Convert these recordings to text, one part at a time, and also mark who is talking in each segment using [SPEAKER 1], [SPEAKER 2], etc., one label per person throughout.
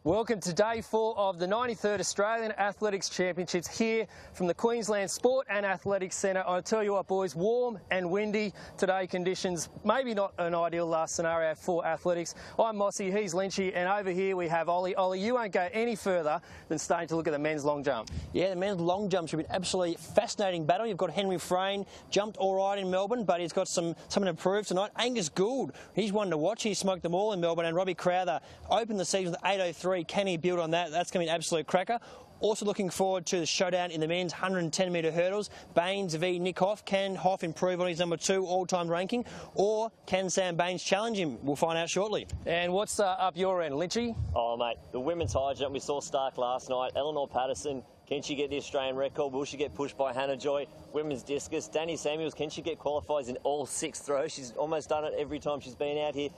[SPEAKER 1] Welcome to day 4 of the 93rd Australian Athletics Championships here from the Queensland Sport and Athletics Centre. I tell you what, boys, warm and windy today. Conditions maybe not an ideal scenario for athletics. I'm Mossy, he's Lynchy, and over here we have Ollie. Ollie, you won't go any further than starting to look at the men's long jump.
[SPEAKER 2] Yeah, the men's long jump should be an absolutely fascinating battle. You've got Henry Frayne, jumped all right in Melbourne, but he's got something to prove tonight. Angus Gould, he's one to watch. He smoked them all in Melbourne, and Robbie Crowther opened the season with 8:03. Can he build on that? That's going to be an absolute cracker. Also looking forward to the showdown in the men's 110-metre hurdles. Baines v Nick Hoff. Can Hoff improve on his number 2 all-time ranking, or can Sam Baines challenge him? We'll find out shortly.
[SPEAKER 1] And what's up your end, Lynchy?
[SPEAKER 3] Oh, mate, the women's high jump, we saw Stark last night. Eleanor Patterson, can she get the Australian record? Will she get pushed by Hannah Joy? Women's discus, Danny Samuels, can she get qualifiers in all 6 throws? She's almost done it every time she's been out here.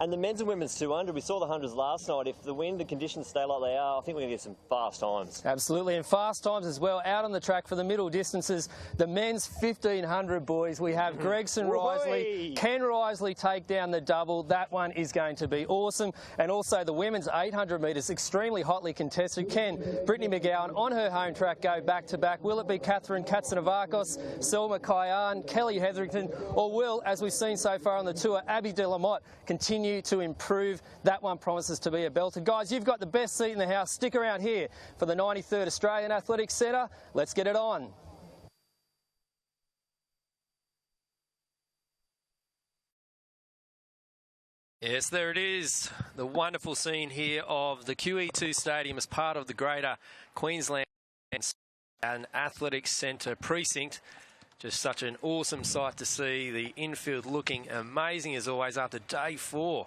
[SPEAKER 3] And the men's and women's 200, we saw the 100s last night. If the wind, the conditions stay like they are, I think we're going to get some fast times.
[SPEAKER 1] Absolutely, and fast times as well. Out on the track for the middle distances, the men's 1500, boys. We have Gregson Risley. Can Risley take down the double? That one is going to be awesome. And also the women's 800 metres, extremely hotly contested. Can Brittany McGowan on her home track go back-to-back? Will it be Catherine Katsanavakos, Selma Kyan, Kelly Hetherington, or will, as we've seen so far on the tour, Abby de la Motte continue to improve? That one promises to be a belter. Guys, you've got the best seat in the house. Stick around here for the 93rd Australian Athletics Centre. Let's get it on. Yes, there it is. The wonderful scene here of the QE2 Stadium as part of the greater Queensland and Athletics Centre precinct. Just such an awesome sight to see. The infield looking amazing as always after day 4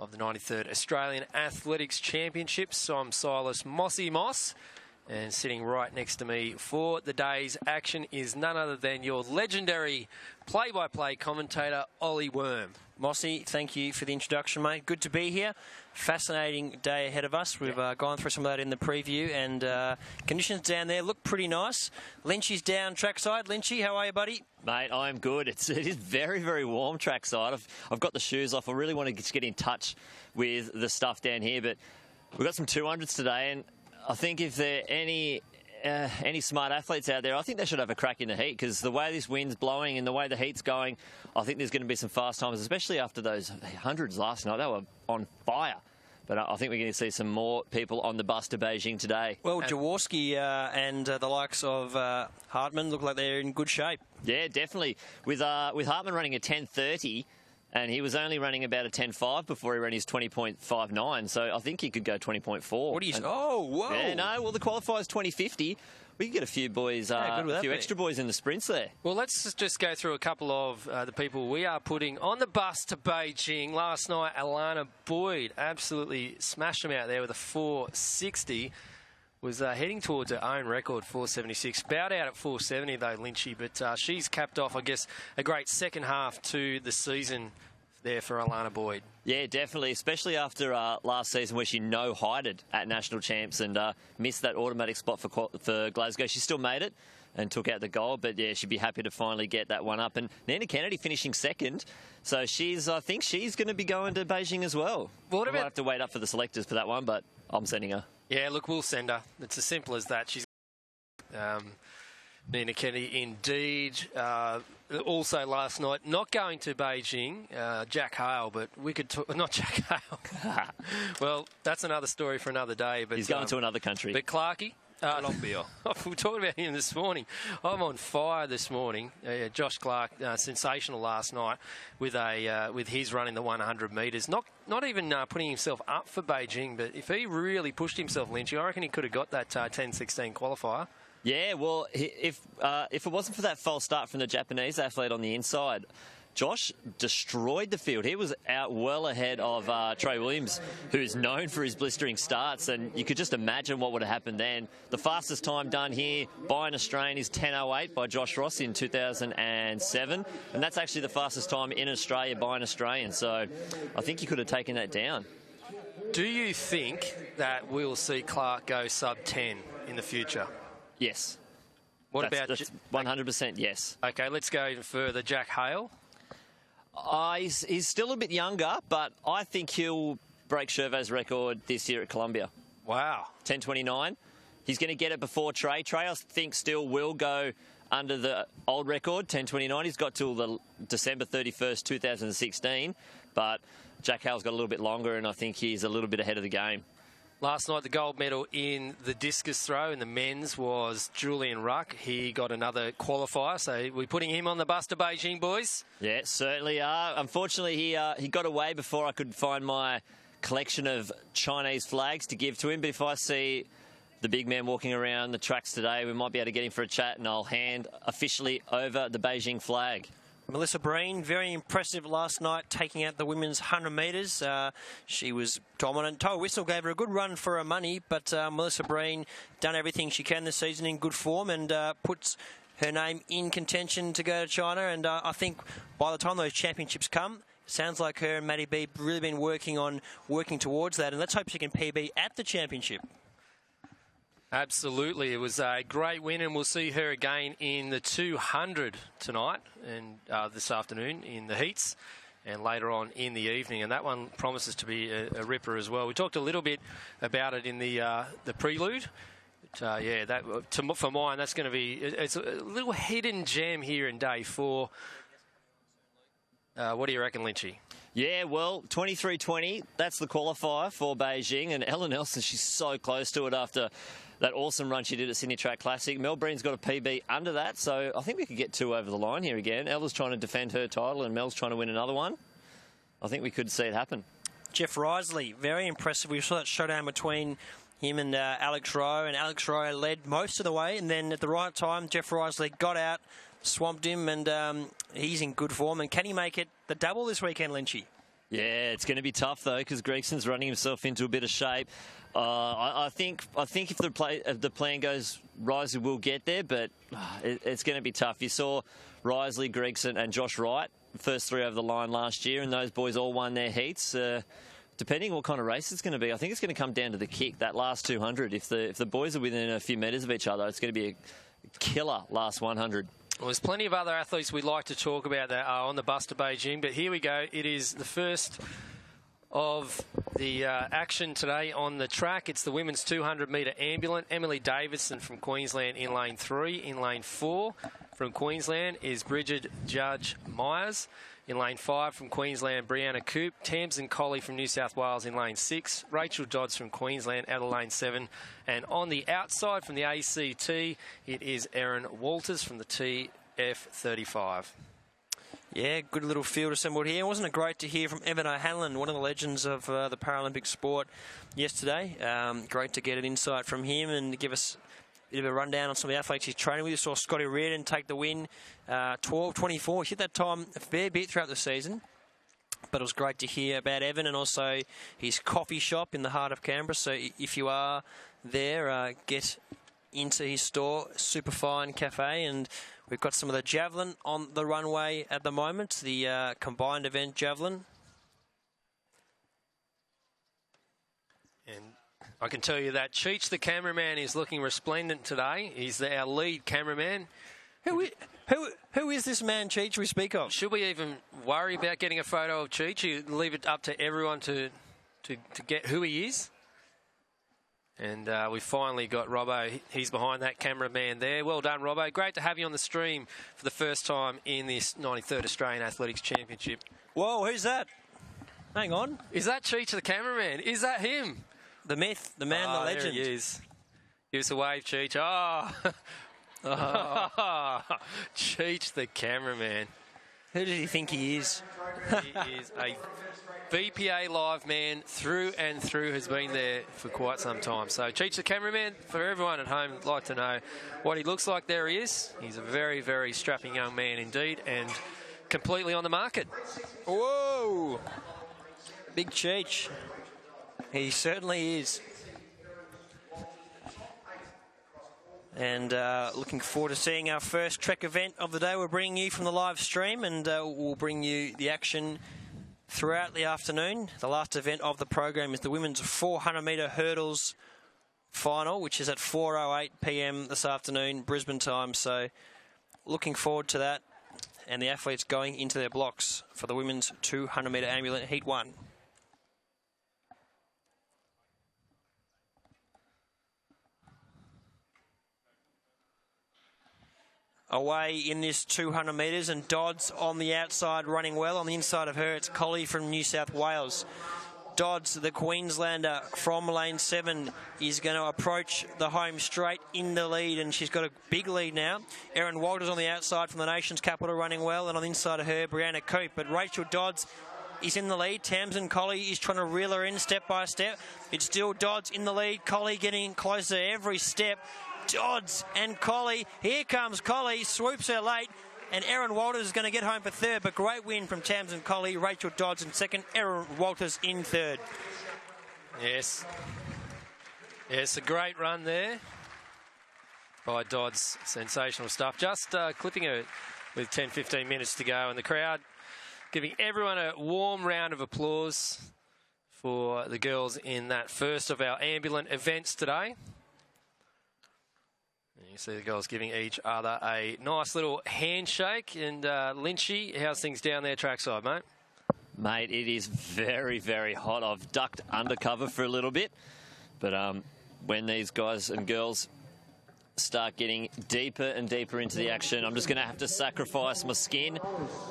[SPEAKER 1] of the 93rd Australian Athletics Championships. I'm Silas Mossy Moss, and sitting right next to me for the day's action is none other than your legendary play-by-play commentator, Ollie Worm.
[SPEAKER 2] Mossy, thank you for the introduction, mate. Good to be here. Fascinating day ahead of us. We've gone through some of that in the preview, and conditions down there look pretty nice. Lynchy's down trackside. Lynchy, how are you, buddy?
[SPEAKER 3] Mate, I'm good. It is very, very warm trackside. I've got the shoes off. I really want to get in touch with the stuff down here, but we've got some 200s today, and I think if there are any smart athletes out there, I think they should have a crack in the heat, because the way this wind's blowing and the way the heat's going, I think there's going to be some fast times, especially after those 100s last night. They were on fire. But I think we're going to see some more people on the bus to Beijing today.
[SPEAKER 2] Well, Jaworski and the likes of Hartman look like they're in good shape.
[SPEAKER 3] Yeah, definitely. With Hartman running a 10:30, and he was only running about a 10.5 before he ran his 20.59, so I think he could go 20.4.
[SPEAKER 2] What do you say? Oh, whoa.
[SPEAKER 3] Yeah, no, well, the qualifier's 20.50. We can get a few boys, a few extra boys in the sprints there.
[SPEAKER 1] Well, let's just go through a couple of the people we are putting on the bus to Beijing. Last night, Alana Boyd absolutely smashed them out there with a 4.60. Was heading towards her own record, 4.76. Bowed out at 4.70 though, Lynchy, but she's capped off, I guess, a great second half to the season there for Alana Boyd.
[SPEAKER 3] Yeah, definitely, especially after last season where she no-hided at National Champs and missed that automatic spot for Glasgow. She still made it and took out the gold, but yeah, she'd be happy to finally get that one up. And Nina Kennedy finishing second, so I think she's going to be going to Beijing as well. We'll have to wait up for the selectors for that one, but I'm sending her.
[SPEAKER 1] Yeah, look, we'll send her. It's as simple as that. She's Nina Kennedy indeed. Also last night, not going to Beijing, Jack Hale, but we could talk, not Jack Hale. Well, that's another story for another day. But
[SPEAKER 3] he's going to another country.
[SPEAKER 1] But Clarkey, Colombia. We talked about him this morning. I'm on fire this morning. Josh Clark, sensational last night with his running the 100 metres. Not even putting himself up for Beijing, but if he really pushed himself, Lynchy, I reckon he could have got that 10.16 qualifier.
[SPEAKER 3] Yeah, well, if it wasn't for that false start from the Japanese athlete on the inside, Josh destroyed the field. He was out well ahead of Trey Williams, who's known for his blistering starts, and you could just imagine what would have happened then. The fastest time done here by an Australian is 10.08 by Josh Ross in 2007, and that's actually the fastest time in Australia by an Australian, so I think he could have taken that down.
[SPEAKER 1] Do you think that we'll see Clark go sub-10 in the future?
[SPEAKER 3] Yes.
[SPEAKER 1] What
[SPEAKER 3] that's
[SPEAKER 1] about...
[SPEAKER 3] 100% yes.
[SPEAKER 1] Okay, let's go even further. Jack Hale?
[SPEAKER 3] He's still a bit younger, but I think he'll break Chervais' record this year at Columbia.
[SPEAKER 1] Wow.
[SPEAKER 3] 10:29. He's going to get it before Trey. Trey, I think, still will go under the old record, 10:29. He's got till the December 31st, 2016. But Jack Hale's got a little bit longer, and I think he's a little bit ahead of the game.
[SPEAKER 1] Last night, the gold medal in the discus throw in the men's was Julian Ruck. He got another qualifier, so we're putting him on the bus to Beijing, boys.
[SPEAKER 3] Yeah, certainly are. Unfortunately, he got away before I could find my collection of Chinese flags to give to him. But if I see the big man walking around the tracks today, we might be able to get him for a chat, and I'll hand officially over the Beijing flag.
[SPEAKER 2] Melissa Breen, very impressive last night, taking out the women's 100 metres. She was dominant. Toa Whistle gave her a good run for her money, but Melissa Breen done everything she can this season in good form and puts her name in contention to go to China. And I think by the time those championships come, sounds like her and Maddie B really been working towards that. And let's hope she can PB at the championship.
[SPEAKER 1] Absolutely. It was a great win, and we'll see her again in the 200 tonight and this afternoon in the heats and later on in the evening. And that one promises to be a ripper as well. We talked a little bit about it in the prelude. But, yeah, for mine, that's going to be it's a little hidden gem here in day 4. What do you reckon, Lynchy?
[SPEAKER 3] Yeah, well, 23:20, that's the qualifier for Beijing. And Ella Nelson, she's so close to it after that awesome run she did at Sydney Track Classic. Mel Breen's got a PB under that, so I think we could get 2 over the line here again. Ella's trying to defend her title and Mel's trying to win another one. I think we could see it happen.
[SPEAKER 2] Jeff Risley, very impressive. We saw that showdown between him and Alex Rowe, and Alex Rowe led most of the way, and then at the right time, Jeff Risley got out, swamped him, and he's in good form. And can he make it the double this weekend, Lynchy?
[SPEAKER 3] Yeah, it's going to be tough though, because Gregson's running himself into a bit of shape. I think if the plan goes, Risley will get there, but it's going to be tough. You saw Risley, Gregson, and Josh Wright, first 3 over the line last year, and those boys all won their heats. Depending what kind of race it's going to be, I think it's going to come down to the kick, that last 200. If the boys are within a few metres of each other, it's going to be a killer last 100.
[SPEAKER 1] Well, there's plenty of other athletes we'd like to talk about that are on the bus to Beijing, but here we go. It is the first of the action today on the track. It's the women's 200-metre ambulant. Emily Davidson from Queensland in lane 3. In lane 4 from Queensland is Bridget Judge Myers. In lane 5 from Queensland, Brianna Coop. Tamsin Colley from New South Wales in lane 6. Rachel Dodds from Queensland out of lane 7. And on the outside from the ACT, it is Erin Walters from the TF35.
[SPEAKER 2] Yeah, good little field assembled here. Wasn't it great to hear from Evan O'Hanlon, one of the legends of the Paralympic sport yesterday? Great to get an insight from him and give us a bit of a rundown on some of the athletes he's training with. You saw Scotty Reardon take the win, 12:24. He hit that time a fair bit throughout the season. But it was great to hear about Evan and also his coffee shop in the heart of Canberra. So if you are there, get into his store, Superfine Cafe. And we've got some of the javelin on the runway at the moment, the combined event javelin.
[SPEAKER 1] And I can tell you that Cheech, the cameraman, is looking resplendent today. He's our lead cameraman.
[SPEAKER 2] Who is this man, Cheech, we speak of?
[SPEAKER 1] Should we even worry about getting a photo of Cheech? You leave it up to everyone to get who he is. And we finally got Robbo. He's behind that cameraman there. Well done, Robbo. Great to have you on the stream for the first time in this 93rd Australian Athletics Championship.
[SPEAKER 2] Whoa, who's that? Hang on.
[SPEAKER 1] Is that Cheech, the cameraman? Is that him?
[SPEAKER 2] The myth, the man, the legend.
[SPEAKER 1] There he is. Give us a wave, Cheech. Oh. Cheech, the cameraman.
[SPEAKER 2] Who does he think he is?
[SPEAKER 1] He is a BPA live man through and through, has been there for quite some time. So Cheech, the cameraman, for everyone at home, would like to know what he looks like. There he is. He's a very, very strapping young man indeed, and completely on the market.
[SPEAKER 2] Whoa! Big Cheech. He certainly is. And looking forward to seeing our first Trek event of the day. We're bringing you from the live stream, and we'll bring you the action throughout the afternoon. The last event of the program is the women's 400-metre hurdles final, which is at 4:08 p.m. this afternoon, Brisbane time. So looking forward to that. And the athletes going into their blocks for the women's 200-metre ambulant Heat 1. away in this 200 metres, and Dodds on the outside running well. On the inside of her, it's Collie from New South Wales. Dodds, the Queenslander from lane 7, is going to approach the home straight in the lead, and she's got a big lead now. Erin Walters on the outside from the nation's capital running well, and on the inside of her, Brianna Coop. But Rachel Dodds is in the lead. Tamsin Colley is trying to reel her in step by step. It's still Dodds in the lead. Colley getting closer every step. Dodds and Colley. Here comes Colley. Swoops her late. And Erin Walters is going to get home for third. But great win from Tamsin Colley. Rachel Dodds in second. Erin Walters in third.
[SPEAKER 1] Yes. Yes, a great run there by Dodds. Sensational stuff. Just clipping her with 10-15 minutes to go. And the crowd giving everyone a warm round of applause for the girls in that first of our Ambulant events today. You see the girls giving each other a nice little handshake. And Lynchy, how's things down there trackside, mate?
[SPEAKER 3] Mate, it is very, very hot. I've ducked undercover for a little bit. But when these guys and girls start getting deeper and deeper into the action, I'm just going to have to sacrifice my skin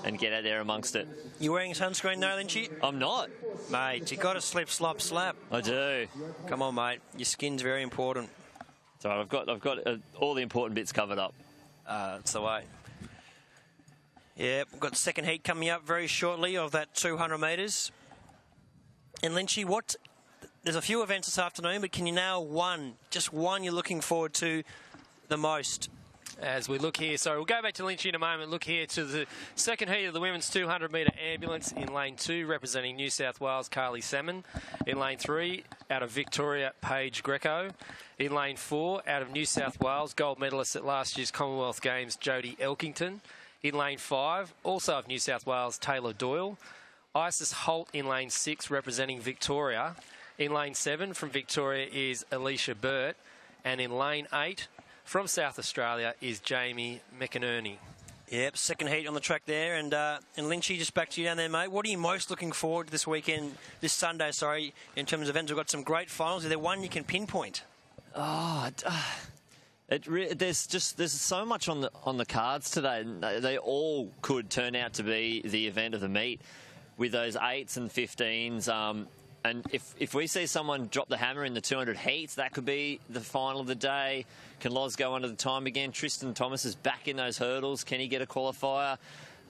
[SPEAKER 3] and get out there amongst it.
[SPEAKER 2] You wearing sunscreen now, Lynchy?
[SPEAKER 3] I'm not.
[SPEAKER 2] Mate, you got to slip, slop, slap.
[SPEAKER 3] I do.
[SPEAKER 2] Come on, mate. Your skin's very important.
[SPEAKER 3] So I've got all the important bits covered up.
[SPEAKER 2] That's the way. Yeah, we've got the second heat coming up very shortly of that 200 metres. And Lynchy, there's a few events this afternoon, but can you nail one, just one you're looking forward to the most?
[SPEAKER 1] As we look here, so we'll go back to Lynchy in a moment. Look here to the second heat of the women's 200-metre ambulance in lane 2, representing New South Wales, Carly Salmon. In lane 3, out of Victoria, Paige Greco. In lane 4, out of New South Wales, gold medalist at last year's Commonwealth Games, Jodie Elkington. In lane 5, also of New South Wales, Taylor Doyle. Isis Holt in lane 6, representing Victoria. In lane 7, from Victoria, is Alicia Burt. And in lane 8, from South Australia, is Jamie McInerney.
[SPEAKER 2] Yep, second heat on the track there. And Lynchy, just back to you down there, mate. What are you most looking forward to this weekend, this Sunday, sorry, in terms of events? We've got some great finals. Is there one you can pinpoint?
[SPEAKER 3] There's so much on the cards today. They all could turn out to be the event of the meet with those 8s and 15s. And if we see someone drop the hammer in the 200 heats, that could be the final of the day. Can Loz go under the time again? Tristan Thomas is back in those hurdles. Can he get a qualifier?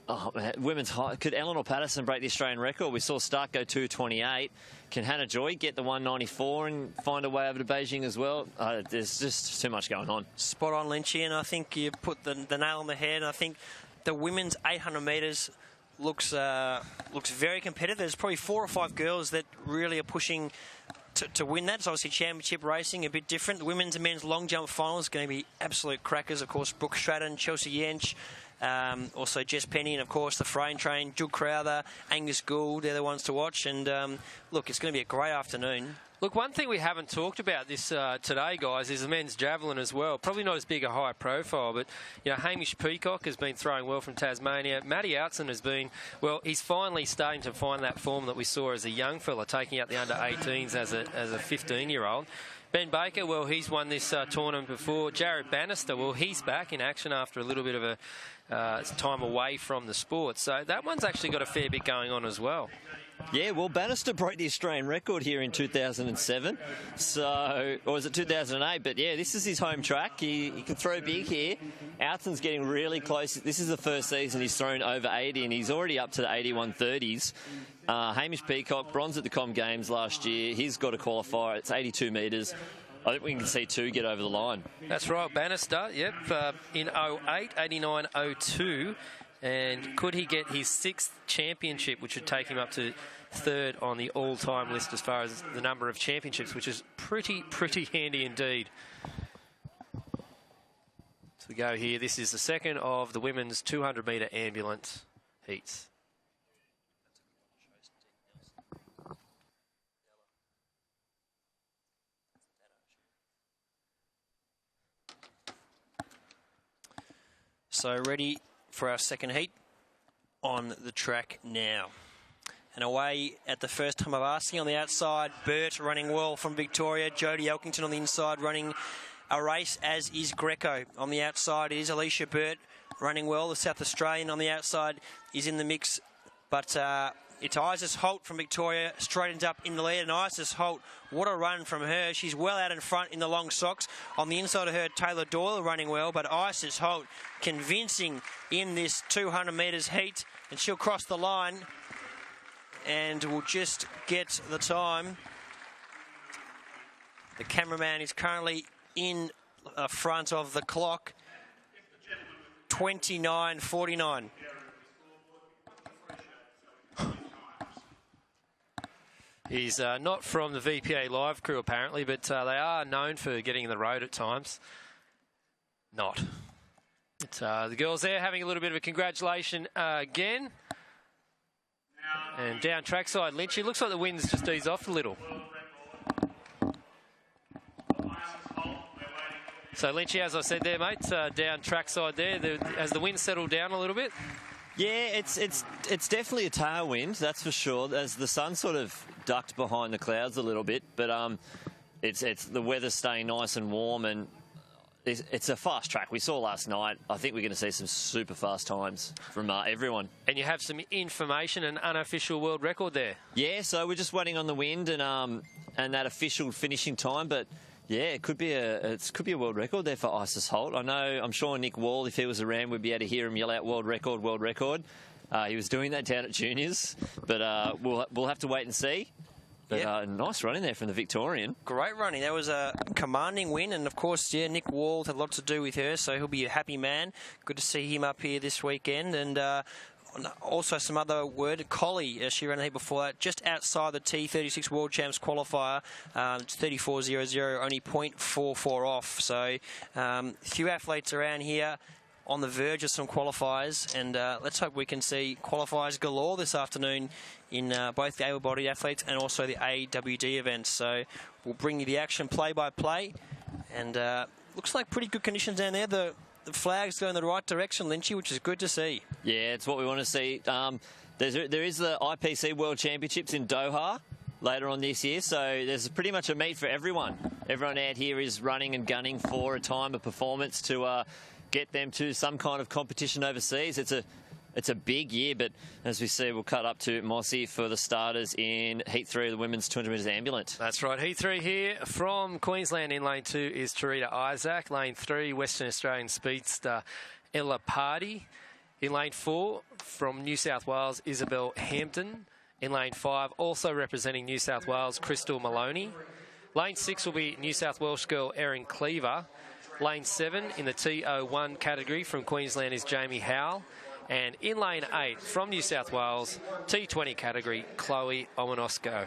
[SPEAKER 3] Oh, man, women's high. Could Eleanor Patterson break the Australian record? We saw Stark go 2:28. Can Hannah Joy get the 1:94 and find a way over to Beijing as well? There's just too much going on.
[SPEAKER 2] Spot on, Lynchy, and I think you put the nail on the head. And I think the women's 800 metres looks very competitive. There's probably 4 or 5 girls that really are pushing to win that. It's obviously championship racing, a bit different. The women's and men's long jump final is going to be absolute crackers. Of course, Brooke Stratton, Chelsea Yench, also Jess Penny, and of course the Frayne train, Jill Crowther, Angus Gould, they're the ones to watch. And look, it's going to be a great afternoon.
[SPEAKER 1] Look, one thing we haven't talked about this today, guys, is the men's javelin as well. Probably not as big a high profile, but you know, Hamish Peacock has been throwing well from Tasmania. Matty Outson has been, well, he's finally starting to find that form that we saw as a young fella, taking out the under-18s as a 15-year-old. Ben Baker, well, he's won this tournament before. Jared Bannister, well, he's back in action after a little bit of a time away from the sport. So that one's actually got a fair bit going on as well.
[SPEAKER 3] Yeah, well, Bannister broke the Australian record here in 2007, or was it 2008? But yeah, this is his home track. He can throw big here. Outson's getting really close. This is the first season he's thrown over 80, and he's already up to the 81.30s. Hamish Peacock, bronze at the Com Games last year. He's got a qualifier. It's 82 metres. I think we can see 2 get over the line.
[SPEAKER 1] That's right, Bannister, yep, in 08, 89.02. And could he get his 6th championship, which would take him up to 3rd on the all-time list as far as the number of championships, which is pretty handy indeed. So we go here. This is the second of the women's 200-metre ambulance heats.
[SPEAKER 2] So ready for our second heat on the track now. And away at the first time of asking on the outside, Burt running well from Victoria. Jodie Elkington on the inside running a race, as is Greco. On the outside, it is Alicia Burt running well. The South Australian on the outside is in the mix, but it's Isis Holt from Victoria, straightens up in the lead, and Isis Holt, what a run from her. She's well out in front in the long socks. On the inside of her, Taylor Doyle running well, but Isis Holt convincing in this 200 metres heat, and she'll cross the line and will just get the time. The cameraman is currently in front of the clock, 29:49.
[SPEAKER 4] He's not from the VPA Live crew, apparently, but they are known for getting in the road at times. Not. But, the girls there having a little bit of a congratulation again. And down trackside, Lynchy. Looks like the wind's just eased off a little. So, Lynchy, as I said there, mate, down trackside there, has the wind settled down a little bit?
[SPEAKER 3] Yeah, it's definitely a tailwind, that's for sure, as the sun sort of ducked behind the clouds a little bit, but it's the weather's staying nice and warm, and it's a fast track. We saw last night. I think we're going to see some super fast times from everyone. And you have some information, an unofficial world record there. Yeah, so we're just waiting on the wind and that official finishing time, but yeah, it could be a world record there for Isis Holt. I'm sure Nick Wall, if he was around, we'd be able to hear him yell out world record, world record. He was doing that down at juniors, but we'll have to wait and see. But yep. Nice running there from the Victorian. Great running. That was a commanding win, and of course, yeah, Nick Wall had a lot to do with her, so he'll be a happy man. Good to see him up here this weekend, and also some other word. Collie, she ran here before that, just outside the T36 World Champs qualifier, 34.00, only 0.44 off. So few athletes around here on the verge of some qualifiers, and let's hope we can see qualifiers galore this afternoon in both the able-bodied athletes and also the AWD events. So we'll bring you the action play-by-play, and looks like pretty good conditions down there. The flag's going in the right direction, Lynchy, which is good to see. Yeah, it's what we want to see. There is the IPC World Championships in Doha later on this year, so there's pretty much a meet for everyone. Everyone out here is running and gunning for a time of performance to get them to some kind of competition overseas. It's a big year, but as we see, we'll cut up to Mossy for the starters in Heat 3 of the women's 200 metres Ambulant. That's right, Heat 3 here from Queensland. In lane 2 is Tarita Isaac. Lane 3, Western Australian speedster Ella Pardy. In lane 4, from New South Wales, Isabel Hampton. In lane 5, also representing New South Wales, Crystal Maloney. Lane 6 will be New South Welsh girl Erin Cleaver. Lane 7 in the T01 category from Queensland is Jamie Howell. And in lane 8 from New South Wales, T20 category, Chloe Owanosco.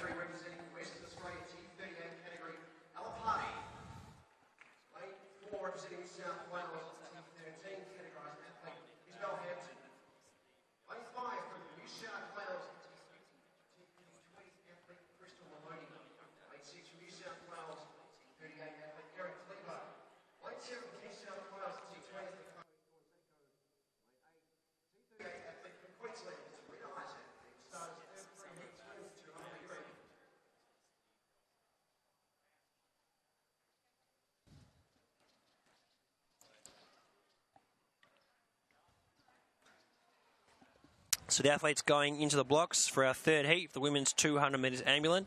[SPEAKER 3] So the athletes going into the blocks for our third heat, the women's 200 metres Ambulant.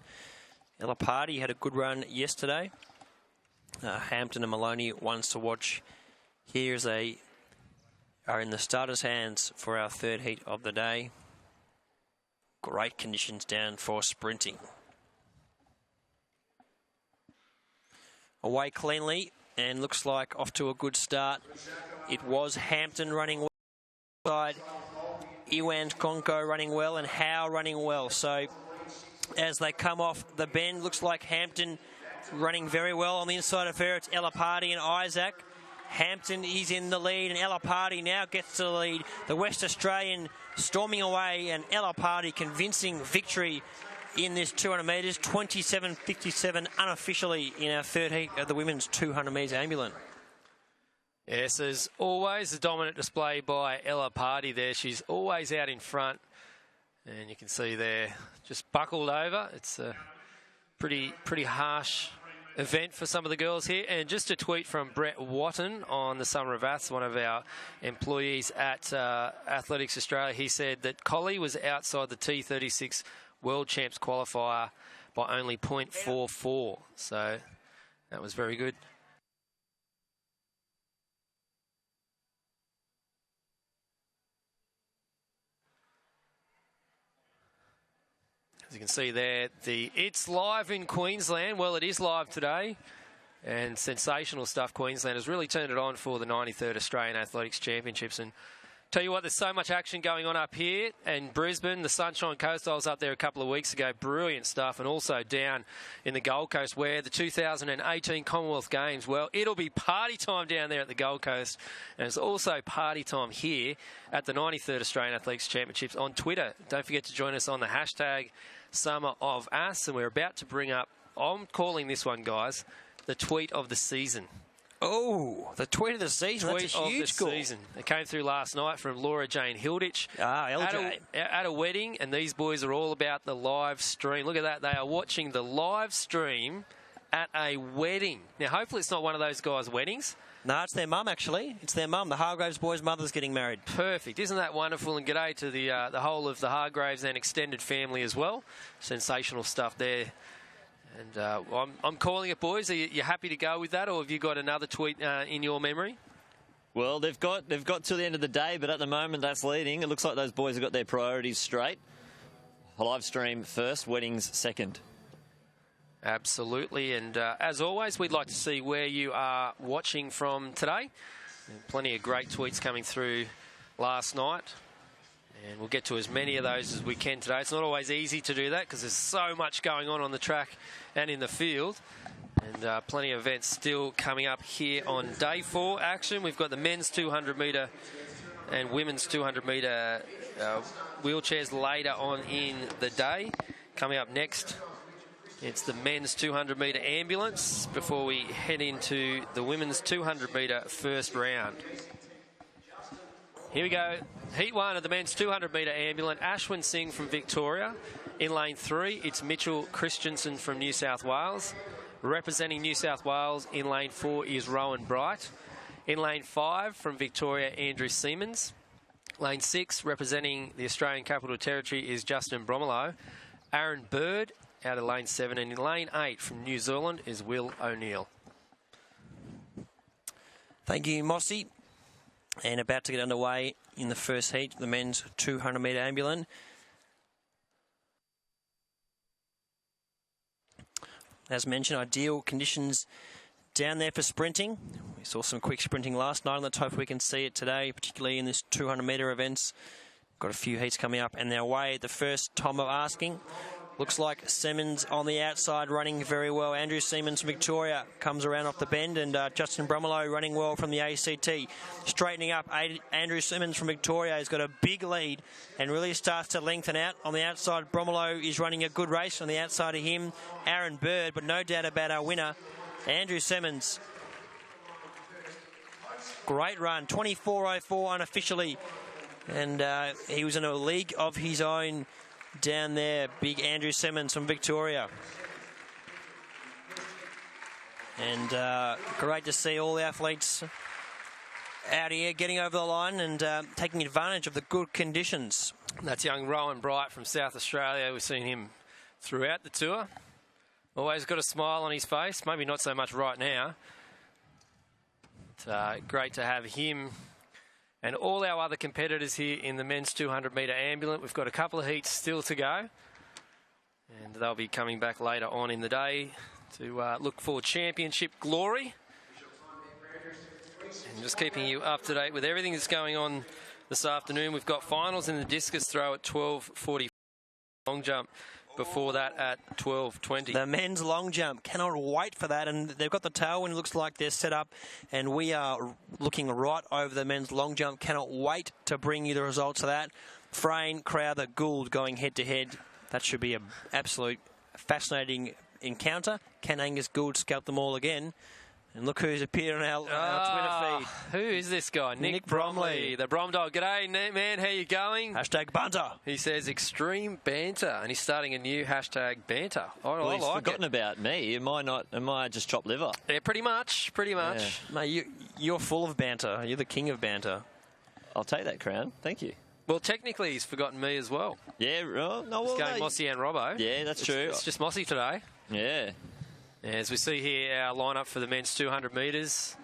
[SPEAKER 3] Ella Pardy had a good run yesterday. Hampton and Maloney, ones to watch here as they are in the starters' hands for our third heat of the day. Great conditions down for sprinting. Away cleanly and looks like off to a good start. It was Hampton running well. Iwan Konko running well and Howe running well. So as they come off the bend, looks like Hampton running very well. On the inside of her, it's Ella Pardy and Isaac. Hampton is in the lead, and Ella Pardy now gets to the lead. The West Australian storming away, and Ella Pardy convincing victory in this 200 metres, 27.57 unofficially in our third heat of the women's 200 metres Ambulant. Yes, there's always a dominant display by Ella Pardy there. She's always out in front. And you can see there, just buckled over. It's a pretty harsh
[SPEAKER 4] event for some of the girls here. And just a tweet from Brett Watton on the Summer of Aths, one of our employees at Athletics Australia. He said that Collie was outside the T36 World Champs qualifier by only 0.44. So that was very good. As you can see there, it's live in Queensland. Well, it is live today. And sensational stuff. Queensland has really turned it on for the 93rd Australian Athletics Championships. And tell you what, there's so much action going on up here. And Brisbane, the Sunshine Coast, I was up there a couple of weeks ago. Brilliant stuff. And also down in the Gold Coast where the 2018 Commonwealth Games, well, it'll be party time down there at the Gold Coast. And it's also party time here at the 93rd Australian Athletics Championships on Twitter. Don't forget to join us on the hashtag Summer of Us. And we're about to bring up, I'm calling this one, guys, the tweet of the season.
[SPEAKER 2] Oh, the tweet of the season. That's a huge goal.
[SPEAKER 4] Season. It came through last night from Laura Jane Hilditch.
[SPEAKER 2] LJ.
[SPEAKER 4] At a wedding, and these boys are all about the live stream. Look at that. They are watching the live stream at a wedding. Now, hopefully it's not one of those guys' weddings.
[SPEAKER 2] No, it's their mum, actually. It's their mum. The Hargraves boys' mother's getting married.
[SPEAKER 4] Perfect. Isn't that wonderful? And g'day to the whole of the Hargraves and extended family as well. Sensational stuff there. And I'm calling it, boys. Are you happy to go with that, or have you got another tweet in your memory?
[SPEAKER 3] Well, they've got till the end of the day, but at the moment that's leading. It looks like those boys have got their priorities straight. Live stream first, weddings second.
[SPEAKER 4] Absolutely. And as always, we'd like to see where you are watching from today. And plenty of great tweets coming through last night. And we'll get to as many of those as we can today. It's not always easy to do that because there's so much going on the track and in the field. And plenty of events still coming up here on day 4 action. We've got the men's 200 metre and women's 200 metre wheelchairs later on in the day. Coming up next, it's the men's 200 metre ambulance before we head into the women's 200 metre first round. Here we go. Heat 1 of the men's 200 metre ambulant. Ashwin Singh from Victoria. In lane 3, it's Mitchell Christensen from New South Wales. Representing New South Wales in lane 4 is Rowan Bright. In lane 5 from Victoria, Andrew Siemens. Lane 6, representing the Australian Capital Territory, is Justin Bromelo. Aaron Bird out of lane 7. And in lane 8 from New Zealand is Will O'Neill.
[SPEAKER 2] Thank you, Mossy. And about to get underway in the first heat, the men's 200 metre ambulant. As mentioned, ideal conditions down there for sprinting. We saw some quick sprinting last night, and let's hope we can see it today, particularly in this 200 metre events. Got a few heats coming up, and they're away at the first time of asking. Looks like Siemens on the outside running very well. Andrew Siemens from Victoria comes around off the bend, and Justin Bromelo running well from the ACT. Straightening up, Andrew Siemens from Victoria has got a big lead and really starts to lengthen out. On the outside, Bromelo is running a good race. On the outside of him, Aaron Bird, but no doubt about our winner, Andrew Siemens. Great run, 24.04 unofficially, and he was in a league of his own down there. Big Andrew Siemens from Victoria. And great to see all the athletes out here getting over the line and taking advantage of the good conditions.
[SPEAKER 4] That's young Rowan Bright from South Australia. We've seen him throughout the tour. Always got a smile on his face. Maybe not so much right now. It's great to have him and all our other competitors here in the men's 200 metre ambulant. We've got a couple of heats still to go. And they'll be coming back later on in the day to look for championship glory. And just keeping you up to date with everything that's going on this afternoon. We've got finals in the discus throw at 12:40. Long jump before that at 12:20.
[SPEAKER 2] The men's long jump, cannot wait for that, and they've got the tailwind. It looks like they're set up, and we are looking right over the men's long jump. Cannot wait to bring you the results of that. Frayne, Crowther, Gould going head to head. That should be an absolute fascinating encounter. Can Angus Gould scalp them all again? And look who's appeared on our Twitter feed.
[SPEAKER 4] Who is this guy? Nick Bromley. The Brom Dog. G'day, man. How you going?
[SPEAKER 2] Hashtag banter.
[SPEAKER 4] He says extreme banter, and he's starting a new hashtag banter. I
[SPEAKER 3] He's
[SPEAKER 4] like
[SPEAKER 3] forgotten
[SPEAKER 4] it.
[SPEAKER 3] about me. Am I just chopped liver?
[SPEAKER 4] Yeah, pretty much.
[SPEAKER 3] Yeah.
[SPEAKER 2] Mate, you're full of banter. You're the king of banter.
[SPEAKER 3] I'll take that crown. Thank you.
[SPEAKER 4] Well, technically, he's forgotten me as well.
[SPEAKER 3] Yeah,
[SPEAKER 4] He's going Mossy and Robbo.
[SPEAKER 3] Yeah, that's true.
[SPEAKER 4] It's just Mossy today.
[SPEAKER 3] Yeah.
[SPEAKER 4] As we see here, our lineup for the men's 200 metres.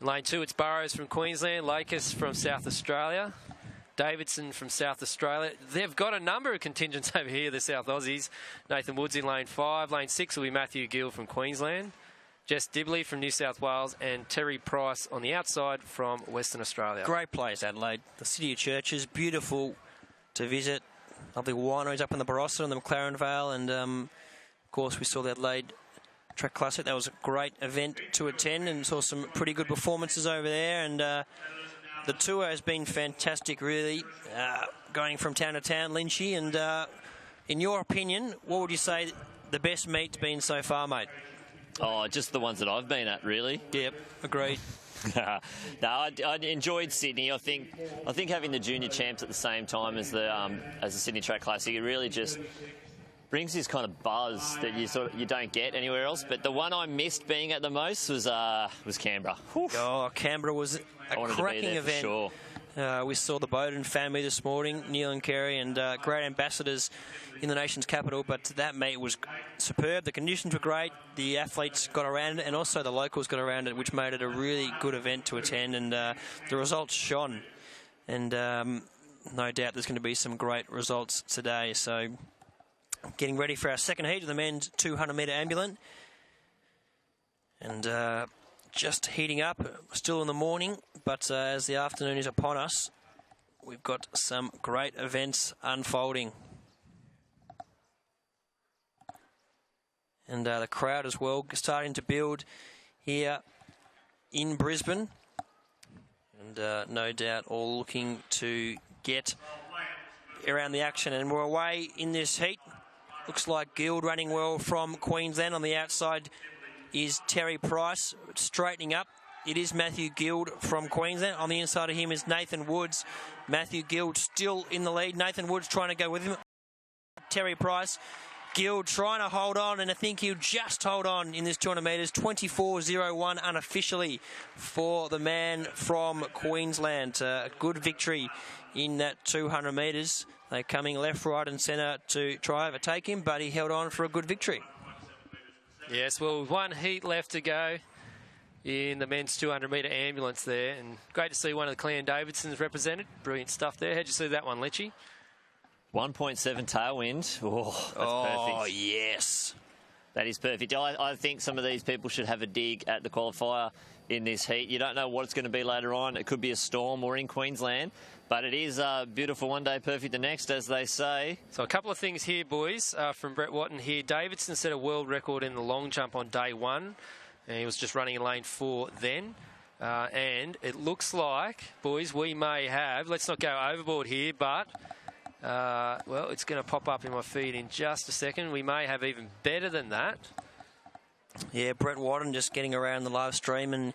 [SPEAKER 4] Lane 2, it's Burrows from Queensland, Lakers from South Australia, Davidson from South Australia. They've got a number of contingents over here, the South Aussies. Nathan Woods in lane 5. Lane 6 will be Matthew Gill from Queensland, Jess Dibley from New South Wales, and Terry Price on the outside from Western Australia.
[SPEAKER 2] Great place, Adelaide. The city of churches, beautiful to visit. Lovely wineries up in the Barossa and the McLaren Vale, and of course we saw the Adelaide Track Classic. That was a great event to attend and saw some pretty good performances over there, and the tour has been fantastic, really, going from town to town, Lynchy. And in your opinion, what would you say the best meet's been so far, mate?
[SPEAKER 3] Oh, just the ones that I've been at, really.
[SPEAKER 2] Yep, agreed.
[SPEAKER 3] No, I enjoyed Sydney. I think having the junior champs at the same time as the Sydney Track Classic, it really just brings this kind of buzz that you don't get anywhere else. But the one I missed being at the most was Canberra. Oof.
[SPEAKER 2] Oh, Canberra was a cracking event.
[SPEAKER 3] For sure.
[SPEAKER 2] We saw the Bowden family this morning, Neil and Kerry, and great ambassadors in the nation's capital. But that meet was superb. The conditions were great. The athletes got around it, and also the locals got around it, which made it a really good event to attend. And the results shone. And no doubt there's going to be some great results today. So getting ready for our second heat of the men's 200-metre ambulant. And just heating up, still in the morning, but as the afternoon is upon us, we've got some great events unfolding. And the crowd as well starting to build here in Brisbane. And no doubt all looking to get around the action. And we're away in this heat. Looks like Guild running well from Queensland. On the outside is Terry Price straightening up. It is Matthew Guild from Queensland. On the inside of him is Nathan Woods. Matthew Guild still in the lead. Nathan Woods trying to go with him. Terry Price. Guild trying to hold on, and I think he'll just hold on in this 200 metres. 24.01 unofficially for the man from Queensland. A good victory in that 200 metres. They're coming left, right and centre to try overtake him, but he held on for a good victory.
[SPEAKER 4] Yes, well, one heat left to go in the men's 200-metre ambulance there. And great to see one of the Clan Davidsons represented. Brilliant stuff there. How'd you see that one, Lynchy?
[SPEAKER 3] 1.7 tailwind. Oh, that's perfect.
[SPEAKER 2] Oh, yes.
[SPEAKER 3] That is perfect. I think some of these people should have a dig at the qualifier in this heat. You don't know what it's going to be later on. It could be a storm or in Queensland. But it is beautiful one day, perfect the next, as they say.
[SPEAKER 4] So a couple of things here, boys, from Brett Watton here. Davidson set a world record in the long jump on day 1. And he was just running in lane 4 then. And it looks like, boys, we may have, let's not go overboard here, but, well, it's going to pop up in my feed in just a second. We may have even better than that.
[SPEAKER 2] Yeah, Brett Watton just getting around the live stream and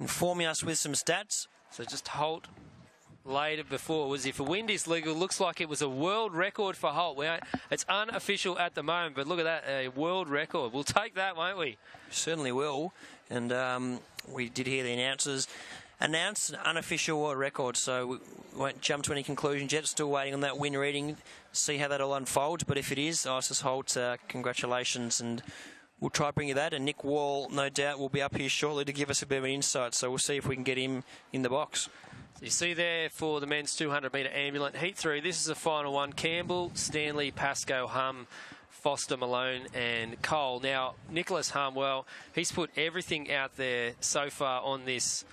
[SPEAKER 2] informing us with some stats.
[SPEAKER 4] So just Holt later before was if a wind is legal, looks like it was a world record for Holt. It's unofficial at the moment, but look at that, a world record. We'll take that, won't we?
[SPEAKER 2] Certainly will. And we did hear the announcers announce an unofficial world record, so we won't jump to any conclusions yet. Still waiting on that win reading, see how that all unfolds. But if it is, Isis Holt, congratulations, and we'll try to bring you that. And Nick Wall, no doubt, will be up here shortly to give us a bit of an insight, so we'll see if we can get him in the box.
[SPEAKER 4] You see there for the men's 200-metre ambulant heat 3, this is the final one. Campbell, Stanley, Pascoe, Hum, Foster, Malone and Cole. Now, Nicholas Hum, well, he's put everything out there so far on this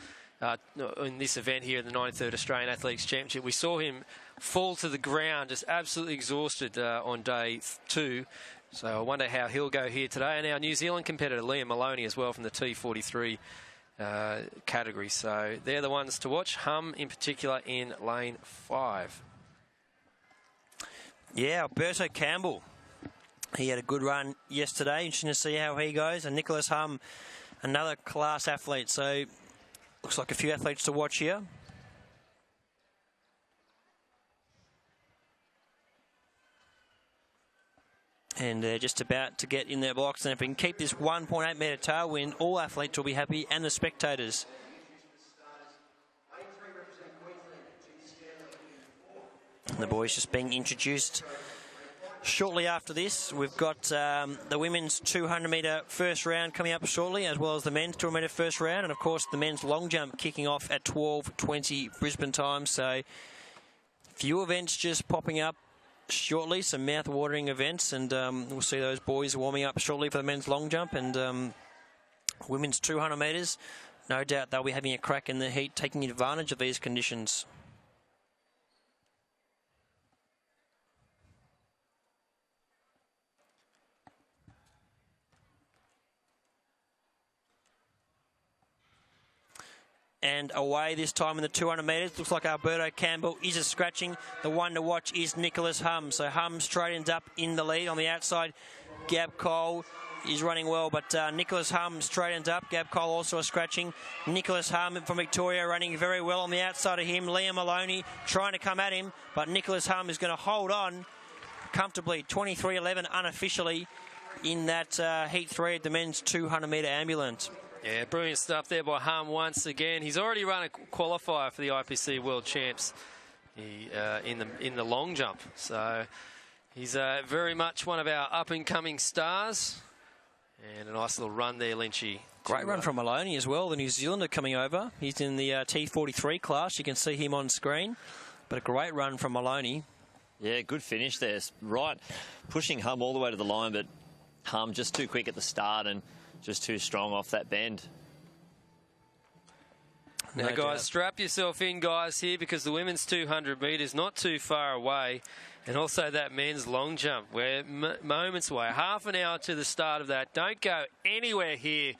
[SPEAKER 4] in this event here in the 93rd Australian Athletics Championship. We saw him fall to the ground, just absolutely exhausted on day 2. So I wonder how he'll go here today. And our New Zealand competitor, Liam Maloney, as well, from the T43 category. So they're the ones to watch. Hum in particular in lane 5.
[SPEAKER 2] Yeah, Alberto Campbell. He had a good run yesterday. Interesting to see how he goes. And Nicholas Hum another class athlete. So looks like a few athletes to watch here. And they're just about to get in their blocks. And if we can keep this 1.8 metre tailwind, all athletes will be happy, and the spectators. And the boys just being introduced. Shortly after this, we've got the women's 200 metre first round coming up shortly, as well as the men's 200 metre first round, and of course the men's long jump kicking off at 12:20 Brisbane time. So few events just popping up shortly, some mouth-watering events, and we'll see those boys warming up shortly for the men's long jump and women's 200 metres. No doubt they'll be having a crack in the heat, taking advantage of these conditions. And away this time in the 200 metres. Looks like Alberto Campbell is a scratching. The one to watch is Nicholas Hum. So Hum straightens up in the lead. On the outside, Gab Cole is running well, but Nicholas Hum straightens up. Gab Cole also a scratching. Nicholas Hum from Victoria running very well. On the outside of him, Liam Maloney trying to come at him, but Nicholas Hum is going to hold on comfortably. 23:11 unofficially in that Heat 3 at the men's 200 metre ambulant.
[SPEAKER 4] Yeah, brilliant stuff there by Hum once again. He's already run a qualifier for the IPC World Champs in the long jump. So he's very much one of our up-and-coming stars. And a nice little run there, Lynchy.
[SPEAKER 2] Great run from Maloney as well, the New Zealander coming over. He's in the T43 class. You can see him on screen. But a great run from Maloney.
[SPEAKER 3] Yeah, good finish there. Right, pushing Hum all the way to the line, but Hum just too quick at the start and just too strong off that bend.
[SPEAKER 4] Now, guys, strap yourself in, guys, here, because the women's 200 metres not too far away, and also that men's long jump. We're moments away, half an hour to the start of that. Don't go anywhere here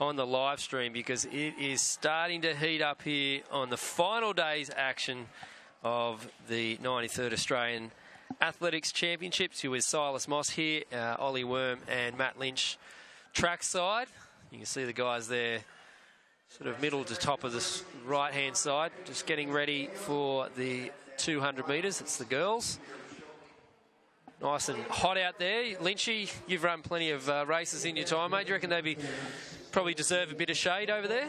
[SPEAKER 4] on the live stream, because it is starting to heat up here on the final day's action of the 93rd Australian Athletics Championships. Here with Silas Moss here, Ollie Worm and Matt Lynch trackside. You can see the guys there sort of middle to top of this right-hand side, just getting ready for the 200 metres. It's the girls. Nice and hot out there. Lynchy, you've run plenty of races in your time, mate. Do you reckon they probably deserve a bit of shade over there?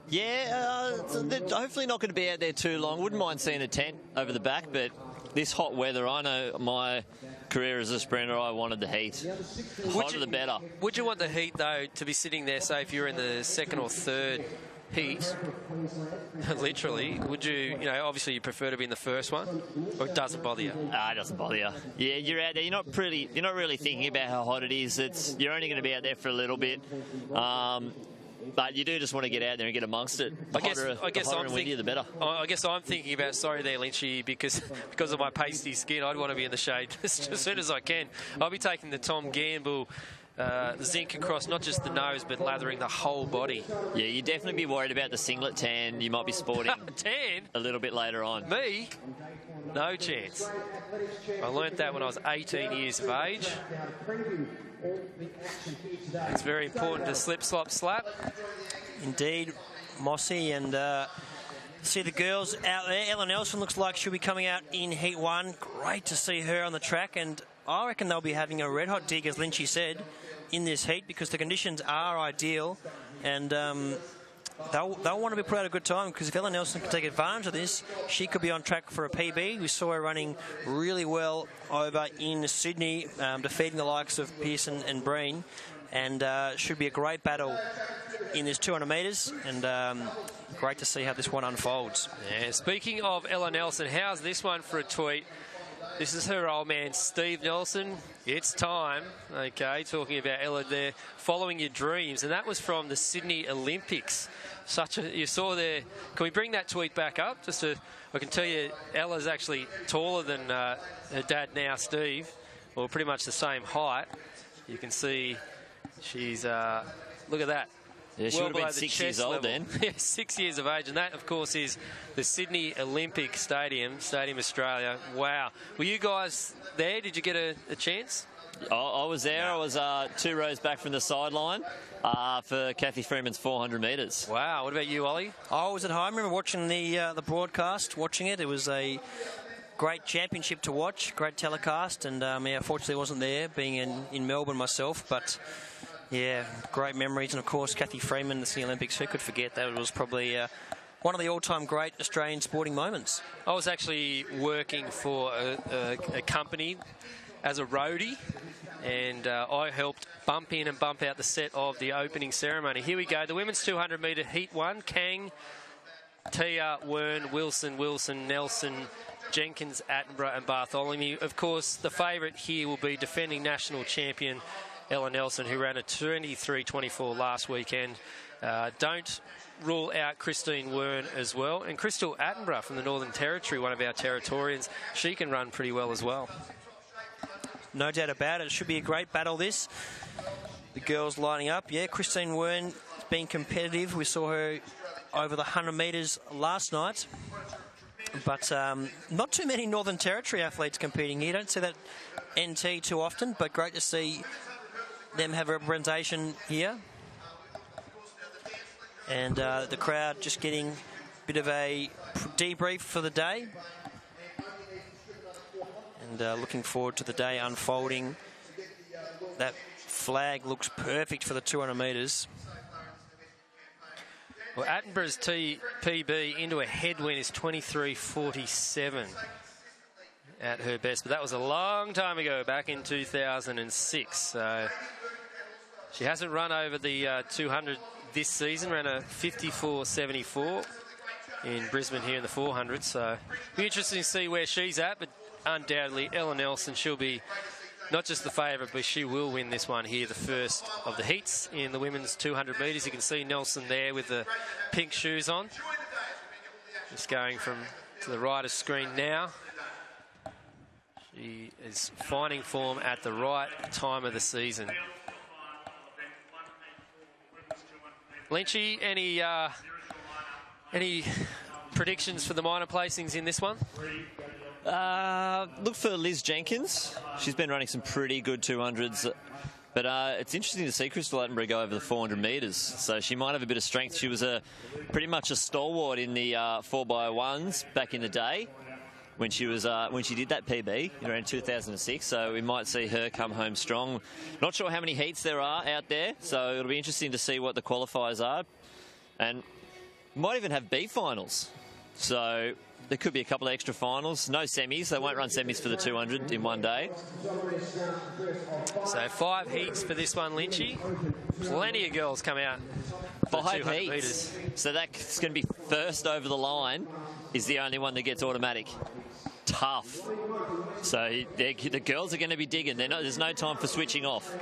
[SPEAKER 3] Yeah, they're hopefully not going to be out there too long. Wouldn't mind seeing a tent over the back, but this hot weather, I know my career as a sprinter, I wanted the heat. The hotter the better.
[SPEAKER 4] Would you want the heat, though, to be sitting there, say, if you're in the second or third heat, literally, would you, obviously you prefer to be in the first one, or it doesn't bother you?
[SPEAKER 3] It doesn't bother you. Yeah, you're out there, you're not really thinking about how hot it is. You're only going to be out there for a little bit. But you do just want to get out there and get amongst it. I guess I'm thinking the better.
[SPEAKER 4] I guess I'm thinking about, sorry there, Lynchy, because of my pasty skin, I'd want to be in the shade as soon as I can. I'll be taking the Tom Gamble zinc across not just the nose, but lathering the whole body.
[SPEAKER 3] Yeah, you'd definitely be worried about the singlet tan you might be sporting
[SPEAKER 4] tan
[SPEAKER 3] a little bit later on.
[SPEAKER 4] Me? No chance. I learnt that when I was 18 years of age. It's very important to slip, slop, slap.
[SPEAKER 2] Indeed, Mossy, and see the girls out there. Ella Nelson looks like she'll be coming out in Heat 1. Great to see her on the track, and I reckon they'll be having a red-hot dig, as Lynchy said, in this heat, because the conditions are ideal, and they'll want to be put out a good time, because if Ella Nelson can take advantage of this, she could be on track for a PB. We saw her running really well over in Sydney, defeating the likes of Pearson and Breen, and should be a great battle in this 200 metres, and great to see how this one unfolds.
[SPEAKER 4] Yeah, speaking of Ella Nelson, how's this one for a tweet? This is her old man, Steve Nelson. It's time. Okay, talking about Ella there, following your dreams. And that was from the Sydney Olympics. You saw there. Can we bring that tweet back up? I can tell you, Ella's actually taller than her dad now, Steve. Or pretty much the same height. You can see she's, look at that.
[SPEAKER 3] Yeah, she would have been 6 years old then.
[SPEAKER 4] Yeah, 6 years of age. And that, of course, is the Sydney Olympic Stadium Australia. Wow. Were you guys there? Did you get a chance?
[SPEAKER 3] I was there. I was 2 rows back from the sideline for Kathy Freeman's 400 metres.
[SPEAKER 4] Wow. What about you, Ollie?
[SPEAKER 2] I was at home. I remember watching the broadcast, watching it. It was a great championship to watch, great telecast. And, unfortunately, I wasn't there, being in Melbourne myself. But, yeah, great memories. And, of course, Kathy Freeman, the Sydney Olympics, who could forget that? It was probably one of the all-time great Australian sporting moments.
[SPEAKER 4] I was actually working for a company as a roadie, and I helped bump in and bump out the set of the opening ceremony. Here we go, the women's 200-metre heat 1. Kang, Tia, Wern, Wilson, Nelson, Jenkins, Attenborough and Bartholomew. Of course, the favourite here will be defending national champion Ella Nelson, who ran a 23.24 last weekend. Don't rule out Christine Wern as well. And Crystal Attenborough from the Northern Territory, one of our Territorians, she can run pretty well as well.
[SPEAKER 2] No doubt about it. It should be a great battle, this. The girls lining up. Yeah, Christine Wern has been competitive. We saw her over the 100 metres last night. But not too many Northern Territory athletes competing here. Don't see that NT too often, but great to see them have representation here. And the crowd just getting a bit of a debrief for the day. And looking forward to the day unfolding. That flag looks perfect for the 200 metres.
[SPEAKER 4] Well, Attenborough's PB into a headwind is 23.47 at her best, but that was a long time ago, back in 2006. So she hasn't run over the 200 this season, ran a 54.74 in Brisbane here in the 400. So it'll be interesting to see where she's at, but undoubtedly Ella Nelson, she'll be not just the favourite, but she will win this one here, the first of the heats in the women's 200 metres. You can see Nelson there with the pink shoes on. Just going to the right of screen now. She is finding form at the right time of the season. Lynchy, any predictions for the minor placings in this one?
[SPEAKER 3] Look for Liz Jenkins. She's been running some pretty good 200s. But it's interesting to see Crystal Attenborough go over the 400 metres. So she might have a bit of strength. She was pretty much a stalwart in the 4x1s back in the day when she did that PB around 2006. So we might see her come home strong. Not sure how many heats there are out there. So it'll be interesting to see what the qualifiers are. And might even have B finals. So there could be a couple of extra finals. No semis. They won't run semis for the 200 in one day.
[SPEAKER 4] So 5 heats for this one, Lynchy. Plenty of girls come out.
[SPEAKER 3] 5 heats. Meters. So that's going to be first over the line is the only one that gets automatic. Tough. So the girls are going to be digging. There's no time for switching off.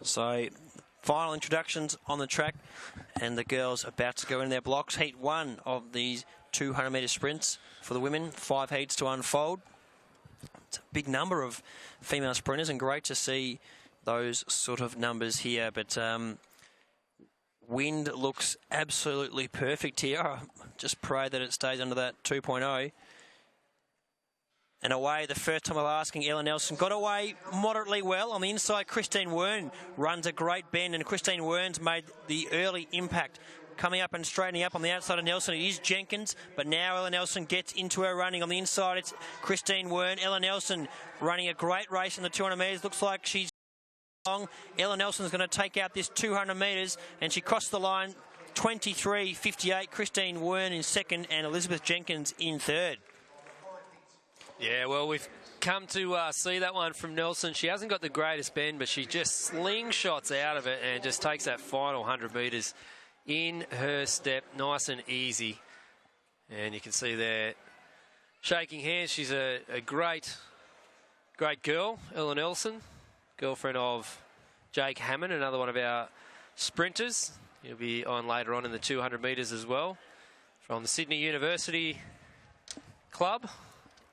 [SPEAKER 2] So, final introductions on the track, and the girls about to go in their blocks. Heat 1 of these 200-metre sprints for the women. 5 heats to unfold. It's a big number of female sprinters, and great to see those sort of numbers here. But wind looks absolutely perfect here. I just pray that it stays under that 2.0. And away, the first time of asking, Ella Nelson got away moderately well. On the inside, Christine Wern runs a great bend, and Christine Wern's made the early impact. Coming up and straightening up on the outside of Nelson, it is Jenkins, but now Ella Nelson gets into her running. On the inside, it's Christine Wern. Ella Nelson running a great race in the 200 metres. Looks like she's long. Ella Nelson's going to take out this 200 metres, and she crossed the line 23.58. Christine Wern in second, and Elizabeth Jenkins in third.
[SPEAKER 4] Yeah, well, we've come to see that one from Nelson. She hasn't got the greatest bend, but she just slingshots out of it and just takes that final 100 metres in her step, nice and easy. And you can see there shaking hands. She's a great girl, Ella Nelson, girlfriend of Jake Hammond, another one of our sprinters. He'll be on later on in the 200 metres as well, from the Sydney University Club.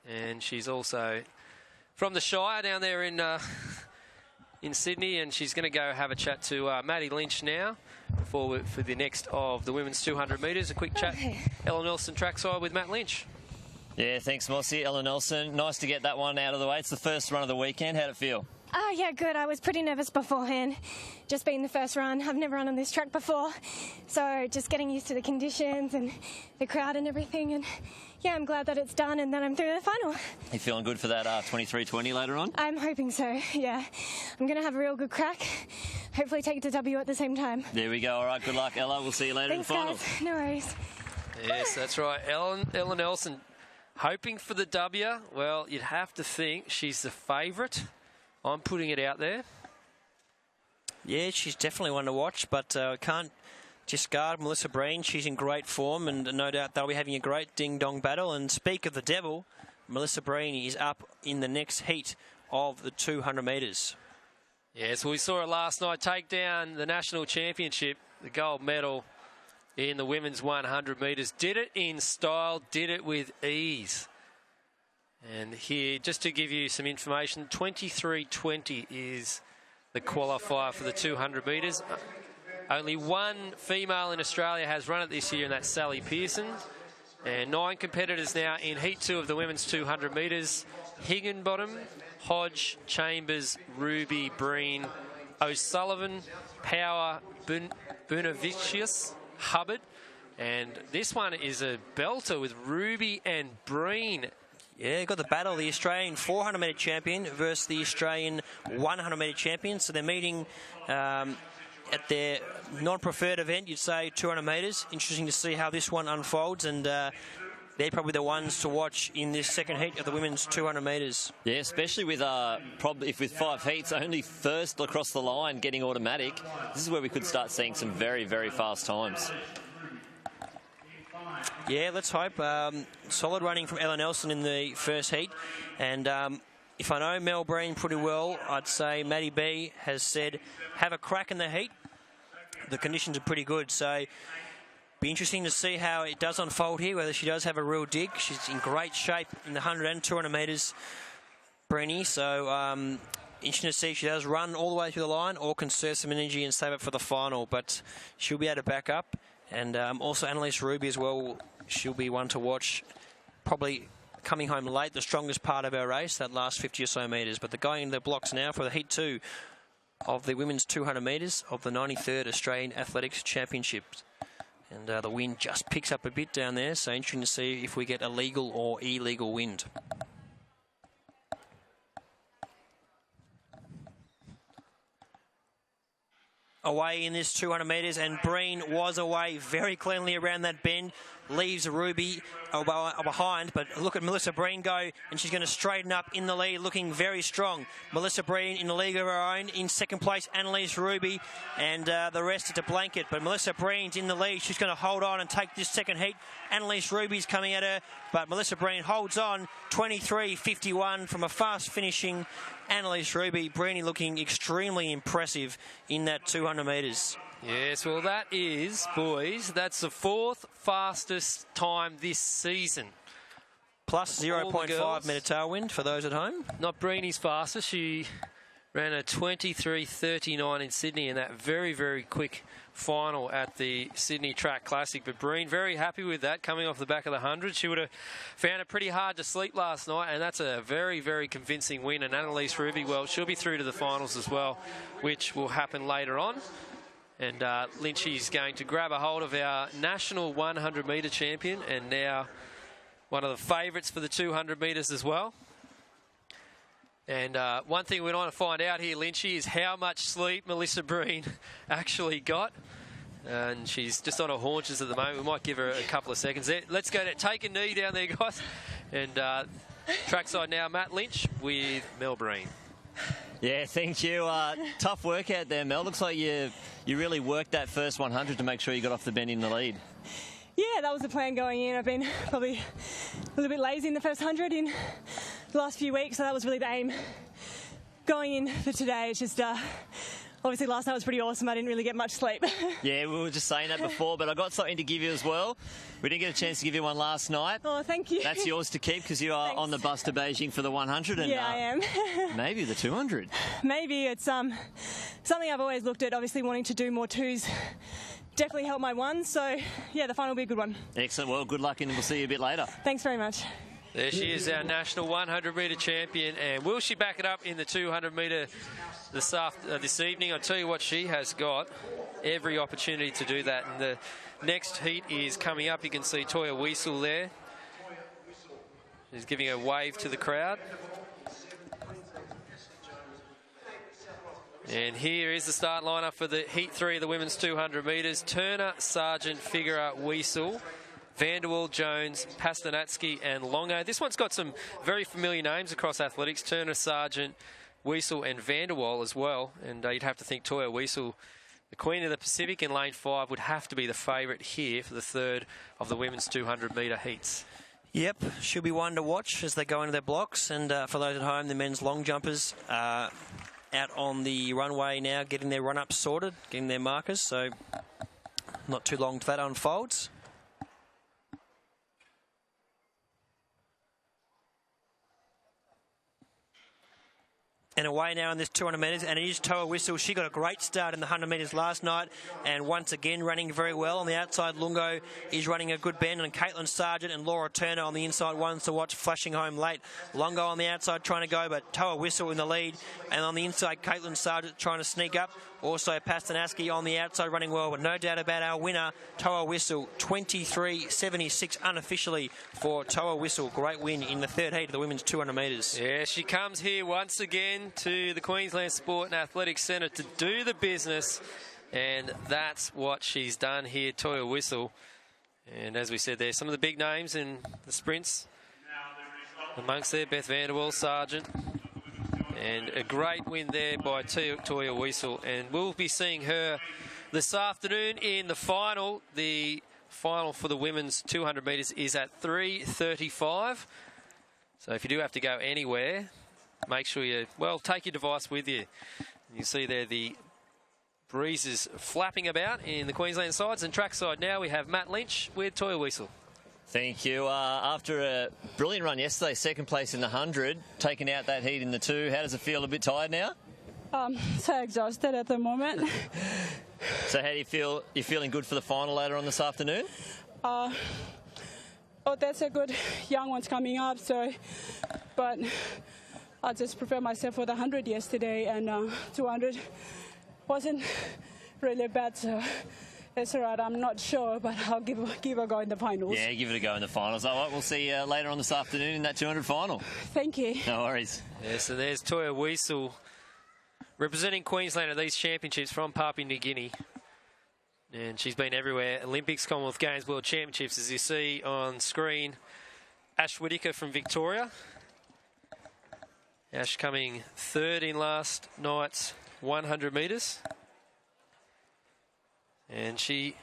[SPEAKER 4] And she's also from the Shire down there in Sydney, and she's going to go have a chat to Maddie Lynch now for the next of the women's 200 metres. A quick chat, Ella Nelson trackside with Matt Lynch.
[SPEAKER 3] Yeah, thanks, Mossy. Ella Nelson, nice to get that one out of the way. It's the first run of the weekend. How'd it feel?
[SPEAKER 5] Oh, yeah, good. I was pretty nervous beforehand, just being the first run. I've never run on this track before, so just getting used to the conditions and the crowd and everything. And yeah, I'm glad that it's done and that I'm through the final.
[SPEAKER 3] You feeling good for that 23:20 later on?
[SPEAKER 5] I'm hoping so, yeah. I'm going to have a real good crack. Hopefully take it to W at the same time.
[SPEAKER 3] There we go. All right, good luck, Ella. We'll see you later
[SPEAKER 5] Thanks,
[SPEAKER 3] in the final.
[SPEAKER 5] guys. No worries.
[SPEAKER 4] Yes, that's right. Ella Nelson hoping for the W. Well, you'd have to think she's the favourite. I'm putting it out there.
[SPEAKER 2] Yeah, she's definitely one to watch, but can't discard Melissa Breen. She's in great form, and no doubt they'll be having a great ding-dong battle. And speak of the devil, Melissa Breen is up in the next heat of the 200 metres.
[SPEAKER 4] Yes, we saw her last night take down the national championship, the gold medal in the women's 100 metres. Did it in style, did it with ease. And here, just to give you some information, 23:20 is the qualifier for the 200 metres. Only one female in Australia has run it this year, and that's Sally Pearson. And 9 competitors now in Heat 2 of the women's 200 metres. Higginbottom, Hodge, Chambers, Ruby, Breen, O'Sullivan, Power, Bunavicius, Hubbard. And this one is a belter with Ruby and Breen.
[SPEAKER 2] Yeah, got the battle, the Australian 400 metre champion versus the Australian 100 metre champion. So they're meeting at their non-preferred event, you'd say 200 metres. Interesting to see how this one unfolds, and they're probably the ones to watch in this second heat of the women's 200 metres.
[SPEAKER 3] Yeah, especially with probably if with 5 heats, only first across the line getting automatic. This is where we could start seeing some very, very fast times.
[SPEAKER 2] Yeah, let's hope. Solid running from Ella Nelson in the first heat. And if I know Mel Breen pretty well, I'd say Maddie B has said, have a crack in the heat. The conditions are pretty good, so be interesting to see how it does unfold here, whether she does have a real dig. She's in great shape in the 100 and 200 metres, Breenie. So interesting to see if she does run all the way through the line or conserve some energy and save it for the final. But she'll be able to back up. And also Annalise Ruby as well, she'll be one to watch, probably coming home late, the strongest part of our race, that last 50 or so metres. But they're going into the blocks now for the Heat 2 of the women's 200 metres of the 93rd Australian Athletics Championships. And the wind just picks up a bit down there, so interesting to see if we get a legal or illegal wind. Away in this 200 metres, and Breen was away very cleanly around that bend, leaves Ruby behind, but look at Melissa Breen go, and she's going to straighten up in the lead, looking very strong. Melissa Breen in the league of her own. In second place, Annalise Ruby, and the rest is a blanket, but Melissa Breen's in the lead. She's going to hold on and take this second heat. Annalise Ruby's coming at her, but Melissa Breen holds on, 23:51 from a fast finishing Annalise Ruby. Breenie looking extremely impressive in that 200 metres.
[SPEAKER 4] Yes, well, that is, boys, that's the 4th fastest time this season.
[SPEAKER 2] Plus 0.5 metre tailwind for those at home.
[SPEAKER 4] Not Breenie's fastest. She ran a 23:39 in Sydney in that very, very quick final at the Sydney Track Classic. But Breen very happy with that, coming off the back of the 100. She would have found it pretty hard to sleep last night, and that's a very, very convincing win. And Annalise Ruby, well, she'll be through to the finals as well, which will happen later on. And Lynchy's going to grab a hold of our national 100 metre champion, and now one of the favourites for the 200 metres as well. And one thing we want to find out here, Lynchy, is how much sleep Melissa Breen actually got. And she's just on her haunches at the moment. We might give her a couple of seconds there. Let's go to take a knee down there, guys. And trackside now, Matt Lynch with Mel Breen.
[SPEAKER 3] Yeah, thank you. Tough workout there, Mel. Looks like you really worked that first 100 to make sure you got off the bend in the lead.
[SPEAKER 6] Yeah, that was the plan going in. I've been probably a little bit lazy in the first 100 in the last few weeks, so that was really the aim going in for today. It's just obviously last night was pretty awesome. I didn't really get much sleep.
[SPEAKER 3] Yeah, we were just saying that before, but I got something to give you as well. We didn't get a chance to give you one last night.
[SPEAKER 6] Oh, thank you.
[SPEAKER 3] That's yours to keep because you are on the bus to Beijing for the 100. And,
[SPEAKER 6] yeah, I am.
[SPEAKER 3] Maybe the 200.
[SPEAKER 6] Maybe. It's something I've always looked at, obviously wanting to do more twos. Definitely help my ones, so yeah, the final will be a good one.
[SPEAKER 3] Excellent. Well, good luck and we'll see you a bit later.
[SPEAKER 6] Thanks very much.
[SPEAKER 4] There she is, our national 100-metre champion, and will she back it up in the 200-metre this evening? I'll tell you what, she has got every opportunity to do that. And the next heat is coming up. You can see Toya Weasel there. She's giving a wave to the crowd. And here is the start lineup for the Heat 3 of the women's 200 metres. Turner, Sargent, Figueroa, Weasel, Vanderwall, Jones, Pastanatsky and Longo. This one's got some very familiar names across athletics. Turner, Sargent, Weasel and Vanderwall as well. And you'd have to think Toya Weasel, the Queen of the Pacific in lane 5, would have to be the favourite here for the third of the women's 200-metre heats.
[SPEAKER 2] Yep, she'll be one to watch as they go into their blocks. And for those at home, the men's long jumpers out on the runway now, getting their run-ups sorted, getting their markers, so not too long till that unfolds. And away now in this 200 metres, and it is Toa Whistle. She got a great start in the 100 metres last night, and once again running very well. On the outside, Lungo is running a good bend, and Caitlin Sargent and Laura Turner on the inside ones to watch, flashing home late. Longo on the outside trying to go, but Toa Whistle in the lead, and on the inside, Caitlin Sargent trying to sneak up. Also, Pastanatsky on the outside running well, but no doubt about our winner, Toa Whistle, 23.76 unofficially for Toa Whistle. Great win in the third heat of the women's 200 metres.
[SPEAKER 4] Yeah, she comes here once again to the Queensland Sport and Athletics Centre to do the business, and that's what she's done here, Toya Whistle. And as we said there, some of the big names in the sprints amongst there, Beth Vanderwall, Sargent, and a great win there by Toya Whistle. And we'll be seeing her this afternoon in the final. The final for the women's 200 metres is at 3:35. So if you do have to go anywhere, make sure you, well, take your device with you. You see there the breezes flapping about in the Queensland sides. And trackside now we have Matt Lynch with Toya Whistle.
[SPEAKER 3] Thank you. After a brilliant run yesterday, second place in the 100, taking out that heat in the 2, how does it feel? A bit tired now?
[SPEAKER 7] So exhausted at the moment.
[SPEAKER 3] So how do you feel? You're feeling good for the final later on this afternoon?
[SPEAKER 7] Oh, that's a good young ones coming up. So, but I just prepared myself for the 100 yesterday, and 200 wasn't really bad. So it's all right. I'm not sure, but I'll give a go in the finals.
[SPEAKER 3] Yeah, give it a go in the finals. All right, we'll see you later on this afternoon in that 200 final.
[SPEAKER 7] Thank you.
[SPEAKER 3] No worries.
[SPEAKER 4] Yeah, so there's Toya Whistle representing Queensland at these championships from Papua New Guinea. And she's been everywhere. Olympics, Commonwealth Games, World Championships, as you see on screen. Ash Whittaker from Victoria. Ash coming third in last night's 100 metres. And she,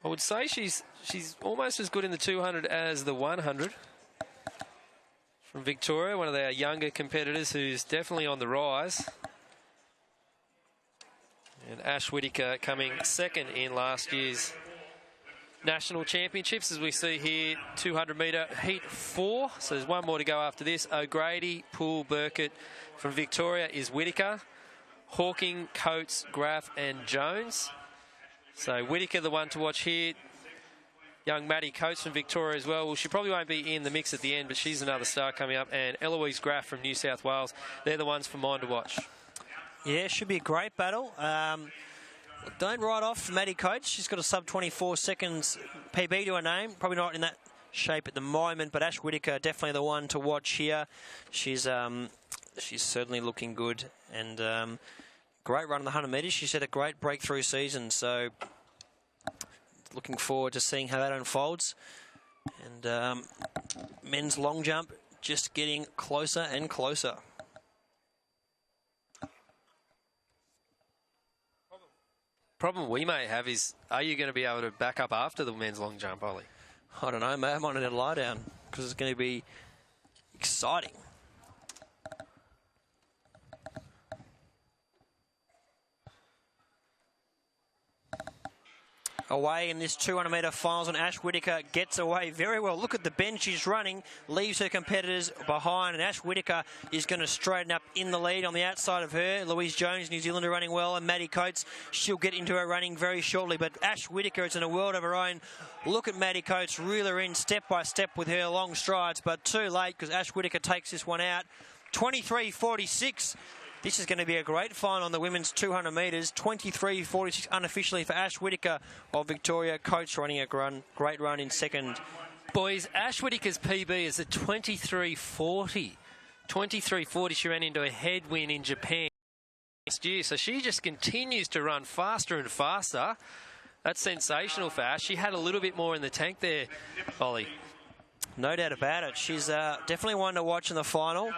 [SPEAKER 4] I would say she's almost as good in the 200 as the 100. From Victoria, one of our younger competitors who's definitely on the rise. And Ash Whittaker coming second in last year's national championships, as we see here, 200 metre heat 4. So there's one more to go after this. O'Grady, Poole, Burkett. From Victoria is Whittaker, Hawking, Coates, Graff and Jones. So Whittaker the one to watch here. Young Maddie Coates from Victoria as well. Well, she probably won't be in the mix at the end, but she's another star coming up. And Eloise Graff from New South Wales. They're the ones for mine to watch.
[SPEAKER 2] Yeah, should be a great battle. Don't write off Maddie Coates. She's got a sub 24 seconds PB to her name. Probably not in that shape at the moment, but Ash Whittaker definitely the one to watch here. She's certainly looking good, and great run in the 100 metres. She's had a great breakthrough season, so looking forward to seeing how that unfolds. And men's long jump just getting closer and closer.
[SPEAKER 4] problem we may have is, are you going to be able to back up after the men's long jump, Ollie?
[SPEAKER 2] I don't know, mate. I might need a lie down because it's going to be exciting. Away in this 200-metre finals, and Ash Whitaker gets away very well. Look at the bend she's running, leaves her competitors behind, and Ash Whitaker is going to straighten up in the lead. On the outside of her, Louise Jones, New Zealander, running well, and Maddie Coates, she'll get into her running very shortly. But Ash Whitaker is in a world of her own. Look at Maddie Coates reel her in step by step with her long strides, but too late because Ash Whitaker takes this one out. 23.46. This is going to be a great final on the women's 200 metres. 23.46 unofficially for Ash Whitaker of Victoria. Coates running a great run in second.
[SPEAKER 4] Boys, Ash Whitaker's PB is a 23.40. 23.40, she ran into a headwind in Japan last year. So she just continues to run faster and faster. That's sensational for Ash. She had a little bit more in the tank there, Ollie.
[SPEAKER 2] No doubt about it. She's definitely one to watch in the final.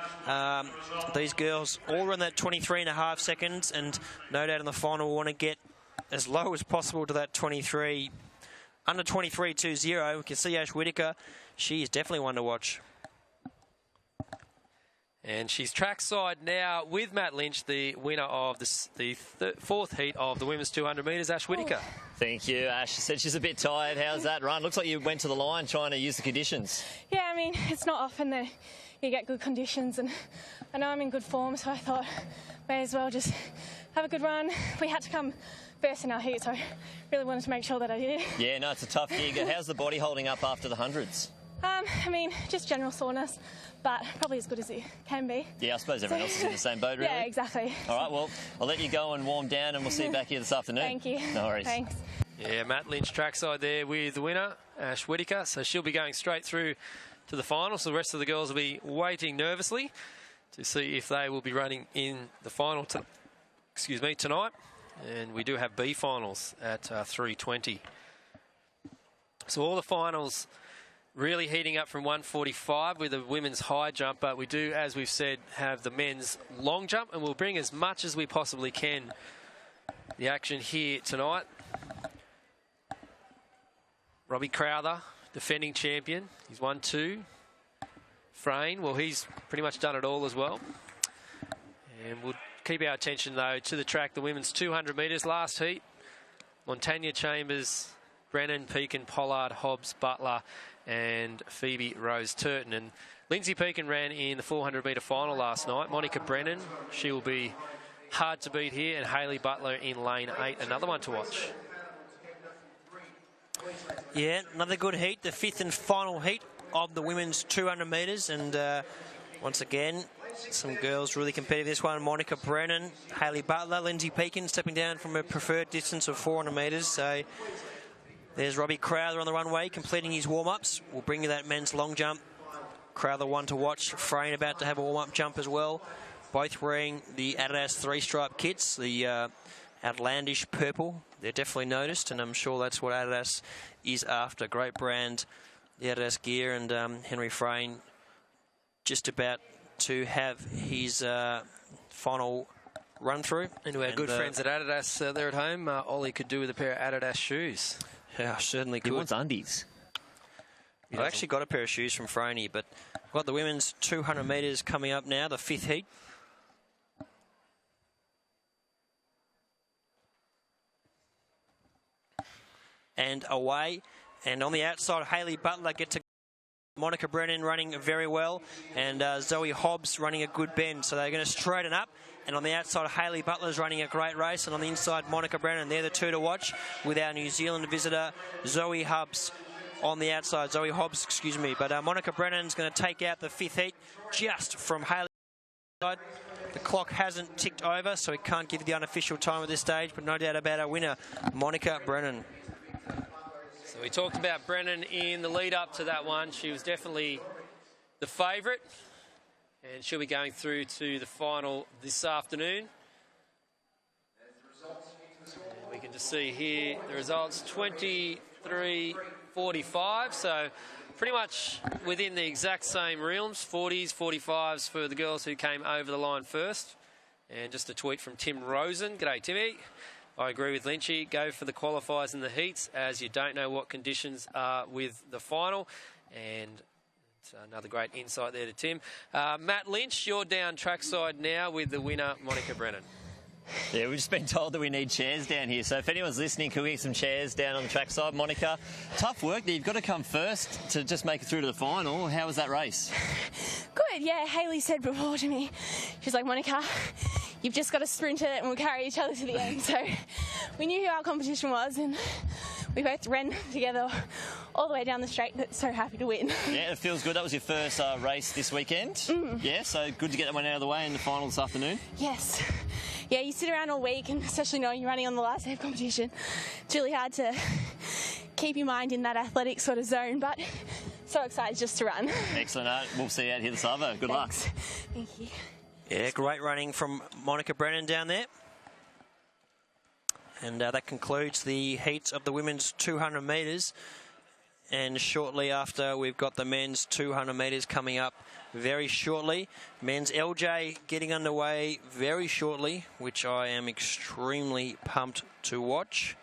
[SPEAKER 2] These girls all run that 23.5 seconds, and no doubt in the final will want to get as low as possible to that 23, under 23.20. We can see Ash Whitaker. She is definitely one to watch.
[SPEAKER 4] And she's trackside now with Matt Lynch, the winner of the fourth heat of the women's 200 metres, Ash Whitaker.
[SPEAKER 3] Thank you, Ash. She said she's a bit tired. How's that run? Looks like you went to the line trying to use the conditions.
[SPEAKER 5] Yeah, I mean, it's not often that you get good conditions, and I know I'm in good form, so I thought may as well just have a good run. We had to come first in our heat, so I really wanted to make sure that I did.
[SPEAKER 3] Yeah, no, it's a tough gig. How's the body holding up after the hundreds?
[SPEAKER 5] I mean, just general soreness, but probably as good as it can be.
[SPEAKER 3] Yeah, I suppose everyone else is in the same boat, really.
[SPEAKER 5] Yeah, exactly.
[SPEAKER 3] All right, well, I'll let you go and warm down, and we'll see you back here this afternoon.
[SPEAKER 5] Thank you.
[SPEAKER 3] No worries.
[SPEAKER 5] Thanks.
[SPEAKER 4] Yeah, Matt Lynch trackside there with the winner, Ash Whitaker. So she'll be going straight through to the final. So the rest of the girls will be waiting nervously to see if they will be running in the final tonight. And we do have B finals at 3:20. So all the finals really heating up from 145 with the women's high jump, but we do, as we've said, have the men's long jump, and we'll bring as much as we possibly can the action here tonight. Robbie Crowther, defending champion. He's won 2. Frayne, well, he's pretty much done it all as well. And we'll keep our attention, though, to the track, the women's 200 metres last heat. Montagna Chambers, Brennan, Pekin, Pollard, Hobbs, Butler, and Phoebe Rose Turton. And Lindsay Pekin ran in the 400 metre final last night. Monica Brennan, she will be hard to beat here, and Hayley Butler in lane 8, another one to watch.
[SPEAKER 2] Yeah, another good heat, the 5th and final heat of the women's 200 metres, and once again, some girls really competitive this one. Monica Brennan, Hayley Butler, Lindsay Pekin stepping down from her preferred distance of 400 metres. So there's Robbie Crowther on the runway completing his warm-ups. We'll bring you that men's long jump. Crowther one to watch. Frayne about to have a warm-up jump as well. Both wearing the Adidas 3-stripe kits, the outlandish purple. They're definitely noticed, and I'm sure that's what Adidas is after. Great brand, the Adidas gear, and Henry Frayne just about to have his final run through.
[SPEAKER 4] And to our good friends at Adidas there at home, Ollie could do with a pair of Adidas shoes.
[SPEAKER 2] Yeah, I certainly could.
[SPEAKER 3] He wants undies.
[SPEAKER 2] I've actually got a pair of shoes from Frayne, but I've got the women's 200 metres coming up now, the 5th heat. And away, and on the outside, Hayley Butler gets to Monica Brennan running very well, and Zoe Hobbs running a good bend, so they're going to straighten up. And on the outside, Hayley Butler's running a great race, and on the inside, Monica Brennan. They're the two to watch with our New Zealand visitor, Zoe Hobbs, on the outside. Zoe Hobbs, excuse me. But Monica Brennan's going to take out the 5th heat just from Hayley. The clock hasn't ticked over, so we can't give you the unofficial time at this stage, but no doubt about our winner, Monica Brennan.
[SPEAKER 4] So we talked about Brennan in the lead up to that one. She was definitely the favourite, and she'll be going through to the final this afternoon. And we can just see here the results, 23.45, so pretty much within the exact same realms, 40s, 45s for the girls who came over the line first. And just a tweet from Tim Rosen. G'day, Timmy. I agree with Lynchy. Go for the qualifiers and the heats, as you don't know what conditions are with the final. And it's another great insight there to Tim. Matt Lynch, you're down trackside now with the winner, Monica Brennan.
[SPEAKER 3] Yeah, we've just been told that we need chairs down here. So if anyone's listening, can we get some chairs down on the trackside? Monica, tough work there. You've got to come first to just make it through to the final. How was that race?
[SPEAKER 8] Good, yeah. Hayley said before to me, she's like, Monica, you've just got to sprint it and we'll carry each other to the end. So we knew who our competition was and we both ran together all the way down the straight, but so happy to win.
[SPEAKER 3] Yeah, it feels good. That was your first race this weekend. Yeah, so good to get that one out of the way in the final this afternoon.
[SPEAKER 8] Yes. Yeah, you sit around all week, and especially knowing you're running on the last day of competition, it's really hard to keep your mind in that athletic sort of zone, but so excited just to run.
[SPEAKER 3] Excellent. We'll see you out here this other. Good luck.
[SPEAKER 8] Thank you.
[SPEAKER 2] Yeah, great running from Monica Brennan down there. And that concludes the heats of the women's 200 metres. And shortly after, we've got the men's 200 metres coming up very shortly. Men's LJ getting underway very shortly, which I am extremely pumped to watch.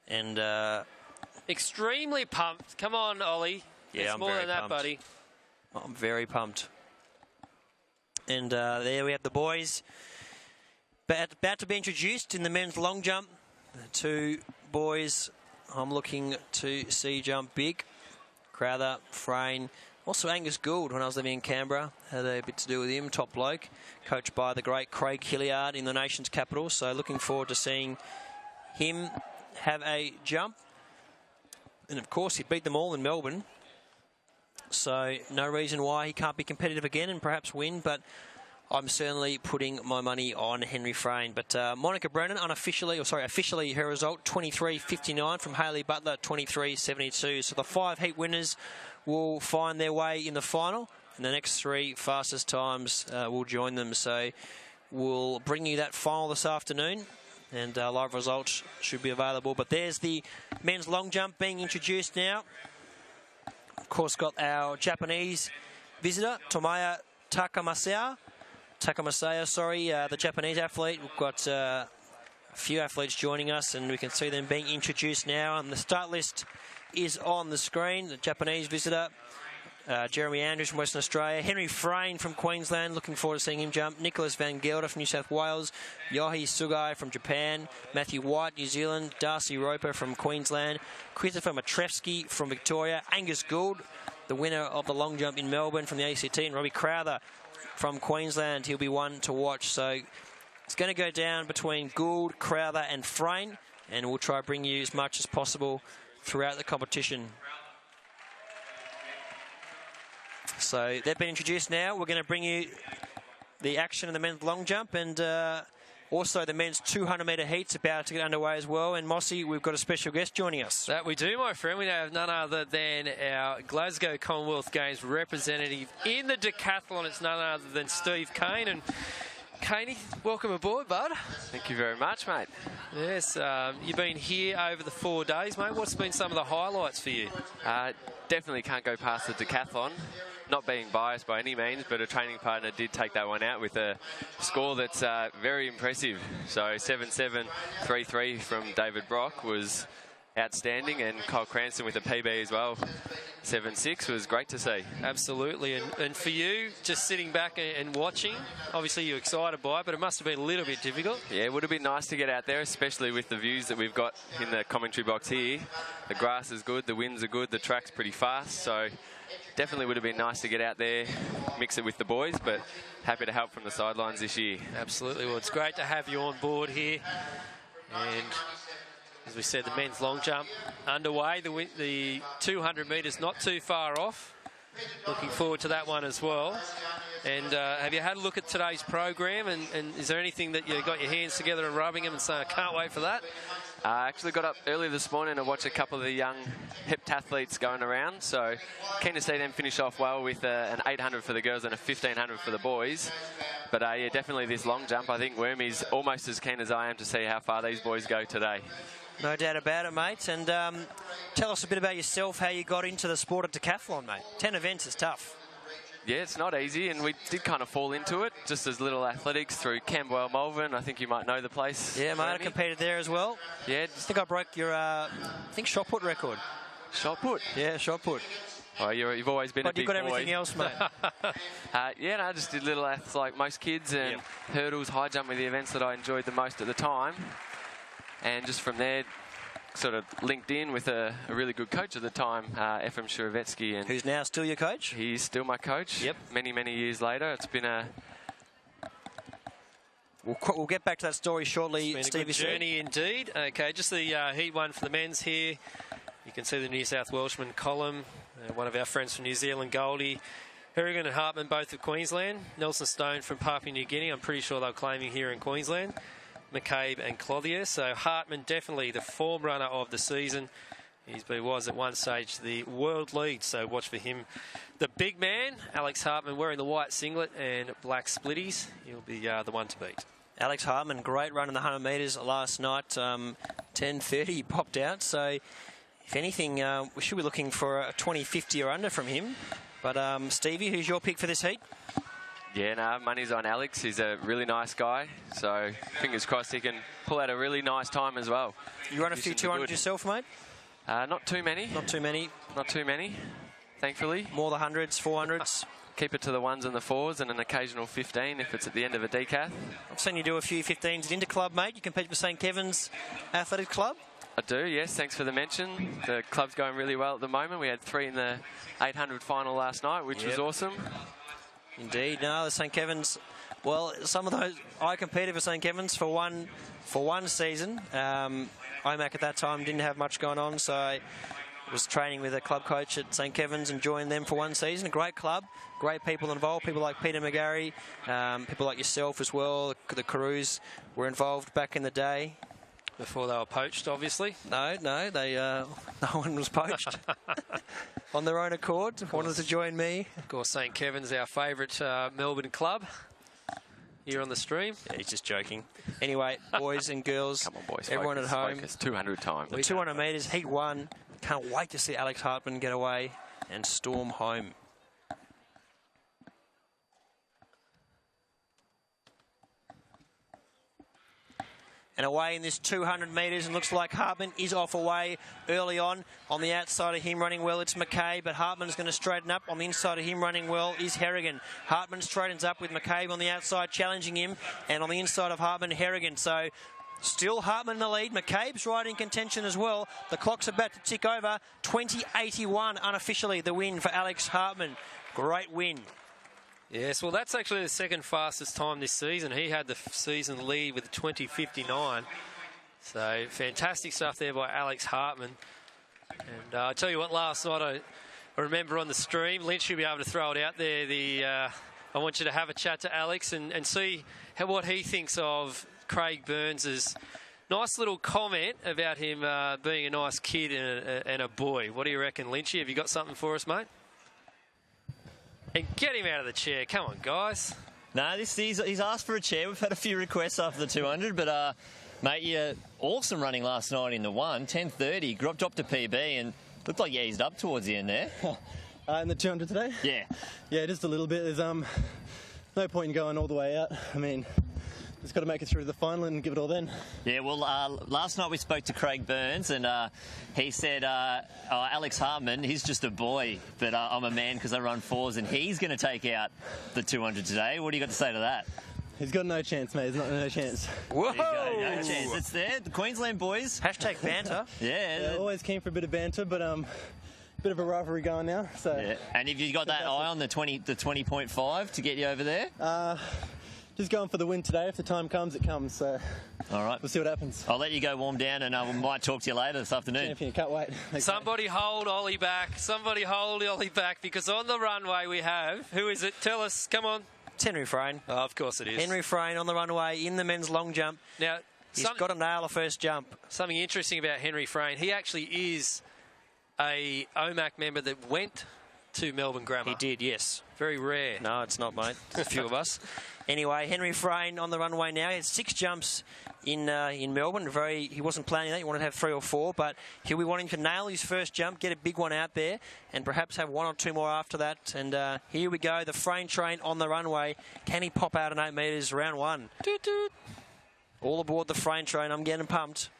[SPEAKER 2] And
[SPEAKER 4] extremely pumped. Come on, Ollie.
[SPEAKER 2] Yeah,
[SPEAKER 4] it's
[SPEAKER 2] I'm
[SPEAKER 4] more
[SPEAKER 2] very
[SPEAKER 4] than that,
[SPEAKER 2] pumped.
[SPEAKER 4] buddy.
[SPEAKER 2] I'm very pumped. And there we have the boys about to be introduced in the men's long jump. The two boys I'm looking to see jump big. Crowther, Frayne, also Angus Gould when I was living in Canberra. Had a bit to do with him, top bloke. Coached by the great Craig Hilliard in the nation's capital. So looking forward to seeing him have a jump. And of course he beat them all in Melbourne. So no reason why he can't be competitive again and perhaps win. But I'm certainly putting my money on Henry Frayne. But Monica Brennan, officially her result, 23.59 from Hayley Butler, 23.72. So the 5 heat winners will find their way in the final. And the next 3 fastest times will join them. So we'll bring you that final this afternoon. And live results should be available. But there's the men's long jump being introduced now. Of course, got our Japanese visitor, Tomaya Takamasaya, the Japanese athlete. We've got a few athletes joining us, and we can see them being introduced now. And the start list is on the screen. The Japanese visitor, Jeremy Andrews from Western Australia, Henry Frayne from Queensland, looking forward to seeing him jump, Nicholas Van Gelder from New South Wales, Yohei Sugai from Japan, Matthew White, New Zealand, Darcy Roper from Queensland, Christopher Matrevsky from Victoria, Angus Gould, the winner of the long jump in Melbourne from the ACT, and Robbie Crowther from Queensland. He'll be one to watch. So it's going to go down between Gould, Crowther and Frayne, and we'll try to bring you as much as possible throughout the competition. So they've been introduced now. We're going to bring you the action of the men's long jump and also the men's 200-metre heats about to get underway as well. And Mossy, we've got a special guest joining us.
[SPEAKER 4] That we do, my friend. We have none other than our Glasgow Commonwealth Games representative in the decathlon. It's none other than Steve Cain. And Caney, welcome aboard, bud.
[SPEAKER 9] Thank you very much, mate.
[SPEAKER 4] Yes, you've been here over the 4 days, mate. What's been some of the highlights for you?
[SPEAKER 9] Definitely can't go past the decathlon. Not being biased by any means, but a training partner did take that one out with a score that's very impressive. So 7.733 from David Brock was outstanding, and Kyle Cranston with a PB as well. 7.6 was great to see.
[SPEAKER 4] Absolutely. And for you, just sitting back and watching, obviously you're excited by it, but it must have been a little bit difficult.
[SPEAKER 9] Yeah, it would have been nice to get out there, especially with the views that we've got in the commentary box here. The grass is good, the winds are good, the track's pretty fast, so definitely would have been nice to get out there, mix it with the boys, but happy to help from the sidelines this year.
[SPEAKER 4] Absolutely. Well, it's great to have you on board here. And as we said, the men's long jump underway. The 200 metres not too far off. Looking forward to that one as well. And have you had a look at today's program? And is there anything that you got your hands together and rubbing them and saying, I can't wait for that?
[SPEAKER 9] I actually got up early this morning to watch a couple of the young heptathletes going around. So keen to see them finish off well with an 800 for the girls and a 1500 for the boys. But yeah, definitely this long jump. I think Wormy's almost as keen as I am to see how far these boys go today.
[SPEAKER 2] No doubt about it, mate. And tell us a bit about yourself, how you got into the sport of decathlon, mate. 10 events is tough.
[SPEAKER 9] Yeah, it's not easy, and we did kind of fall into it, just as little athletics through Camberwell, Malvern. I think you might know the place.
[SPEAKER 2] Yeah, mate, I competed there as well.
[SPEAKER 9] Yeah.
[SPEAKER 2] I think I broke your, shot put record.
[SPEAKER 9] Shot put?
[SPEAKER 2] Yeah, shot put.
[SPEAKER 9] Well, you've always been a big boy.
[SPEAKER 2] But you've got everything else, mate.
[SPEAKER 9] Yeah, no, I just did little aths like most kids, and hurdles, high jump were the events that I enjoyed the most at the time. And just from there, sort of linked in with a really good coach at the time, Efrem Shuravetsky. And
[SPEAKER 2] who's now still your coach?
[SPEAKER 9] He's still my coach.
[SPEAKER 2] Yep.
[SPEAKER 9] Many, many years later. It's been a...
[SPEAKER 2] We'll get back to that story shortly.
[SPEAKER 4] It's been a good journey indeed. Okay, just the heat one for the men's here. You can see the New South Welshman column. One of our friends from New Zealand, Goldie. Harrigan and Hartman, both of Queensland. Nelson Stone from Papua New Guinea. I'm pretty sure they're claiming here in Queensland. McCabe and Clothier. So Hartman definitely the form runner of the season. He was at one stage the world lead, so watch for him. The big man, Alex Hartman, wearing the white singlet and black splitties. He'll be the one to beat.
[SPEAKER 2] Alex Hartman, great run in the 100 metres last night. 10:30 he popped out, so if anything, we should be looking for a 20:50 or under from him. But Stevie, who's your pick for this heat?
[SPEAKER 9] Yeah, no, money's on Alex. He's a really nice guy, so fingers crossed he can pull out a really nice time as well.
[SPEAKER 2] You run a few 200 yourself, mate?
[SPEAKER 9] Not too many.
[SPEAKER 2] Not too many?
[SPEAKER 9] Not too many, thankfully.
[SPEAKER 2] More the 100s, 400s?
[SPEAKER 9] Keep it to the 1s and the 4s and an occasional 15 if it's at the end of a decath.
[SPEAKER 2] I've seen you do a few 15s at Interclub, mate. You compete with St Kevin's Athletic Club?
[SPEAKER 9] I do, yes. Thanks for the mention. The club's going really well at the moment. We had 3 in the 800 final last night, which was awesome.
[SPEAKER 2] Indeed. No, the St Kevin's, well, some of those, I competed for St Kevin's for one season. IMAC at that time didn't have much going on, so I was training with a club coach at St Kevin's and joined them for one season. A great club, great people involved, people like Peter McGarry, people like yourself as well. The Carews were involved back in the day.
[SPEAKER 4] Before they were poached, obviously.
[SPEAKER 2] No, they no one was poached. On their own accord, wanted to join me.
[SPEAKER 4] Of course, St Kevin's our favourite Melbourne club here on the stream.
[SPEAKER 2] Yeah, he's just joking. Anyway, boys and girls,
[SPEAKER 9] come on, boys,
[SPEAKER 2] everyone
[SPEAKER 9] focus,
[SPEAKER 2] at home.
[SPEAKER 9] Focus. 200 times.
[SPEAKER 2] The 200 metres, heat 1. Can't wait to see Alex Hartman get away and storm home. And away in this 200 metres, and looks like Hartman is off away early on. On the outside of him running well, it's McCabe, but Hartman's going to straighten up. On the inside of him running well is Harrigan. Hartman straightens up with McCabe on the outside, challenging him, and on the inside of Hartman, Harrigan. So still Hartman in the lead. McCabe's right in contention as well. The clock's about to tick over. 20:81 unofficially the win for Alex Hartman. Great win.
[SPEAKER 4] Yes, well, that's actually the second fastest time this season. He had the season lead with 20:59. So fantastic stuff there by Alex Hartman. And I tell you what, last night I remember on the stream, Lynch will be able to throw it out there. I want you to have a chat to Alex and see what he thinks of Craig Burns's nice little comment about him being a nice kid and a boy. What do you reckon, Lynchy? Have you got something for us, mate? And get him out of the chair. Come on, guys.
[SPEAKER 3] No, he's asked for a chair. We've had a few requests after the 200, but, mate, you're awesome running last night in the 1, 10:30. Dropped a PB and looked like you eased up towards the end there.
[SPEAKER 10] In the 200 today?
[SPEAKER 3] Yeah.
[SPEAKER 10] Yeah, just a little bit. There's no point in going all the way out. I mean, just got to make it through the final and give it all then.
[SPEAKER 3] Yeah, well, last night we spoke to Craig Burns and he said, Alex Hartman, he's just a boy, but I'm a man because I run 4s and he's going to take out the 200 today. What do you got to say to that?
[SPEAKER 10] He's got no chance, mate. He's not no chance.
[SPEAKER 2] Whoa!
[SPEAKER 3] No chance. It's there. The Queensland boys.
[SPEAKER 2] Hashtag banter.
[SPEAKER 3] Yeah.
[SPEAKER 10] Always keen for a bit of banter, but bit of a rivalry going now. So.
[SPEAKER 3] Yeah. And have you got that eye on the 20.5 to get you over there?
[SPEAKER 10] Just going for the win today. If the time comes, it comes. So
[SPEAKER 3] all right,
[SPEAKER 10] we'll see what happens.
[SPEAKER 3] I'll let you go warm down, and we might talk to you later this afternoon.
[SPEAKER 10] Champion, can't wait.
[SPEAKER 4] Somebody hold Ollie back. Somebody hold Ollie back, because on the runway we have, who is it? Tell us. Come on.
[SPEAKER 2] It's Henry Frayne.
[SPEAKER 4] Oh, of course it is.
[SPEAKER 2] Henry Frayne on the runway in the men's long jump.
[SPEAKER 4] Now
[SPEAKER 2] he's got to nail the first jump. Something
[SPEAKER 4] interesting about Henry Frayne. He actually is a OMAC member that went to Melbourne Grammar.
[SPEAKER 2] He did, yes.
[SPEAKER 4] Very rare.
[SPEAKER 2] No, it's not, mate. A few of us. Anyway, Henry Frayne on the runway now. He had 6 jumps in Melbourne. He wasn't planning that. He wanted to have 3 or 4, but he'll be wanting to nail his first jump, get a big one out there, and perhaps have 1 or 2 more after that. And here we go, the Frayne train on the runway. Can he pop out in 8 metres, round 1? Toot, toot. All aboard the Frayne train. I'm getting pumped.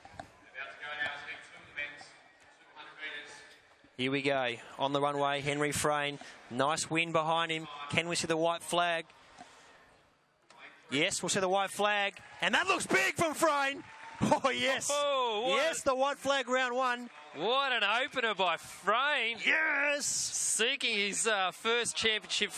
[SPEAKER 2] Here we go, on the runway, Henry Frayne. Nice wind behind him. Can we see the white flag? Yes, we'll see the white flag. And that looks big from Frayne. Oh, yes. Yes, the white flag, round 1.
[SPEAKER 4] What an opener by Frayne.
[SPEAKER 2] Yes!
[SPEAKER 4] Seeking his first championship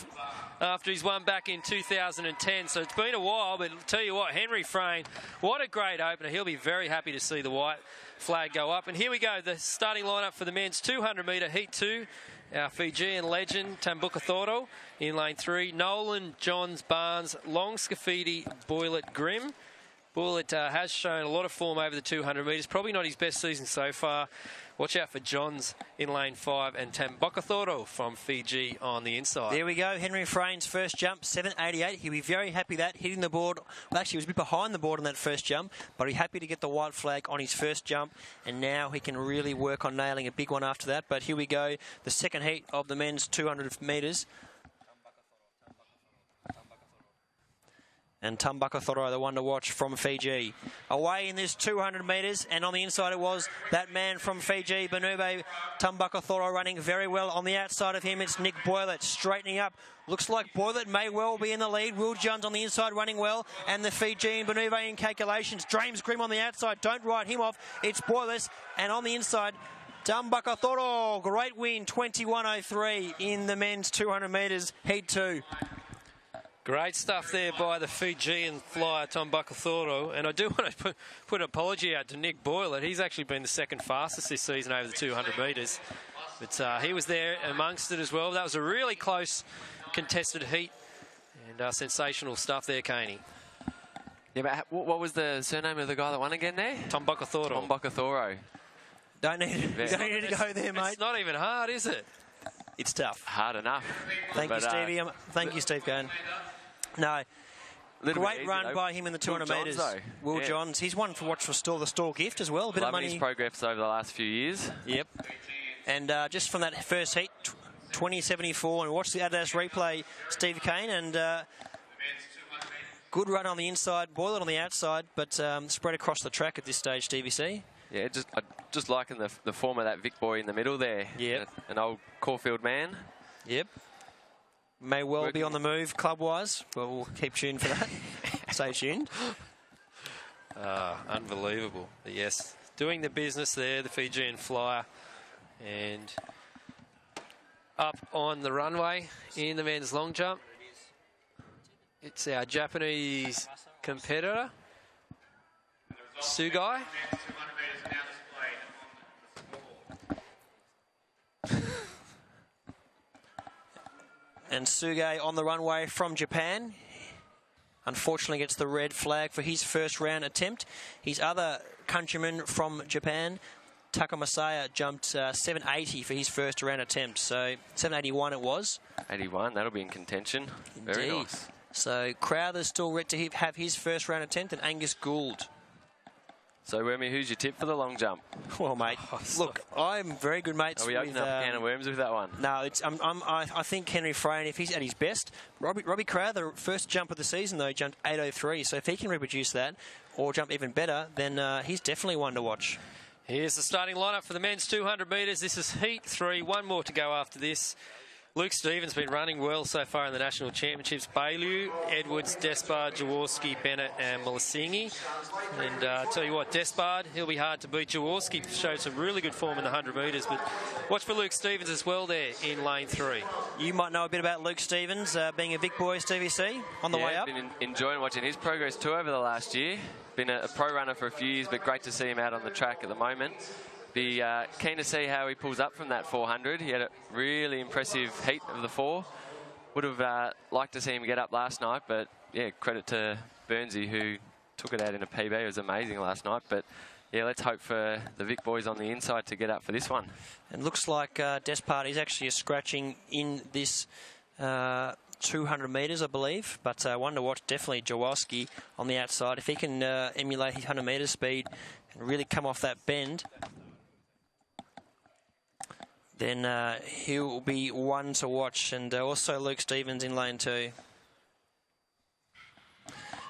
[SPEAKER 4] after he's won back in 2010. So it's been a while, but I'll tell you what, Henry Frayne, what a great opener. He'll be very happy to see the white flag go up. And here we go, the starting lineup for the men's 200-metre Heat 2. Our Fijian legend, Tambuka Thoro, in lane 3. Nolan, Johns, Barnes, Long, Scafidi, Boylett, Grimm. Boylett has shown a lot of form over the 200 metres. Probably not his best season so far. Watch out for Johns in lane 5 and Tambuka Thoro from Fiji on the inside.
[SPEAKER 2] There we go. Henry Frayne's first jump, 7.88. He'll be very happy that, hitting the board. Well, actually, he was a bit behind the board on that first jump, but he's happy to get the white flag on his first jump, and now he can really work on nailing a big one after that. But here we go, the second heat of the men's 200 metres. And Tambuka Thoro, the one to watch from Fiji. Away in this 200 metres, and on the inside it was that man from Fiji, Benube Tambuka Thoro, running very well. On the outside of him, it's Nick Boylett straightening up. Looks like Boylett may well be in the lead. Will Johns on the inside running well, and the Fijian Benube in calculations. James Grimm on the outside, don't write him off. It's Boylett, and on the inside, Tambuka Thoro, great win, 21.03 in the men's 200 metres, Heat 2.
[SPEAKER 4] Great stuff there by the Fijian flyer, Tambuka Thoro. And I do want to put an apology out to Nick Boylett. He's actually been the second fastest this season over the 200 metres. But he was there amongst it as well. That was a really close contested heat. And sensational stuff there, Caney.
[SPEAKER 9] Yeah, but what was the surname of the guy that won again there?
[SPEAKER 4] Tambuka Thoro.
[SPEAKER 9] Tambuka Thoro.
[SPEAKER 2] Don't need to go there, mate.
[SPEAKER 4] It's not even hard, is it?
[SPEAKER 2] It's tough.
[SPEAKER 9] Hard enough.
[SPEAKER 2] Thank you, Stevie. Thank you, Steve Cain. No, great run by him in the 200 metres. Will Johns. He's one for watch for the store gift as well. A bit of money.
[SPEAKER 9] His progress over the last few years.
[SPEAKER 2] Yep. And just from that first heat, 20.74, and watch the Adidas replay, Steve Cain, and good run on the inside, Boylett on the outside, but spread across the track at this stage, Stevie C.
[SPEAKER 9] Yeah, just liking the form of that Vic boy in the middle there.
[SPEAKER 2] Yep.
[SPEAKER 9] An old Caulfield man.
[SPEAKER 2] Yep. May well be on the move club-wise. Well, we'll keep tuned for that. Stay tuned.
[SPEAKER 4] Unbelievable. But yes, doing the business there, the Fijian flyer. And up on the runway in the men's long jump, it's our Japanese competitor, Sugai.
[SPEAKER 2] And Sugai on the runway from Japan. Unfortunately gets the red flag for his first round attempt. His other countryman from Japan, Taka Masaya, jumped 7.80 for his first round attempt. So 7.81 it was.
[SPEAKER 9] 81, that'll be in contention. Very nice.
[SPEAKER 2] So Crowther's still ready to have his first round attempt, and Angus Gould.
[SPEAKER 9] So, Wormy, who's your tip for the long jump?
[SPEAKER 2] Well, mate, look, I'm very good mates with...
[SPEAKER 9] Are we opening up a can of worms with that one?
[SPEAKER 2] No, I think Henry Frayne, if he's at his best... Robbie Crowther, first jump of the season, though, jumped 8.03. So if he can reproduce that, or jump even better, then he's definitely one to watch.
[SPEAKER 4] Here's the starting lineup for the men's 200 metres. This is Heat 3. One more to go after this. Luke Stevens been running well so far in the National Championships. Bailey, Edwards, Despard, Jaworski, Bennett and Malasingi. And I tell you what, Despard, he'll be hard to beat. Jaworski showed some really good form in the 100 metres. But watch for Luke Stevens as well there in lane 3.
[SPEAKER 2] You might know a bit about Luke Stevens, being a Vic boy, Stevie C, on the way up.
[SPEAKER 9] Been enjoying watching his progress too over the last year. Been a pro runner for a few years, but great to see him out on the track at the moment. Be keen to see how he pulls up from that 400. He had a really impressive heat of the 4. Would have liked to see him get up last night, but yeah, credit to Burnsy who took it out in a PB. It was amazing last night, but yeah, let's hope for the Vic boys on the inside to get up for this one.
[SPEAKER 2] And looks like Despard is actually scratching in this 200 metres, I believe. But one to watch, definitely Jaworski on the outside. If he can emulate his 100 metre speed and really come off that bend, then he'll be one to watch. And also Luke Stevens in lane 2.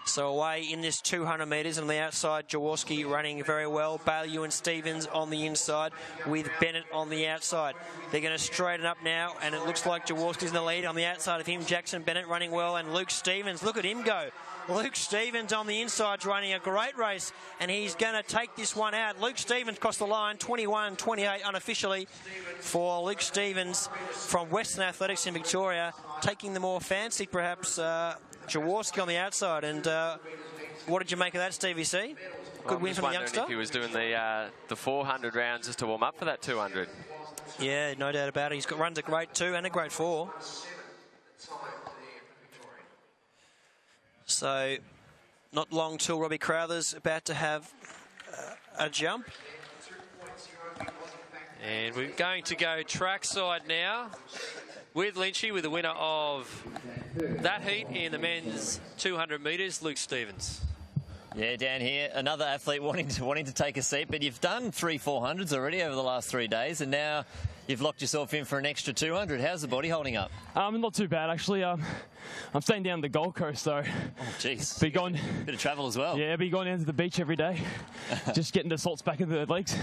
[SPEAKER 2] So away in this 200 metres on the outside, Jaworski running very well. Bailey and Stevens on the inside with Bennett on the outside. They're going to straighten up now, and it looks like Jaworski's in the lead. On the outside of him, Jackson Bennett running well, and Luke Stevens, look at him go. Luke Stevens on the inside's running a great race, and he's going to take this one out. Luke Stevens crossed the line, 21-28 unofficially for Luke Stevens from Western Athletics in Victoria, taking the more fancy, perhaps, Jaworski on the outside. And what did you make of that, Stevie C? Good win from the youngster.
[SPEAKER 9] If he was doing the 400 rounds just to warm up for that 200.
[SPEAKER 2] Yeah, no doubt about it. Runs a great 2 and a great 4. So, not long till Robbie Crowther's about to have a jump.
[SPEAKER 4] And we're going to go trackside now with Lynchy, with the winner of that heat in the men's 200 metres, Luke Stevens.
[SPEAKER 3] Yeah, down here, another athlete wanting to take a seat, but you've done 3 400s already over the last 3 days, and now you've locked yourself in for an extra 200. How's the body holding up?
[SPEAKER 11] Not too bad, actually. I'm staying down the Gold Coast, so...
[SPEAKER 3] Oh, jeez.
[SPEAKER 11] Be going...
[SPEAKER 3] Bit of travel as well.
[SPEAKER 11] Yeah, be going down to the beach every day. Just getting the salts back into the legs.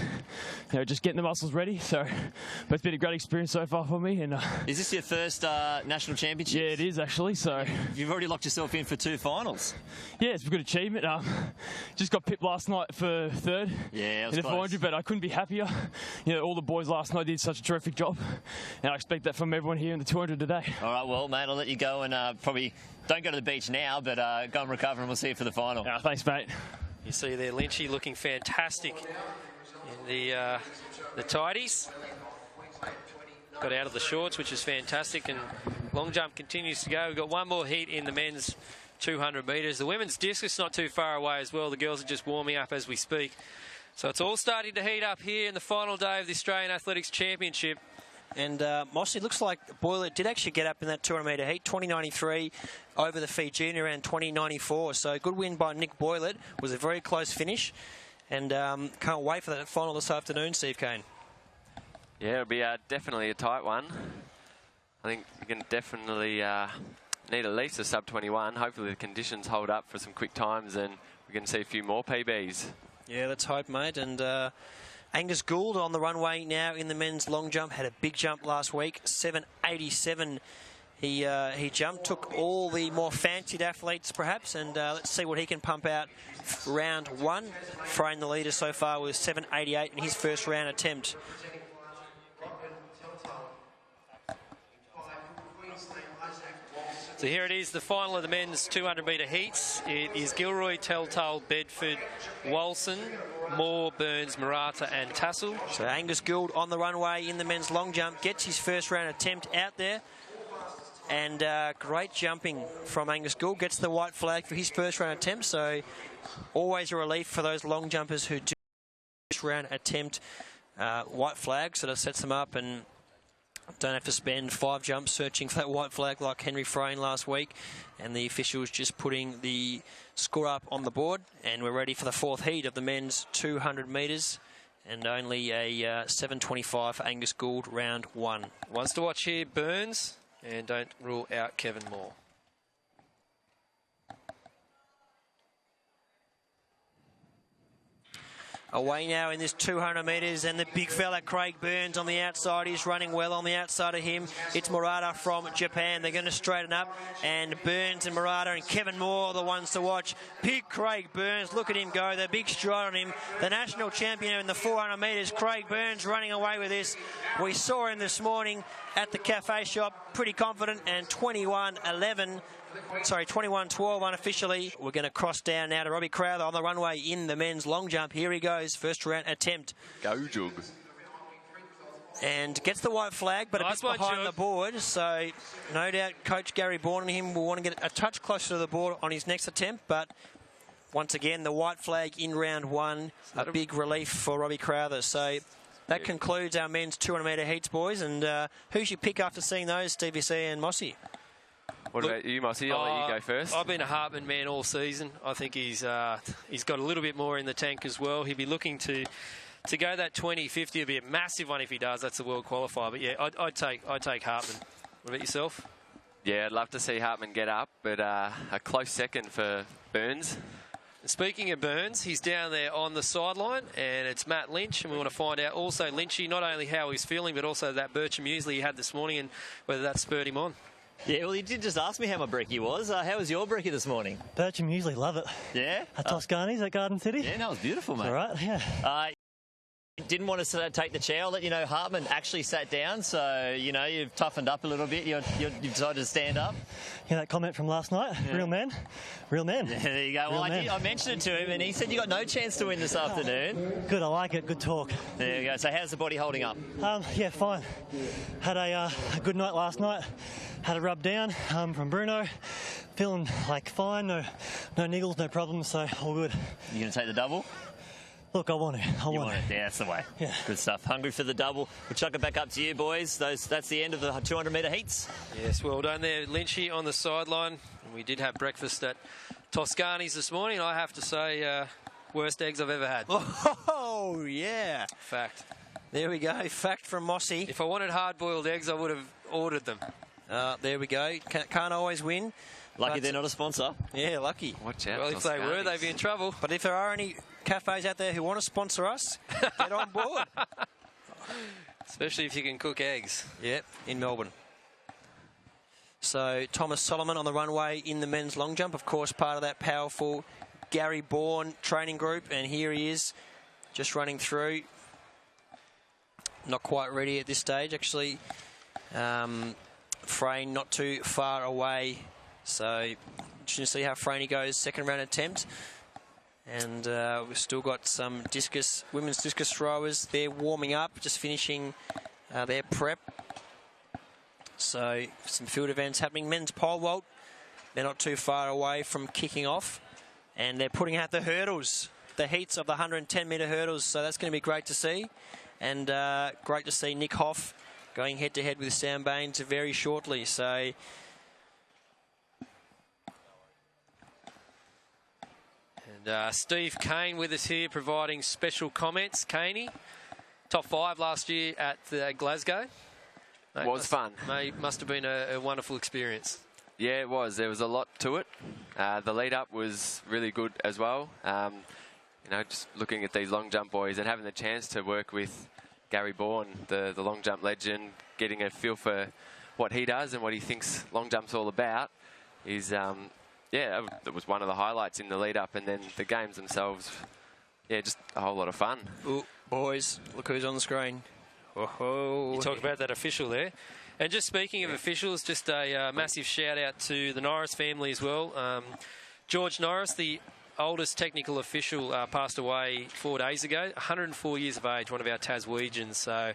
[SPEAKER 11] You know, just getting the muscles ready. So, but it's been a great experience so far for me. And
[SPEAKER 3] is this your first national championship?
[SPEAKER 11] Yeah, it is, actually. So
[SPEAKER 3] you've already locked yourself in for 2 finals.
[SPEAKER 11] Yeah, it's a good achievement. Just got pipped last night for 3rd
[SPEAKER 3] in
[SPEAKER 11] the 400, but I couldn't be happier. You know, all the boys last night did such a terrific job, and I expect that from everyone here in the 200 today.
[SPEAKER 3] All right, well, mate, I'll let you go and probably don't go to the beach now, but go and recover, and we'll see you for the final.
[SPEAKER 11] Thanks, mate.
[SPEAKER 4] You see there, Lynchy looking fantastic in the tidies. Got out of the shorts, which is fantastic, and long jump continues to go. We've got one more heat in the men's 200 metres. The women's discus not too far away as well. The girls are just warming up as we speak. So it's all starting to heat up here in the final day of the Australian Athletics Championship.
[SPEAKER 2] And Mossy, looks like Boylett did actually get up in that 200 metre heat, 20.93 over the Fijian around 20.94. So good win by Nick Boylett. Was a very close finish. And can't wait for that final this afternoon, Steve Cain.
[SPEAKER 9] Yeah, it'll be definitely a tight one. I think we can definitely need at least a sub-21. Hopefully the conditions hold up for some quick times and we can see a few more PBs.
[SPEAKER 2] Yeah, let's hope, mate. And Angus Gould on the runway now in the men's long jump. Had a big jump last week, 7.87. He jumped, took all the more fancied athletes perhaps, and let's see what he can pump out round 1. Frayne, the leader so far, was 7.88 in his first round attempt.
[SPEAKER 4] So here it is, the final of the men's 200 metre heats. It is Gilroy, Telltale, Bedford, Walson, Moore, Burns, Murata and Tassel.
[SPEAKER 2] So Angus Gould on the runway in the men's long jump, gets his first round attempt out there. And great jumping from Angus Gould, gets the white flag for his first round attempt. So always a relief for those long jumpers who do first round attempt white flag. So that sets them up and don't have to spend 5 jumps searching for that white flag like Henry Frayne last week. And the officials just putting the score up on the board. And we're ready for the 4th heat of the men's 200 metres. And only a 7.25 for Angus Gould, round 1.
[SPEAKER 4] Ones to watch here, Burns. And don't rule out Kevin Moore.
[SPEAKER 2] Away now in this 200 metres, and the big fella Craig Burns on the outside is running well. On the outside of him, it's Murata from Japan. They're going to straighten up, and Burns and Murata and Kevin Moore are the ones to watch. Big Craig Burns, look at him go, the big stride on him. The national champion in the 400 metres, Craig Burns running away with this. We saw him this morning at the cafe shop, pretty confident, and 21.12 unofficially. We're going to cross down now to Robbie Crowther on the runway in the men's long jump. Here he goes, first round attempt.
[SPEAKER 9] Go, Jug.
[SPEAKER 2] And gets the white flag, but
[SPEAKER 4] nice
[SPEAKER 2] a bit behind the board. So no doubt Coach Gary Bourne and him will want to get a touch closer to the board on his next attempt. But once again, the white flag in round 1, a big relief for Robbie Crowther. So that concludes our men's 200 metre heats, boys. And who should you pick after seeing those, Stevie C and Mossy?
[SPEAKER 9] What about you, Mossy? I'll let you go first.
[SPEAKER 4] I've been a Hartman man all season. I think he's got a little bit more in the tank as well. He'd be looking to go that 20-50. It'd be a massive one if he does. That's the world qualifier. But yeah, I'd take Hartman. What about yourself?
[SPEAKER 9] Yeah, I'd love to see Hartman get up, but a close second for Burns.
[SPEAKER 4] Speaking of Burns, he's down there on the sideline, and it's Matt Lynch, and we want to find out also, Lynchy, not only how he's feeling, but also that Bircham muesli he had this morning and whether that spurred him on.
[SPEAKER 3] Yeah, well, you did just ask me how my brekkie was. How was your brekkie this morning?
[SPEAKER 2] Bircham muesli, love it.
[SPEAKER 3] Yeah?
[SPEAKER 2] At Toscani's at Garden City.
[SPEAKER 3] Yeah, no, it was beautiful, mate.
[SPEAKER 2] All right, yeah.
[SPEAKER 3] Didn't want to take the chair. I'll let you know Hartman actually sat down, so, you know, you've toughened up a little bit. You've decided to stand up.
[SPEAKER 2] Yeah, that comment from last night. Yeah. Real man. Real man.
[SPEAKER 3] Yeah, there you go. Well, I mentioned it to him, and he said you got no chance to win this afternoon.
[SPEAKER 2] Good, I like it. Good talk.
[SPEAKER 3] There you go. So how's the body holding up?
[SPEAKER 2] Yeah, fine. Had a good night last night. Had a rub down from Bruno. Feeling like fine. No niggles, no problems, so all good.
[SPEAKER 3] You going to take the double?
[SPEAKER 2] Look, I want to. I want
[SPEAKER 3] it. Yeah, that's the way.
[SPEAKER 2] Yeah.
[SPEAKER 3] Good stuff. Hungry for the double. We'll chuck it back up to you, boys. That's the end of the 200-metre heats.
[SPEAKER 4] Yes, well done there, Lynchy on the sideline. We did have breakfast at Toscani's this morning. I have to say, worst eggs I've ever had.
[SPEAKER 2] Oh, yeah.
[SPEAKER 4] Fact.
[SPEAKER 2] There we go. Fact from Mossy.
[SPEAKER 4] If I wanted hard-boiled eggs, I would have ordered them.
[SPEAKER 2] There we go. Can't always win.
[SPEAKER 3] Lucky they're not a sponsor.
[SPEAKER 2] Yeah, lucky.
[SPEAKER 9] Watch out.
[SPEAKER 4] Well, if they were, they'd be in trouble.
[SPEAKER 2] But if there are any cafes out there who want to sponsor us, get on board.
[SPEAKER 4] Especially if you can cook eggs.
[SPEAKER 2] Yep, in Melbourne. So Thomas Solomon on the runway in the men's long jump, of course, part of that powerful Gary Bourne training group. And here he is, just running through. Not quite ready at this stage, actually. Frayne not too far away. So just to see how Franey goes, second round attempt. And we've still got some women's discus throwers. They're warming up, just finishing their prep. So some field events happening. Men's pole vault, they're not too far away from kicking off. And they're putting out the hurdles, the heats of the 110-metre hurdles. So that's going to be great to see. And great to see Nick Hoff going head-to-head with Sam Baines very shortly. So
[SPEAKER 4] Steve Cain with us here providing special comments. Caney, top 5 last year at Glasgow.
[SPEAKER 9] Fun.
[SPEAKER 4] Must have been a wonderful experience.
[SPEAKER 9] Yeah, it was. There was a lot to it. The lead-up was really good as well. You know, just looking at these long jump boys and having the chance to work with Gary Bourne, the long jump legend, getting a feel for what he does and what he thinks long jump's all about is... yeah, that was one of the highlights in the lead-up, and then the games themselves, yeah, just a whole lot of fun.
[SPEAKER 2] Ooh, boys, look who's on the screen.
[SPEAKER 4] You talk about that official there. And just speaking of officials, just a massive shout-out to the Norris family as well. George Norris, the oldest technical official, passed away 4 days ago, 104 years of age, one of our Taswegians. So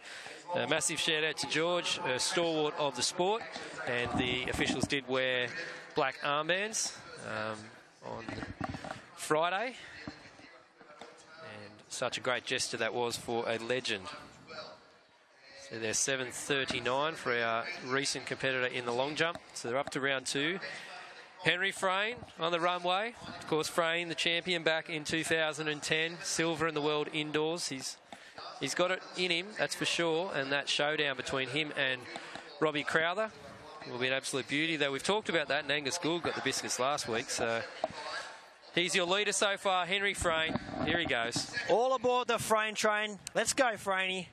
[SPEAKER 4] a massive shout-out to George, a stalwart of the sport, and the officials did wear black armbands on Friday, and such a great gesture that was for a legend. So they're 7:39 for our recent competitor in the long jump, so they're up to round 2. Henry Frayne on the runway. Of course, Frayne, the champion back in 2010, silver in the world indoors. He's got it in him, that's for sure, and that showdown between him and Robbie Crowther will be an absolute beauty, though we've talked about that, and Angus Gould got the biscuits last week, so he's your leader so far, Henry Frayne. Here he goes.
[SPEAKER 2] All aboard the Frayne train. Let's go, Frayney.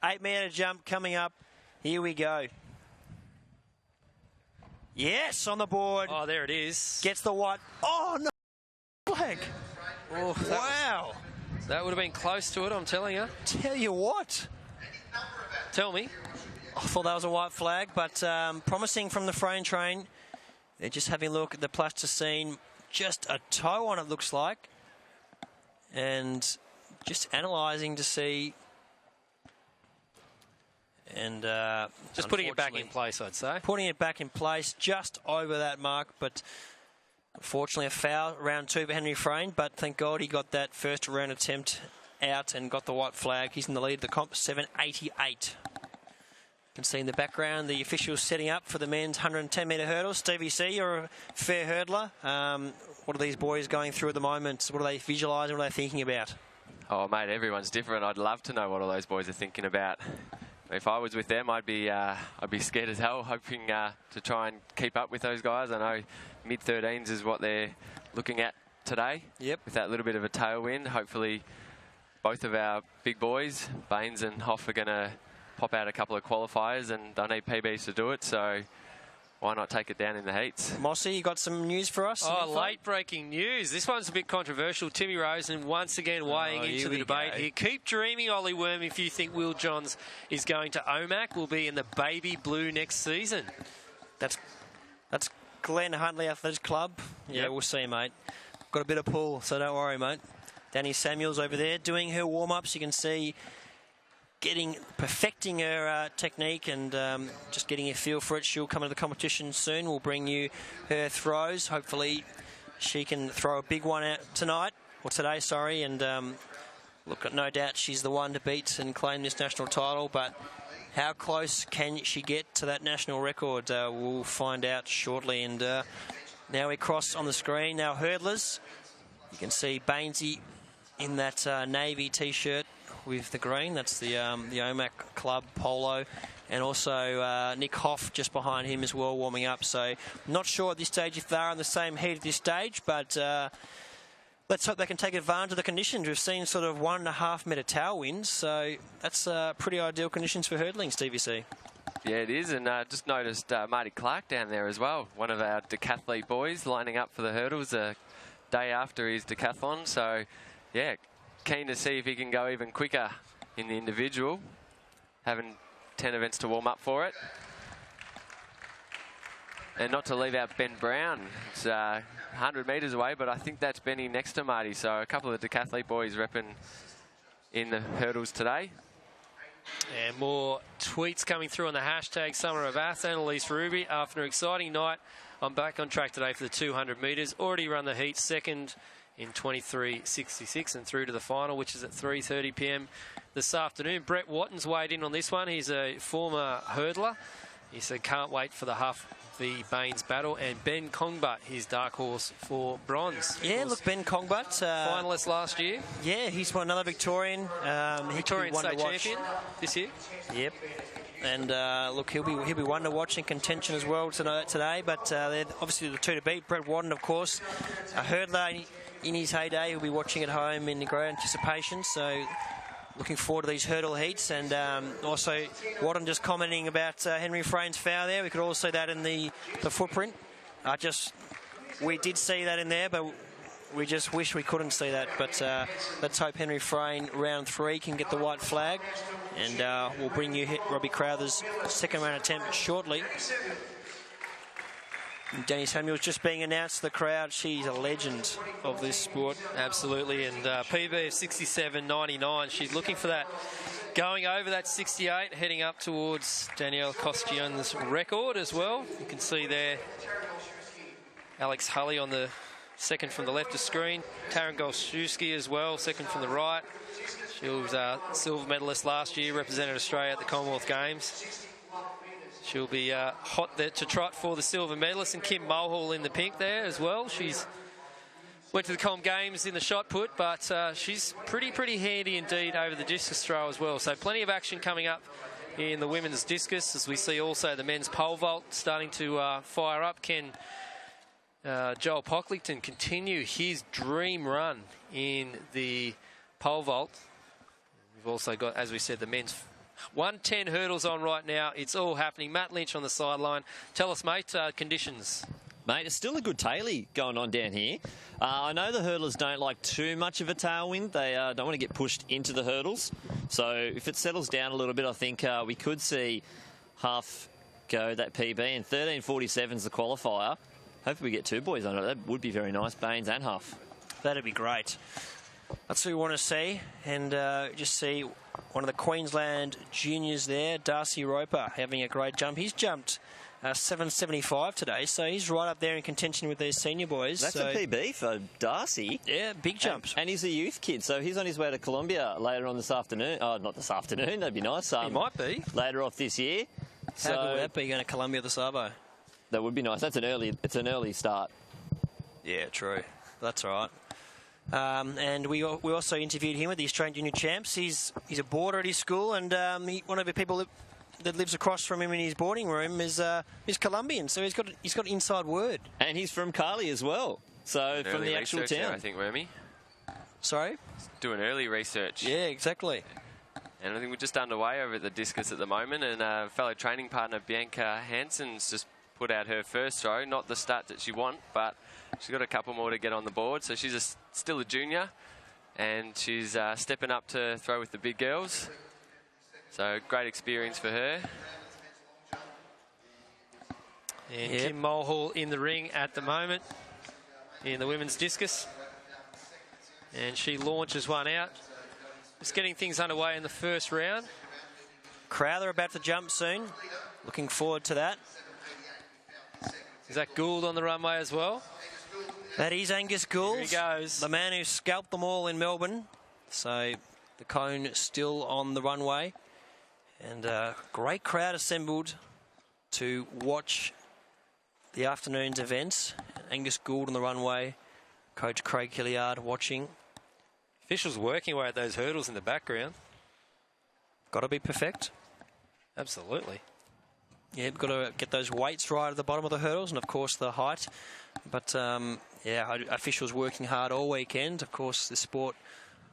[SPEAKER 2] 8-metre jump coming up. Here we go. Yes, on the board.
[SPEAKER 4] Oh, there it is.
[SPEAKER 2] Gets the white. Oh, no. Flag.
[SPEAKER 4] Oh, wow. That would have been close to it, I'm telling you.
[SPEAKER 2] Tell you what.
[SPEAKER 4] Tell me.
[SPEAKER 2] I thought that was a white flag, but promising from the Frayne train. They're just having a look at the plasticine. Just a toe on it, looks like. And just analysing to see. And
[SPEAKER 4] just putting it back in place, I'd say.
[SPEAKER 2] Putting it back in place, just over that mark, but unfortunately a foul, round 2 for Henry Frayne, but thank God he got that first round attempt out and got the white flag. He's in the lead of the comp, 7:88. can see in the background the officials setting up for the men's 110-metre hurdle. Stevie C, you're a fair hurdler. What are these boys going through at the moment? What are they visualising? What are they thinking about?
[SPEAKER 9] Oh, mate, everyone's different. I'd love to know what all those boys are thinking about. If I was with them, I'd be scared as hell, hoping to try and keep up with those guys. I know mid-13s is what they're looking at today.
[SPEAKER 2] Yep.
[SPEAKER 9] With that little bit of a tailwind, hopefully both of our big boys, Baines and Hoff, are going to pop out a couple of qualifiers, and I need PBs to do it, so why not take it down in the heats?
[SPEAKER 2] Mossy, you got some news for us?
[SPEAKER 4] Oh, late-breaking news. This one's a bit controversial. Timmy Rosen once again weighing into the debate here. Keep dreaming, Ollie Worm, if you think Will Johns is going to OMAC. Will be in the baby blue next season.
[SPEAKER 2] That's Glenn Huntley Athletics Club. Yeah,
[SPEAKER 4] Yep.
[SPEAKER 2] We'll see, mate. Got a bit of pull, so don't worry, mate. Danny Samuels over there doing her warm-ups. You can see perfecting her technique and just getting a feel for it. She'll come into the competition soon. We'll bring you her throws. Hopefully she can throw a big one out tonight, or today, sorry. And look, no doubt she's the one to beat and claim this national title, but how close can she get to that national record? We'll find out shortly. And now we cross on the screen. Now hurdlers, you can see Bainesy in that navy T-shirt with the green. That's the OMAC Club polo, and also Nick Hoff just behind him as well, warming up. So not sure at this stage if they're in the same heat at this stage, but let's hope they can take advantage of the conditions. We've seen sort of 1.5 metre tailwinds, so that's pretty ideal conditions for hurdling, Stevie C.
[SPEAKER 9] Yeah, it is, and just noticed Marty Clark down there as well, one of our decathlete boys lining up for the hurdles a day after his decathlon. So yeah, keen to see if he can go even quicker in the individual, having 10 events to warm up for it. And not to leave out Ben Brown. It's 100 metres away, but I think that's Benny next to Marty. So a couple of the decathlete boys repping in the hurdles today.
[SPEAKER 4] And more tweets coming through on the hashtag Summer of Ath. Annalise Ruby, after an exciting night, I'm back on track today for the 200 metres. Already run the heat second in 23.66 and through to the final, which is at 3:30 p.m. this afternoon. Brett Watton's weighed in on this one. He's a former hurdler. He said can't wait for the Huff v Baines battle. And Ben Kongbutt, his dark horse for bronze.
[SPEAKER 2] Yeah, look, Ben Kongbutt.
[SPEAKER 4] Finalist last year.
[SPEAKER 2] Yeah, he's won another Victorian.
[SPEAKER 4] Victorian state champion this year.
[SPEAKER 2] Yep. And look, he'll be one to watch in contention as well today. But they're obviously the two to beat. Brett Watton, of course, a hurdler in his heyday. He'll be watching at home in great anticipation. So looking forward to these hurdle heats. And also Watton just commenting about Henry Frain's foul there. We could all see that in the footprint. We did see that in there, but we just wish we couldn't see that. But let's hope Henry Frain, round 3, can get the white flag. And we'll bring you Robbie Crowther's second round attempt shortly. And Danny Samuels just being announced to the crowd. She's a legend of this sport.
[SPEAKER 4] Absolutely. And PB of 67.99. She's looking for that, going over that 68, heading up towards Danielle Costian's record as well. You can see there Alex Hulley on the second from the left of screen. Taryn Golszewski as well, second from the right. She was a silver medalist last year, represented Australia at the Commonwealth Games. She'll be hot there to trot for the silver medalist. And Kim Mulhall in the pink there as well. She's went to the Com Games in the shot put, but she's pretty handy indeed over the discus throw as well. So plenty of action coming up in the women's discus, as we see also the men's pole vault starting to fire up. Can Joel Pocklington continue his dream run in the pole vault? We've also got, as we said, the men's 110 hurdles on right now. It's all happening. Matt Lynch on the sideline. Tell us, mate, conditions.
[SPEAKER 3] Mate, it's still a good tailie going on down here. I know the hurdlers don't like too much of a tailwind. They don't want to get pushed into the hurdles. So if it settles down a little bit, I think we could see Huff go that PB. And 13.47 is the qualifier. Hopefully we get 2 boys on it. That would be very nice, Baines and Huff.
[SPEAKER 2] That'd be great. That's who we want to see. And just see one of the Queensland juniors there, Darcy Roper, having a great jump. He's jumped 7.75 today, so he's right up there in contention with these senior boys.
[SPEAKER 3] That's
[SPEAKER 2] so,
[SPEAKER 3] a PB for Darcy.
[SPEAKER 2] Yeah, big jumps.
[SPEAKER 3] And he's a youth kid, so he's on his way to Columbia later on this afternoon. Oh, not this afternoon, that'd be nice.
[SPEAKER 4] He might be.
[SPEAKER 3] Later off this year.
[SPEAKER 2] How good would that be, going to Columbia the Sabo?
[SPEAKER 3] That would be nice. It's an early start.
[SPEAKER 2] Yeah, true. That's right. And we also interviewed him at the Australian Junior Champs. He's a boarder at his school, and one of the people that lives across from him in his boarding room is Colombian, so he's got inside word.
[SPEAKER 3] And he's from Carly as well, so from the actual town.
[SPEAKER 9] There, I think, Wormy.
[SPEAKER 2] Sorry?
[SPEAKER 9] Doing early research.
[SPEAKER 2] Yeah, exactly.
[SPEAKER 9] And I think we're just underway over at the discus at the moment, and fellow training partner Bianca Hansen's just put out her first throw. Not the start that she wants, but she's got a couple more to get on the board, so she's still a junior, and she's stepping up to throw with the big girls. So great experience for her.
[SPEAKER 4] And Kim Mulhall in the ring at the moment in the women's discus. And she launches one out. Just getting things underway in the first round.
[SPEAKER 2] Crowther about to jump soon. Looking forward to that.
[SPEAKER 4] Is that Gould on the runway as well?
[SPEAKER 2] That is Angus Gould.
[SPEAKER 4] Here he goes.
[SPEAKER 2] The man who scalped them all in Melbourne. So the cone still on the runway. And a great crowd assembled to watch the afternoon's events. Angus Gould on the runway. Coach Craig Hilliard watching.
[SPEAKER 4] Officials working away at those hurdles in the background.
[SPEAKER 2] Got to be perfect.
[SPEAKER 4] Absolutely.
[SPEAKER 2] Yeah, got to get those weights right at the bottom of the hurdles, and of course the height. But yeah, officials working hard all weekend. Of course, the sport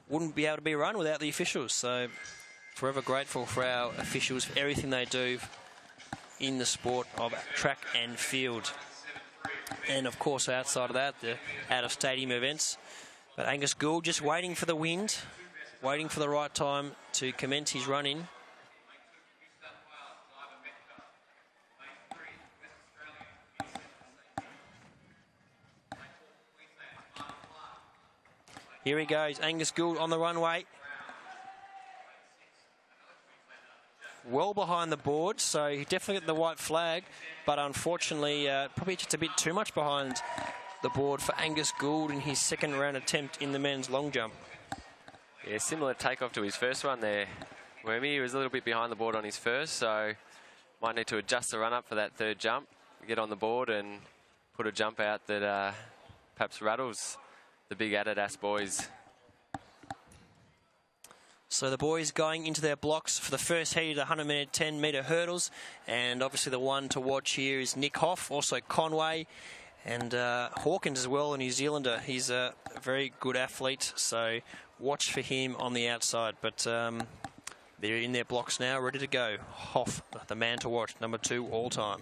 [SPEAKER 2] wouldn't be able to be run without the officials. So forever grateful for our officials for everything they do in the sport of track and field. And of course, outside of that, the out-of-stadium events. But Angus Gould just waiting for the wind, waiting for the right time to commence his run-in. Here he goes, Angus Gould on the runway. Well behind the board, so he definitely got the white flag, but unfortunately probably just a bit too much behind the board for Angus Gould in his second round attempt in the men's long jump.
[SPEAKER 9] Yeah, similar takeoff to his first one there, Wormy. He was a little bit behind the board on his first, so might need to adjust the run up for that third jump, get on the board and put a jump out that perhaps rattles the big Adidas boys.
[SPEAKER 2] So the boys going into their blocks for the first heat of the 100-metre, 10-metre hurdles. And obviously the one to watch here is Nick Hoff, also Conway, and Hawkins as well, a New Zealander. He's a very good athlete, so watch for him on the outside. But they're in their blocks now, ready to go. Hoff, the man to watch, number 2 all time.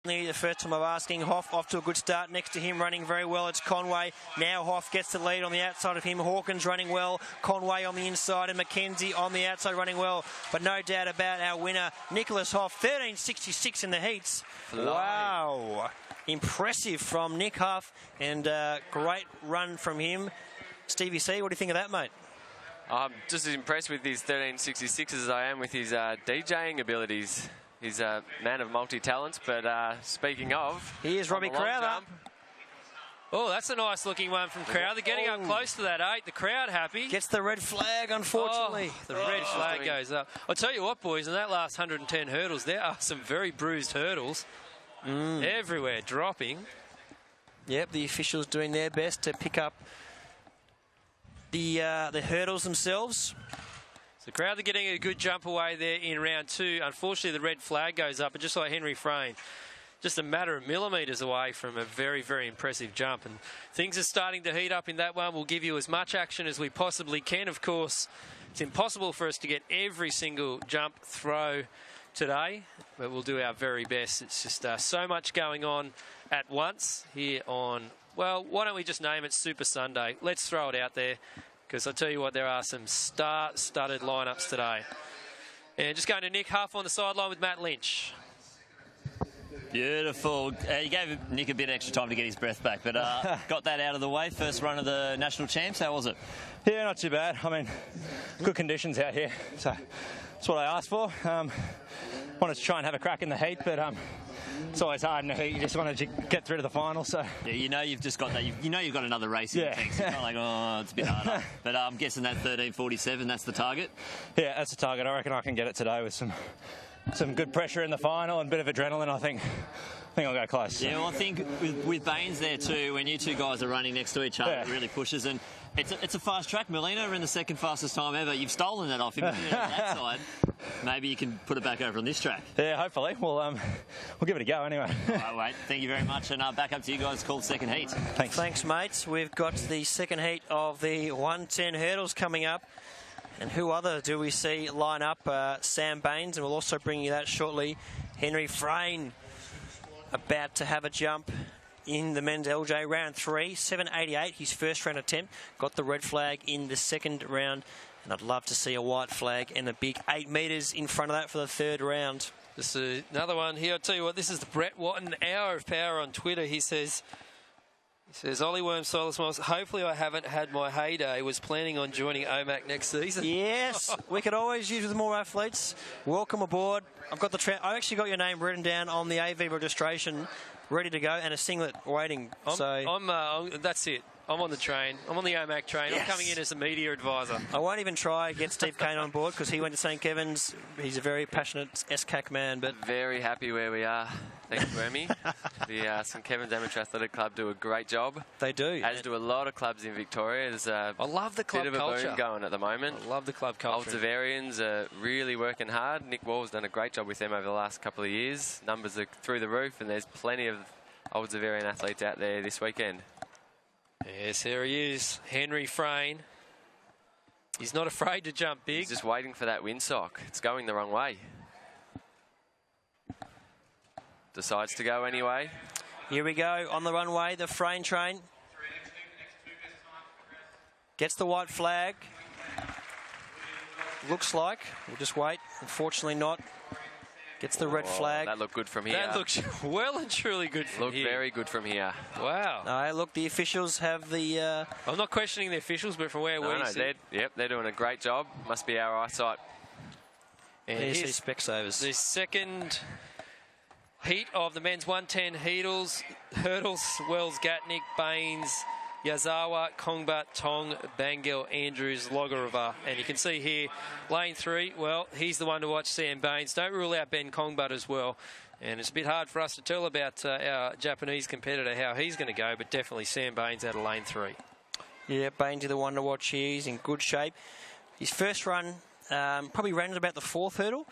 [SPEAKER 2] The first time of asking, Hoff off to a good start. Next to him running very well, it's Conway. Now Hoff gets the lead on the outside of him. Hawkins running well, Conway on the inside, and McKenzie on the outside running well. But no doubt about our winner, Nicholas Hoff, 13.66 in the heats. Wow. Impressive from Nick Hoff, and great run from him. Stevie C, what do you think of that, mate?
[SPEAKER 9] I'm just as impressed with his 13.66 as I am with his DJing abilities. He's a man of multi-talents, but speaking of...
[SPEAKER 2] Here's Robbie Crowther.
[SPEAKER 4] Oh, that's a nice looking one from Crowther. Getting up close to that 8. The crowd happy.
[SPEAKER 2] Gets the red flag, unfortunately.
[SPEAKER 4] Oh, the red flag goes up. I'll tell you what, boys, in that last 110 hurdles, there are some very bruised hurdles. Everywhere, dropping.
[SPEAKER 2] Yep, the officials doing their best to pick up the hurdles themselves.
[SPEAKER 4] The Crowther getting a good jump away there in round 2. Unfortunately, the red flag goes up, and just like Henry Frayne, just a matter of millimetres away from a very, very impressive jump. And things are starting to heat up in that one. We'll give you as much action as we possibly can. Of course, it's impossible for us to get every single jump throw today, but we'll do our very best. It's just so much going on at once here on, well, why don't we just name it Super Sunday? Let's throw it out there. Because I tell you what, there are some star-studded lineups today. And just going to Nick Huff on the sideline with Matt Lynch.
[SPEAKER 3] Beautiful. You gave Nick a bit extra time to get his breath back, but got that out of the way. First run of the national champs. How was it?
[SPEAKER 12] Yeah, not too bad. I mean, good conditions out here, so that's what I asked for. Wanted to try and have a crack in the heat, but it's always hard in the heat. You just want to get through to the final. So
[SPEAKER 3] yeah, you know you've just got that. You know you've got another race in the tank. So you're not like, oh, it's a bit harder. But I'm guessing that 13:47. That's the target.
[SPEAKER 12] Yeah, that's the target. I reckon I can get it today with some good pressure in the final and a bit of adrenaline. I think I'll go close.
[SPEAKER 3] Yeah, well, I think with Baines there too, when you two guys are running next to each other, it really pushes. And it's a fast track. Molina in the second fastest time ever. You've stolen that off him on that side. Maybe you can put it back over on this track.
[SPEAKER 12] Yeah, hopefully. We'll give it a go anyway.
[SPEAKER 3] All right, wait. Thank you very much. And back up to you guys. Called second heat.
[SPEAKER 2] Thanks, mates. We've got the second heat of the 110 hurdles coming up. And who other do we see line up? Sam Baines, and we'll also bring you that shortly. Henry Frayne about to have a jump in the men's LJ round 3, 7.88, his first round attempt. Got the red flag in the second round, and I'd love to see a white flag and a big 8 metres in front of that for the third round.
[SPEAKER 4] This is another one here. I'll tell you what, this is the Brett Watton Hour of Power on Twitter. He says, Ollie Worm, Silas Miles, hopefully I haven't had my heyday. Was planning on joining OMAC next season.
[SPEAKER 2] Yes, we could always use with more athletes. Welcome aboard. I've got I actually got your name written down on the AV registration, ready to go, and a singlet waiting.
[SPEAKER 4] That's it. I'm on the train. I'm on the OMAC train.
[SPEAKER 2] Yes.
[SPEAKER 4] I'm coming in as a media advisor.
[SPEAKER 2] I won't even try to get Steve Cain on board because he went to St Kevin's. He's a very passionate SCAC man. But
[SPEAKER 9] very happy where we are. Thanks, Remy. The St Kevin's Amateur Athletic Club do a great job.
[SPEAKER 2] They do.
[SPEAKER 9] As do a lot of clubs in Victoria. There's
[SPEAKER 4] I love the club
[SPEAKER 9] bit of
[SPEAKER 4] culture.
[SPEAKER 9] a boom going at the moment.
[SPEAKER 4] I love the club culture.
[SPEAKER 9] Oldsavarians are really working hard. Nick Wall's done a great job with them over the last couple of years. Numbers are through the roof, and there's plenty of Oldsavarian athletes out there this weekend.
[SPEAKER 4] Yes, there he is, Henry Frayne. He's not afraid to jump big.
[SPEAKER 9] He's just waiting for that windsock. It's going the wrong way. Decides to go anyway.
[SPEAKER 2] Here we go on the runway, the Frayne train. Gets the white flag. Looks like. We'll just wait. Unfortunately not. Gets the red flag.
[SPEAKER 9] That looked good from here.
[SPEAKER 4] That looks well and truly good from here.
[SPEAKER 9] Looked very good from here.
[SPEAKER 4] Wow.
[SPEAKER 2] No, look, the officials have the...
[SPEAKER 4] I'm not questioning the officials, but from where we sit...
[SPEAKER 9] They're doing a great job. Must be our eyesight.
[SPEAKER 4] And
[SPEAKER 2] here's the Specsavers.
[SPEAKER 4] The second heat of the men's 110 hurdles, Wells, Gatnick, Baines, Yazawa, Kongbat, Tong, Bangel, Andrews, Logareva. And you can see here, lane 3, well, he's the one to watch, Sam Baines. Don't rule out Ben Kongbat as well. And it's a bit hard for us to tell about our Japanese competitor, how he's going to go, but definitely Sam Baines out of lane 3.
[SPEAKER 2] Yeah, Baines is the one to watch here. He's in good shape. His first run probably ran at about the 4th hurdle,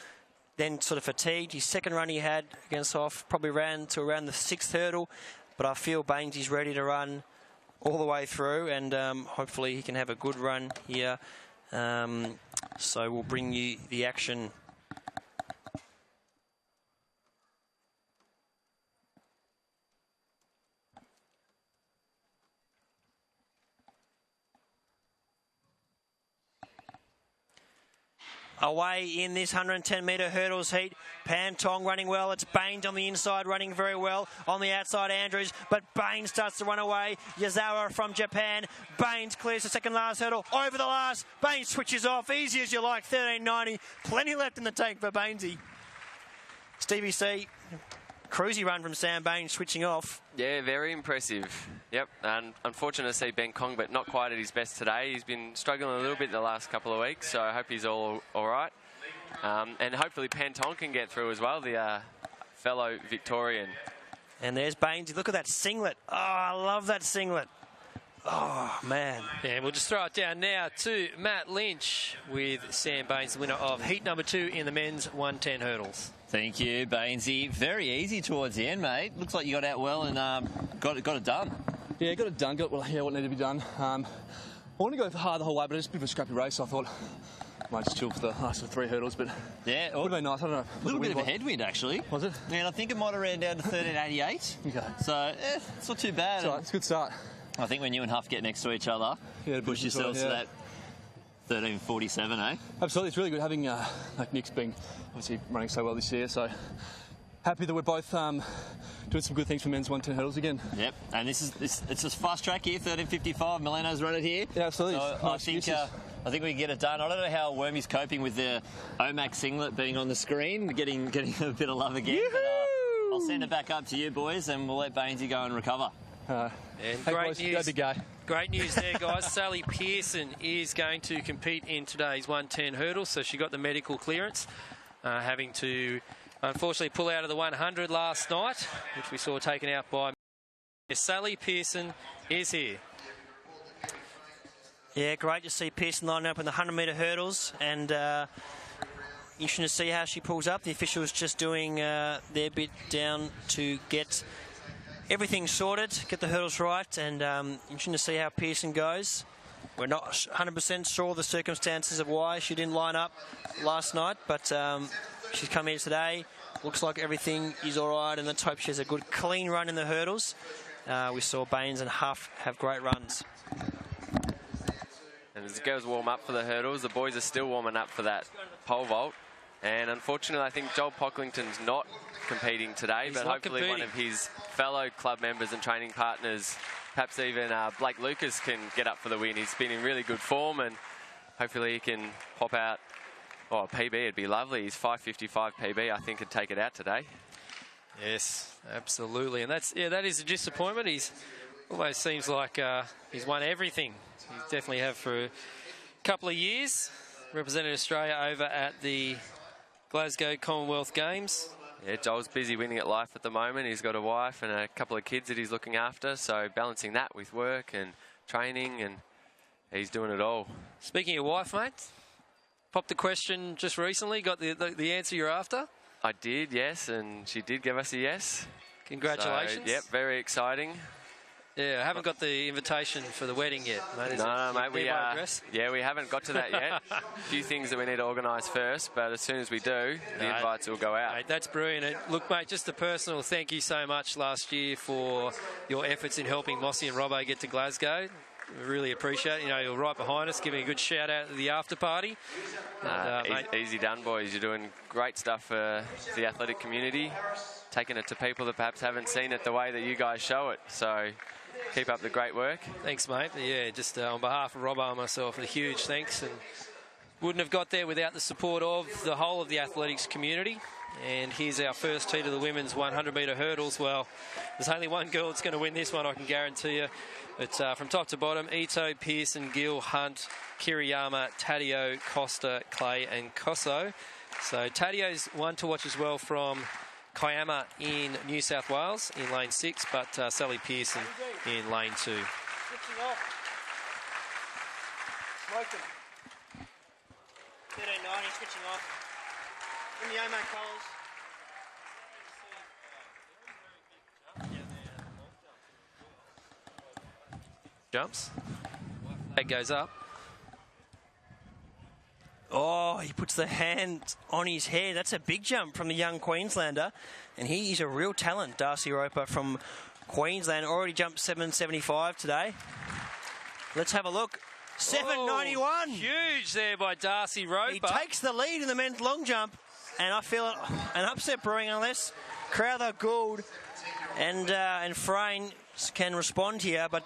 [SPEAKER 2] then sort of fatigued. His second run he had against off probably ran to around the 6th hurdle, but I feel Baines is ready to run all the way through, and hopefully he can have a good run here. So we'll bring you the action. Away in this 110-metre hurdles heat. Pan Tong running well. It's Baines on the inside running very well. On the outside, Andrews. But Baines starts to run away. Yazawa from Japan. Baines clears the second last hurdle. Over the last. Baines switches off. Easy as you like. 13.90. Plenty left in the tank for Bainesy. Stevie C. Cruisy run from Sam Baines switching off.
[SPEAKER 9] Yeah, very impressive. Yep, and unfortunate to see Ben Kong, but not quite at his best today. He's been struggling a little bit the last couple of weeks, so I hope he's all right. And hopefully Pan Tong can get through as well, the fellow Victorian.
[SPEAKER 2] And there's Baines. Look at that singlet. Oh, I love that singlet. Oh, man.
[SPEAKER 4] And we'll just throw it down now to Matt Lynch with Sam Baines, the winner of heat number 2 in the men's 110 hurdles.
[SPEAKER 3] Thank you, Bainesy. Very easy towards the end, mate. Looks like you got out well and got it done.
[SPEAKER 11] Yeah, got it done. Got what needed to be done. I wanted to go hard the whole way, but it's a bit of a scrappy race. So I thought I might just chill for the last 3 hurdles. But
[SPEAKER 3] yeah,
[SPEAKER 11] it would have been nice. I don't know.
[SPEAKER 3] A little bit of a headwind, actually.
[SPEAKER 11] Was it?
[SPEAKER 3] Yeah, and I think it might have ran down to 13.88.
[SPEAKER 11] Okay.
[SPEAKER 3] So it's not too bad.
[SPEAKER 11] It's all right. It's a good start.
[SPEAKER 3] I think when you and Huff get next to each other, push yourselves to that 13.47, eh?
[SPEAKER 11] Absolutely, it's really good having like Nick's been obviously running so well this year. So
[SPEAKER 13] happy that we're both doing some good things for men's 110 hurdles again.
[SPEAKER 3] Yep, and it's a fast track here, 13:55. Mileno's run it here.
[SPEAKER 13] Yeah, absolutely.
[SPEAKER 3] So I think we can get it done. I don't know how Wormy's coping with the OMAC singlet being on the screen, getting a bit of love again. But, I'll send it back up to you boys, and we'll let Bainesy go and recover.
[SPEAKER 4] And
[SPEAKER 13] hey
[SPEAKER 4] great
[SPEAKER 13] boys,
[SPEAKER 4] news.
[SPEAKER 13] go big guy.
[SPEAKER 4] Great news there, guys. Sally Pearson is going to compete in today's 110 hurdles, so she got the medical clearance, having to unfortunately pull out of the 100 last night, which we saw taken out by Sally Pearson is here.
[SPEAKER 2] Yeah, great to see Pearson lining up in the 100-metre hurdles, and interesting to see how she pulls up. The officials just doing their bit down to get everything sorted, get the hurdles right, and interesting to see how Pearson goes. We're not 100% sure the circumstances of why she didn't line up last night, but she's come here today. Looks like everything is all right, and let's hope she has a good, clean run in the hurdles. We saw Baines and Huff have great runs.
[SPEAKER 9] And as the girls warm up for the hurdles, the boys are still warming up for that pole vault. And unfortunately, I think Joel Pocklington's not competing today, but hopefully one of his fellow club members and training partners, perhaps even Blake Lucas, can get up for the win. He's been in really good form, and hopefully he can pop out. Oh, a PB, it'd be lovely. His 5:55 PB, I think, could take it out today.
[SPEAKER 4] Yes, absolutely. And that is a disappointment. He's almost seems like he's won everything. He definitely have for a couple of years. Represented Australia over at the Glasgow Commonwealth Games.
[SPEAKER 9] Yeah, Joel's busy winning at life at the moment. He's got a wife and a couple of kids that he's looking after, so balancing that with work and training, and he's doing it all.
[SPEAKER 4] Speaking of wife, mate, popped the question just recently, got the answer you're after?
[SPEAKER 9] I did, yes, and she did give us a yes.
[SPEAKER 4] Congratulations.
[SPEAKER 9] So, yep, very exciting.
[SPEAKER 4] Yeah, I haven't got the invitation for the wedding yet, mate.
[SPEAKER 9] No, mate, we haven't got to that yet. A few things that we need to organise first, but as soon as we do, the invites will go out.
[SPEAKER 4] Mate, that's brilliant. Look, mate, just a personal thank you so much last year for your efforts in helping Mossy and Robbo get to Glasgow. We really appreciate it. You know, you're right behind us, giving a good shout out at the after party.
[SPEAKER 9] Easy done, boys. You're doing great stuff for the athletic community, taking it to people that perhaps haven't seen it the way that you guys show it. So keep up the great work.
[SPEAKER 4] Thanks, mate. Yeah, just on behalf of Robbo and myself, a huge thanks. And wouldn't have got there without the support of the whole of the athletics community. And here's our first heat of the women's 100-metre hurdles. Well, there's only one girl that's going to win this one, I can guarantee you. But from top to bottom, Ito, Pearson, Gill, Hunt, Kiriyama, Taddeo, Costa, Clay and Kosso. So Taddeo's one to watch as well from Kiama in New South Wales in lane 6, but Sally Pearson in lane 2.
[SPEAKER 2] Switching off. Smoking. 1390, switching off. In the OMAC colours.
[SPEAKER 4] Jumps. That goes up.
[SPEAKER 2] Oh, he puts the hand on his head. That's a big jump from the young Queenslander. And he is a real talent, Darcy Roper from Queensland. Already jumped 775 today. Let's have a look. 791.
[SPEAKER 4] Oh, huge there by Darcy Roper.
[SPEAKER 2] He takes the lead in the men's long jump. And I feel an upset brewing unless Crowther, Gould and Frayne can respond here. But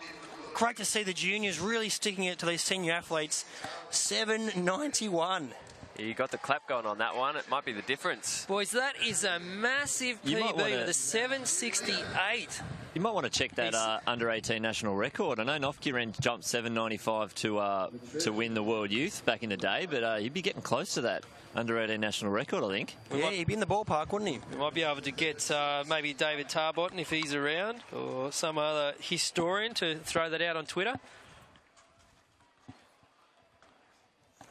[SPEAKER 2] great to see the juniors really sticking it to these senior athletes. 791.
[SPEAKER 9] You got the clap going on that one. It might be the difference.
[SPEAKER 4] Boys, that is a massive PB with a 768.
[SPEAKER 3] You might want to check that under-18 national record. I know Nofkiren jumped 795 to win the World Youth back in the day, but you'd be getting close to that under-18 national record, I think.
[SPEAKER 2] Yeah, he'd be in the ballpark, wouldn't he?
[SPEAKER 4] We might be able to get maybe David Tarbotton, if he's around, or some other historian to throw that out on Twitter.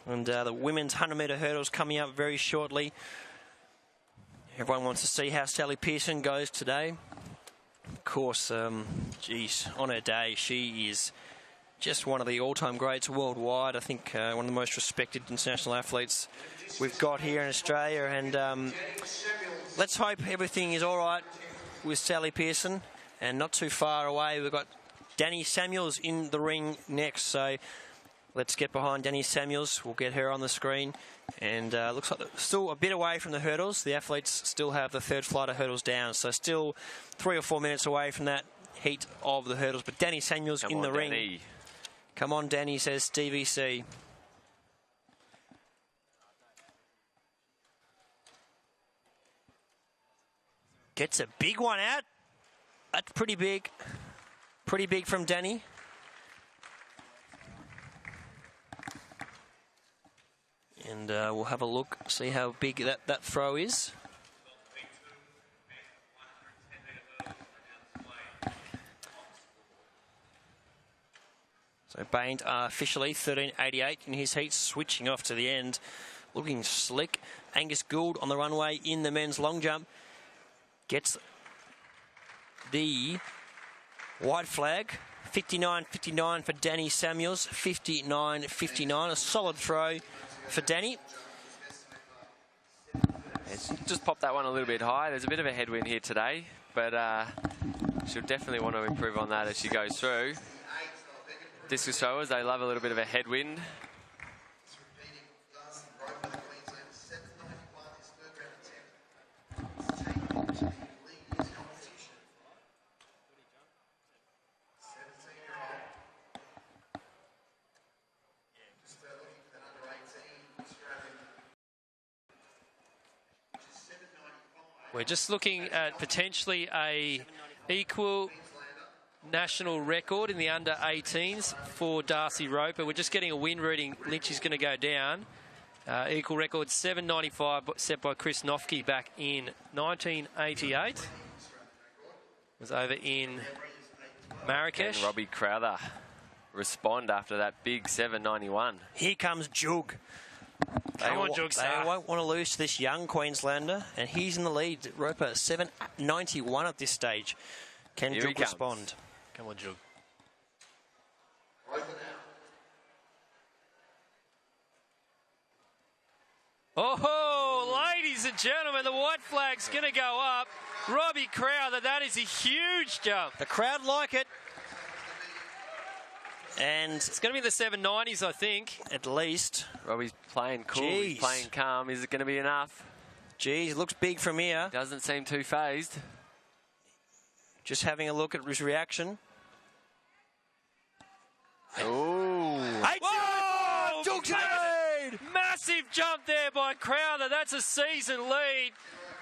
[SPEAKER 2] And the women's 100-metre hurdles coming up very shortly. Everyone wants to see how Sally Pearson goes today. Of course, geez, on her day, she is just one of the all-time greats worldwide. I think one of the most respected international athletes we've got here in Australia. And let's hope everything is all right with Sally Pearson. And not too far away, we've got Danny Samuels in the ring next. So Let's get behind Danny Samuels. We'll get her on the screen. And looks like still a bit away from the hurdles. The athletes still have the third flight of hurdles down. So still 3 or 4 minutes away from that heat of the hurdles. But Danny Samuels in the ring. Come on, Danny, says Stevie C. Gets a big one out. That's pretty big. Pretty big from Danny. And we'll have a look, see how big that throw is. So Bain officially 13.88 in his heat, switching off to the end. Looking slick. Angus Gould on the runway in the men's long jump. Gets the white flag. 59.59 for Danny Samuels. 59.59. A solid throw for Danny.
[SPEAKER 9] It's just popped that one a little bit high. There's a bit of a headwind here today, but she'll definitely want to improve on that as she goes through. Discus throwers, they love a little bit of a headwind.
[SPEAKER 4] We're just looking at potentially a equal national record in the under 18s for Darcy Roper. We're just getting a wind reading. Lynch is going to go down. Equal record 7.95 set by Chris Nofke back in 1988. Was over in Marrakesh.
[SPEAKER 9] And Robbie Crowther respond after that big 7.91.
[SPEAKER 2] Here comes Jug.
[SPEAKER 4] Come on, Jug.
[SPEAKER 2] They won't want to lose to this young Queenslander, and he's in the lead. Roper 7.91 at this stage. Can Jug respond?
[SPEAKER 4] Come on, Jug. Oh, ladies and gentlemen, the white flag's going to go up. Robbie Crowther, that is a huge jump.
[SPEAKER 2] The crowd like it. And
[SPEAKER 4] it's going to be the 790s, I think.
[SPEAKER 2] At least.
[SPEAKER 9] Robbie's playing cool. He's playing calm. Is it going to be enough?
[SPEAKER 2] Geez, looks big from here.
[SPEAKER 9] Doesn't seem too phased.
[SPEAKER 2] Just having a look at his reaction.
[SPEAKER 9] Oh.
[SPEAKER 2] Whoa!
[SPEAKER 4] Massive jump there by Crowther. That's a season lead.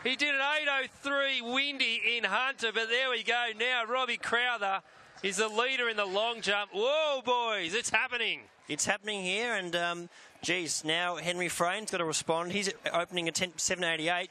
[SPEAKER 4] He did an 8.03 windy in Hunter, but there we go. Now Robbie Crowther is the leader in the long jump. Whoa, boys, it's happening.
[SPEAKER 2] It's happening here, and geez, now Henry Frain's got to respond. He's opening at 7.88.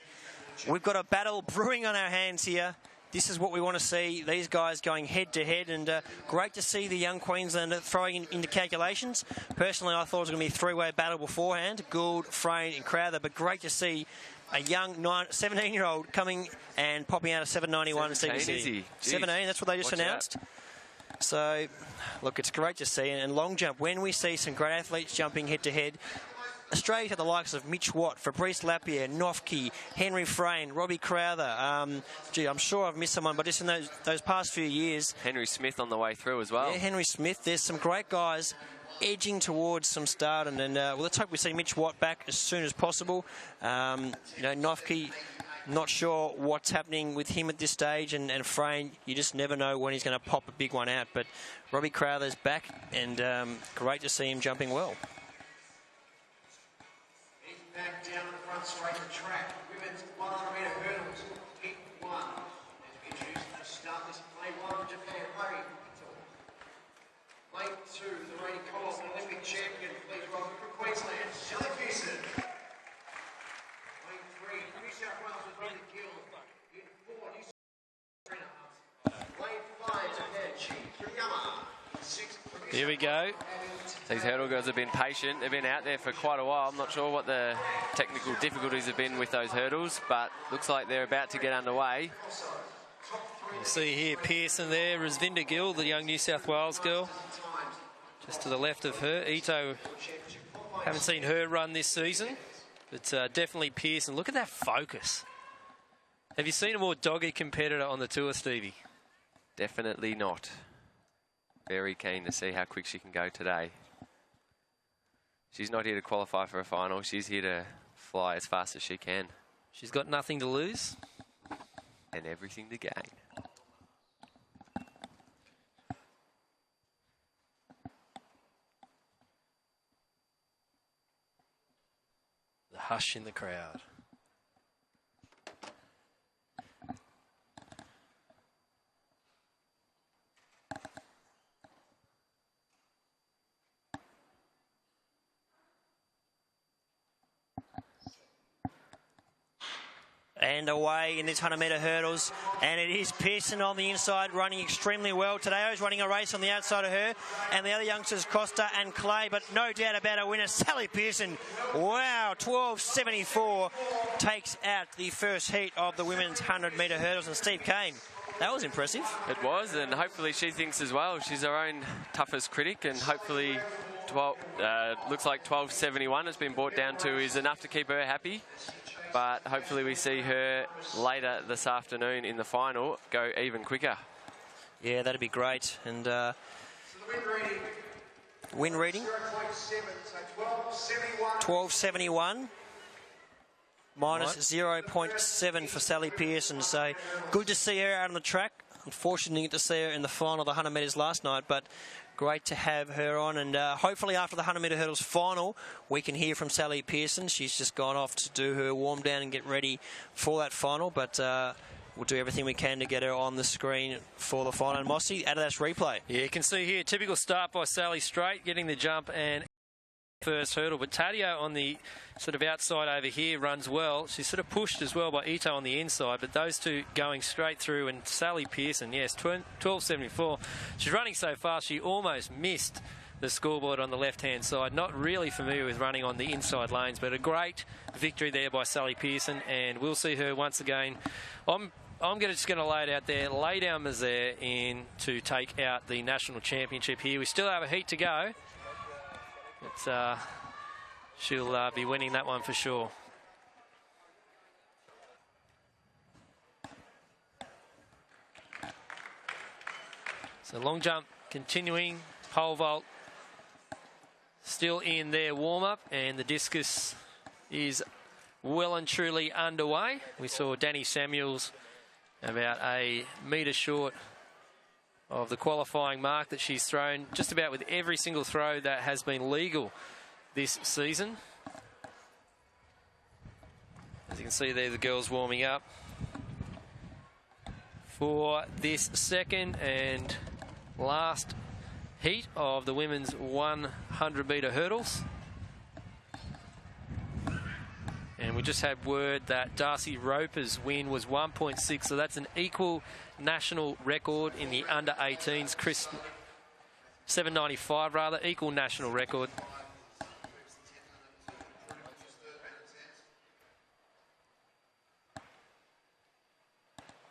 [SPEAKER 2] We've got a battle brewing on our hands here. This is what we want to see, these guys going head-to-head, and great to see the young Queenslander throwing into calculations. Personally, I thought it was going to be a three-way battle beforehand, Gould, Frain and Crowther, but great to see a young 17-year-old coming and popping out of 7.91 CBC. 17, that's what they just announced. So, look, it's great to see. And long jump, when we see some great athletes jumping head-to-head, Australia had the likes of Mitch Watt, Fabrice Lapierre, Nofke, Henry Frain, Robbie Crowther. Gee, I'm sure I've missed someone, but just in those past few years.
[SPEAKER 9] Henry Smith on the way through as well.
[SPEAKER 2] Yeah, Henry Smith. There's some great guys edging towards some stardom. And well, let's hope we see Mitch Watt back as soon as possible. You know, Nofke, not sure what's happening with him at this stage. And Frain, you just never know when he's going to pop a big one out. But Robbie Crowther's back, and great to see him jumping well.
[SPEAKER 14] Back down the front straight to track. Women's 100-metre hurdles. Heat 1. As we introduce to start this lane 1 Japan. Hurry. Lane 2, the reigning Commonwealth Olympic champion. Please welcome from Queensland, Shelley Pearson. Lane 3, New South Wales with Robbie Gill. In 4, New South Wales. Lane 5, Japan. Chi Kiriyama. 6.
[SPEAKER 4] Here we go.
[SPEAKER 9] These hurdle girls have been patient. They've been out there for quite a while. I'm not sure what the technical difficulties have been with those hurdles, but looks like they're about to get underway.
[SPEAKER 4] You see here Pearson there, Rasvinda Gill, the young New South Wales girl. Just to the left of her. Ito, haven't seen her run this season, but definitely Pearson. Look at that focus. Have you seen a more dogged competitor on the tour, Stevie?
[SPEAKER 9] Definitely not. Very keen to see how quick she can go today. she's not here to qualify for a final. She's here to fly as fast as she can.
[SPEAKER 4] She's got nothing to lose.
[SPEAKER 9] And everything to gain.
[SPEAKER 4] The hush in the crowd.
[SPEAKER 2] And away in this 100-metre hurdles. And it is Pearson on the inside, running extremely well. Tadeo's running a race on the outside of her. And the other youngsters, Costa and Clay. But no doubt about her winner, Sally Pearson. Wow, 12.74 takes out the first heat of the women's 100-metre hurdles. And Steve Cain, that was impressive.
[SPEAKER 9] It was, and hopefully she thinks as well. She's her own toughest critic, and hopefully looks like 12.71 has been brought down to is enough to keep her happy. But hopefully we see her later this afternoon in the final go even quicker.
[SPEAKER 2] Yeah, that'd be great. And win reading 12.71 minus 0.7 for Sally Pearson. So good to see her out on the track. Unfortunately, didn't get to see her in the final of the 100 metres last night, but great to have her on. And hopefully after the 100-metre hurdles final, we can hear from Sally Pearson. She's just gone off to do her warm down and get ready for that final. But we'll do everything we can to get her on the screen for the final. And Mossy, Adidas replay.
[SPEAKER 4] Yeah, you can see here, typical start by Sally straight, getting the jump and first hurdle. But Tadeo on the sort of outside over here runs well. She's sort of pushed as well by Ito on the inside, but those two going straight through. And Sally Pearson, yes, 12.74. She's running so fast she almost missed the scoreboard on the left-hand side. Not really familiar with running on the inside lanes, but a great victory there by Sally Pearson, and we'll see her once again. I'm just going to lay it out there, lay down Mazaire in to take out the national championship here. We still have a heat to go. But she'll be winning that one for sure. So long jump continuing, pole vault still in their warm-up, and the discus is well and truly underway. We saw Danny Samuels about a metre short of the qualifying mark that she's thrown just about with every single throw that has been legal this season. As you can see there, the girls warming up for this second and last heat of the women's 100-metre hurdles. And we just had word that Darcy Roper's win was 1.6, so that's an equal national record in the under-18s. Chris, 7.95 rather, equal national record.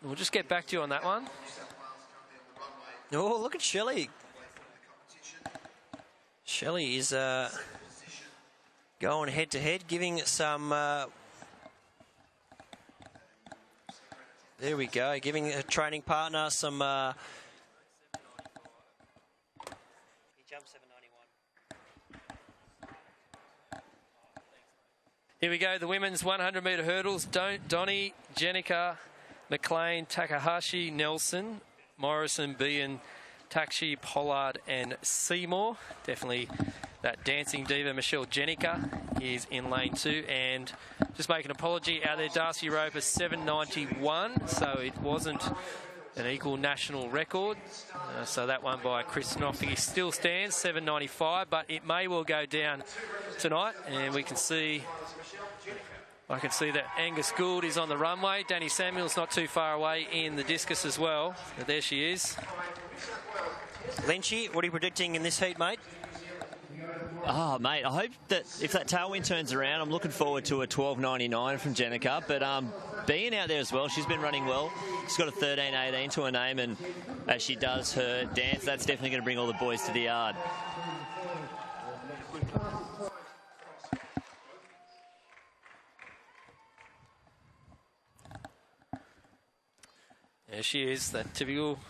[SPEAKER 4] We'll just get back to you on that one.
[SPEAKER 2] Oh, look at Shelley. Shelley is going head-to-head, giving some... there we go, giving a training partner some... he jumped 7.91.
[SPEAKER 4] Here we go, the women's 100-metre hurdles. Donnie, Jenica, McLean, Takahashi, Nelson, Morrison, Bean, Takshi, Pollard and Seymour. Definitely that dancing diva, Michelle Jenica, is in lane 2. And just make an apology out there, Darcy Roper, 7.91. So it wasn't an equal national record. So that one by Chris Knopfig still stands, 7.95. But it may well go down tonight. And we can see... I can see that Angus Gould is on the runway. Danny Samuel's not too far away in the discus as well. But there she is.
[SPEAKER 2] Lynchy, what are you predicting in this heat, mate?
[SPEAKER 3] Oh, mate, I hope that if that tailwind turns around, I'm looking forward to a 12.99 from Jenica. But being out there as well, she's been running well. She's got a 13.18 to her name, and as she does her dance, that's definitely going to bring all the boys to the yard.
[SPEAKER 4] There she is, that typical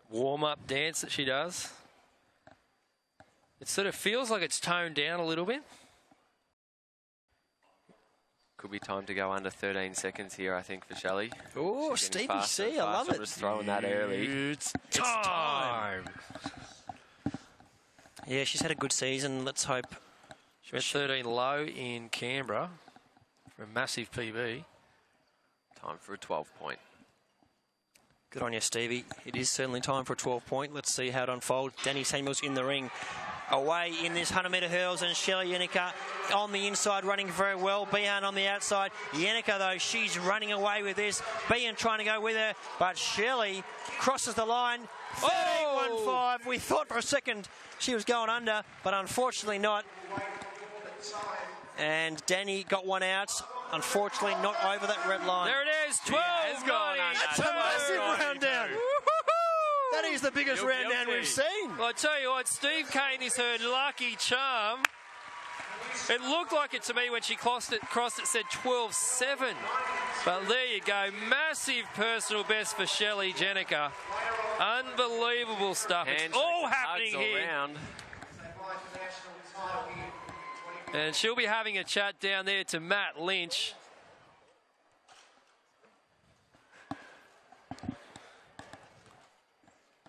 [SPEAKER 4] warm-up dance that she does. It sort of feels like it's toned down a little bit.
[SPEAKER 9] Could be time to go under 13 seconds here, I think, for Shelley.
[SPEAKER 2] Oh, Stevie C, I love
[SPEAKER 9] I'm
[SPEAKER 2] it.
[SPEAKER 9] just throwing that early.
[SPEAKER 4] It's time.
[SPEAKER 2] Yeah, she's had a good season. Let's hope.
[SPEAKER 4] She went 13 low in Canberra for a massive PB.
[SPEAKER 9] Time for a 12-point.
[SPEAKER 2] Good on you, Stevie. It is certainly time for a 12-point. Let's see how it unfolds. Danny Samuels in the ring. Away in this 100-metre hurdles, and Shelley Yenica on the inside running very well. Behan on the outside. Yenica, though, she's running away with this. Behan trying to go with her, but Shelley crosses the line. 13.15. We thought for a second she was going under, but unfortunately not. And Danny got one out. Unfortunately, not over that red line.
[SPEAKER 4] There it is, 12.
[SPEAKER 2] That's a massive round down. That is the biggest round down we've seen.
[SPEAKER 4] Well, I tell you what, Steve Cain is her lucky charm. It looked like it to me when she crossed it said 12.7. But there you go, massive personal best for Shelley Jenica. Unbelievable stuff. It's all happening here.
[SPEAKER 9] Around.
[SPEAKER 4] And she'll be having a chat down there to Matt Lynch.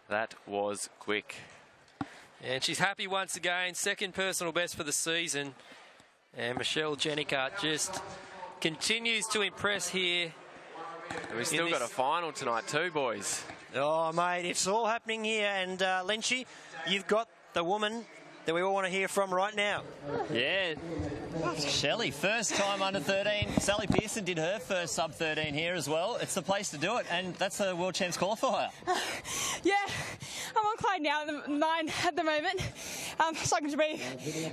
[SPEAKER 9] That was quick.
[SPEAKER 4] And she's happy once again. Second personal best for the season. And Michelle Jenica just continues to impress here.
[SPEAKER 9] And we've still got a final tonight too, boys.
[SPEAKER 2] Oh, mate, it's all happening here. And Lynchy, you've got the woman that we all want to hear from right now.
[SPEAKER 3] Yeah, Shelley, first time under 13. Sally Pearson did her first sub-13 here as well. It's the place to do it, and that's the World Champs qualifier.
[SPEAKER 6] Yeah, I'm on Clyde now, mine at the moment. Struggling to breathe.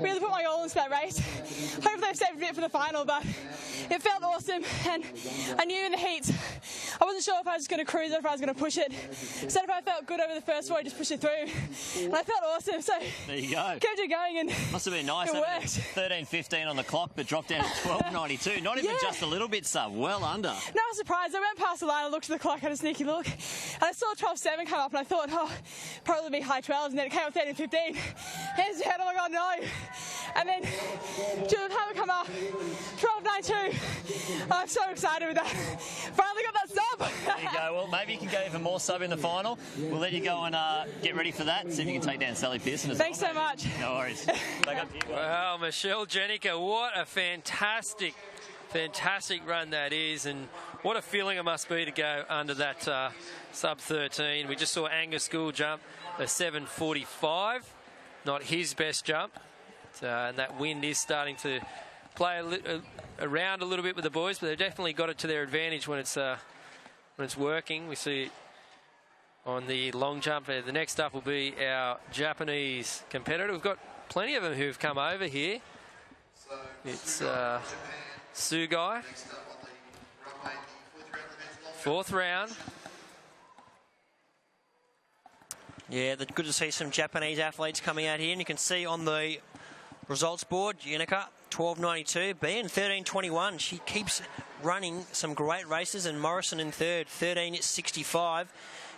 [SPEAKER 6] Really put my all into that race. Hopefully I've saved a bit for the final, but it felt awesome, and I knew in the heats I wasn't sure if I was going to cruise or if I was going to push it. So if I felt good over the first four, I just pushed it through, and I felt awesome. So
[SPEAKER 3] there you go.
[SPEAKER 6] Kept it going, and
[SPEAKER 3] must have been nice.
[SPEAKER 6] It worked.
[SPEAKER 3] 13.15 on the clock, but dropped down at 12.92. Not even just a little bit sub, well under.
[SPEAKER 6] No, I was surprised. I went past the line, I looked at the clock, had a sneaky look, and I saw 12.7 come up, and I thought, oh, probably be high 12s, and then it came up 13.15. Hands down, oh my God, no. And then Julian Hammer come up, 12.92. I'm so excited with that. Finally got that sub.
[SPEAKER 3] There you go. Well, maybe you can go even more sub in the final. We'll let you go and get ready for that and see if you can take down Sally Pearson as
[SPEAKER 6] Thanks so much.
[SPEAKER 3] No worries. Back up to you.
[SPEAKER 4] Wow, Michelle Jenica, what a fantastic run that is, and what a feeling it must be to go under that sub-13. We just saw Angus Gould jump a 7.45, not his best jump, and that wind is starting to play around a little bit with the boys, but they've definitely got it to their advantage when it's working. We see it on the long jump. The next up will be our Japanese competitor. We've got plenty of them who've come over here. It's Sugai. Fourth round.
[SPEAKER 2] Yeah, good to see some Japanese athletes coming out here, and you can see on the results board, Yenica, 12.92, Behan 13.21. She keeps running some great races, and Morrison in third, 13.65.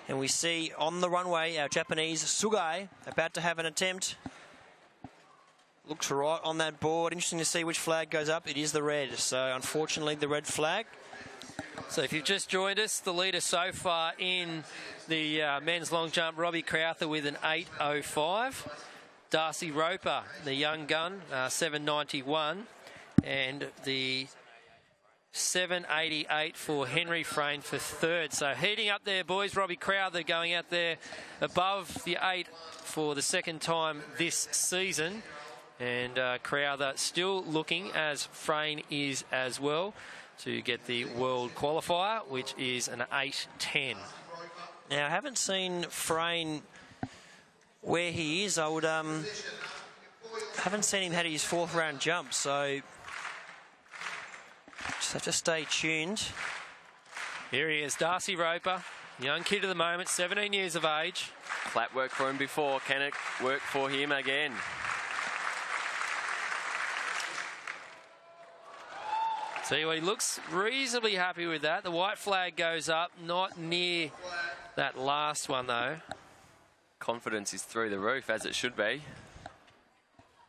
[SPEAKER 2] And we see on the runway our Japanese Sugai about to have an attempt. Looks right on that board. Interesting to see which flag goes up. It is the red, so unfortunately the red flag.
[SPEAKER 4] So if you've just joined us, the leader so far in the men's long jump, Robbie Crowther with an 8.05. Darcy Roper, the young gun, 7.91. And the 7.88 for Henry Frayne for third. So heating up there, boys. Robbie Crowther going out there above the 8 for the second time this season. And Crowther still looking, as Frayne is as well, to get the world qualifier, which is an 8.10.
[SPEAKER 2] Now, I haven't seen Frayne where he is. I would haven't seen him had his fourth round jump, so just have to stay tuned.
[SPEAKER 4] Here he is, Darcy Roper, young kid at the moment, 17 years of age.
[SPEAKER 9] Flat work for him before. Can it work for him again?
[SPEAKER 4] See, well, he looks reasonably happy with that. The white flag goes up, not near that last one, though.
[SPEAKER 9] Confidence is through the roof, as it should be.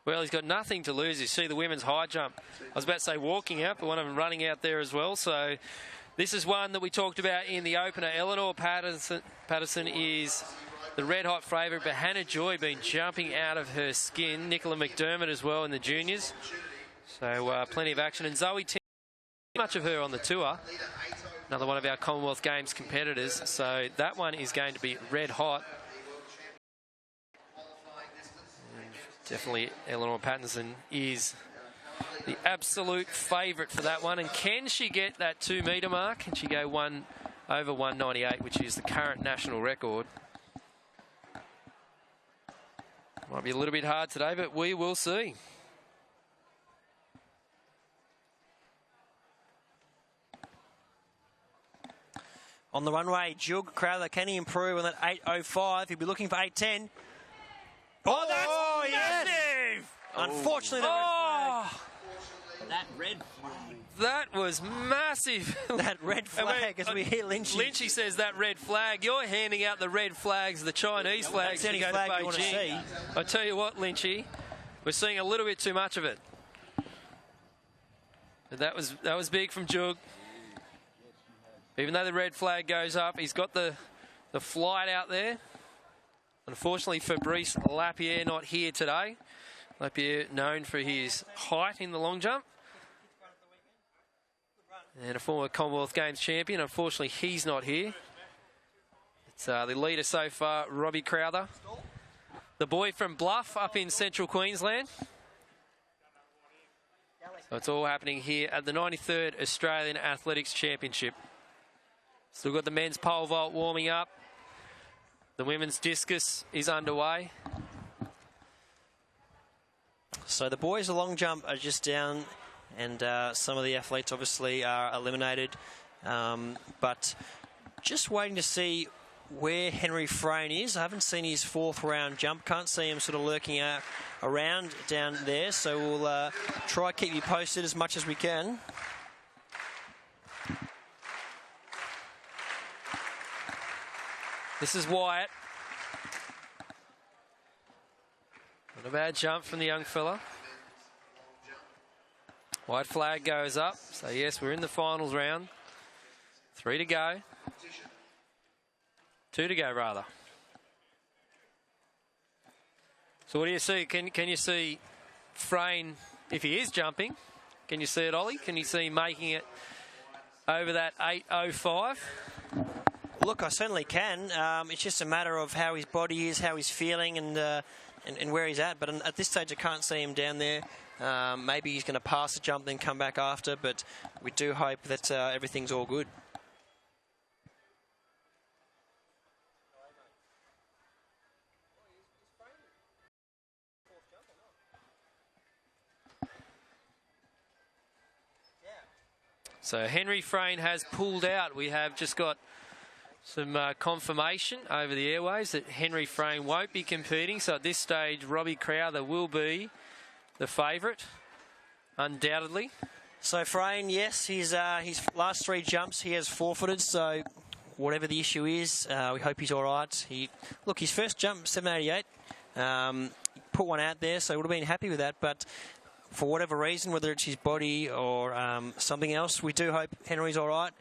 [SPEAKER 4] Well, he's got nothing to lose. You see the women's high jump. I was about to say walking out, but one of them running out there as well. So this is one that we talked about in the opener. Eleanor Patterson is the red-hot favourite, but Hannah Joy been jumping out of her skin. Nicola McDermott as well in the juniors. So plenty of action. And Zoe Tim, much of her on the tour. Another one of our Commonwealth Games competitors. So that one is going to be red-hot. Definitely Eleanor Patterson is the absolute favourite for that one. And can she get that 2 metre mark? Can she go one over 198, which is the current national record? Might be a little bit hard today, but we will see.
[SPEAKER 2] On the runway, Jug Crowther, can he improve on that 8.05? He'll be looking for 8.10. Oh, that's massive! Yes. Unfortunately,
[SPEAKER 3] that red flag.
[SPEAKER 4] That was massive.
[SPEAKER 2] That red flag, as we hear Lynchy.
[SPEAKER 4] Lynchy says that red flag. You're handing out the red flags, the Chinese flags.
[SPEAKER 2] That's the only flag you want to see.
[SPEAKER 4] I tell you what, Lynchy, we're seeing a little bit too much of it. But that was big from Jug. Even though the red flag goes up, he's got the flight out there. Unfortunately, Fabrice Lapierre not here today. Lapierre known for his height in the long jump. And a former Commonwealth Games champion. Unfortunately, he's not here. It's the leader so far, Robbie Crowther. The boy from Bluff up in central Queensland. So it's all happening here at the 93rd Australian Athletics Championship. Still got the men's pole vault warming up. The women's discus is underway.
[SPEAKER 2] So the boys, the long jump are just down, and some of the athletes obviously are eliminated. But just waiting to see where Henry Frayne is. I haven't seen his 4th round jump. Can't see him sort of lurking around down there. So we'll try to keep you posted as much as we can.
[SPEAKER 4] This is Wyatt. Not a bad jump from the young fella. White flag goes up. So, yes, we're in the finals round. 3 to go. 2 to go, rather. So what do you see? Can you see Frayne, if he is jumping, can you see it, Ollie? Can you see him making it over that 8.05?
[SPEAKER 2] Look, I certainly can. It's just a matter of how his body is, how he's feeling, and where he's at. But at this stage, I can't see him down there. Maybe he's going to pass the jump, then come back after. But we do hope that everything's all good.
[SPEAKER 4] So Henry Frayne has pulled out. We have just got some confirmation over the airways that Henry Frayne won't be competing. So at this stage, Robbie Crowther will be the favourite, undoubtedly.
[SPEAKER 2] So Frayne, yes, his last 3 jumps he has forfeited. So whatever the issue is, we hope he's all right. Look, his first jump, 788, put one out there, so would have been happy with that. But for whatever reason, whether it's his body or something else, we do hope Henry's all right.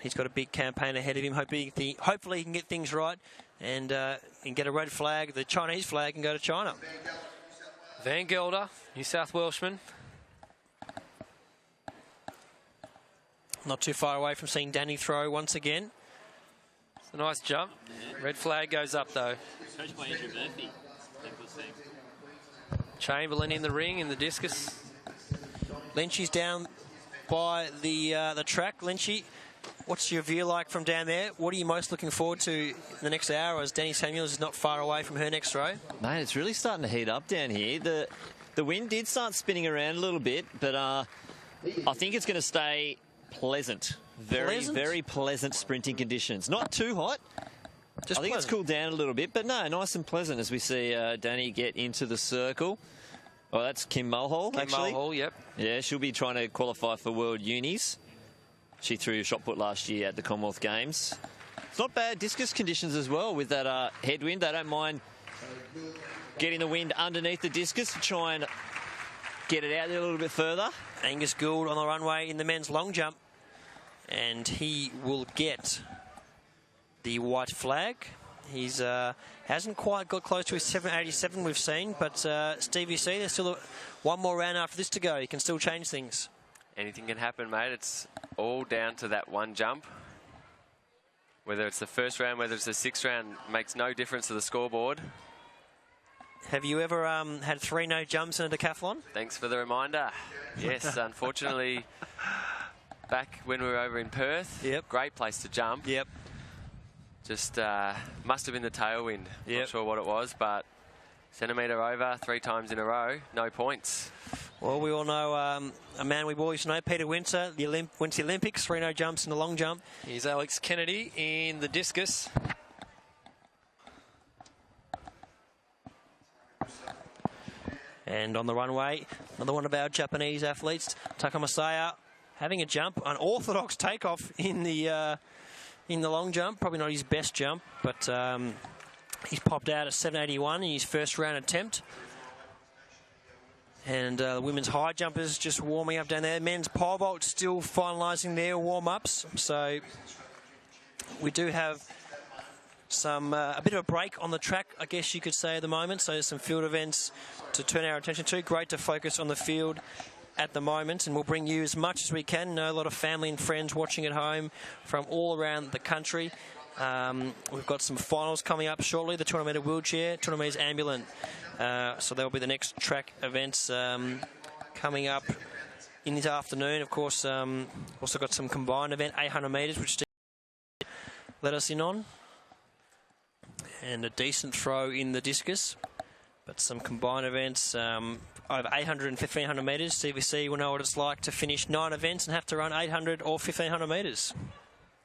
[SPEAKER 2] He's got a big campaign ahead of him. Hopefully he can get things right and get a red flag, the Chinese flag, and go to China.
[SPEAKER 4] Van Gelder, New South Welshman.
[SPEAKER 2] Not too far away from seeing Danny throw once again.
[SPEAKER 4] It's a nice jump. Red flag goes up, though.
[SPEAKER 3] Coached by Andrew Murphy.
[SPEAKER 4] Chamberlain in the ring in the discus.
[SPEAKER 2] Lynchy's down by the track. Lynchy, what's your view like from down there? What are you most looking forward to in the next hour as Danny Samuels is not far away from her next throw?
[SPEAKER 3] Mate, it's really starting to heat up down here. The wind did start spinning around a little bit, but I think it's going to stay pleasant. Very pleasant sprinting conditions. Not too hot. I think it's cooled down a little bit, but no, nice and pleasant as we see Danny get into the circle. Oh, that's Kim Mulhall, actually.
[SPEAKER 4] Kim Mulhall, yep.
[SPEAKER 3] Yeah, she'll be trying to qualify for World Unis. She threw shot put last year at the Commonwealth Games. It's not bad discus conditions as well with that headwind. They don't mind getting the wind underneath the discus to try and get it out there a little bit further.
[SPEAKER 2] Angus Gould on the runway in the men's long jump. And he will get the white flag. He's hasn't quite got close to his 787 we've seen, but Stevie C, there's still one more round after this to go. He can still change things.
[SPEAKER 9] Anything can happen, mate. It's all down to that one jump. Whether it's the first round, whether it's the sixth round, makes no difference to the scoreboard.
[SPEAKER 2] Have you ever had 3 no jumps in a decathlon?
[SPEAKER 9] Thanks for the reminder. Yes, unfortunately, back when we were over in Perth, great place to jump. Just must have been the tailwind. Not sure what it was, but centimetre over 3 times in a row, no points.
[SPEAKER 2] Well, we all know a man we always know, Peter Winter, went to the Olympics, 3 no jumps in the long jump.
[SPEAKER 4] Here's Alex Kennedy in the discus.
[SPEAKER 2] And on the runway, another one of our Japanese athletes, Taka Masaya, having a jump, an orthodox takeoff in the long jump. Probably not his best jump, but he's popped out at 781 in his first round attempt. And the women's high jumpers just warming up down there. Men's pole vault still finalising their warm-ups. So we do have a bit of a break on the track, I guess you could say, at the moment. So there's some field events to turn our attention to. Great to focus on the field at the moment, and we'll bring you as much as we can. Know a lot of family and friends watching at home from all around the country. We've got some finals coming up shortly. The 200 metre wheelchair, 200 metres ambulant. So there'll be the next track events coming up in this afternoon. Of course, also got some combined event, 800 metres, which Steve let us in on. And a decent throw in the discus. But some combined events over 800 and 1,500 metres. CVC will know what it's like to finish 9 events and have to run 800 or 1,500 metres.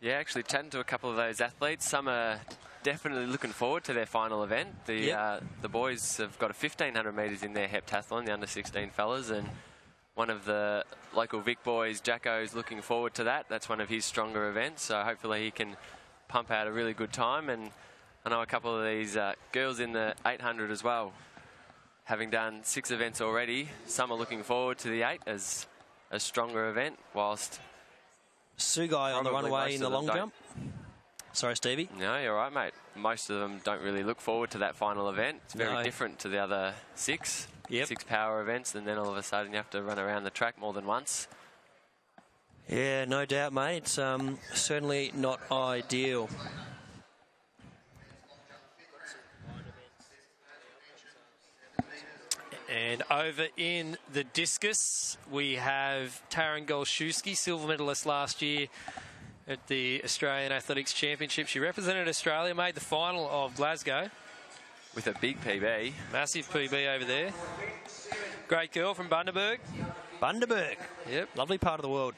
[SPEAKER 9] Yeah, actually chatting to a couple of those athletes. Some are definitely looking forward to their final event. The boys have got a 1,500 metres in their heptathlon, the under-16 fellas, and one of the local Vic boys, Jacko's, looking forward to that. That's one of his stronger events, so hopefully he can pump out a really good time. And I know a couple of these girls in the 800 as well, having done 6 events already. Some are looking forward to the 8 as a stronger event, whilst
[SPEAKER 2] Sugai on the runway in the long jump. Sorry, Stevie.
[SPEAKER 9] No, you're right, mate. Most of them don't really look forward to that final event. It's very different to the other 6. 6 power events, and then all of a sudden you have to run around the track more than once.
[SPEAKER 2] Yeah, no doubt, mate. It's certainly not ideal.
[SPEAKER 4] And over in the discus, we have Taryn Golszewski, silver medalist last year at the Australian Athletics Championship. She represented Australia, made the final of Glasgow.
[SPEAKER 9] With a big PB.
[SPEAKER 4] Massive PB over there. Great girl from Bundaberg.
[SPEAKER 2] Bundaberg.
[SPEAKER 4] Yep.
[SPEAKER 2] Lovely part of the world.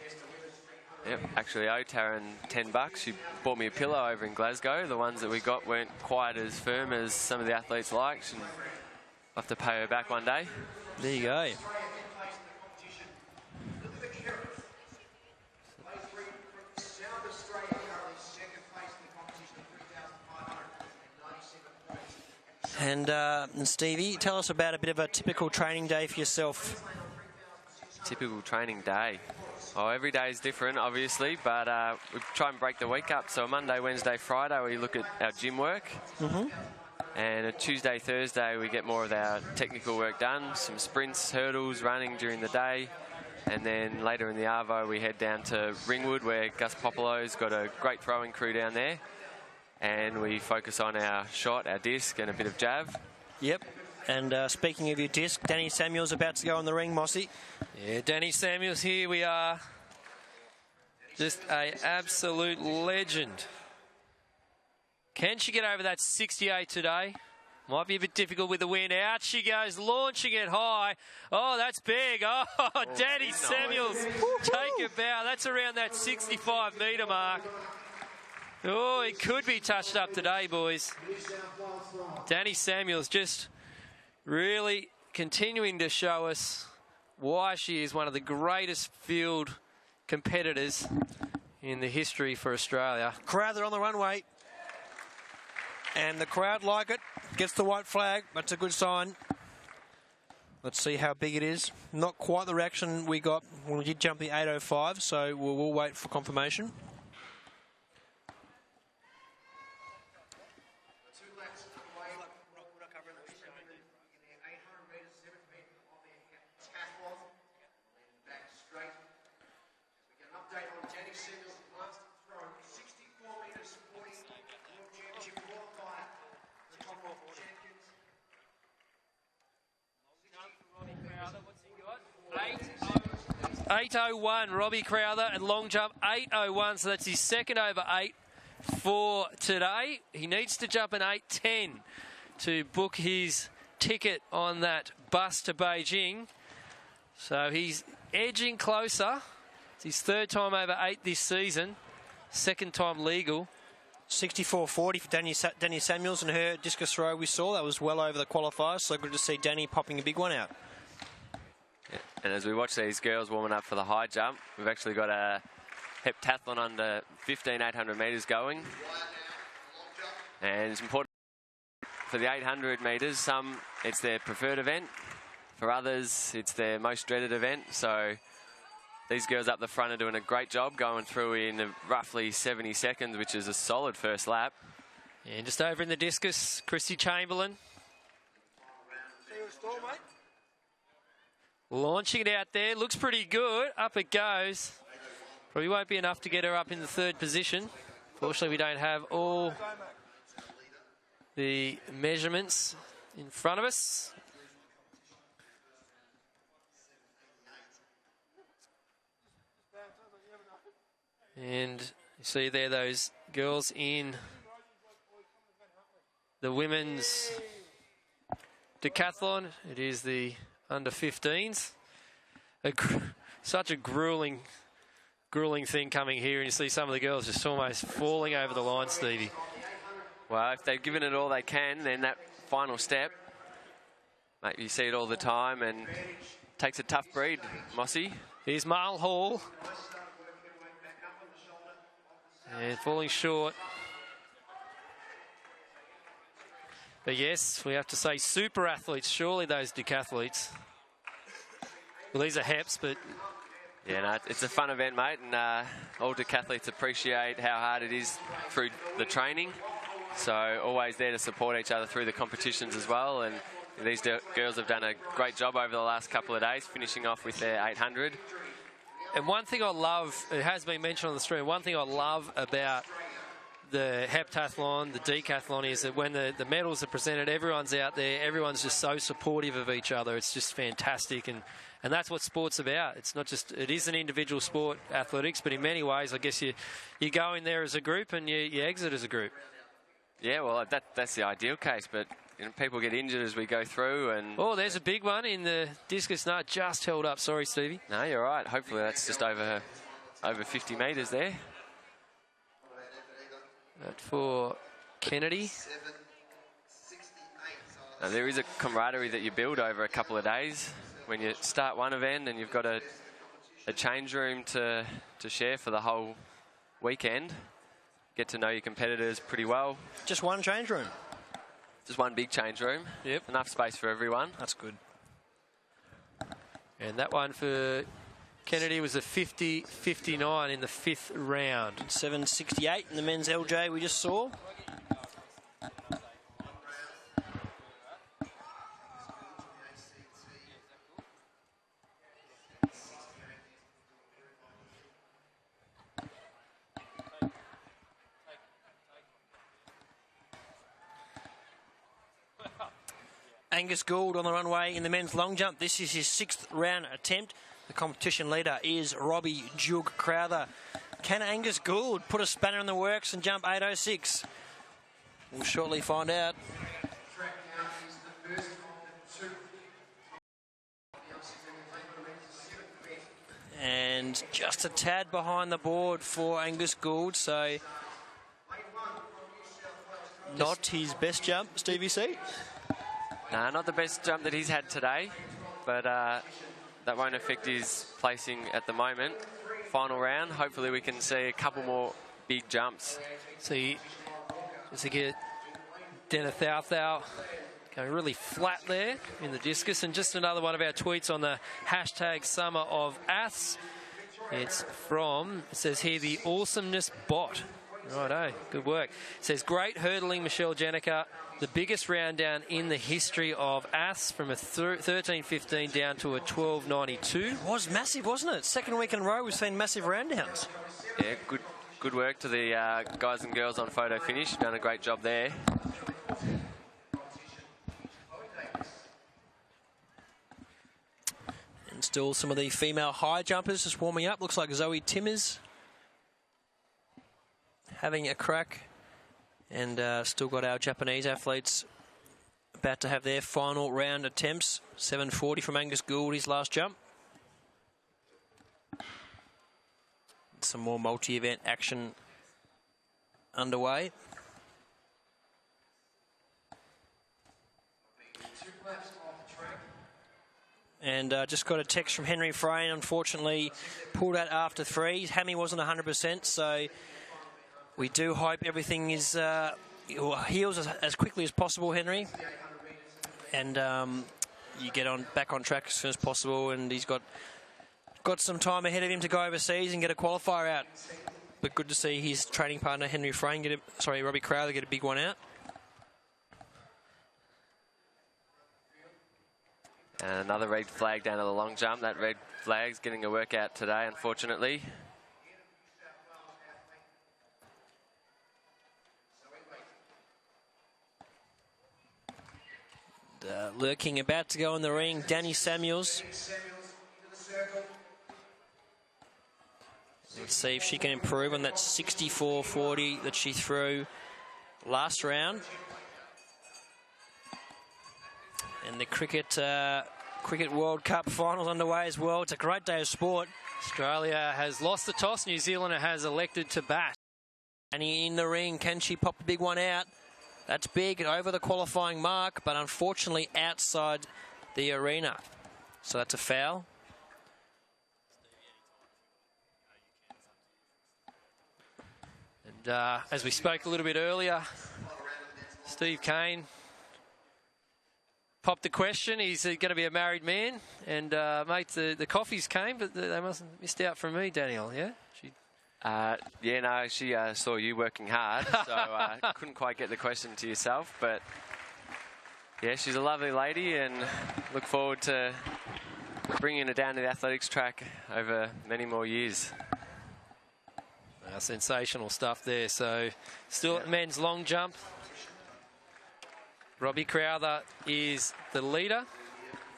[SPEAKER 9] Yep, actually I owe Taryn $10. She bought me a pillow over in Glasgow. The ones that we got weren't quite as firm as some of the athletes liked. And I'll have to pay her back one day.
[SPEAKER 2] There you go. And Stevie, tell us about a bit of a typical training day for yourself.
[SPEAKER 9] Typical training day. Oh, every day is different, obviously, but we try and break the week up. So Monday, Wednesday, Friday, we look at our gym work. And a Tuesday, Thursday, we get more of our technical work done, some sprints, hurdles, running during the day. And then later in the Arvo, we head down to Ringwood, where Gus Popolo's got a great throwing crew down there. And we focus on our shot, our disc, and a bit of jab.
[SPEAKER 2] Yep. And speaking of your disc, Danny Samuel's about to go on the ring, Mossy.
[SPEAKER 4] Yeah, Danny Samuel's here. We are just an absolute legend. Can she get over that 68 today? Might be a bit difficult with the wind. Out she goes, launching it high. Oh, that's big. Oh, Danny Samuels, take a bow. That's around that 65-metre mark. Oh, it could be touched up today, boys. Danny Samuels just really continuing to show us why she is one of the greatest field competitors in the history for Australia.
[SPEAKER 2] Crowther on the runway.
[SPEAKER 15] And the crowd like it. Gets the white flag. That's a good sign. Let's see how big it is. Not quite the reaction we got when we did jump the 8:05, so we'll wait for confirmation.
[SPEAKER 4] .801, Robbie Crowther at long jump, 8:01, so that's his second over 8 for today. He needs to jump an 8:10 to book his ticket on that bus to Beijing. So he's edging closer. It's his third time over 8 this season, second time legal.
[SPEAKER 15] 64.40 for Danny Samuels and her discus throw we saw. That was well over the qualifiers, so good to see Danny popping a big one out.
[SPEAKER 9] And as we watch these girls warming up for the high jump, we've actually got a heptathlon under 15,800 metres going. And it's important for the 800 metres. Some, it's their preferred event. For others, it's their most dreaded event. So these girls up the front are doing a great job going through in roughly 70 seconds, which is a solid first lap.
[SPEAKER 4] And just over in the discus, Christy Chamberlain. Launching it out there, looks pretty good. Up it goes. Probably won't be enough to get her up in the third position. Fortunately, we don't have all the measurements in front of us. And you see there those girls in the women's decathlon. It is the under 15s. Such a grueling thing coming here, and you see some of the girls just almost falling over the line, Stevie.
[SPEAKER 9] Well, if they've given it all they can, then that final step, mate, you see it all the time, and takes a tough breed, Mossy.
[SPEAKER 4] Here's Marl Hall. And falling short. But yes, we have to say super athletes, surely those decathletes. Well, these are Heps, but...
[SPEAKER 9] Yeah, no, it's a fun event, mate, and all decathletes appreciate how hard it is through the training. So always there to support each other through the competitions as well. And these girls have done a great job over the last couple of days, finishing off with their 800.
[SPEAKER 4] And one thing I love, it has been mentioned on the stream, one thing I love about the heptathlon, the decathlon, is that when the medals are presented, everyone's out there, everyone's just so supportive of each other. It's just fantastic, and that's what sport's about. It's not just, it is an individual sport, athletics, but in many ways, I guess you go in there as a group and you exit as a group.
[SPEAKER 9] Yeah, well, that's the ideal case, but you know, people get injured as we go through. And
[SPEAKER 4] oh, there's a big one in the discus. No, just held up. Sorry, Stevie.
[SPEAKER 9] No, you're right. Hopefully that's just over 50 metres there.
[SPEAKER 4] That for Kennedy.
[SPEAKER 9] Now, there is a camaraderie that you build over a couple of days. When you start one event and you've got a change room to share for the whole weekend, get to know your competitors pretty well.
[SPEAKER 15] Just one change room?
[SPEAKER 9] Just one big change room.
[SPEAKER 4] Yep.
[SPEAKER 9] Enough space for everyone.
[SPEAKER 15] That's good.
[SPEAKER 4] And that one for Kennedy was a 50-59 in the 5th round.
[SPEAKER 15] 7.68 in the men's LJ we just saw. Angus Gould on the runway in the men's long jump. This is his 6th round attempt. The competition leader is Robbie Jug Crowther. Can Angus Gould put a spanner in the works and jump 8.06? We'll shortly find out. And just a tad behind the board for Angus Gould, so not his best jump, Stevie C.
[SPEAKER 9] No, not the best jump that he's had today, but that won't affect his placing at the moment. Final round, hopefully we can see a couple more big jumps.
[SPEAKER 4] See, just to get Denna Thou going really flat there in the discus. And just another one of our tweets on the hashtag Summer of Aths. It's from, it says here, the Awesomeness Bot. Righto, good work. It says, great hurdling, Michelle Jenica. The biggest round down in the history of Aths, from a 13.15 down to a 12.92.
[SPEAKER 15] It was massive, wasn't it? Second week in a row we've seen massive round downs.
[SPEAKER 9] Yeah, good work to the guys and girls on photo finish. Done a great job there.
[SPEAKER 15] And still some of the female high jumpers just warming up. Looks like Zoe Timmers having a crack. And still got our Japanese athletes about to have their final round attempts. 7.40 from Angus Gould, his last jump. Some more multi-event action underway. And just got a text from Henry Frayne, unfortunately pulled out after 3. His hammy wasn't 100%, so we do hope everything is heals as quickly as possible, Henry. And you get back on track as soon as possible, and he's got some time ahead of him to go overseas and get a qualifier out. But good to see his training partner, Henry Frayne, Robbie Crowther, get a big one out.
[SPEAKER 9] And another red flag down to the long jump. That red flag's getting a workout today, unfortunately.
[SPEAKER 15] Lurking, about to go in the ring, Danny Samuels. Let's see if she can improve on that 64.40 that she threw last round. And the Cricket World Cup finals underway as well. It's a great day of sport.
[SPEAKER 4] Australia has lost the toss. New Zealand has elected to bat.
[SPEAKER 15] And in the ring, can she pop the big one out? That's big, over the qualifying mark, but unfortunately outside the arena. So that's a foul.
[SPEAKER 4] And as we spoke a little bit earlier, Steve Cain popped the question. He's going to be a married man. And, mate, the coffees came, but they must have missed out from me, Daniel, yeah?
[SPEAKER 9] Yeah, no, she saw you working hard, so couldn't quite get the question to yourself. But, yeah, she's a lovely lady, and look forward to bringing her down to the athletics track over many more years.
[SPEAKER 4] Sensational stuff there. So, still at men's long jump. Robbie Crowther is the leader.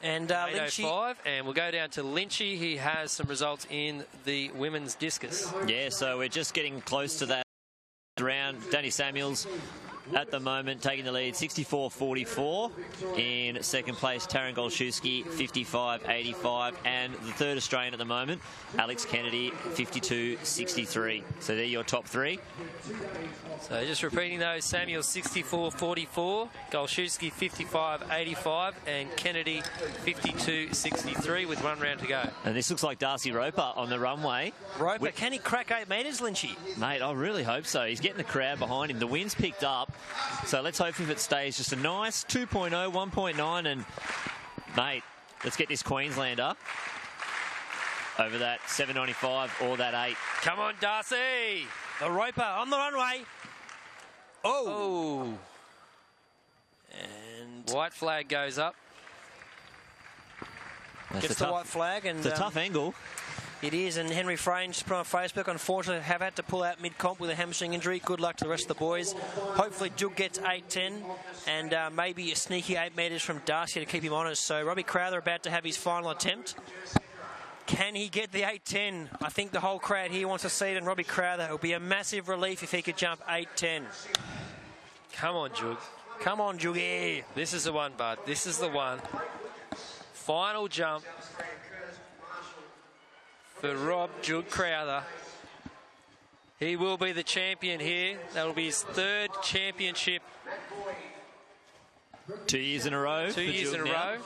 [SPEAKER 15] And
[SPEAKER 4] Lynchy, and we'll go down to Lynchy. He has some results in the women's discus.
[SPEAKER 3] Yeah, so we're just getting close to that round. Danny Samuels at the moment taking the lead, 64.44. In second place, Taryn Golszewski, 55.85. And the third Australian at the moment, Alex Kennedy, 52.63. So they're your top three.
[SPEAKER 4] So just repeating those, Samuel 64.44, Golszewski 55.85, and Kennedy 52.63 with 1 round to go.
[SPEAKER 3] And this looks like Darcy Roper on the runway.
[SPEAKER 15] Roper, can he crack 8 metres, Lynchy?
[SPEAKER 3] Mate, I really hope so. He's getting the crowd behind him. The wind's picked up, so let's hope if it stays just a nice 2.0, 1.9, and mate, let's get this Queenslander over that 7.95 or that 8.
[SPEAKER 4] Come on, Darcy!
[SPEAKER 15] The Roper on the runway. Oh. And
[SPEAKER 4] white flag goes up.
[SPEAKER 15] Gets the white flag. And
[SPEAKER 3] it's a tough angle.
[SPEAKER 15] It is, and Henry Frayne just put on Facebook, unfortunately have had to pull out mid-comp with a hamstring injury. Good luck to the rest of the boys. Hopefully Jug gets 8.10 and maybe a sneaky 8 metres from Darcy to keep him honest. So Robbie Crowther about to have his final attempt. Can he get the 8.10? I think the whole crowd here wants to see it in Robbie Crowther. It would be a massive relief if he could jump 8.10.
[SPEAKER 4] Come on, Jug.
[SPEAKER 15] Come on, Juggy.
[SPEAKER 4] This is the one, bud. This is the one. Final jump for Rob Jug Crowther. He will be the champion here. That will be his 3rd championship
[SPEAKER 3] 2 years in a row.
[SPEAKER 4] 2 years in a row.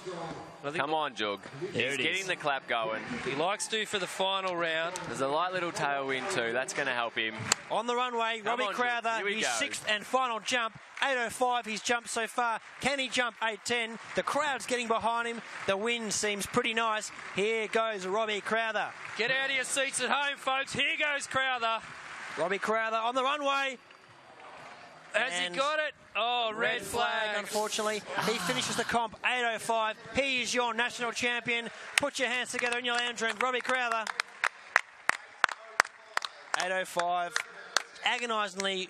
[SPEAKER 9] Come on, Jug. He's getting the clap going.
[SPEAKER 4] He likes to for the final round.
[SPEAKER 9] There's a light little tailwind too. That's going to help him.
[SPEAKER 15] On the runway, Robbie Crowther, his 6th and final jump. 8.05 he's jumped so far. Can he jump 8.10? The crowd's getting behind him. The wind seems pretty nice. Here goes Robbie Crowther.
[SPEAKER 4] Get out of your seats at home, folks. Here goes Crowther.
[SPEAKER 15] Robbie Crowther on the runway.
[SPEAKER 4] Has he got it? Oh, red flag,
[SPEAKER 15] unfortunately. He finishes the comp 8.05. He is your national champion. Put your hands together in your lounge room. Robbie Crowther. 8.05. Agonisingly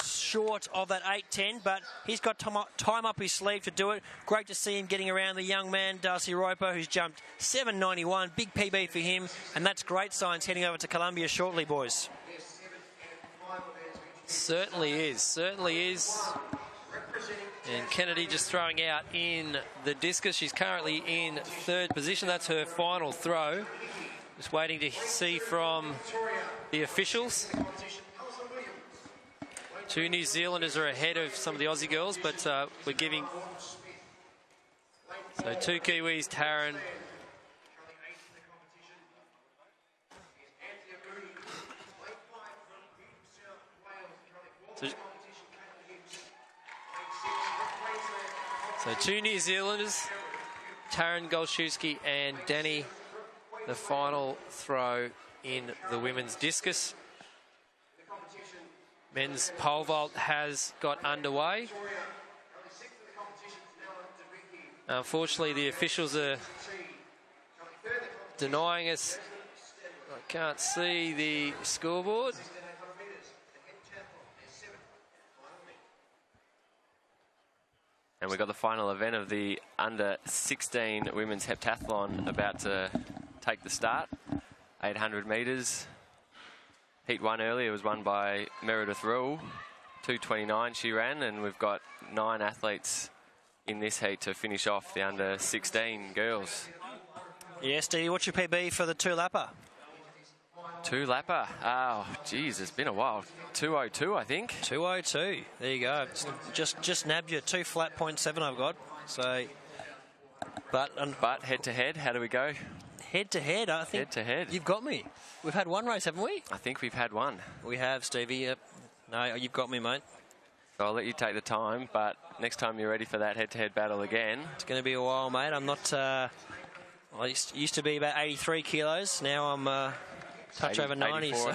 [SPEAKER 15] short of that 8.10, but he's got time up his sleeve to do it. Great to see him getting around the young man, Darcy Roper, who's jumped 7.91. Big PB for him, and that's great signs heading over to Columbia shortly, boys.
[SPEAKER 4] Certainly is, certainly is. And Kennedy just throwing out in the discus. She's currently in 3rd position. That's her final throw. Just waiting to see from the officials. 2 New Zealanders are ahead of some of the Aussie girls, but we're giving... So 2 Kiwis, Taryn. So 2 New Zealanders, Taryn Golszewski and Danny, the final throw in the women's discus. Men's pole vault has got underway. Unfortunately, the officials are denying us. I can't see the scoreboard.
[SPEAKER 9] And we've got the final event of the under-16 women's heptathlon about to take the start. 800 metres. Heat 1 earlier was won by Meredith Rule. 2:29 she ran, and we've got 9 athletes in this heat to finish off the under-16 girls.
[SPEAKER 15] Yeah, Stevie, what's your PB for the 2-lapper?
[SPEAKER 9] 2-lapper. Oh, geez, it's been a while. 2:02, I think.
[SPEAKER 15] 2:02. There you go. Just nabbed you. 2 flat 0.7 I've got. So, but
[SPEAKER 9] head to head, how do we go?
[SPEAKER 15] Head to head, I think.
[SPEAKER 9] Head to head.
[SPEAKER 15] You've got me. We've had one race, haven't we?
[SPEAKER 9] I think we've had one.
[SPEAKER 15] We have, Stevie. Yep. No, you've got me, mate.
[SPEAKER 9] So I'll let you take the time, but next time you're ready for that head-to-head battle again.
[SPEAKER 15] It's going to be a while, mate. I'm not... I used to be about 83 kilos. Now I'm touch over 90. So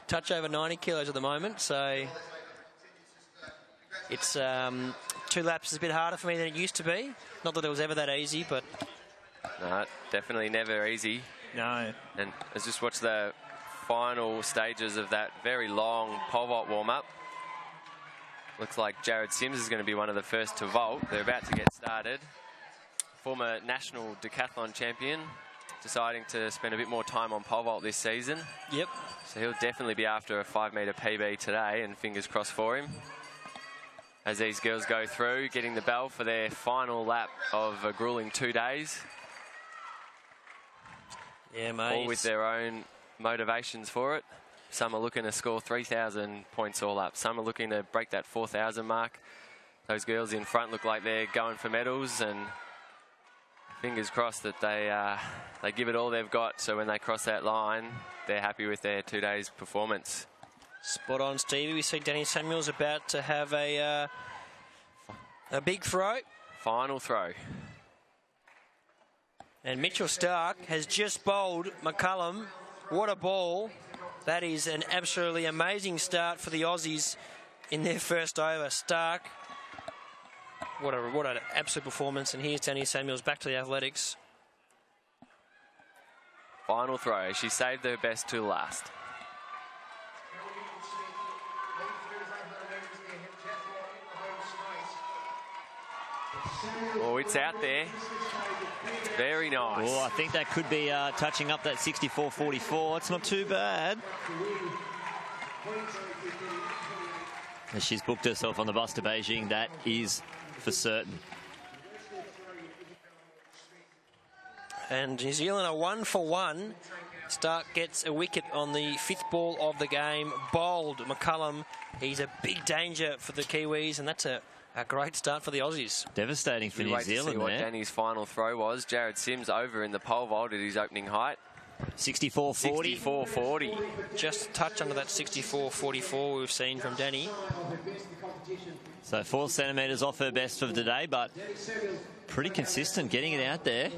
[SPEAKER 15] touch over 90 kilos at the moment. So it's 2 laps is a bit harder for me than it used to be. Not that it was ever that easy, but...
[SPEAKER 9] No, definitely never easy.
[SPEAKER 15] No.
[SPEAKER 9] And let's just watch the final stages of that very long pole vault warm-up. Looks like Jared Sims is going to be one of the first to vault. They're about to get started. Former national decathlon champion, deciding to spend a bit more time on pole vault this season.
[SPEAKER 15] Yep.
[SPEAKER 9] So he'll definitely be after a 5-metre PB today, and fingers crossed for him. As these girls go through, getting the bell for their final lap of a grueling 2 days.
[SPEAKER 15] Yeah, mate.
[SPEAKER 9] All with their own motivations for it. Some are looking to score 3,000 points all up. Some are looking to break that 4,000 mark. Those girls in front look like they're going for medals, and fingers crossed that they give it all they've got, so when they cross that line, they're happy with their 2 days performance.
[SPEAKER 15] Spot on, Stevie. We see Danny Samuels about to have a big throw.
[SPEAKER 9] Final throw.
[SPEAKER 15] And Mitchell Stark has just bowled McCullum. What a ball. That is an absolutely amazing start for the Aussies in their first over. Stark, what an absolute performance. And here's Danny Samuels back to the athletics.
[SPEAKER 9] Final throw. She saved her best to last. Oh, it's out there. Very nice.
[SPEAKER 3] Oh, I think that could be touching up that 64.44. It's not too bad. As she's booked herself on the bus to Beijing, that is for certain.
[SPEAKER 15] And New Zealand are 1 for 1. Stark gets a wicket on the 5th ball of the game. Bowled McCullum. He's a big danger for the Kiwis, and that's a A great start for the Aussies.
[SPEAKER 3] Devastating for New Zealand
[SPEAKER 9] to see what
[SPEAKER 3] there.
[SPEAKER 9] Danny's final throw was. Jared Sims over in the pole vault at his opening height.
[SPEAKER 3] 64.40.
[SPEAKER 9] 64.40.
[SPEAKER 15] Just a touch under that 64.44 we've seen from Danny.
[SPEAKER 3] So 4 centimetres off her best of the day, but pretty consistent getting it out there.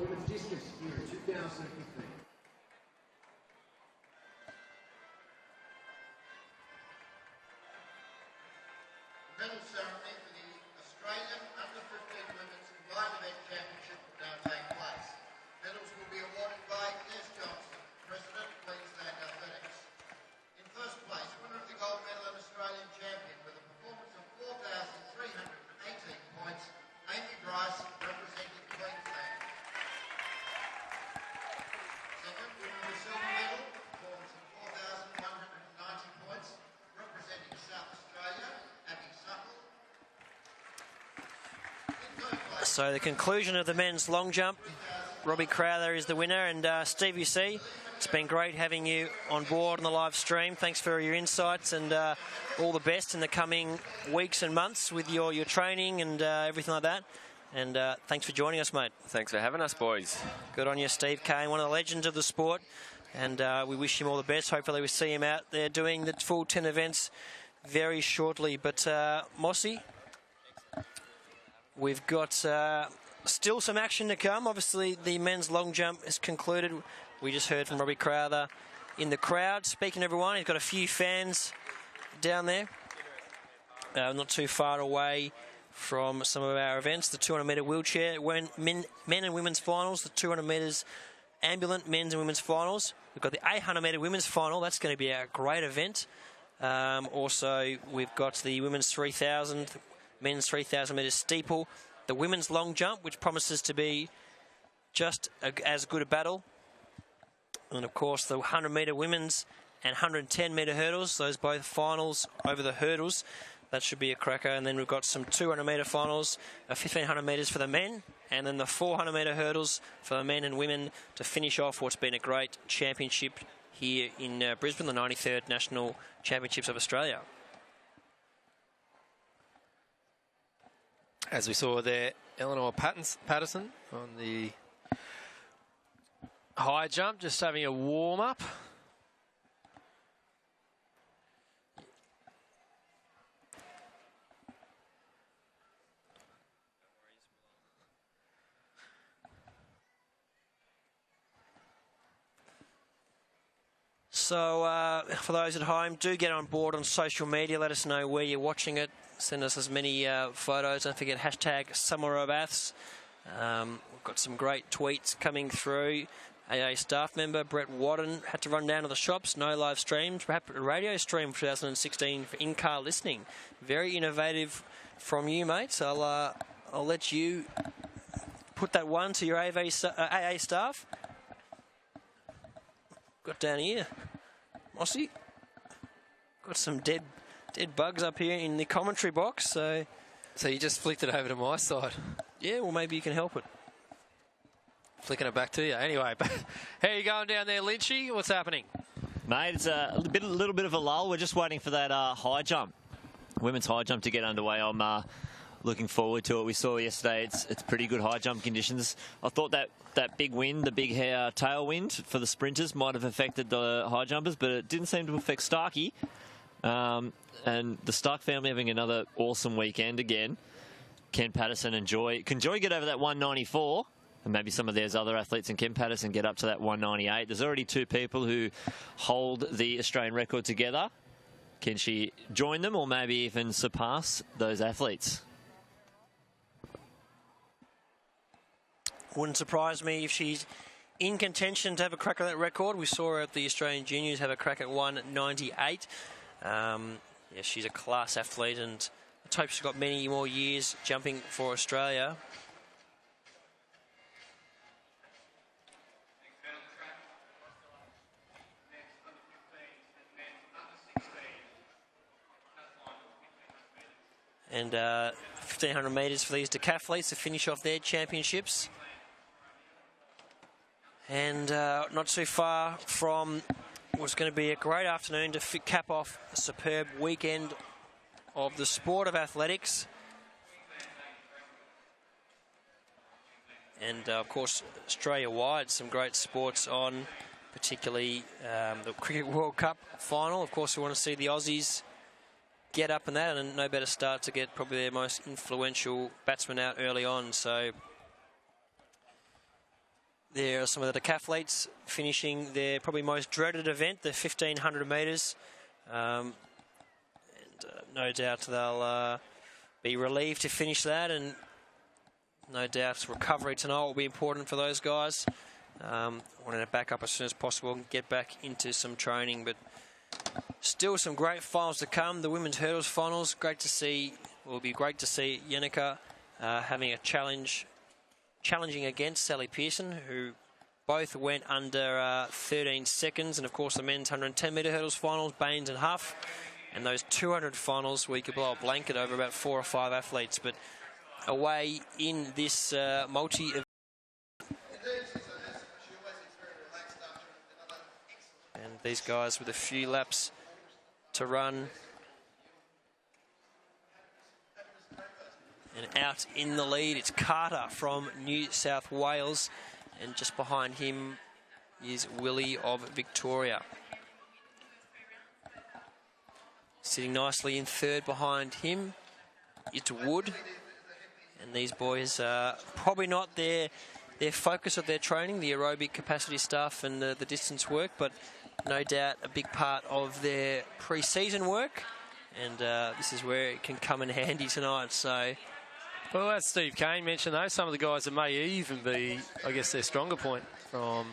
[SPEAKER 14] Medal ceremony for the Australian Under-15 Women's Combined Event Championship will now take place. Medals will be awarded by Les Johnson, President, Queensland Athletics. In first place, winner of the gold medal and Australian champion with a performance of 4,318 points, Amy Bryce, representing Queensland. Second, winner of the silver medal, performance of 4,190 points, representing South Australia, Abby Suckle.
[SPEAKER 15] So the conclusion of the men's long jump, Robbie Crowther is the winner. And Steve, you see, it's been great having you on board on the live stream. Thanks for your insights, and all the best in the coming weeks and months with your training and everything like that. And thanks for joining us, mate.
[SPEAKER 9] Thanks for having us, boys.
[SPEAKER 15] Good on you, Steve Cain, one of the legends of the sport. And we wish him all the best. Hopefully we see him out there doing the full 10 events very shortly. But Mossy, we've got still some action to come. Obviously, the men's long jump is concluded. We just heard from Robbie Crowther in the crowd. Speaking to everyone, he's got a few fans down there. Not too far away from some of our events. The 200-metre wheelchair, men and women's finals, the 200 metres ambulant men's and women's finals. We've got the 800-metre women's final. That's going to be a great event. Also, we've got the women's 3,000, men's 3,000 metres steeple, the women's long jump, which promises to be just as good a battle. And, of course, the 100-metre women's and 110-metre hurdles, those both finals over the hurdles. That should be a cracker. And then we've got some 200-metre finals, 1,500 metres for the men, and then the 400-metre hurdles for the men and women to finish off what's been a great championship here in Brisbane, the 93rd National Championships of Australia.
[SPEAKER 4] As we saw there, Eleanor Patterson on the high jump, just having a warm-up.
[SPEAKER 15] So for those at home, do get on board on social media. Let us know where you're watching it. Send us as many photos. Don't forget hashtag SummerOfAths. We've got some great tweets coming through. AA staff member Brett Wadden had to run down to the shops. No live streams. Perhaps a radio stream for 2016 for in-car listening. Very innovative from you, mates. I'll let you put that one to your AA staff. Got down here, Mossy. Got some dead bugs up here in the commentary box. So
[SPEAKER 4] you just flicked it over to my side.
[SPEAKER 15] Yeah, well, maybe you can help it.
[SPEAKER 4] Flicking it back to you. Anyway, how are you going down there, Lynchy? What's happening?
[SPEAKER 3] Mate, it's a little bit of a lull. We're just waiting for that high jump, women's high jump to get underway. I'm looking forward to it. We saw yesterday it's pretty good high jump conditions. I thought that big wind, the big tailwind for the sprinters might have affected the high jumpers, but it didn't seem to affect Starkey. And the Stark family having another awesome weekend again. Ken Patterson and Joy. Can Joy get over that 194? And maybe some of those other athletes in Ken Patterson get up to that 198. There's already two people who hold the Australian record together. Can she join them or maybe even surpass those athletes?
[SPEAKER 15] Wouldn't surprise me if she's in contention to have a crack at that record. We saw her at the Australian Juniors have a crack at 198. Yeah, she's a class athlete, and let's hope she's got many more years jumping for Australia. And 1,500 metres for these decathletes to finish off their championships. And not too far from what's going to be a great afternoon to cap off a superb weekend of the sport of athletics. And, of course, Australia-wide, some great sports on, particularly the Cricket World Cup final. Of course, we want to see the Aussies get up in that, and no better start to get probably their most influential batsman out early on. So there are some of the decathletes finishing their probably most dreaded event, the 1,500 metres. No doubt they'll be relieved to finish that, and no doubt recovery tonight will be important for those guys. Wanting to back up as soon as possible and get back into some training, but still some great finals to come. The women's hurdles finals, great to see. It will be great to see Yenica having a challenging against Sally Pearson, who both went under 13 seconds. And of course the men's 110 metre hurdles finals, Baines and Huff. And those 200 finals where you could blow a blanket over about 4 or 5 athletes. But away in this multi event. And these guys with a few laps to run. And out in the lead, it's Carter from New South Wales. And just behind him is Willie of Victoria. Sitting nicely in third behind him, it's Wood. And these boys are probably not their focus of their training, the aerobic capacity stuff and the distance work, but no doubt a big part of their pre-season work. And this is where it can come in handy tonight. So,
[SPEAKER 4] well, as Steve Cain mentioned, though, some of the guys that may even be, I guess, their stronger point from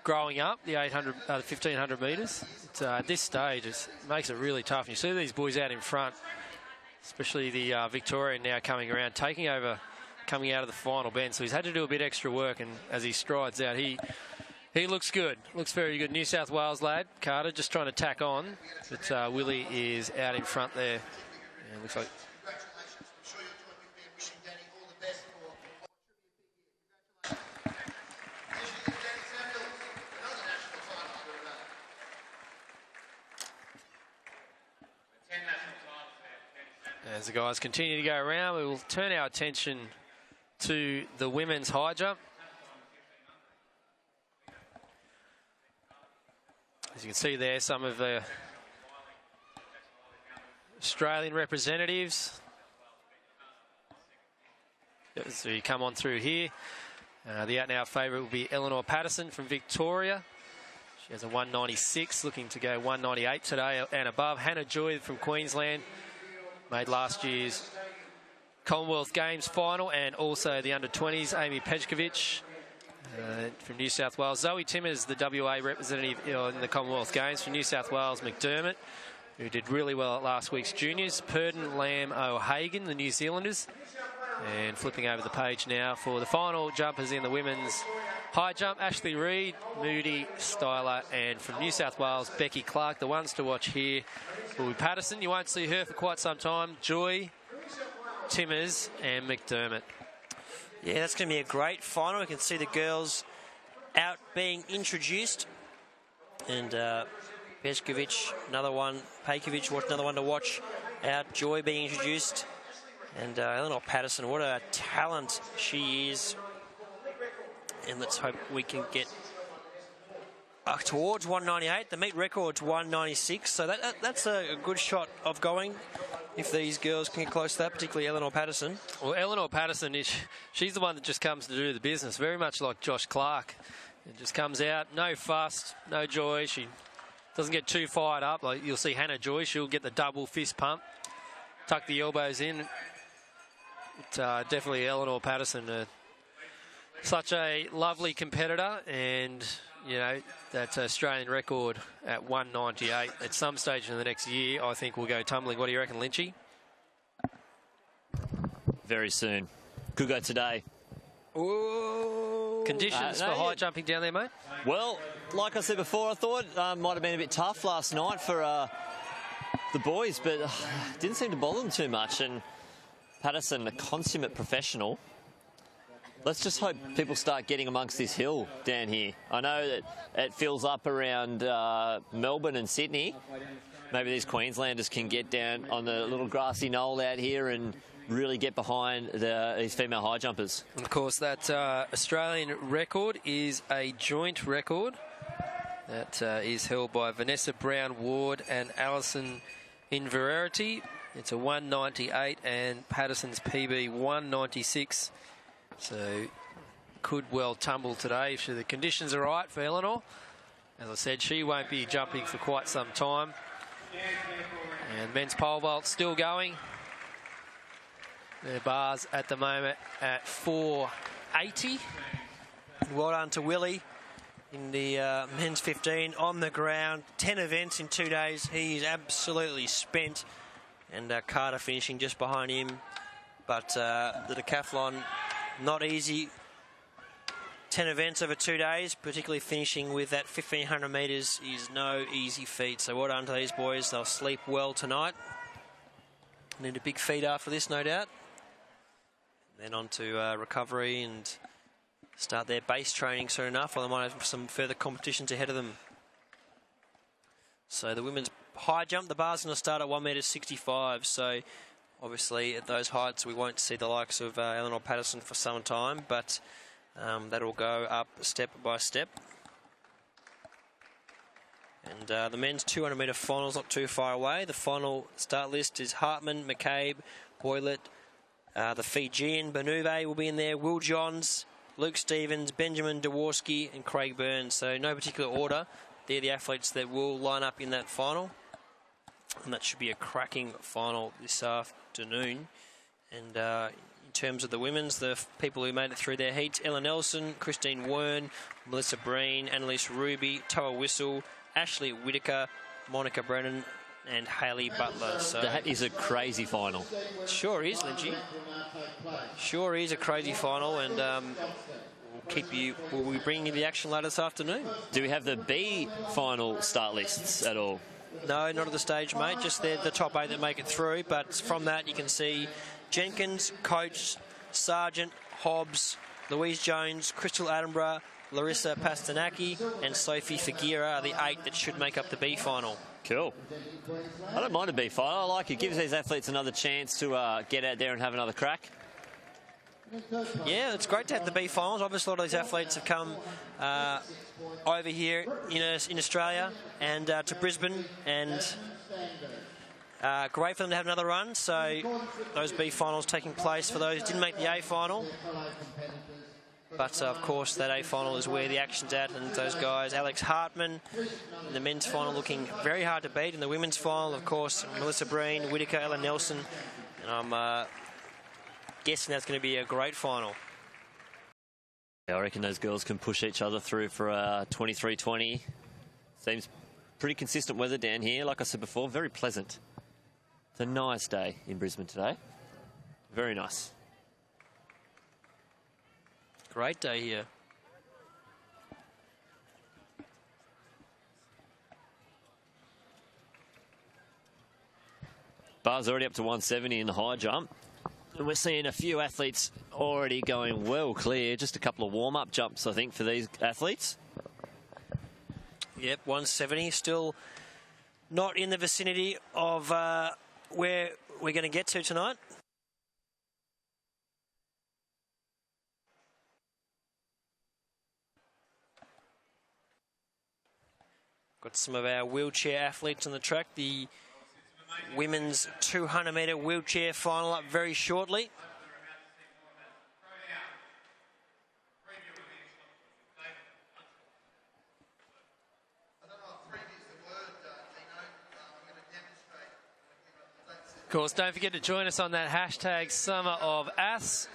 [SPEAKER 4] growing up, the 1,500 metres. At this stage, it makes it really tough. And you see these boys out in front, especially the Victorian now coming around, taking over, coming out of the final bend. So he's had to do a bit extra work, and as he strides out, he looks good. Looks very good. New South Wales lad, Carter, just trying to tack on. But Willie is out in front there. And looks like... As the guys continue to go around, we will turn our attention to the women's high jump. As you can see there, some of the Australian representatives. As we come on through here, the out-and-out favourite will be Eleanor Patterson from Victoria. She has a 196, looking to go 198 today and above. Hannah Joy from Queensland made last year's Commonwealth Games final, and also the under-20s, Amy Pejkovic from New South Wales. Zoe Timmers, the WA representative in the Commonwealth Games from New South Wales. McDermott, who did really well at last week's juniors. Purden, Lamb, O'Hagan, the New Zealanders. And flipping over the page now for the final jumpers in the women's high jump. Ashley Reid, Moody, Styler, and from New South Wales, Becky Clark. The ones to watch here will be Patterson. You won't see her for quite some time. Joy, Timmers, and McDermott.
[SPEAKER 15] Yeah, that's going to be a great final. We can see the girls out being introduced. And Pejkovic, another one. Pejkovic, another one to watch out. Joy being introduced. And Eleanor Patterson, what a talent she is. And let's hope we can get towards 198. The meet record's 196, so that's a good shot of going if these girls can get close to that, particularly Eleanor Patterson.
[SPEAKER 4] Well, Eleanor Patterson, she's the one that just comes to do the business, very much like Josh Clark. It just comes out, no fuss, no joy. She doesn't get too fired up. Like you'll see Hannah Joy, she'll get the double fist pump, tuck the elbows in. But, definitely Eleanor Patterson, such a lovely competitor, and you know that Australian record at 198 at some stage in the next year, I think will go tumbling. What do you reckon, Lynchy?
[SPEAKER 3] Very soon. Could go today.
[SPEAKER 4] Ooh. Conditions for high jumping down there, mate?
[SPEAKER 3] Well, like I said before, I thought might have been a bit tough last night for the boys, but didn't seem to bother them too much. And Patterson, a consummate professional. Let's just hope people start getting amongst this hill down here. I know that it fills up around Melbourne and Sydney. Maybe these Queenslanders can get down on the little grassy knoll out here and really get behind these female high jumpers.
[SPEAKER 4] And of course, that Australian record is a joint record that is held by Vanessa Brown-Ward and Alison Inverarity. It's a 198 and Patterson's PB 196. So could well tumble today if the conditions are right for Eleanor. As I said, she won't be jumping for quite some time. And men's pole vault still going. Their bars at the moment at 480.
[SPEAKER 15] Well done to Willie in the men's 15 on the ground. 10 events in 2 days. He is absolutely spent. And Carter finishing just behind him. But the decathlon, not easy. 10 events over 2 days, particularly finishing with that 1,500 metres is no easy feat. So well done to these boys. They'll sleep well tonight. Need a big feed after this, no doubt. Then on to recovery and start their base training soon enough, or they might have some further competitions ahead of them. So the women's high jump, the bar's going to start at 1.65 metres. So obviously at those heights we won't see the likes of Eleanor Patterson for some time, but that'll go up step by step. And the men's 200 metre final's not too far away. The final start list is Hartman, McCabe, Hoylett, the Fijian, Benuve will be in there, Will Johns, Luke Stevens, Benjamin Dworski and Craig Burns. So no particular order. They're the athletes that will line up in that final. And that should be a cracking final this afternoon. And in terms of the women's, the people who made it through their heats, Ella Nelson, Christine Wern, Melissa Breen, Annalise Ruby, Toa Whistle, Ashley Whitaker, Monica Brennan and Hayley Butler. So
[SPEAKER 3] that is a crazy final.
[SPEAKER 15] Sure is, Lynchy. Sure is a crazy final, and we'll be bringing you the action later this afternoon.
[SPEAKER 3] Do we have the B final start lists at all?
[SPEAKER 15] No, not at the stage, mate. Just the top 8 that make it through. But from that, you can see Jenkins, Coates, Sargent, Hobbs, Louise Jones, Crystal Attenborough, Larissa Pastanaki and Sophie Figuera are the 8 that should make up the B final.
[SPEAKER 3] Cool. I don't mind a B final. I like it. Gives these athletes another chance to get out there and have another crack.
[SPEAKER 15] Yeah, it's great to have the B finals. Obviously, a lot of these athletes have come over here in Australia and to Brisbane, and great for them to have another run. So those B finals taking place for those who didn't make the A final. But, of course, that A final is where the action's at. And those guys, Alex Hartman in the men's final looking very hard to beat. In the women's final, of course, Melissa Breen, Whitaker, Ella Nelson. And I'm guessing that's going to be a great final.
[SPEAKER 3] I reckon those girls can push each other through for 23-20. Seems pretty consistent weather down here. Like I said before, very pleasant. It's a nice day in Brisbane today. Very nice.
[SPEAKER 15] Great day here.
[SPEAKER 3] Bar's already up to 170 in the high jump. And we're seeing a few athletes already going well clear. Just a couple of warm-up jumps, I think, for these athletes.
[SPEAKER 15] Yep, 170. Still not in the vicinity of where we're going to get to tonight. Got some of our wheelchair athletes on the track. The women's 200 metre wheelchair final up very shortly.
[SPEAKER 4] Of course, don't forget to join us on that hashtag Summer of Aths.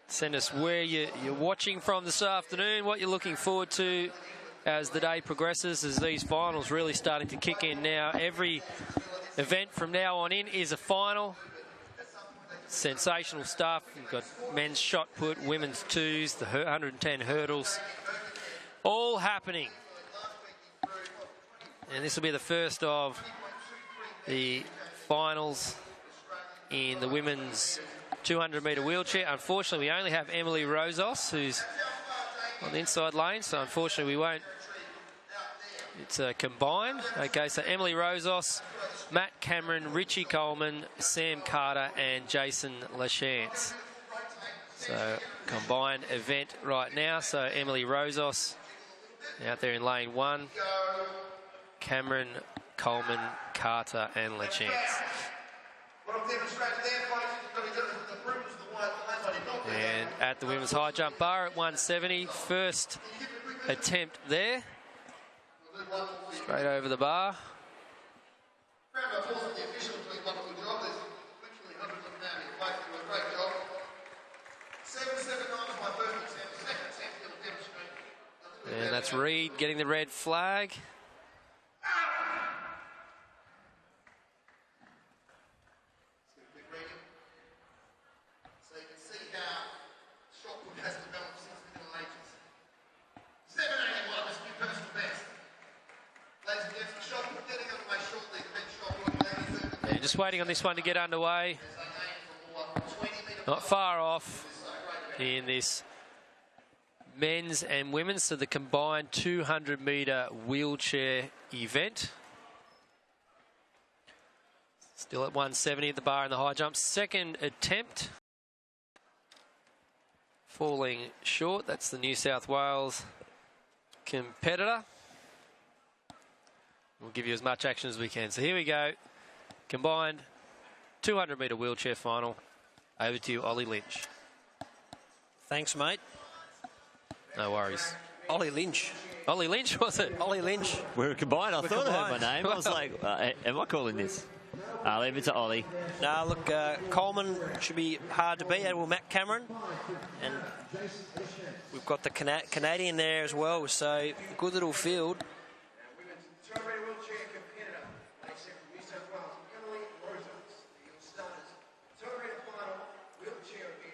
[SPEAKER 4] Send us where you're watching from this afternoon, what you're looking forward to as the day progresses, as these finals really starting to kick in now. Every event from now on in is a final. Sensational stuff. You've got men's shot put, women's twos, the 110 hurdles, all happening. And this will be the first of the finals in the women's 200 metre wheelchair. Unfortunately, we only have Emily Rosos, who's on the inside lane, so unfortunately we won't It's a combined. Okay, so Emily Rosos, Matt Cameron, Richie Coleman, Sam Carter and Jason Lachance. So combined event right now. So Emily Rosos out there in lane 1. Cameron, Coleman, Carter and Lachance. And at the women's high jump bar at 170, first attempt there. Straight over the bar. And that's Reed getting the red flag. Just waiting on this one to get underway. Not far off in this men's and women's, so the combined 200-metre wheelchair event. Still at 170 at the bar in the high jump. Second attempt. Falling short. That's the New South Wales competitor. We'll give you as much action as we can. So here we go. Combined 200-metre wheelchair final. Over to you, Ollie Lynch.
[SPEAKER 2] Thanks, mate.
[SPEAKER 4] No worries.
[SPEAKER 2] Ollie Lynch.
[SPEAKER 4] Ollie Lynch, was it?
[SPEAKER 2] Ollie Lynch.
[SPEAKER 3] We're combined. I thought I heard my name. I was like, am I calling this? I'll leave it to Ollie.
[SPEAKER 2] No, look, Coleman should be hard to beat. Well, Matt Cameron. And we've got the Canadian there as well. So, good little field.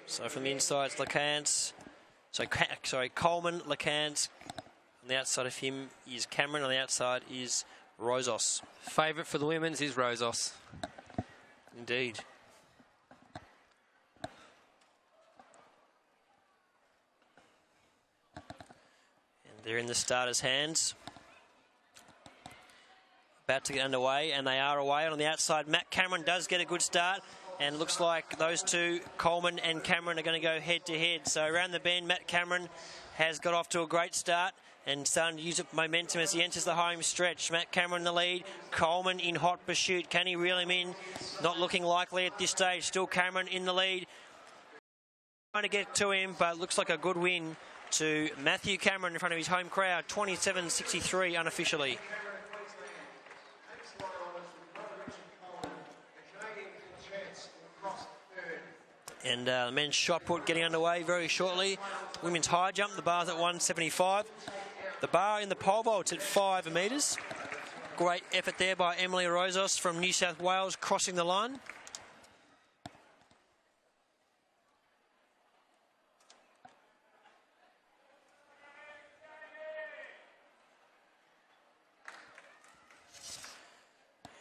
[SPEAKER 2] So from the inside, it's Lachance. Sorry, Coleman, Lachance. On the outside of him is Cameron. On the outside is Rosos.
[SPEAKER 4] Favourite for the women's is Rosos.
[SPEAKER 2] Indeed. And they're in the starters' hands. About to get underway, and they are away. On the outside, Matt Cameron does get a good start. And looks like those two, Coleman and Cameron, are going to go head-to-head. So around the bend, Matt Cameron has got off to a great start and starting to use up momentum as he enters the home stretch. Matt Cameron in the lead, Coleman in hot pursuit. Can he reel him in? Not looking likely at this stage. Still Cameron in the lead. Trying to get to him, but looks like a good win to Matthew Cameron in front of his home crowd. 27.63 unofficially. And the men's shot put getting underway very shortly. Women's high jump, the bar's at 175. The bar in the pole vault's at 5 metres. Great effort there by Emily Rosos from New South Wales, crossing the line.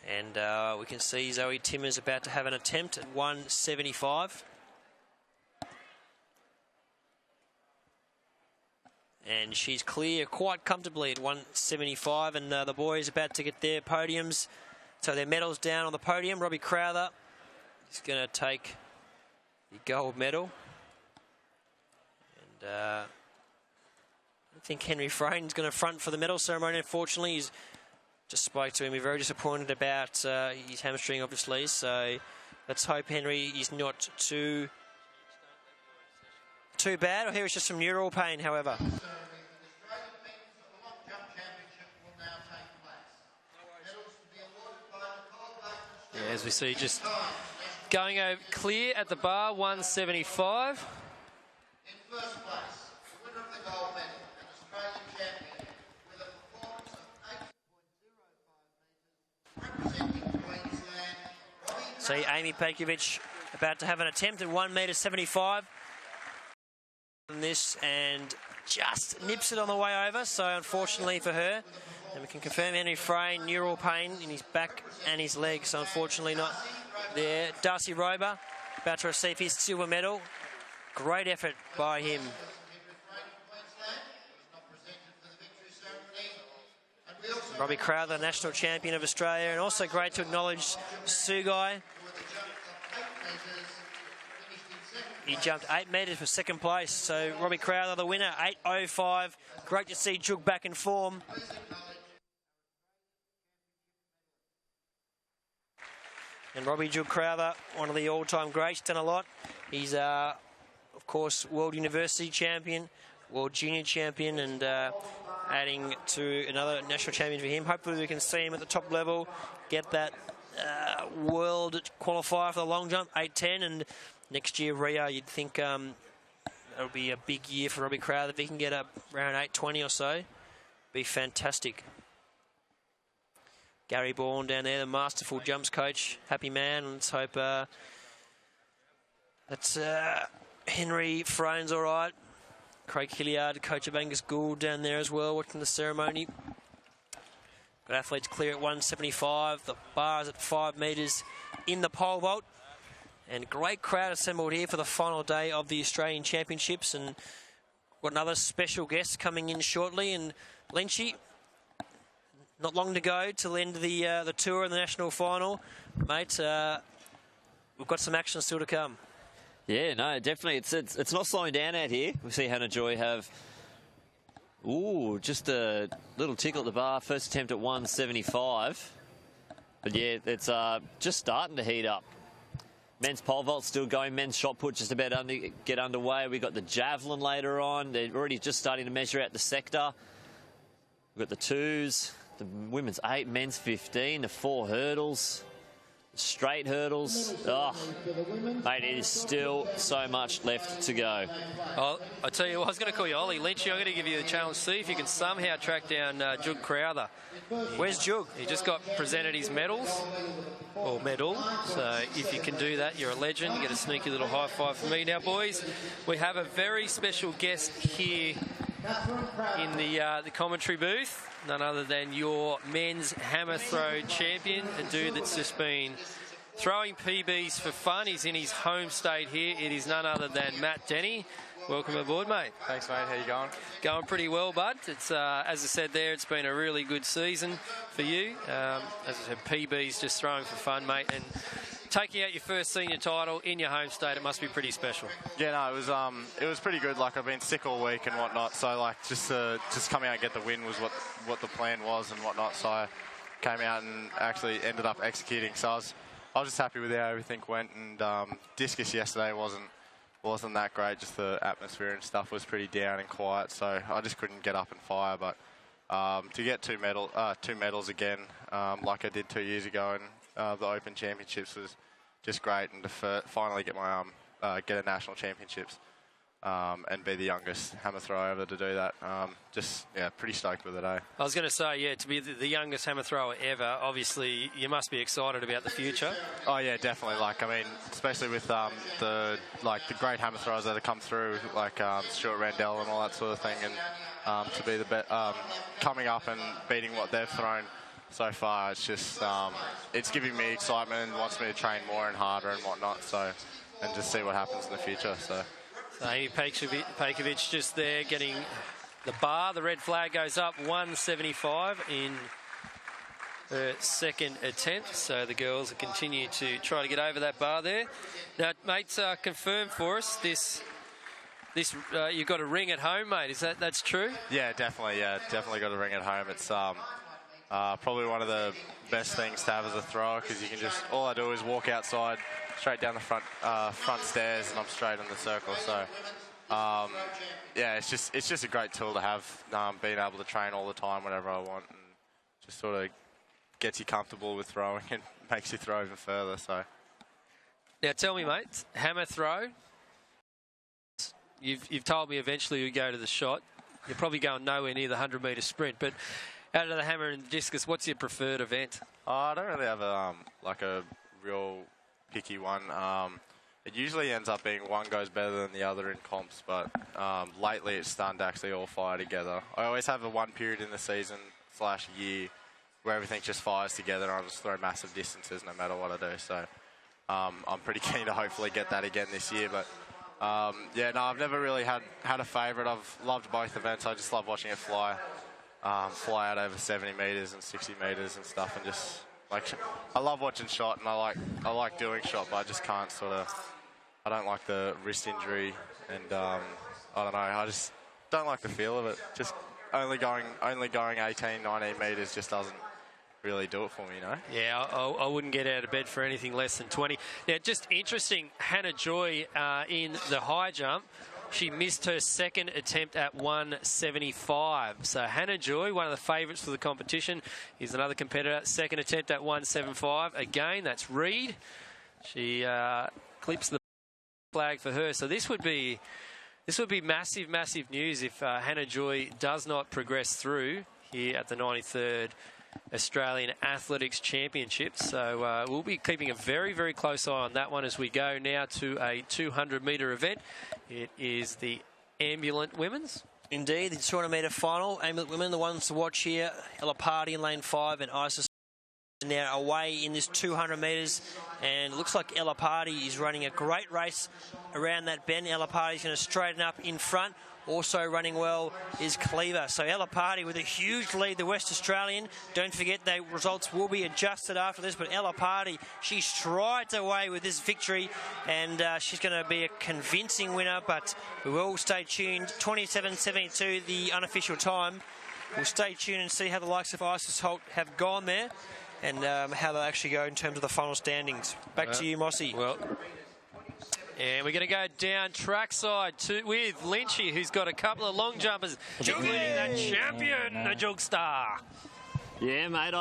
[SPEAKER 2] And we can see Zoe Timmers about to have an attempt at 175. And she's clear quite comfortably at 175, and the boys about to get their podiums. So their medals down on the podium. Robbie Crowther is going to take the gold medal. And I think Henry Frain's going to front for the medal ceremony. Unfortunately, he's just spoke to him. We're very disappointed about his hamstring, obviously. So let's hope Henry is not too bad. Here it's just some neural pain, however.
[SPEAKER 4] Yeah, as we see, just going over clear at the bar, 175.
[SPEAKER 14] In first place, the winner of the gold medal, an Australian champion, with a performance of 8.05 metres, representing Queensland.
[SPEAKER 2] See Amy Pekovic about to have an attempt at 1.75 metre. This and just nips it on the way over, so unfortunately for her. And we can confirm Henry Frain, neural pain in his back and his leg, so unfortunately not there. Darcy Rober about to receive his silver medal. Great effort by him.
[SPEAKER 14] And we also
[SPEAKER 15] Robbie Crowther, national champion of Australia, and also great to acknowledge Sugai. He jumped 8 metres for second place, so Robbie Crowther, the winner, 8.05. Great to see Jug back in form. And Robbie Jug Crowther, one of the all-time greats, done a lot. He's, of course, World University champion, World Junior champion, and adding to another national champion for him. Hopefully we can see him at the top level, get that world qualifier for the long jump, 8.10, and next year, Rio, you'd think it'll be a big year for Robbie Crowther. If he can get up around 8.20 or so, be fantastic. Gary Bourne down there, the masterful jumps coach. Happy man. Let's hope that's Henry Frone's all right. Craig Hilliard, coach of Angus Gould down there as well, watching the ceremony. Got athletes clear at 175. The bar is at 5 metres in the pole vault. And great crowd assembled here for the final day of the Australian Championships. And got another special guest coming in shortly. And Lynchy, not long to go till the end of the tour and the national final. Mate, we've got some action still to come.
[SPEAKER 3] Yeah, no, definitely. It's not slowing down out here. We see Hannah Joy have, just a little tickle at the bar. First attempt at 175. But yeah, it's just starting to heat up. Men's pole vault still going. Men's shot put just about get underway. We've got the javelin later on. They're already just starting to measure out the sector. We've got the 2s, the women's 8, men's 15, the 4 hurdles, straight hurdles. Oh, mate, it is still so much left to go.
[SPEAKER 4] Oh, I tell you what, I was going to call you Ollie Lynchy. I'm going to give you the challenge. See if you can somehow track down Jug Crowther.
[SPEAKER 15] Where's Jug?
[SPEAKER 4] He just got presented his medals, or medal. So if you can do that, you're a legend. You get a sneaky little high five from me. Now, boys, we have a very special guest here in the commentary booth. None other than your men's hammer throw champion, a dude that's just been throwing PBs for fun. He's in his home state here. It is none other than Matt Denny. Welcome aboard, mate.
[SPEAKER 16] Thanks, mate. How you going?
[SPEAKER 4] Going pretty well, bud. It's as I said there, it's been a really good season for you. As I said, PBs just throwing for fun, mate, and taking out your first senior title in your home state, it must be pretty special.
[SPEAKER 16] Yeah, no, it was pretty good. Like, I've been sick all week and whatnot, so like just come out and get the win was what the plan was and whatnot. So I came out and actually ended up executing. So I was just happy with how everything went. And discus yesterday wasn't that great. Just the atmosphere and stuff was pretty down and quiet, so I just couldn't get up and fire. But to get two medals again, like I did 2 years ago, and the Open Championships was just great, and to finally get my get a national championships and be the youngest hammer thrower ever to do that. Pretty stoked with it, eh?
[SPEAKER 4] I was going to say, yeah, to be the youngest hammer thrower ever, obviously you must be excited about the future.
[SPEAKER 16] Oh yeah, definitely. Like, I mean, especially with the great hammer throwers that have come through, like Stuart Randell and all that sort of thing, and to be the coming up and beating what they've thrown so far, it's just it's giving me excitement and wants me to train more and harder and whatnot. So, and just see what happens in the future. So
[SPEAKER 4] Amy Pejkovic just there getting the bar. The red flag goes up, 175 in her second attempt. So the girls continue to try to get over that bar there. Now, mates, confirm for us this you've got a ring at home, mate. That's true?
[SPEAKER 16] Yeah, definitely. Yeah, definitely got a ring at home. It's probably one of the best things to have as a thrower, because you can just, all I do is walk outside, straight down the front stairs, and I'm straight in the circle. So yeah, it's just a great tool to have, being able to train all the time whenever I want, and just sort of gets you comfortable with throwing and makes you throw even further. So
[SPEAKER 4] now tell me, mate, hammer throw, you've told me eventually you go to the shot. You're probably going nowhere near the 100-metre sprint, but out of the hammer and discus, what's your preferred event?
[SPEAKER 16] I don't really have a real picky one. It usually ends up being one goes better than the other in comps, but lately it's starting to actually all fire together. I always have a one period in the season / year where everything just fires together, and I just throw massive distances no matter what I do. So I'm pretty keen to hopefully get that again this year. But yeah, no, I've never really had a favourite. I've loved both events. I just love watching it fly. fly out over 70 metres and 60 metres and stuff, and just like I love watching shot, and I like doing shot, but I just can't I don't like the wrist injury, and I don't know, I just don't like the feel of it. Just only going 18, 19 metres just doesn't really do it for me, you know?
[SPEAKER 4] Yeah, I wouldn't get out of bed for anything less than 20. Now, just interesting, Hannah Joy in the high jump, she missed her second attempt at 175. So Hannah Joy, one of the favourites for the competition, is another competitor. Second attempt at 175. Again, that's Reed. She clips the flag for her. So this would be massive, massive news if Hannah Joy does not progress through here at the 93rd Australian Athletics Championships. So we'll be keeping a very, very close eye on that one as we go now to a 200-metre event. It is the Ambulant Women's.
[SPEAKER 15] Indeed, the 200-metre final. Ambulant Women, the ones to watch here. Ella Party in lane 5 and Isis now away in this 200 metres, and it looks like Ella Party is running a great race around that bend. Ella Party is going to straighten up in front. Also running well is Cleaver. So Ella Party with a huge lead, the West Australian. Don't forget the results will be adjusted after this, but Ella Party, she strides away with this victory, and she's going to be a convincing winner, but we will stay tuned. 27.72, the unofficial time. We'll stay tuned and see how the likes of Isis Holt have gone there, and how they'll actually go in terms of the final standings. Back to you, Mossy.
[SPEAKER 4] Well, and we're going to go down trackside with Lynchy, who's got a couple of long jumpers, including that champion, the Jug Star.
[SPEAKER 3] Yeah, mate,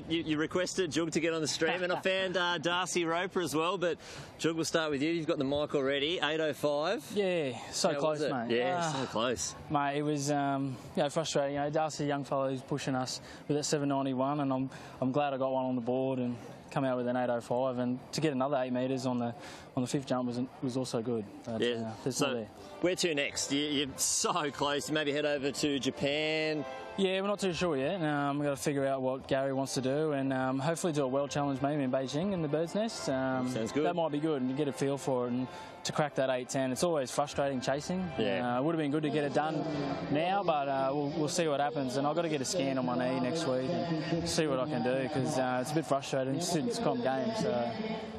[SPEAKER 3] you requested Jug to get on the stream, and I found Darcy Roper as well, but Jug, we'll start with you. You've got the mic already, 8:05.
[SPEAKER 17] Yeah, so close, mate.
[SPEAKER 3] Yeah, so close.
[SPEAKER 17] Mate, it was frustrating. Darcy, a young fellow who's pushing us with that 791, and I'm glad I got one on the board and come out with an 8:05, and to get another 8 metres on the fifth jump was also good. But,
[SPEAKER 3] yeah. So where to next? You're so close. You maybe head over to Japan.
[SPEAKER 17] Yeah, we're not too sure yet. We've got to figure out what Gary wants to do, and hopefully do a world challenge maybe in Beijing in the Bird's Nest.
[SPEAKER 3] Sounds good.
[SPEAKER 17] That might be good, and you get a feel for it. And to crack that 8:10, it's always frustrating chasing.
[SPEAKER 3] Yeah.
[SPEAKER 17] It would have been good to get it done now, but we'll see what happens. And I've got to get a scan on my knee next week and see what I can do, because it's a bit frustrating. It's a comp game, so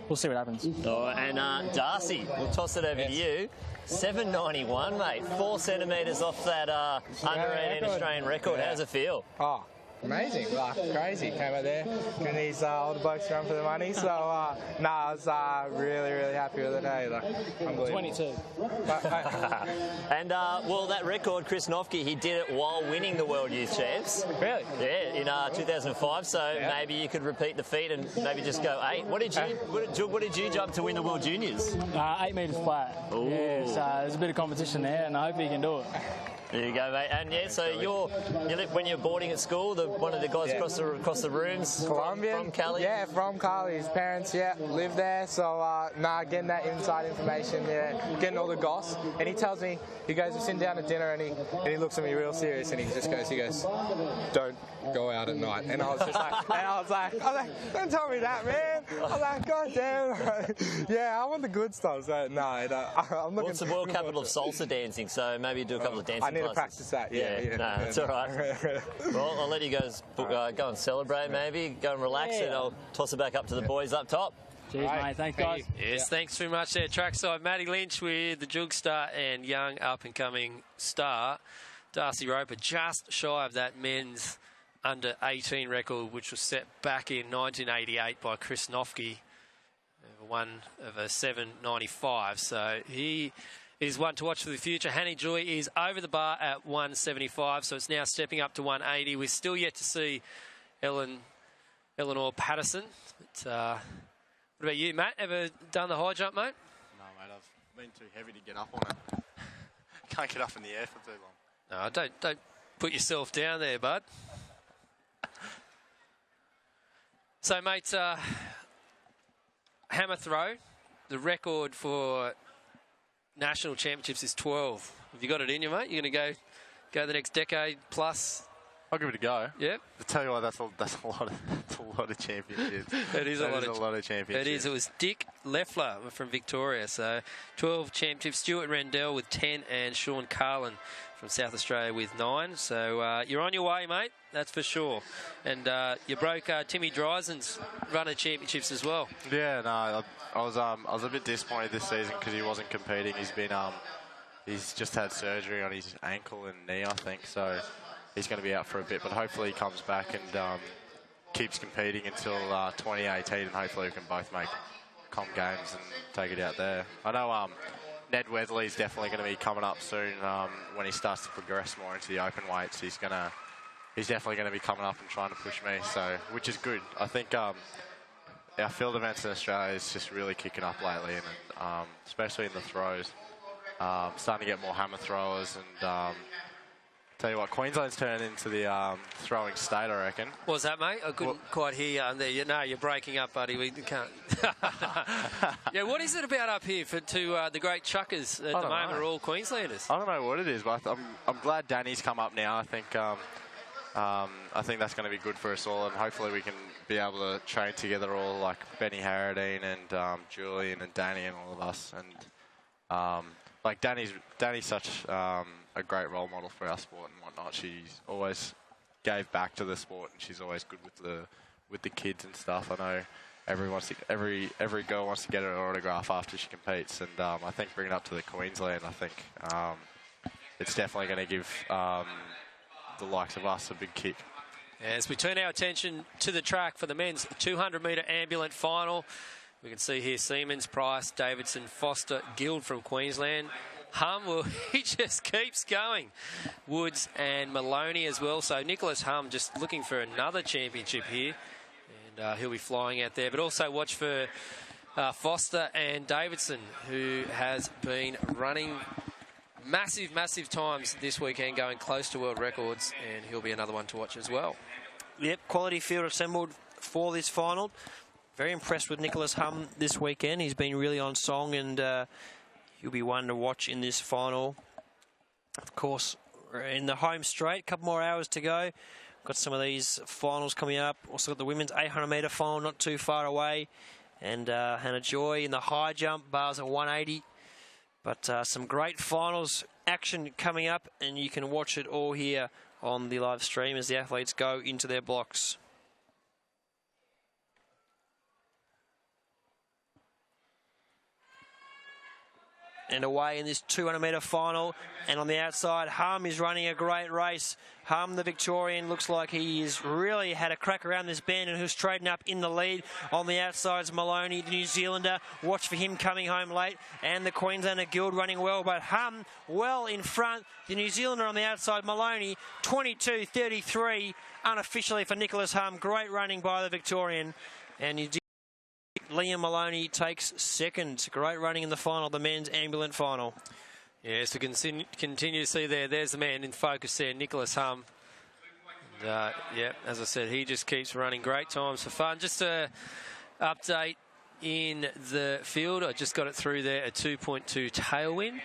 [SPEAKER 17] we'll see what happens.
[SPEAKER 3] Oh, and Darcy, we'll toss it over to you. 791, mate. 4 centimetres off that under 18 Australian record. How's it feel?
[SPEAKER 18] Oh, amazing. Like, crazy. Came out there, giving these older blokes a run for the money. So, I was really, really happy with it. Hey, like, unbelievable.
[SPEAKER 17] 22.
[SPEAKER 3] And, well, that record, Chris Nofke, he did it while winning the World Youth Champs.
[SPEAKER 18] Really?
[SPEAKER 3] Yeah, in 2005. So maybe you could repeat the feat and maybe just go 8. What did you jump to win the World Juniors?
[SPEAKER 17] 8 metres flat.
[SPEAKER 3] Ooh.
[SPEAKER 17] Yeah, so there's a bit of competition there, and I hope he can do it.
[SPEAKER 3] There you go, mate. And yeah, so when you're boarding at school, one of the guys across the rooms,
[SPEAKER 18] Colombian,
[SPEAKER 3] from Cali.
[SPEAKER 18] Yeah, from Cali. His parents, live there. So getting that inside information, getting all the goss. And he tells me, he goes, we're sitting down at dinner, and he looks at me real serious, and he goes, don't go out at night. And I was just like, don't tell me that, man. I was like, God damn. Yeah, I want the good stuff. So no, I'm looking.
[SPEAKER 3] Well, it's the world capital of salsa dancing, so maybe do a couple of dancing classes.
[SPEAKER 18] I need to practice that. Yeah.
[SPEAKER 3] No, that's all right. Well, I'll let you guys go and celebrate, maybe go and relax, and I'll toss it back up to the boys up top.
[SPEAKER 17] Cheers, mate. Thanks, guys.
[SPEAKER 4] Yes, thanks very much there. Trackside, Matty Lynch with the Jug Star and young up-and-coming star, Darcy Roper, just shy of that men's under 18 record, which was set back in 1988 by Chris Nofke, one of a 795. So he is one to watch for the future. Hannah Joy is over the bar at 175, so it's now stepping up to 180. We're still yet to see Eleanor Patterson. But, what about you, Matt? Ever done the high jump, mate?
[SPEAKER 16] No, mate. I've been too heavy to get up on it. Can't get up in the air for too long.
[SPEAKER 4] No, don't put yourself down there, bud. So, mate, hammer throw, the record for national championships is 12. Have you got it in you, mate? You're going to go the next decade plus?
[SPEAKER 16] I'll give it a go.
[SPEAKER 4] Yep.
[SPEAKER 16] I tell you what, that's a lot of championships.
[SPEAKER 4] It is a lot of
[SPEAKER 16] championships.
[SPEAKER 4] It is. It was Dick Leffler from Victoria. So 12 championships. Stuart Rendell with 10 and Sean Carlin from South Australia with 9. So you're on your way, mate. that's for sure. And you broke Timmy Drysen's run of championships as well.
[SPEAKER 16] Yeah, no, I was a bit disappointed this season because he wasn't competing. He's just had surgery on his ankle and knee, I think, so he's going to be out for a bit. But hopefully he comes back and keeps competing until 2018, and hopefully we can both make Com Games and take it out there. I know Ned Weatherly's definitely going to be coming up soon when he starts to progress more into the open weights. He's definitely going to be coming up and trying to push me, so which is good. I think our field events in Australia is just really kicking up lately, and especially in the throws. Starting to get more hammer throwers, and tell you what, Queensland's turned into the throwing state, I reckon.
[SPEAKER 4] What was that, mate? I couldn't quite hear you there. No, you're breaking up, buddy. We can't. Yeah, what is it about up here to the great chuckers at the moment are all Queenslanders?
[SPEAKER 16] I don't know what it is, but I'm glad Danny's come up now. I think that's going to be good for us all, and hopefully we can be able to train together all, like Benny Harradine and Julian and Danny and all of us. And like Danny's such a great role model for our sport and whatnot. She's always gave back to the sport, and she's always good with the kids and stuff. I know every girl wants to get her autograph after she competes, and I think bringing it up to the Queensland, I think it's definitely going to give the likes of us a big kick.
[SPEAKER 4] As we turn our attention to the track for the men's 200-metre ambulant final, we can see here Siemens, Price, Davidson, Foster, Guild from Queensland. Hum, he just keeps going. Woods and Maloney as well. So Nicholas Hum just looking for another championship here. And he'll be flying out there. But also watch for Foster and Davidson, who has been running massive times this weekend, going close to world records. And he'll be another one to watch as well.
[SPEAKER 15] Yep, quality field assembled for this final. Very impressed with Nicholas Hum this weekend. He's been really on song, and he'll be one to watch in this final. Of course, we're in the home straight. A couple more hours to go. Got some of these finals coming up. Also got the women's 800-metre final not too far away. And Hannah Joy in the high jump, bars at 180. But some great finals action coming up, and you can watch it all here on the live stream as the athletes go into their blocks. And away in this 200-metre final. And on the outside, Hum is running a great race. Hum, the Victorian, looks like he has really had a crack around this bend, and who's trading up in the lead. On the outside is Maloney, the New Zealander. Watch for him coming home late. And the Queenslander Guild running well, but Hum well in front. The New Zealander on the outside, Maloney, 22.33 unofficially for Nicholas Hum. Great running by the Victorian. And you Liam Maloney takes second. Great running in the final, the men's ambulant final.
[SPEAKER 4] Yes, we can continue to see there's the man in focus there, Nicholas Hum. And, yeah, as I said, he just keeps running great times for fun. Just a update in the field. I just got it through there, a 2.2 tailwind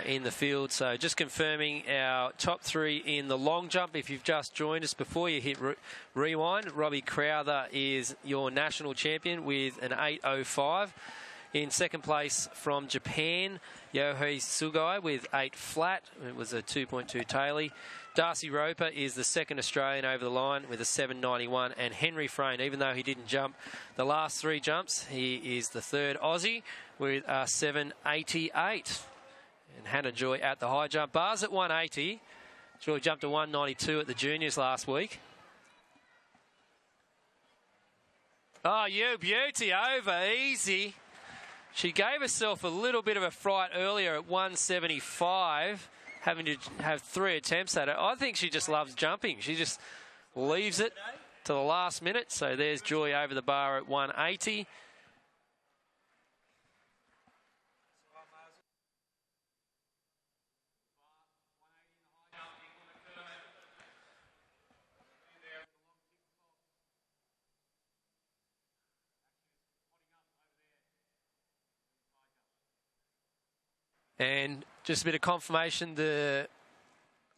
[SPEAKER 4] in the field. So just confirming our top three in the long jump. If you've just joined us before you hit rewind, Robbie Crowther is your national champion with an 8.05. In second place from Japan, Yohei Sugai with 8 flat. It was a 2.2 tailie. Darcy Roper is the second Australian over the line with a 7.91. And Henry Frayne, even though he didn't jump the last 3 jumps, he is the third Aussie with a 7.88. And Hannah Joy at the high jump. Bars at 180. Joy jumped to 192 at the juniors last week. Oh, you beauty, over easy. She gave herself a little bit of a fright earlier at 175, having to have 3 attempts at it. I think she just loves jumping. She just leaves it to the last minute. So there's Joy over the bar at 180. And just a bit of confirmation, the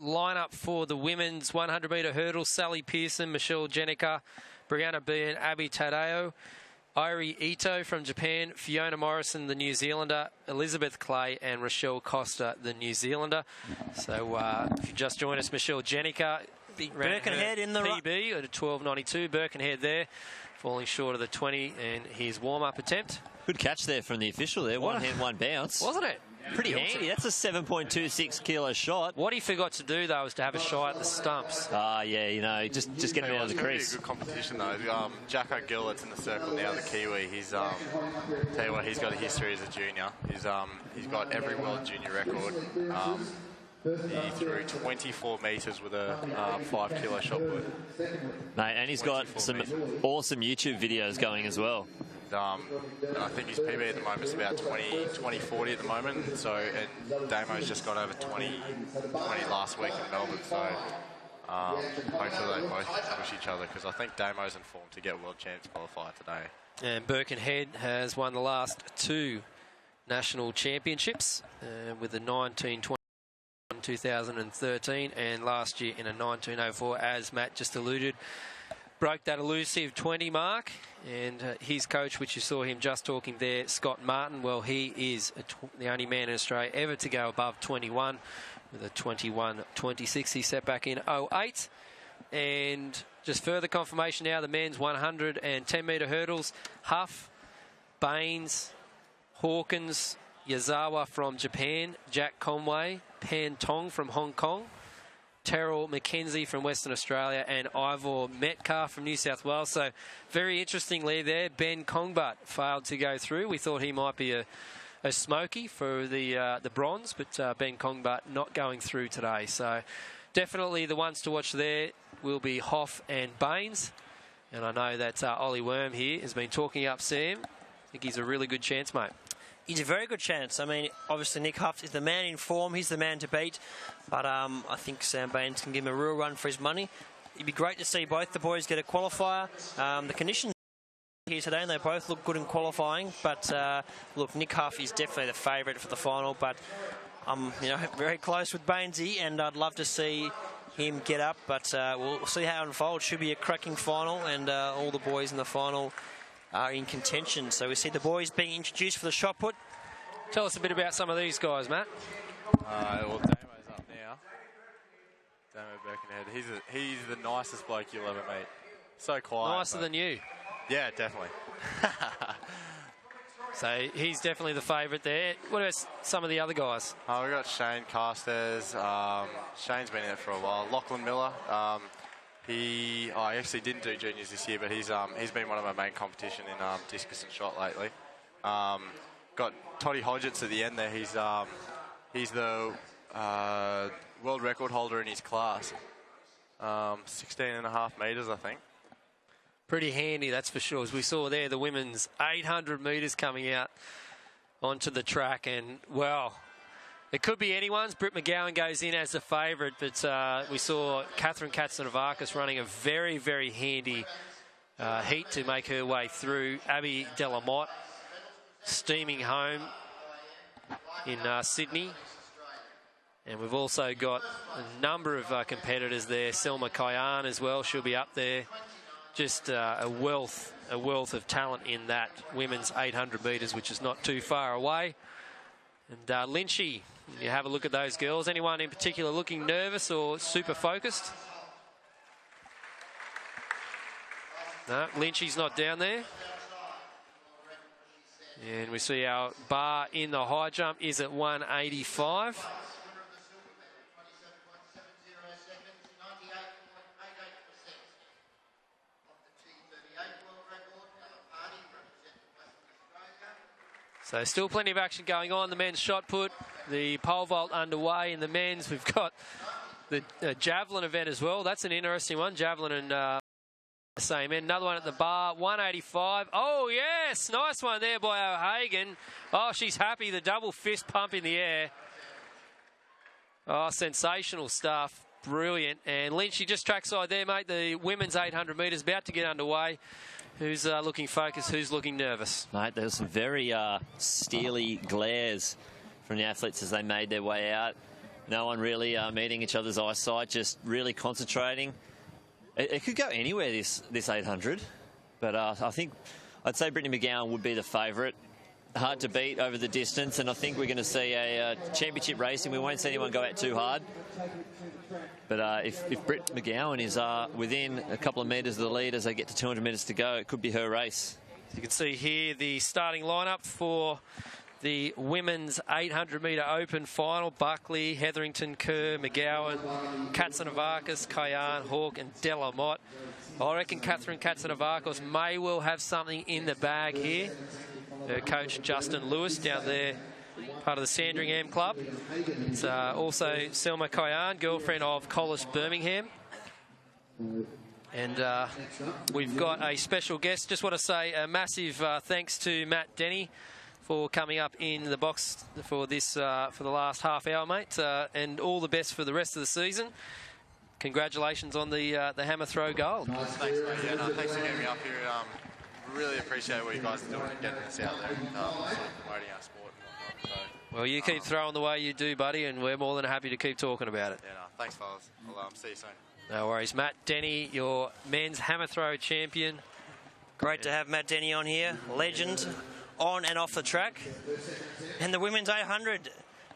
[SPEAKER 4] lineup for the women's 100-metre hurdle: Sally Pearson, Michelle Jenica, Brianna Bean, Abby Tadeo, Irie Ito from Japan, Fiona Morrison, the New Zealander, Elizabeth Clay and Rochelle Costa, the New Zealander. So if you just joined us, Michelle Jenica
[SPEAKER 15] Big Birkenhead in the
[SPEAKER 4] PB at a 12.92. Birkenhead there, falling short of the 20, and his warm-up attempt.
[SPEAKER 3] Good catch there from the official there. One hand, one bounce.
[SPEAKER 4] Wasn't it?
[SPEAKER 3] Pretty handy. That's a 7.26 kilo shot.
[SPEAKER 4] What he forgot to do, though, was to have a shot at the stumps.
[SPEAKER 3] Yeah, you know, just get him out of the crease.
[SPEAKER 16] It's going to be a good competition, though. Jacko Gill, that's in the circle now, the Kiwi. He's, tell you what, he's got a history as a junior. He's got every world junior record. He threw 24 metres with a 5 kilo shot put.
[SPEAKER 3] Mate, and he's got some awesome YouTube videos going as well.
[SPEAKER 16] And I think his PB at the moment is about 20-40 at the moment. So, and Damo's just got over 20 last week in Melbourne. So, hopefully they both push each other, because I think Damo's in form to get world champs qualifier today.
[SPEAKER 4] And Birkenhead has won the last 2 national championships with the 1920. 2013 and last year in a 1904, as Matt just alluded, broke that elusive 20 mark. And his coach, which you saw him just talking there, Scott Martin, well, he is the only man in Australia ever to go above 21 with a 21.26 he set back in 08. And just further confirmation now, the men's 110 metre hurdles. Huff, Baines, Hawkins, Yazawa from Japan, Jack Conway, Pan Tong from Hong Kong, Terrell McKenzie from Western Australia, and Ivor Metcalf from New South Wales. So very interestingly there, Ben Kongbat failed to go through. We thought he might be a smoky for the bronze, but Ben Kongbat not going through today. So definitely the ones to watch there will be Hoff and Baines. And I know that Ollie Worm here has been talking up Sam. I think he's a really good chance, mate.
[SPEAKER 2] He's a very good chance. I mean, obviously Nick Huff is the man in form. He's the man to beat. But I think Sam Baines can give him a real run for his money. It'd be great to see both the boys get a qualifier. The conditions here today, and they both look good in qualifying. But look, Nick Huff is definitely the favourite for the final. But I'm, very close with Bainesy, and I'd love to see him get up. But we'll see how it unfolds. Should be a cracking final, and all the boys in the final are in contention. So we see the boys being introduced for the shot put.
[SPEAKER 4] Tell us a bit about some of these guys, Matt.
[SPEAKER 16] Well, Damo's up now. Damo Birkenhead. He's the nicest bloke you'll ever meet. So quiet.
[SPEAKER 4] Nicer than you.
[SPEAKER 16] Yeah, definitely.
[SPEAKER 4] So he's definitely the favourite there. What about some of the other guys?
[SPEAKER 16] We've got Shane Carstairs. Shane's been in it for a while. Lachlan Miller. He actually didn't do juniors this year, but he's been one of my main competition in discus and shot lately. Got Toddy Hodgetts at the end there. He's the world record holder in his class. 16.5 metres, I think.
[SPEAKER 4] Pretty handy, that's for sure. As we saw there, the women's 800 metres coming out onto the track, and well, it could be anyone's. Britt McGowan goes in as the favourite, but we saw Catherine Katsanavakis running a very, very handy heat to make her way through. Abby Delamotte steaming home in Sydney. And we've also got a number of competitors there. Selma Kayan as well, she'll be up there. Just a wealth of talent in that women's 800 metres, which is not too far away. And Lynchy, you have a look at those girls. Anyone in particular looking nervous or super focused? No, Lynchy's not down there. And we see our bar in the high jump is at 185. So still plenty of action going on. The men's shot put, the pole vault underway. In the men's, we've got the javelin event as well. That's an interesting one. Javelin and the same end. Another one at the bar, 185. Oh, yes, nice one there by O'Hagan. Oh, she's happy. The double fist pump in the air. Oh, sensational stuff. Brilliant. And Lynchy just trackside there, mate. The women's 800 metres about to get underway. Who's looking focused? Who's looking nervous?
[SPEAKER 3] Mate, there was some very steely glares from the athletes as they made their way out. No one really meeting each other's eyesight, just really concentrating. It could go anywhere, this 800. But I think I'd say Brittany McGowan would be the favourite. hard to beat over the distance, and I think we're going to see a championship racing. We won't see anyone go out too hard. But if Britt McGowan is within a couple of metres of the lead as they get to 200 metres to go, it could be her race.
[SPEAKER 4] You can see here the starting lineup for the women's 800-metre open final. Buckley, Hetherington, Kerr, McGowan, Katsanavakis, Kayan, Hawke and Delamotte. I reckon Catherine Katsanavakis may well have something in the bag here. Her coach Justin Lewis down there, part of the Sandringham Club. It's also Selma Kayan, girlfriend of Collis Birmingham. And we've got a special guest. Just want to say a massive thanks to Matt Denny for coming up in the box for this for the last half hour, mate, and all the best for the rest of the season. Congratulations on the hammer throw gold.
[SPEAKER 16] Thanks, mate. Yeah, no, thanks for getting me up here. Really appreciate what you guys are doing and getting us out there, sort of promoting our sport and whatnot. So,
[SPEAKER 4] well, you keep throwing the way you do, buddy, and we're more than happy to keep talking about it.
[SPEAKER 16] Yeah, no, thanks, fellas. I'll see you soon.
[SPEAKER 4] No worries. Matt Denny, your men's hammer throw champion.
[SPEAKER 2] Great to have Matt Denny on here, legend on and off the track. And the women's 800,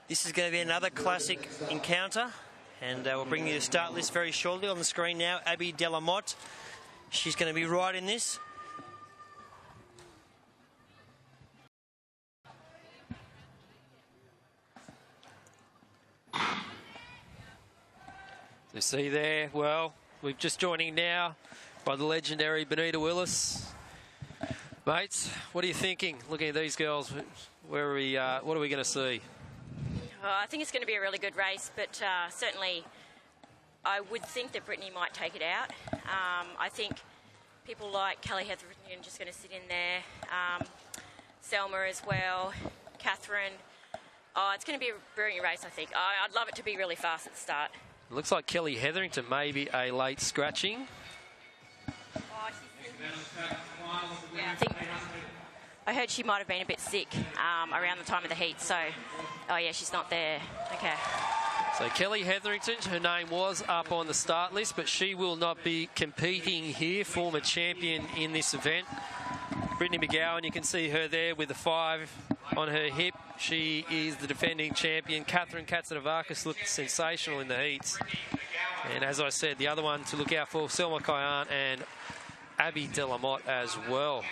[SPEAKER 2] this is going to be another classic encounter, and we'll bring you the start list very shortly on the screen now. Abby Delamotte, she's going to be right in this.
[SPEAKER 4] You see there, well, we're just joining now by the legendary Benita Willis. Mates, what are you thinking? Looking at these girls, where are we? What are we going to see?
[SPEAKER 19] I think it's going to be a really good race, but certainly I would think that Brittany might take it out. I think people like Kelly Hetherington are just going to sit in there. Selma as well, Catherine. Oh, it's going to be a brilliant race, I think. I'd love it to be really fast at the start.
[SPEAKER 4] It looks like Kelly Hetherington may be a late scratching.
[SPEAKER 19] Yeah, I heard she might have been a bit sick around the time of the heat, so, oh yeah, she's not there. Okay.
[SPEAKER 4] So Kelly Hetherington, her name was up on the start list, but she will not be competing here, former champion in this event. Brittany McGowan, you can see her there with the 5 on her hip. She is the defending champion. Catherine Katsanavakis looked sensational in the heats. And as I said, the other one to look out for, Selma Kayan and Abby Delamotte as well.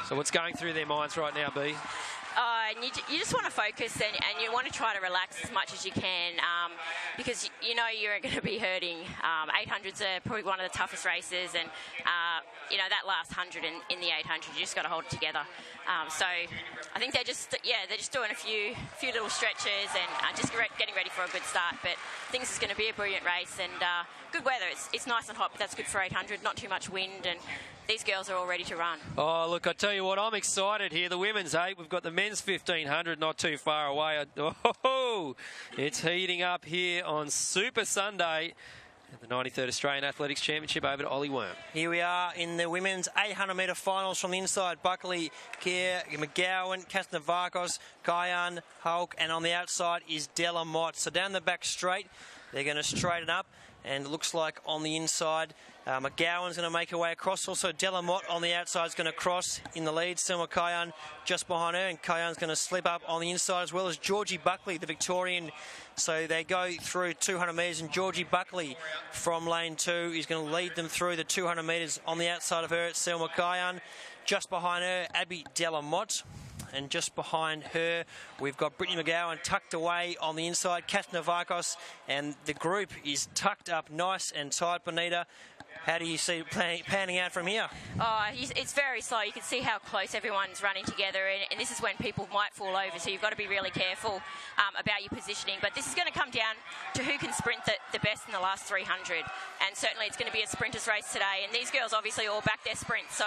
[SPEAKER 4] So what's going through their minds right now, B?
[SPEAKER 19] And you just want to focus and you want to try to relax as much as you can because you know you're going to be hurting. 800s are probably one of the toughest races, and you know that last 100 in the 800, you just got to hold it together. So I think they're just doing a few little stretches and just getting ready for a good start. But I think this is going to be a brilliant race and good weather. It's nice and hot, but that's good for 800. Not too much wind, and these girls are all ready to run.
[SPEAKER 4] Oh, look, I tell you what, I'm excited here. The women's 8, we've got the men's 1500 not too far away. Oh, it's heating up here on Super Sunday at the 93rd Australian Athletics Championship. Over to Ollie Worm.
[SPEAKER 2] Here we are in the women's 800-metre finals from the inside. Buckley, Kerr, McGowan, Katsanavakis, Kayan, Hulk, and on the outside is Delamotte. So down the back straight, they're going to straighten up. And it looks like on the inside, McGowan's going to make her way across. Also, Delamotte on the outside is going to cross in the lead. Selma Kayan just behind her, and Kayan's going to slip up on the inside as well as Georgie Buckley, the Victorian. So they go through 200 metres, and Georgie Buckley from lane 2 is going to lead them through the 200 metres. On the outside of her, it's Selma Kayan. Just behind her, Abby Delamotte. And just behind her, we've got Brittany McGowan tucked away on the inside, Katsanavakis, and the group is tucked up nice and tight. Bonita, how do you see it panning out from here?
[SPEAKER 19] Oh, it's very slow. You can see how close everyone's running together, and this is when people might fall over, so you've got to be really careful about your positioning. But this is going to come down to who can sprint the best in the last 300, and certainly it's going to be a sprinter's race today, and these girls obviously all back their sprint, so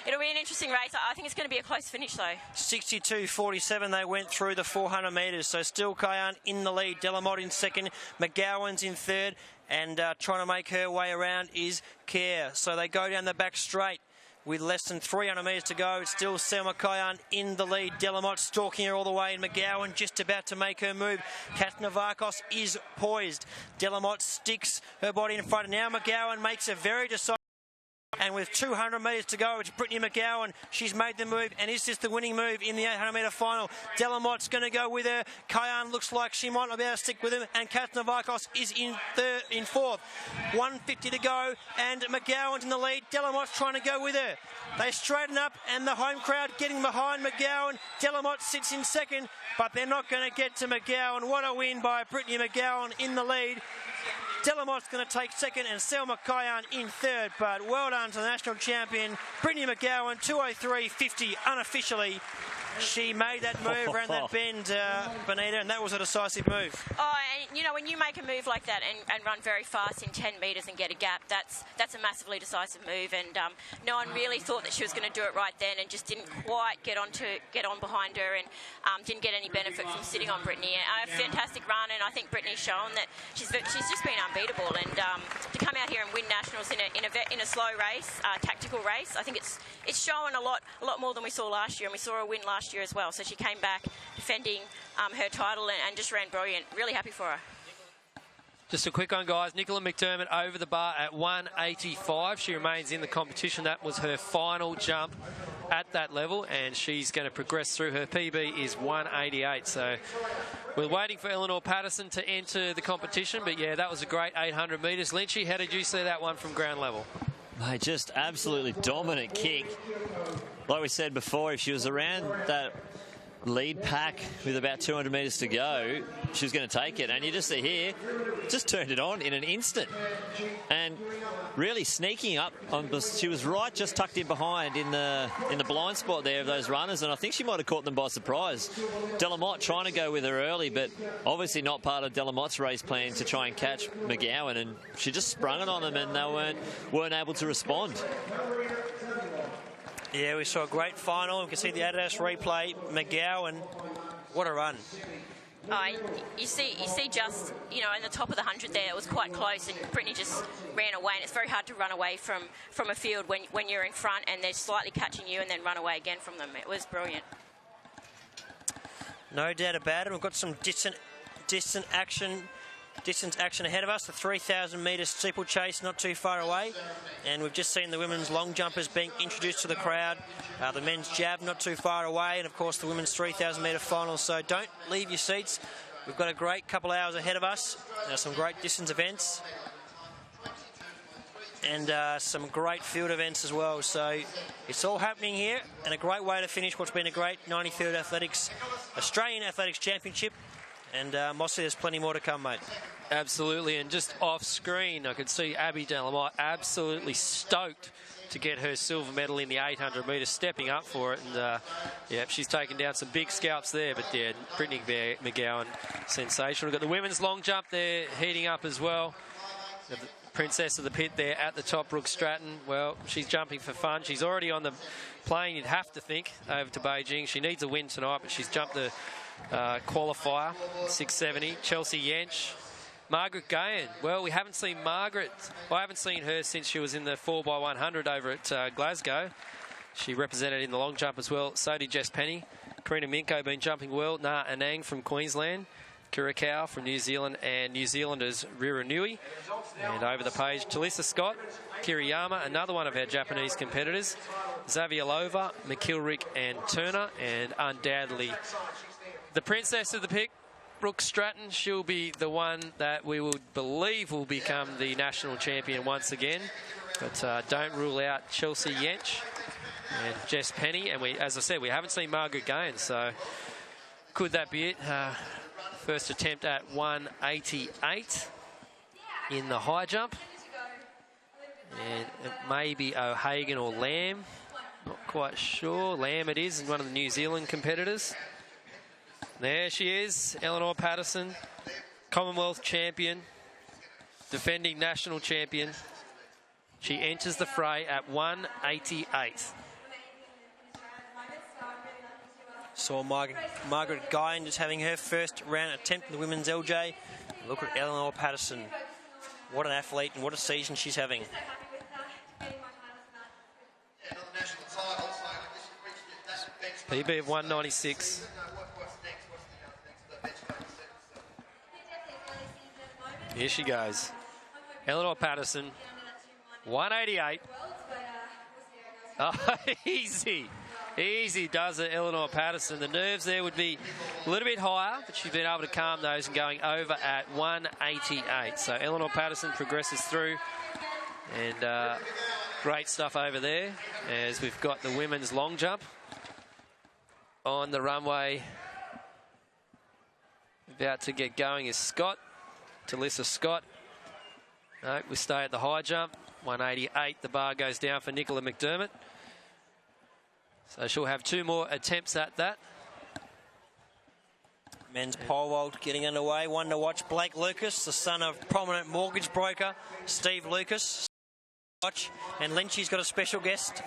[SPEAKER 19] it'll be an interesting race. I think it's going to be a close finish, though.
[SPEAKER 2] 62.47 they went through the 400 metres, so still Kayan in the lead, Delamotte in second, McGowan's in third, and trying to make her way around is Kerr. So they go down the back straight with less than 300 metres to go. It's still Selma Kayan in the lead. Delamotte stalking her all the way, and McGowan just about to make her move. Katsanavakis is poised. Delamotte sticks her body in front. Now McGowan makes a very decisive
[SPEAKER 15] And with 200 metres to go, it's Brittany McGowan. She's made the move, and is this the winning move in the 800-metre final? Delamotte's going to go with her. Kayan looks like she might not be able to stick with him, and Katsnavikos is in fourth. 150 to go, and McGowan's in the lead. Delamotte's trying to go with her. They straighten up, and the home crowd getting behind McGowan. Delamotte sits in second, but they're not going to get to McGowan. What a win by Brittany McGowan in the lead. Delamotte's going to take second and Selma Kayan in third, but well done to the national champion, Brittany McGowan, 2:03.50 unofficially. She made that move around that bend, Benita, and that was a decisive move.
[SPEAKER 19] Oh, and you know, when you make a move like that and run very fast in 10 metres and get a gap, that's a massively decisive move. And no one really thought that she was going to do it right then, and just didn't quite get on behind her, and didn't get any benefit from sitting on Brittany. A fantastic run, and I think Brittany's shown that she's just been unbeatable. And to come out here and win nationals in a slow race, tactical race, I think it's showing a lot more than we saw last year, and we saw her win last year as well. So she came back defending her title and just ran brilliant. Really happy for her.
[SPEAKER 4] Just a quick one, guys. Nicola McDermott over the bar at 185. She remains in the competition. That was her final jump at that level, and she's going to progress through. Her PB is 188. So we're waiting for Eleanor Patterson to enter the competition. But yeah, that was a great 800 metres. Lynchy, how did you see that one from ground level?
[SPEAKER 3] Mate, just absolutely dominant kick. Like we said before, if she was around that lead pack with about 200 metres to go, she was going to take it. And you just see here, just turned it on in an instant. And really sneaking up. She was right just tucked in behind in the blind spot there of those runners. And I think she might have caught them by surprise. Delamotte trying to go with her early, but obviously not part of Delamotte's race plan to try and catch McGowan. And she just sprung it on them, and they weren't able to respond.
[SPEAKER 15] Yeah, we saw a great final. We can see the Adidas replay. McGowan, what a run.
[SPEAKER 19] You see just, you know, in the top of the 100 there, it was quite close, and Brittany just ran away. And it's very hard to run away from a field when you're in front and they're slightly catching you and then run away again from them. It was brilliant.
[SPEAKER 15] No doubt about it. We've got some distance action ahead of us. The 3,000 metre steeplechase not too far away, and we've just seen the women's long jumpers being introduced to the crowd. The men's jab not too far away, and of course the women's 3,000 metre final. So don't leave your seats. We've got a great couple of hours ahead of us. Some great distance events and some great field events as well. So it's all happening here, and a great way to finish what's been a great 93rd Australian Athletics Championship. And Mossy, there's plenty more to come, mate.
[SPEAKER 4] Absolutely, and just off screen, I could see Abby Delamotte absolutely stoked to get her silver medal in the 800 metres, stepping up for it. And yeah, she's taken down some big scalps there. But yeah, Brittany McGowan, sensational. We've got the women's long jump there heating up as well. The princess of the pit there at the top, Brooke Stratton. Well, she's jumping for fun. She's already on the plane, you'd have to think, over to Beijing. She needs a win tonight, but she's jumped the qualifier, 670. Chelsea Yench. Margaret Gahan. Well, we haven't seen Margaret. I haven't seen her since she was in the 4x100 over at Glasgow. She represented in the long jump as well. So did Jess Penny. Karina Minko been jumping well. Na Anang from Queensland. Curacao from New Zealand, and New Zealanders Rira Nui. And over the page, Talisa Scott, Kiriyama, another one of our Japanese competitors. Zavialova, McKilrick and Turner, and undoubtedly the princess of the pick, Brooke Stratton. She'll be the one that we will believe will become the national champion once again. But don't rule out Chelsea Yench and Jess Penny. And as I said, we haven't seen Margaret Gahan, so could that be it? First attempt at 188 in the high jump. And it may be O'Hagan or Lamb. Not quite sure. Lamb it is, one of the New Zealand competitors. There she is, Eleanor Patterson, Commonwealth champion, defending national champion. She enters the fray at 188.
[SPEAKER 15] Saw Margaret Guyon just having her first round attempt in the women's LJ. Look at Eleanor Patterson. What an athlete and what a season she's having.
[SPEAKER 4] PB of 196. Here she goes. Eleanor Patterson, 188. Oh, easy. Easy does it, Eleanor Patterson. The nerves there would be a little bit higher, but she's been able to calm those and going over at 188. So Eleanor Patterson progresses through. And great stuff over there as we've got the women's long jump on the runway. About to get going is Scott, Talissa Scott. No, we stay at the high jump. 188, the bar goes down for Nicola McDermott. So she'll have 2 more attempts at that.
[SPEAKER 15] Men's pole vault getting underway. One to watch, Blake Lucas, the son of prominent mortgage broker Steve Lucas. Watch, and Lynchy's got a special guest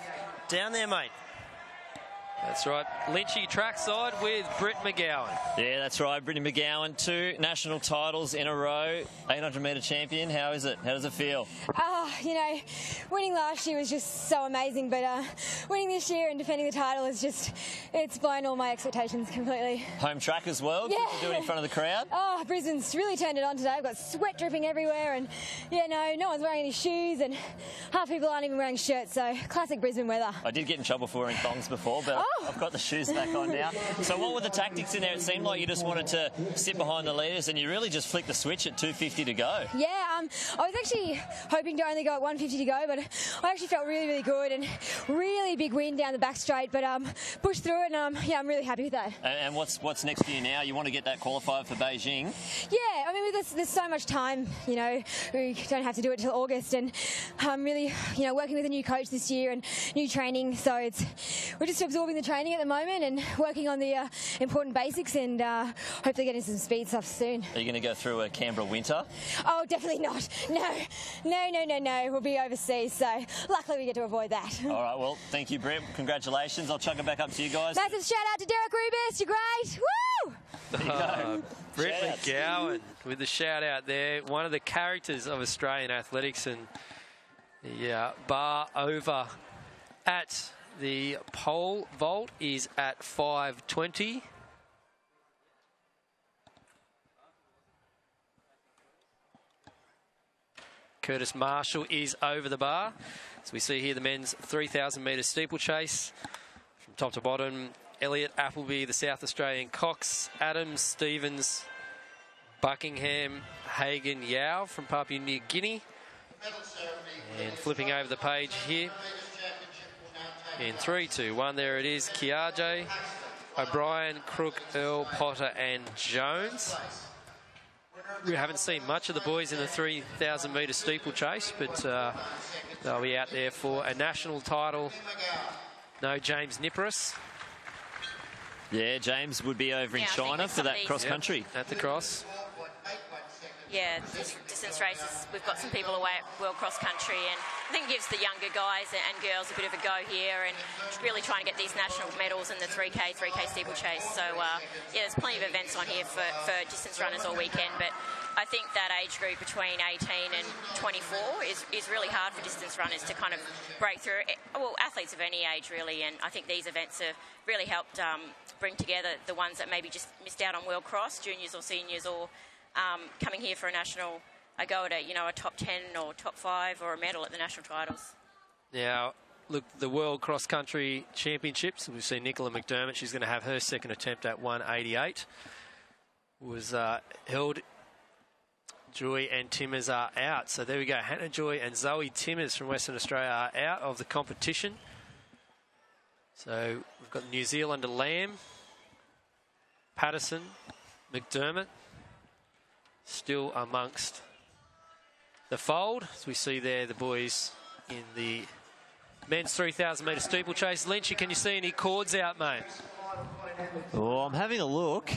[SPEAKER 15] down there, mate.
[SPEAKER 4] That's right. Lynchy trackside with Britt McGowan.
[SPEAKER 3] Yeah, that's right. Brittany McGowan, 2 national titles in a row. 800-metre champion. How is it? How does it feel?
[SPEAKER 20] Oh, you know, winning last year was just so amazing, but winning this year and defending the title is just, it's blown all my expectations completely.
[SPEAKER 3] Home track as well.
[SPEAKER 20] Yeah.
[SPEAKER 3] Good to do it in front of the crowd.
[SPEAKER 20] Oh, Brisbane's really turned it on today. I've got sweat dripping everywhere, and yeah, no one's wearing any shoes, and half people aren't even wearing shirts, so classic Brisbane weather.
[SPEAKER 3] I did get in trouble for wearing thongs before, but I've got the shoes back on now. So what were the tactics in there? It seemed like you just wanted to sit behind the leaders and you really just flicked the switch at 250 to go.
[SPEAKER 20] Yeah, I was actually hoping to only go at 150 to go, but I actually felt really, really good and really big wind down the back straight, but pushed through it, and yeah, I'm really happy with that.
[SPEAKER 3] And what's next for you now? You want to get that qualified for Beijing?
[SPEAKER 20] Yeah, I mean, there's so much time, you know, we don't have to do it till August, and I'm really, you know, working with a new coach this year and new training, so we're just absorbing the training at the moment and working on the important basics, and hopefully getting some speed stuff soon.
[SPEAKER 3] Are you going to go through a Canberra winter?
[SPEAKER 20] Oh, definitely not. No. We'll be overseas, so luckily we get to avoid that.
[SPEAKER 3] All right, well, thank you, Brett. Congratulations. I'll chuck it back up to you guys.
[SPEAKER 20] Massive shout out to Derek Rubis. You're great. Woo!
[SPEAKER 3] There you go.
[SPEAKER 4] Britt McGowan with the shout out there. One of the characters of Australian athletics, and the bar over at the pole vault is at 520. Curtis Marshall is over the bar. So we see here the men's 3,000 metre steeplechase. From top to bottom, Elliot Appleby, the South Australian Cox, Adams, Stevens, Buckingham, Hagan, Yao from Papua New Guinea. And flipping over the page here. In 3, 2, 1, there it is. Kiaje, O'Brien, Crook, Earl, Potter and Jones. We haven't seen much of the boys in the 3,000 metre steeplechase, but they'll be out there for a national title. No James Niparis.
[SPEAKER 3] Yeah, James would be over in China for that cross-country.
[SPEAKER 4] Yep, at the cross.
[SPEAKER 19] Yeah, distance races, we've got some people away at World Cross Country, and I think it gives the younger guys and girls a bit of a go here, and really trying to get these national medals in the 3K steeplechase. So, yeah, there's plenty of events on here for distance runners all weekend, but I think that age group between 18 and 24 is really hard for distance runners to kind of break through. Well, athletes of any age, really, and I think these events have really helped bring together the ones that maybe just missed out on World Cross, juniors or seniors, or coming here for a national, a go at a top 10 or top 5 or a medal at the national titles.
[SPEAKER 4] Now, look, the World Cross Country Championships, we've seen Nicola McDermott, she's going to have her second attempt at 188. Was held. Joy and Timmers are out. So there we go. Hannah Joy and Zoe Timmers from Western Australia are out of the competition. So we've got New Zealander Lamb, Patterson, McDermott, still amongst the fold. As we see there, the boys in the men's 3,000 metre steeplechase. Lynchy, can you see any cords out, mate?
[SPEAKER 3] Oh, I'm having a look.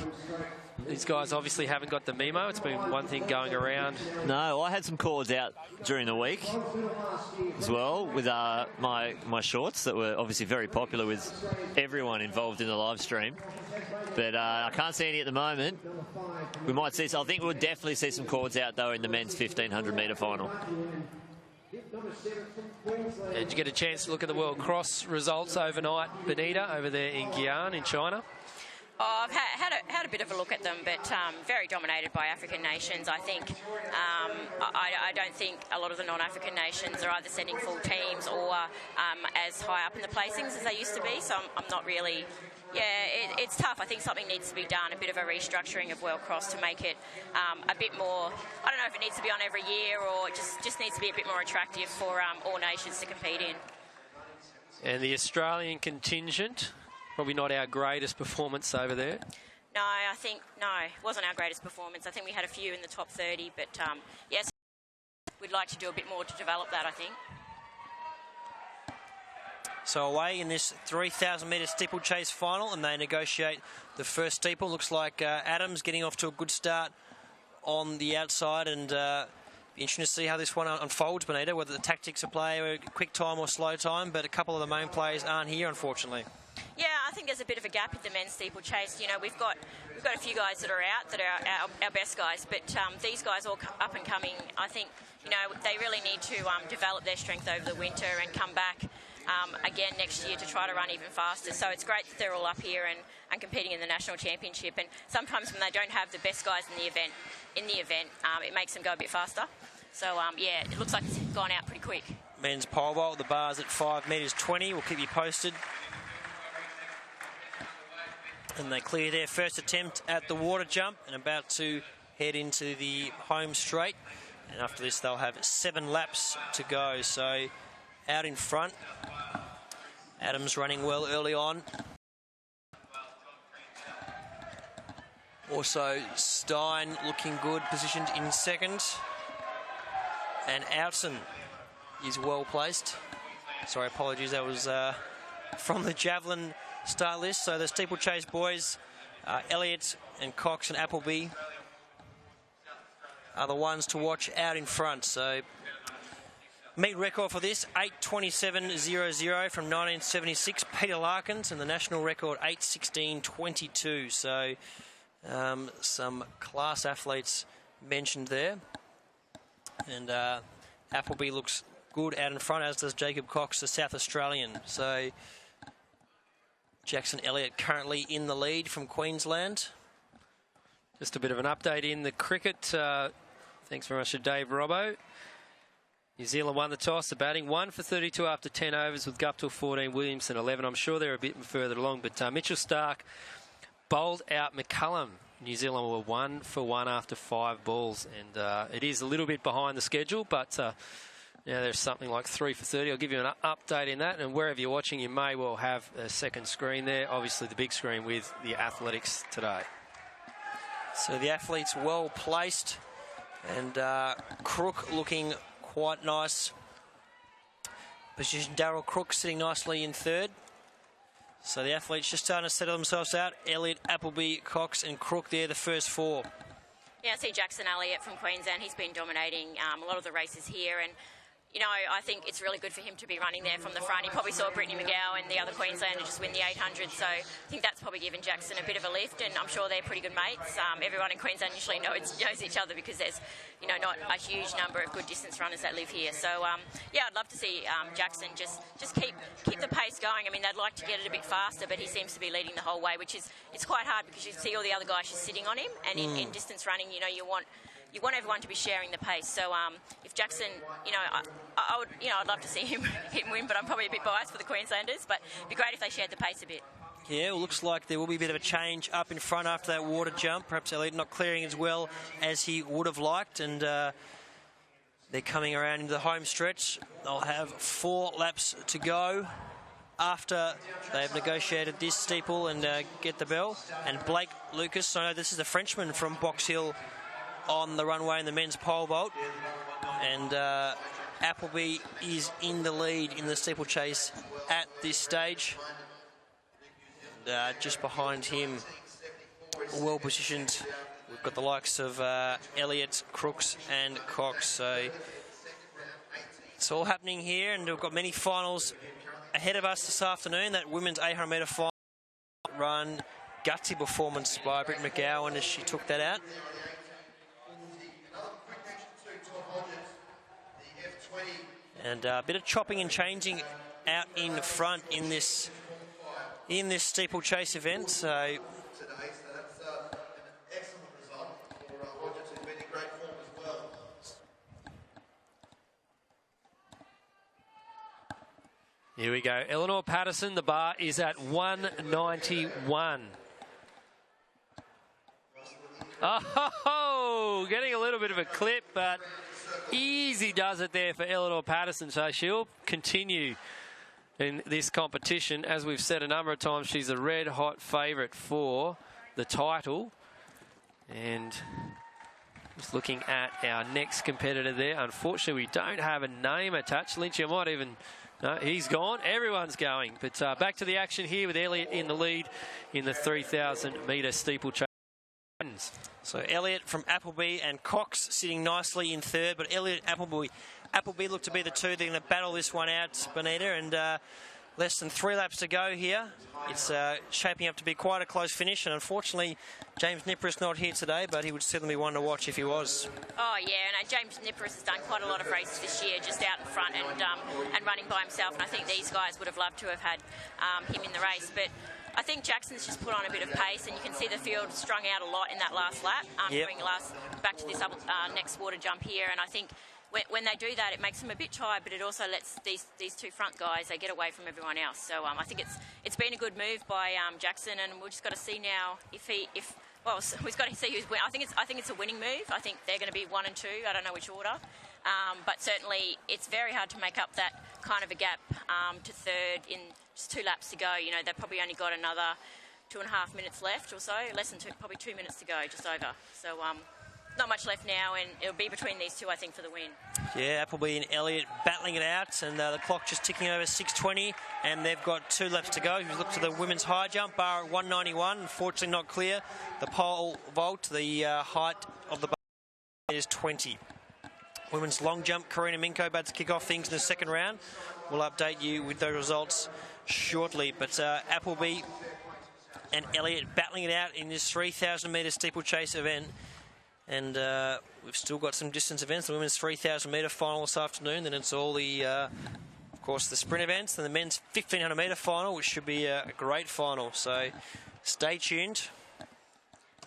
[SPEAKER 4] These guys obviously haven't got the memo. It's been one thing going around.
[SPEAKER 3] No, I had some cords out during the week as well with my shorts that were obviously very popular with everyone involved in the live stream. But I can't see any at the moment. We might see, so I think we'll definitely see some cords out though in the men's 1,500 metre final.
[SPEAKER 4] Did you get a chance to look at the World Cross results overnight, Benita, over there in Guian in China?
[SPEAKER 19] Oh, I've had a bit of a look at them, but very dominated by African nations. I think I don't think a lot of the non-African nations are either sending full teams or as high up in the placings as they used to be. So I'm not really. Yeah, it's tough. I think something needs to be done, a bit of a restructuring of World Cross to make it a bit more. I don't know if it needs to be on every year or it just needs to be a bit more attractive for all nations to compete in.
[SPEAKER 4] And the Australian contingent. Probably not our greatest performance over there.
[SPEAKER 19] No, it wasn't our greatest performance. I think we had a few in the top 30, but yes, we'd like to do a bit more to develop that, I think.
[SPEAKER 15] So away in this 3,000-metre steeplechase final, and they negotiate the first steeple. Looks like Adams getting off to a good start on the outside, and be interesting to see how this one unfolds, Benita, whether the tactics are play, quick time or slow time, but a couple of the main players aren't here, unfortunately.
[SPEAKER 19] Yeah, I think there's a bit of a gap in the men's steeplechase. You know, we've got a few guys that are out that are our best guys, but these guys all up and coming. I think they really need to develop their strength over the winter and come back again next year to try to run even faster. So it's great that they're all up here and competing in the national championship. And sometimes when they don't have the best guys in the event, it makes them go a bit faster. So yeah, it looks like it's gone out pretty quick.
[SPEAKER 15] Men's pole vault, the bar's at 5 metres 20. We'll keep you posted. And they clear their first attempt at the water jump and about to head into the home straight. And after this, they'll have 7 laps to go. So out in front, Adams running well early on. Also, Stein looking good, positioned in second. And Outson is well placed. Sorry, apologies, that was from the javelin start list. So the steeplechase boys, Elliott and Cox and Appleby are the ones to watch out in front. So meet record for this, 8:27.00 from 1976, Peter Larkins, and the national record 8:16.22. So some class athletes mentioned there. And Appleby looks good out in front, as does Jacob Cox, the South Australian. So Jackson Elliott currently in the lead from Queensland.
[SPEAKER 4] Just a bit of an update in the cricket. Thanks very much to Dave Robbo. New Zealand won the toss, the batting 1 for 32 after 10 overs with Guptill 14, Williamson 11. I'm sure they're a bit further along, but Mitchell Starc bowled out McCullum. New Zealand were 1 for 1 after 5 balls, and it is a little bit behind the schedule, but there's something like 3 for 30. I'll give you an update in that, and wherever you're watching, you may well have a second screen there, obviously the big screen with the athletics today.
[SPEAKER 15] So the athletes well placed, and Crook looking quite nice. Position Darryl Crook sitting nicely in third. So the athletes just starting to settle themselves out. Elliott, Appleby, Cox and Crook there, the first 4.
[SPEAKER 19] Yeah, I see Jackson Elliott from Queensland. He's been dominating a lot of the races here, and I think it's really good for him to be running there from the front. He probably saw Brittany McGowan and the other Queenslander just win the 800, so I think that's probably given Jackson a bit of a lift, and I'm sure they're pretty good mates. Everyone in Queensland usually knows each other because there's, not a huge number of good distance runners that live here. So, yeah, I'd love to see Jackson just keep the pace going. I mean, they'd like to get it a bit faster, but he seems to be leading the whole way, which is it's quite hard because you see all the other guys just sitting on him, and in distance running, you want everyone to be sharing the pace. So if Jackson, I would, I'd love to see him win, but I'm probably a bit biased for the Queenslanders. But it'd be great if they shared the pace a bit.
[SPEAKER 15] Yeah, well, looks like there will be a bit of a change up in front after that water jump. Perhaps Elliott not clearing as well as he would have liked, and they're coming around into the home stretch. They'll have 4 laps to go after they've negotiated this steeple and get the bell. And Blake Lucas, so I know this is the Frenchman from Box Hill, on the runway in the men's pole vault, and Appleby is in the lead in the steeplechase at this stage. And, just behind him, well positioned, we've got the likes of Elliott, Crooks and Cox. So it's all happening here, and we've got many finals ahead of us this afternoon. That women's 800 metre final run, gutsy performance by Britt McGowan as she took that out. And a bit of chopping and changing out in front in this steeplechase event. So
[SPEAKER 4] Here we go. Eleanor Patterson, the bar is at 191. Oh, getting a little bit of a clip, but easy does it there for Eleanor Patterson. So she'll continue in this competition. As we've said a number of times, she's a red-hot favourite for the title. And just looking at our next competitor there. Unfortunately, we don't have a name attached. Lynch, you might even... No, he's gone. Everyone's going. But back to the action here with Elliot in the lead in the 3,000-metre steeplechase.
[SPEAKER 15] So Elliot from Appleby and Cox sitting nicely in third, but Elliot Appleby look to be the two. They're going to battle this one out, Bonita, and less than 3 laps to go here. It's shaping up to be quite a close finish, and unfortunately James Nipper's not here today, but he would certainly be one to watch if he was.
[SPEAKER 19] Oh yeah, and James Nipper's has done quite a lot of races this year, just out in front and running by himself, and I think these guys would have loved to have had him in the race, but I think Jackson's just put on a bit of pace, and you can see the field strung out a lot in that last lap, going back to this next water jump here, and I think when they do that, it makes them a bit tired, but it also lets these two front guys, they get away from everyone else. So I think it's been a good move by Jackson, and we've just got to see now we've got to see who's winning. I think it's a winning move. I think they're going to be 1 and 2. I don't know which order, but certainly it's very hard to make up that kind of a gap to third in just 2 laps to go. You know, they've probably only got another 2.5 minutes left or so, less than probably 2 minutes to go, just over. So not much left now, and it'll be between these two, I think, for the win.
[SPEAKER 15] Yeah, Appleby and Elliot battling it out, and the clock just ticking over 6:20, and they've got 2 laps to go. If you look to the women's high jump, bar at 191, unfortunately not clear. The pole vault, the height of the bar is 20. Women's long jump, Karina Minko about to kick off things in the second round. We'll update you with those results shortly, but Appleby and Elliot battling it out in this 3,000-metre steeplechase event. And we've still got some distance events. The women's 3,000-metre final this afternoon. Then it's all the, of course, the sprint events. And the men's 1,500-metre final, which should be a great final. So stay tuned.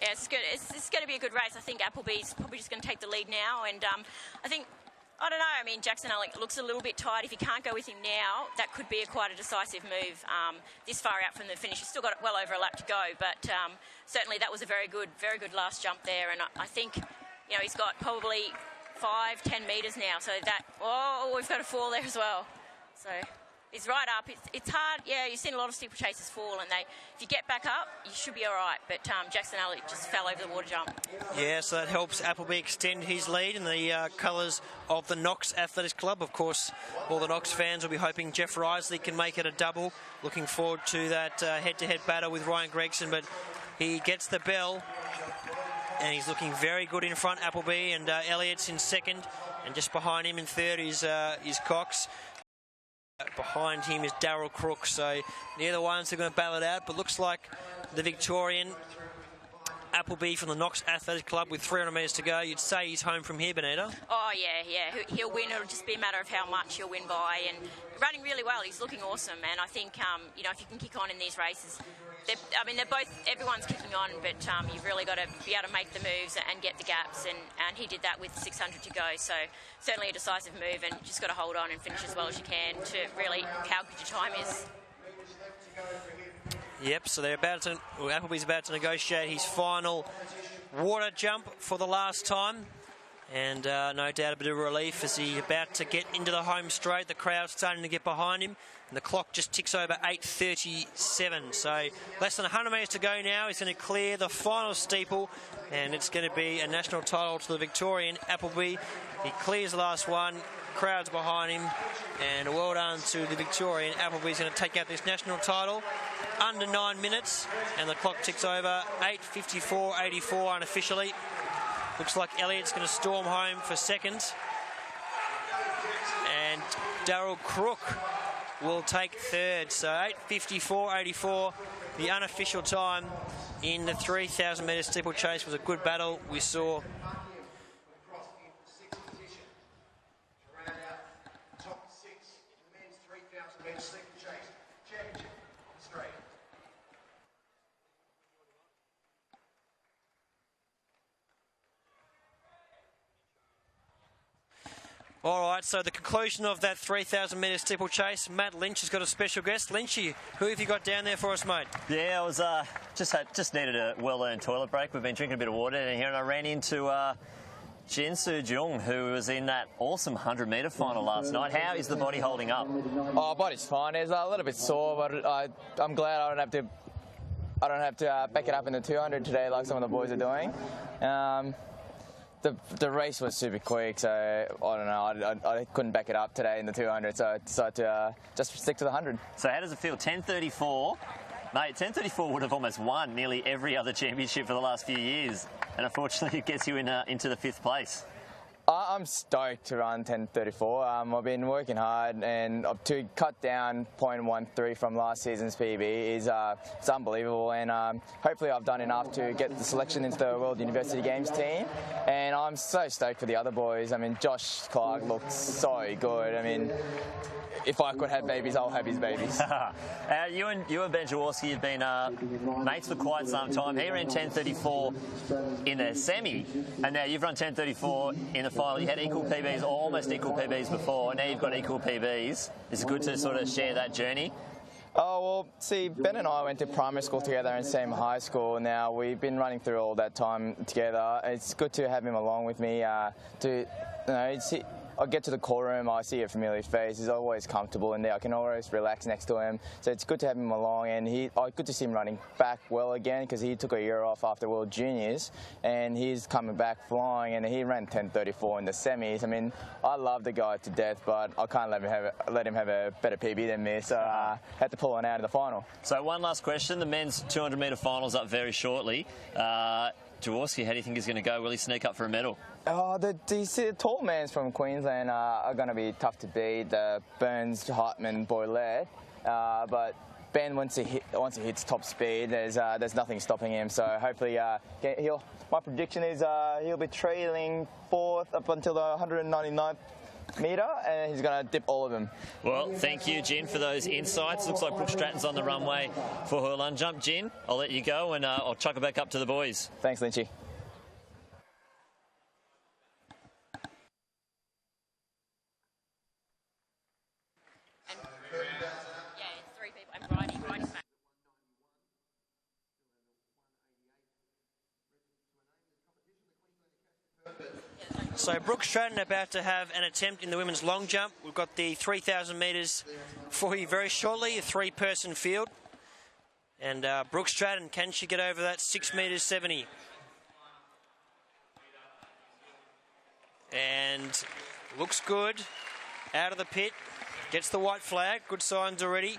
[SPEAKER 19] Yeah, it's good. It's going to be a good race. I think Appleby's probably just going to take the lead now. And I don't know. I mean, Jackson looks a little bit tired. If you can't go with him now, that could be quite a decisive move this far out from the finish. He's still got well over a lap to go, but certainly that was a very good last jump there. And I think, you know, he's got probably 5-10 metres now. So we've got a fall there as well. So he's right up. It's hard. Yeah, you've seen a lot of steeplechasers fall, and if you get back up, you should be all right. But Jackson Elliott just fell over the water jump.
[SPEAKER 15] Yeah, so that helps Appleby extend his lead in the colours of the Knox Athletics Club. Of course, all the Knox fans will be hoping Jeff Risley can make it a double. Looking forward to that head-to-head battle with Ryan Gregson, but he gets the bell, and he's looking very good in front, Appleby, and Elliott's in second, and just behind him in third is Cox. Behind him is Darryl Crook, so near the ones who are going to battle it out, but looks like the Victorian Appleby from the Knox Athletic Club with 300 metres to go. You'd say he's home from here, Bonita.
[SPEAKER 19] Oh, yeah. He'll win. It'll just be a matter of how much he'll win by, and running really well. He's looking awesome, and I think, you know, if you can kick on in these races, everyone's kicking on, but you've really got to be able to make the moves and get the gaps, and he did that with 600 to go, so certainly a decisive move, and you just got to hold on and finish as well as you can to really how good your time is.
[SPEAKER 15] Yep, so Appleby's about to negotiate his final water jump for the last time, and no doubt a bit of relief as he's about to get into the home straight. The crowd's starting to get behind him, and the clock just ticks over 8:37. So less than 100 metres to go now. He's going to clear the final steeple, and it's going to be a national title to the Victorian Appleby. He clears the last one. Crowds behind him, and well done to the Victorian. Appleby's going to take out this national title under 9 minutes, and the clock ticks over 8:54.84 unofficially. Looks like Elliott's going to storm home for second, and Darryl Crook will take third. So 8:54.84, the unofficial time in the 3,000 metre steeplechase. Was a good battle. We saw All right, so the conclusion of that 3,000 metre steeplechase, Matt Lynch has got a special guest. Lynchy, who have you got down there for us, mate?
[SPEAKER 3] Yeah, I was just needed a well-earned toilet break. We've been drinking a bit of water in here, and I ran into Jin Soo-jung, who was in that awesome 100-metre final last night. How is the body holding up?
[SPEAKER 21] Oh, body's fine. It's a little bit sore, but I'm glad I don't have to back it up in the 200 today like some of the boys are doing. The race was super quick, so I don't know. I couldn't back it up today in the 200, so I decided to just stick to the 100.
[SPEAKER 3] So how does it feel? 10:34, mate. 10:34 would have almost won nearly every other championship for the last few years, and unfortunately, it gets you into the 5th place.
[SPEAKER 21] I'm stoked to run 10:34. I've been working hard, and to cut down 0.13 from last season's PB is it's unbelievable. And hopefully, I've done enough to get the selection into the World University Games team. And I'm so stoked for the other boys. I mean, Josh Clark looks so good. I mean, if I could have babies, I'll have his babies.
[SPEAKER 3] You and Ben Jaworski have been mates for quite some time. He ran 10:34 in the semi, and now you've run 10:34 in the final. You had equal PBs, or almost equal PBs before, and now you've got equal PBs. It's good to sort of share that journey.
[SPEAKER 21] Oh, well, see, Ben and I went to primary school together and same high school. Now, we've been running through all that time together. It's good to have him along with me I get to the call room, I see a familiar face. He's always comfortable in there. I can always relax next to him. So it's good to have him along, and good to see him running back well again, because he took a year off after World Juniors, and he's coming back flying, and he ran 10:34 in the semis. I mean, I love the guy to death, but I can't let him have a better PB than me, so I had to pull one out in the final.
[SPEAKER 3] So one last question. The men's 200-metre final's up very shortly. Jaworski, how do you think he's going to go? Will he sneak up for a medal?
[SPEAKER 21] Oh, the tall mans from Queensland are going to be tough to beat. The Burns, Hartman, Boylet, but Ben, once he hits top speed, there's nothing stopping him. So hopefully, my prediction is he'll be trailing 4th up until the 199th metre, and he's going to dip all of them.
[SPEAKER 3] Well, thank you, Jin, for those insights. Looks like Brooke Stratton's on the runway for her lunge jump. Jin, I'll let you go, and I'll chuck it back up to the boys.
[SPEAKER 21] Thanks, Lynchy.
[SPEAKER 15] So Brooke Stratton about to have an attempt in the women's long jump. We've got the 3,000 metres for you very shortly, a 3-person field. And Brooke Stratton, can she get over that 6 metres 70? And looks good. Out of the pit, gets the white flag. Good signs already.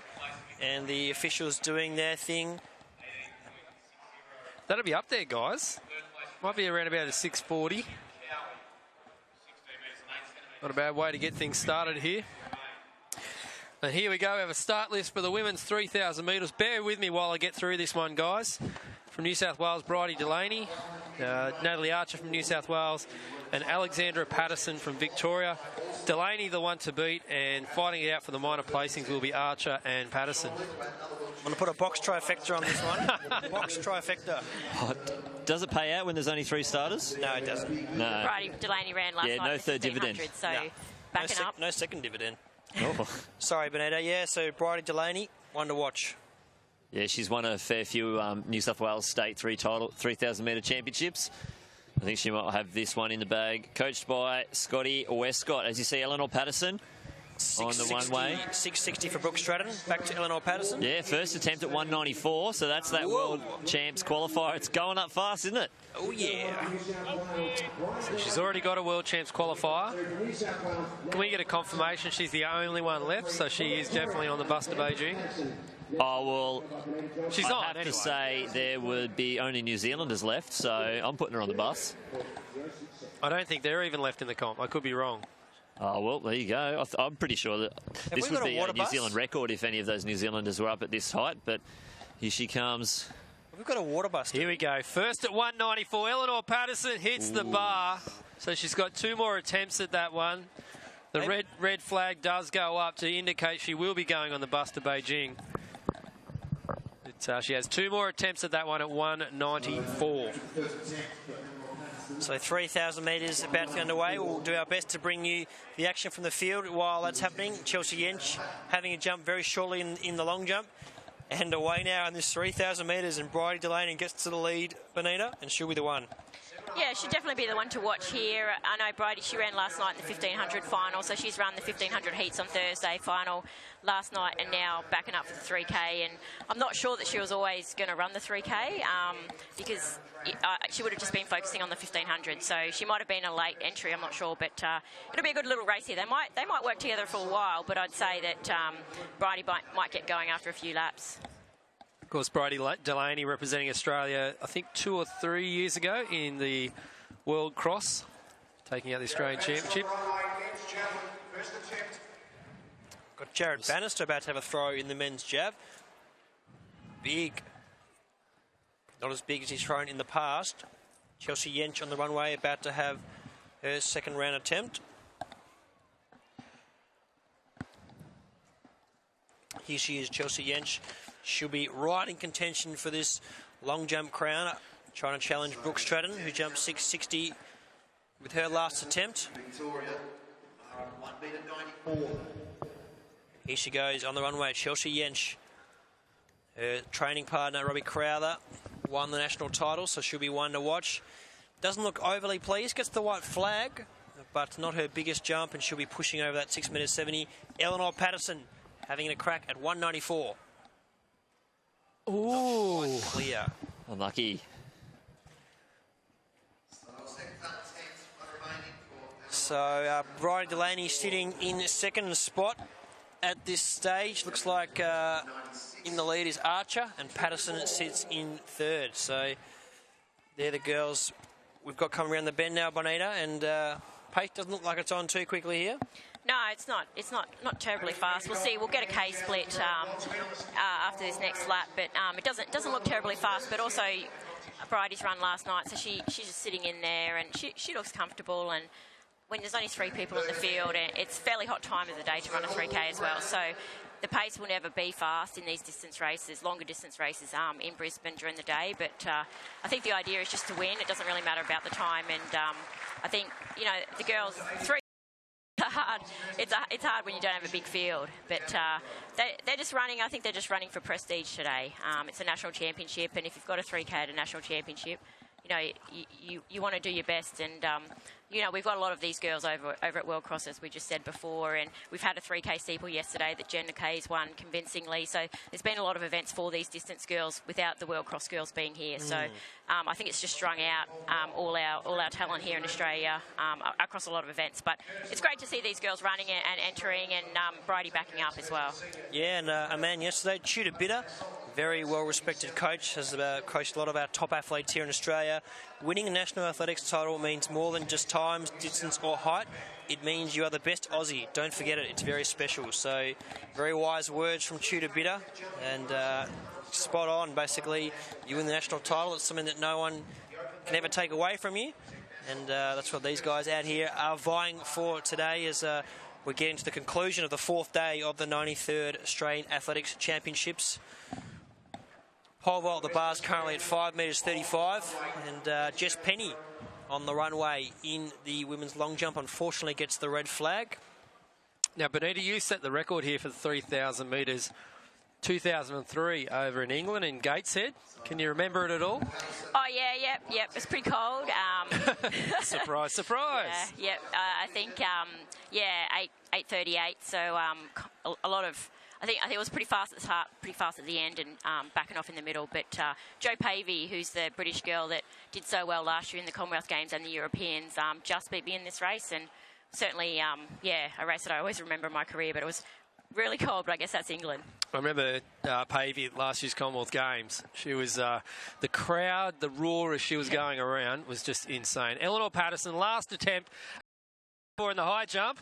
[SPEAKER 15] And the officials doing their thing.
[SPEAKER 4] That'll be up there, guys. Might be around about a 6:40. Not a bad way to get things started here. And here we go. We have a start list for the women's 3,000 metres. Bear with me while I get through this one, guys. From New South Wales, Bridie Delaney, Natalie Archer from New South Wales, and Alexandra Patterson from Victoria. Delaney the one to beat, and fighting it out for the minor placings will be Archer and Patterson.
[SPEAKER 15] I'm going to put a box trifecta on this one. Box trifecta.
[SPEAKER 3] Oh, does it pay out when there's only 3 starters?
[SPEAKER 15] No, it doesn't.
[SPEAKER 3] No.
[SPEAKER 19] Bridie Delaney ran last night.
[SPEAKER 3] No third dividend.
[SPEAKER 19] So backing up.
[SPEAKER 15] No second dividend.
[SPEAKER 3] Oh.
[SPEAKER 15] Sorry, Benito. Yeah, so Bridie Delaney, one to watch.
[SPEAKER 3] Yeah, she's won a fair few New South Wales State 3,000 metre championships. I think she might have this one in the bag. Coached by Scotty Westcott. As you see, Eleanor Patterson on the one-way.
[SPEAKER 15] 660 for Brooke Stratton. Back to Eleanor Patterson.
[SPEAKER 3] Yeah, first attempt at 194, so that's that World Champs qualifier. It's going up fast, isn't it?
[SPEAKER 15] Oh, yeah.
[SPEAKER 4] So she's already got a World Champs qualifier. Can we get a confirmation she's the only one left? So she is definitely on the bus to Beijing.
[SPEAKER 3] Oh, well,
[SPEAKER 4] she's
[SPEAKER 3] I'd
[SPEAKER 4] on,
[SPEAKER 3] have
[SPEAKER 4] anyway.
[SPEAKER 3] to say there would be only New Zealanders left, so I'm putting her on the bus.
[SPEAKER 4] I don't think they're even left in the comp. I could be wrong.
[SPEAKER 3] Oh, well, there you go. I'm pretty sure that this would be a New Zealand record if any of those New Zealanders were up at this height, but here she comes.
[SPEAKER 15] We've got a water bus.
[SPEAKER 4] Here we go. First at 194, Eleanor Patterson hits the bar. So she's got 2 more attempts at that one. The red flag does go up to indicate she will be going on the bus to Beijing. She has 2 more attempts at that one at 194.
[SPEAKER 15] So 3,000 metres about to be underway. We'll do our best to bring you the action from the field while that's happening. Chelsea Yench having a jump very shortly in the long jump. And away now in this 3,000 metres, and Bridie Delaney gets to the lead, Bonita, and she'll be the one.
[SPEAKER 19] Yeah, she'd definitely be the one to watch here. I know Bridie, she ran last night in the 1,500 final, so she's run the 1,500 heats on Thursday final last night and now backing up for the 3K. And I'm not sure that she was always going to run the 3K because she would have just been focusing on the 1,500. So she might have been a late entry, I'm not sure, but it'll be a good little race here. They might work together for a while, but I'd say that Bridie might get going after a few laps.
[SPEAKER 4] Of course, Bridie Delaney representing Australia, I think 2 or 3 years ago in the World Cross, taking out the Australian Championship.
[SPEAKER 15] Got Jared Bannister about to have a throw in the men's jab. Big. Not as big as he's thrown in the past. Chelsea Yench on the runway about to have her second round attempt. Here she is, Chelsea Yench. She'll be right in contention for this long jump crown, trying to challenge Brooke Stratton, who jumped 660 with her last attempt. Here she goes on the runway, Chelsea Yench. Her training partner, Robbie Crowther, won the national title, so she'll be one to watch. Doesn't look overly pleased, gets the white flag, but not her biggest jump, and she'll be pushing over that 6 minutes 70. Eleanor Patterson having a crack at 194.
[SPEAKER 4] Ooh.
[SPEAKER 15] Clear.
[SPEAKER 3] Unlucky.
[SPEAKER 15] So Bridie Delaney sitting in second spot at this stage. Looks like in the lead is Archer, and Patterson sits in third. So they're the girls we've got coming around the bend now, Bonita, and pace doesn't look like it's on too quickly here.
[SPEAKER 19] No, it's not. It's not terribly fast. We'll see. We'll get a K split after this next lap, but it doesn't look terribly fast. But also, Bridie's run last night, so she's just sitting in there, and she looks comfortable. And when there's only 3 people in the field, and it's fairly hot time of the day to run a 3K as well. So the pace will never be fast in these distance races, longer distance races in Brisbane during the day. But I think the idea is just to win. It doesn't really matter about the time. And I think the girls 3. Hard. It's hard when you don't have a big field, but they're just running. I think they're just running for prestige today. It's a national championship, and if you've got a 3K at a national championship, you want to do your best. And we've got a lot of these girls over at World Cross, as we just said before, and we've had a 3K steeple yesterday that Jen McKay's won convincingly. So there's been a lot of events for these distance girls without the World Cross girls being here. So I think it's just strung out all our talent here in Australia across a lot of events. But it's great to see these girls running and entering, and Bridie backing up as well.
[SPEAKER 15] Yeah, and a man yesterday, Tudor Bitter, very well-respected coach, has coached a lot of our top athletes here in Australia. Winning a national athletics title means more than just times, distance or height. It means you are the best Aussie. Don't forget it. It's very special. So very wise words from Tudor Bitter, and spot on. Basically, you win the national title. It's something that no one can ever take away from you, and that's what these guys out here are vying for today as we're getting to the conclusion of the 4th day of the 93rd Australian Athletics Championships. Pole vault at the bar is currently at 5 metres 35, and Jess Penny on the runway in the women's long jump unfortunately gets the red flag.
[SPEAKER 4] Now, Bonita, you set the record here for the 3,000 metres, 2003 over in England in Gateshead. Can you remember it at all?
[SPEAKER 19] Oh yeah, yep. It's pretty cold.
[SPEAKER 4] Surprise!
[SPEAKER 19] Yeah, I think 8:38. So a lot of. I think it was pretty fast at the start, pretty fast at the end, and backing off in the middle. But Jo Pavey, who's the British girl that did so well last year in the Commonwealth Games and the Europeans, just beat me in this race. And certainly, a race that I always remember in my career. But it was really cold, but I guess that's England.
[SPEAKER 4] I remember Pavey at last year's Commonwealth Games. She was, the crowd, the roar as she was going around was just insane. Eleanor Patterson, last attempt for in the high jump,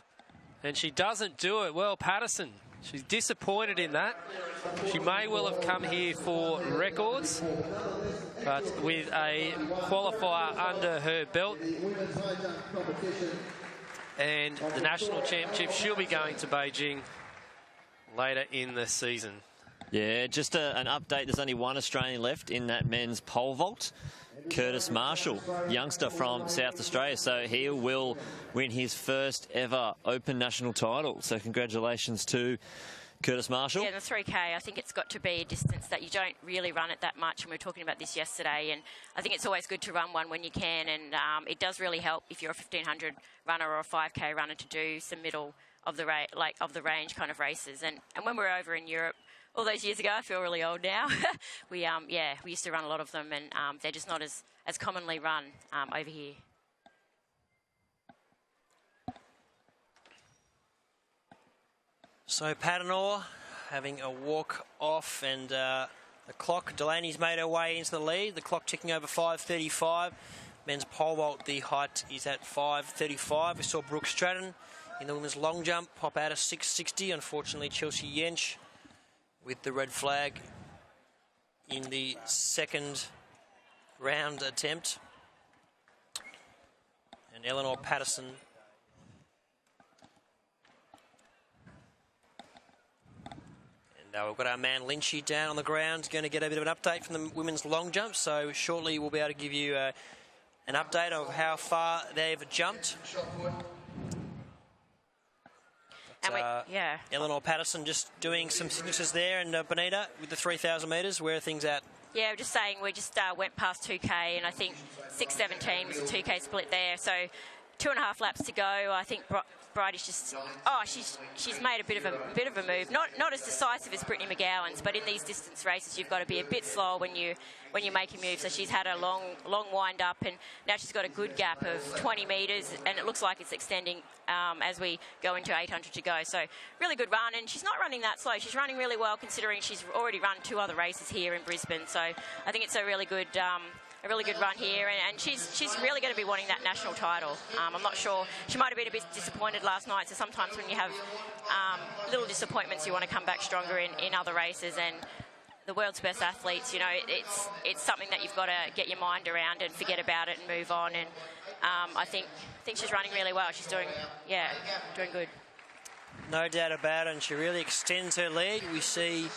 [SPEAKER 4] and she doesn't do it. Well, Patterson, she's disappointed in that. She may well have come here for records, but with a qualifier under her belt and the national championship, she'll be going to Beijing later in the season.
[SPEAKER 3] Yeah, just an update. There's only one Australian left in that men's pole vault. Curtis Marshall, youngster from South Australia. So he will win his first ever Open national title. So congratulations to Curtis Marshall.
[SPEAKER 19] Yeah, the 3K, I think it's got to be a distance that you don't really run it that much, and we were talking about this yesterday, and I think it's always good to run one when you can, and it does really help if you're a 1500 runner or a 5K runner to do some middle of the range kind of races. And when we were over in Europe all those years ago, I feel really old now, we used to run a lot of them, and they're just not as commonly run over here.
[SPEAKER 15] So Padanor having a walk off, and the clock, Delaney's made her way into the lead. The clock ticking over 5:35. Men's pole vault, the height is at 5:35. We saw Brooke Stratton in the women's long jump pop out of 6:60. Unfortunately, Chelsea Yench with the red flag in the second round attempt. And Eleanor Patterson we've got our man Lynchy down on the ground, going to get a bit of an update from the women's long jump. So shortly we'll be able to give you an update of how far they've jumped. Eleanor Patterson just doing some signatures there, and Bonita with the 3,000 metres. Where are things at?
[SPEAKER 19] Yeah, I'm just saying we just went past 2K, and I think 6:17 was a 2K split there. So 2.5 laps to go. I think Bridie's just she's made a bit of a move. Not as decisive as Brittany McGowan's, but in these distance races you've got to be a bit slower when you're making moves. So she's had a long wind up, and now she's got a good gap of 20 metres, and it looks like it's extending as we go into 800 to go. So really good run, and she's not running that slow. She's running really well considering she's already run 2 other races here in Brisbane. So I think it's a really good run here, and she's really going to be wanting that national title. I'm not sure. She might have been a bit disappointed last night, so sometimes when you have little disappointments, you want to come back stronger in other races. And the world's best athletes, you know, it's something that you've got to get your mind around and forget about it and move on. And I think she's running really well. She's doing good.
[SPEAKER 15] No doubt about it, and she really extends her lead. We see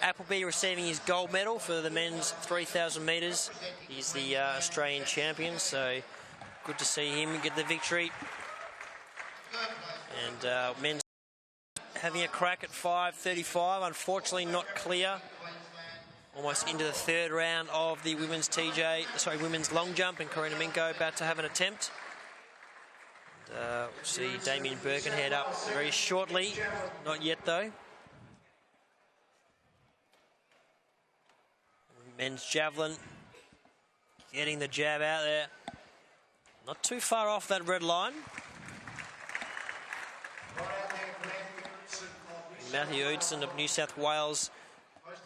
[SPEAKER 15] Appleby receiving his gold medal for the men's 3,000 metres. He's the Australian champion, so good to see him get the victory. And men's having a crack at 5:35, unfortunately not clear. Almost into the third round of the women's long jump, and Karina Minko about to have an attempt. We'll see Damien Birkenhead up very shortly. Not yet, though. Men's javelin getting the jab out there. Not too far off that red line. Matthew Oudson of New South Wales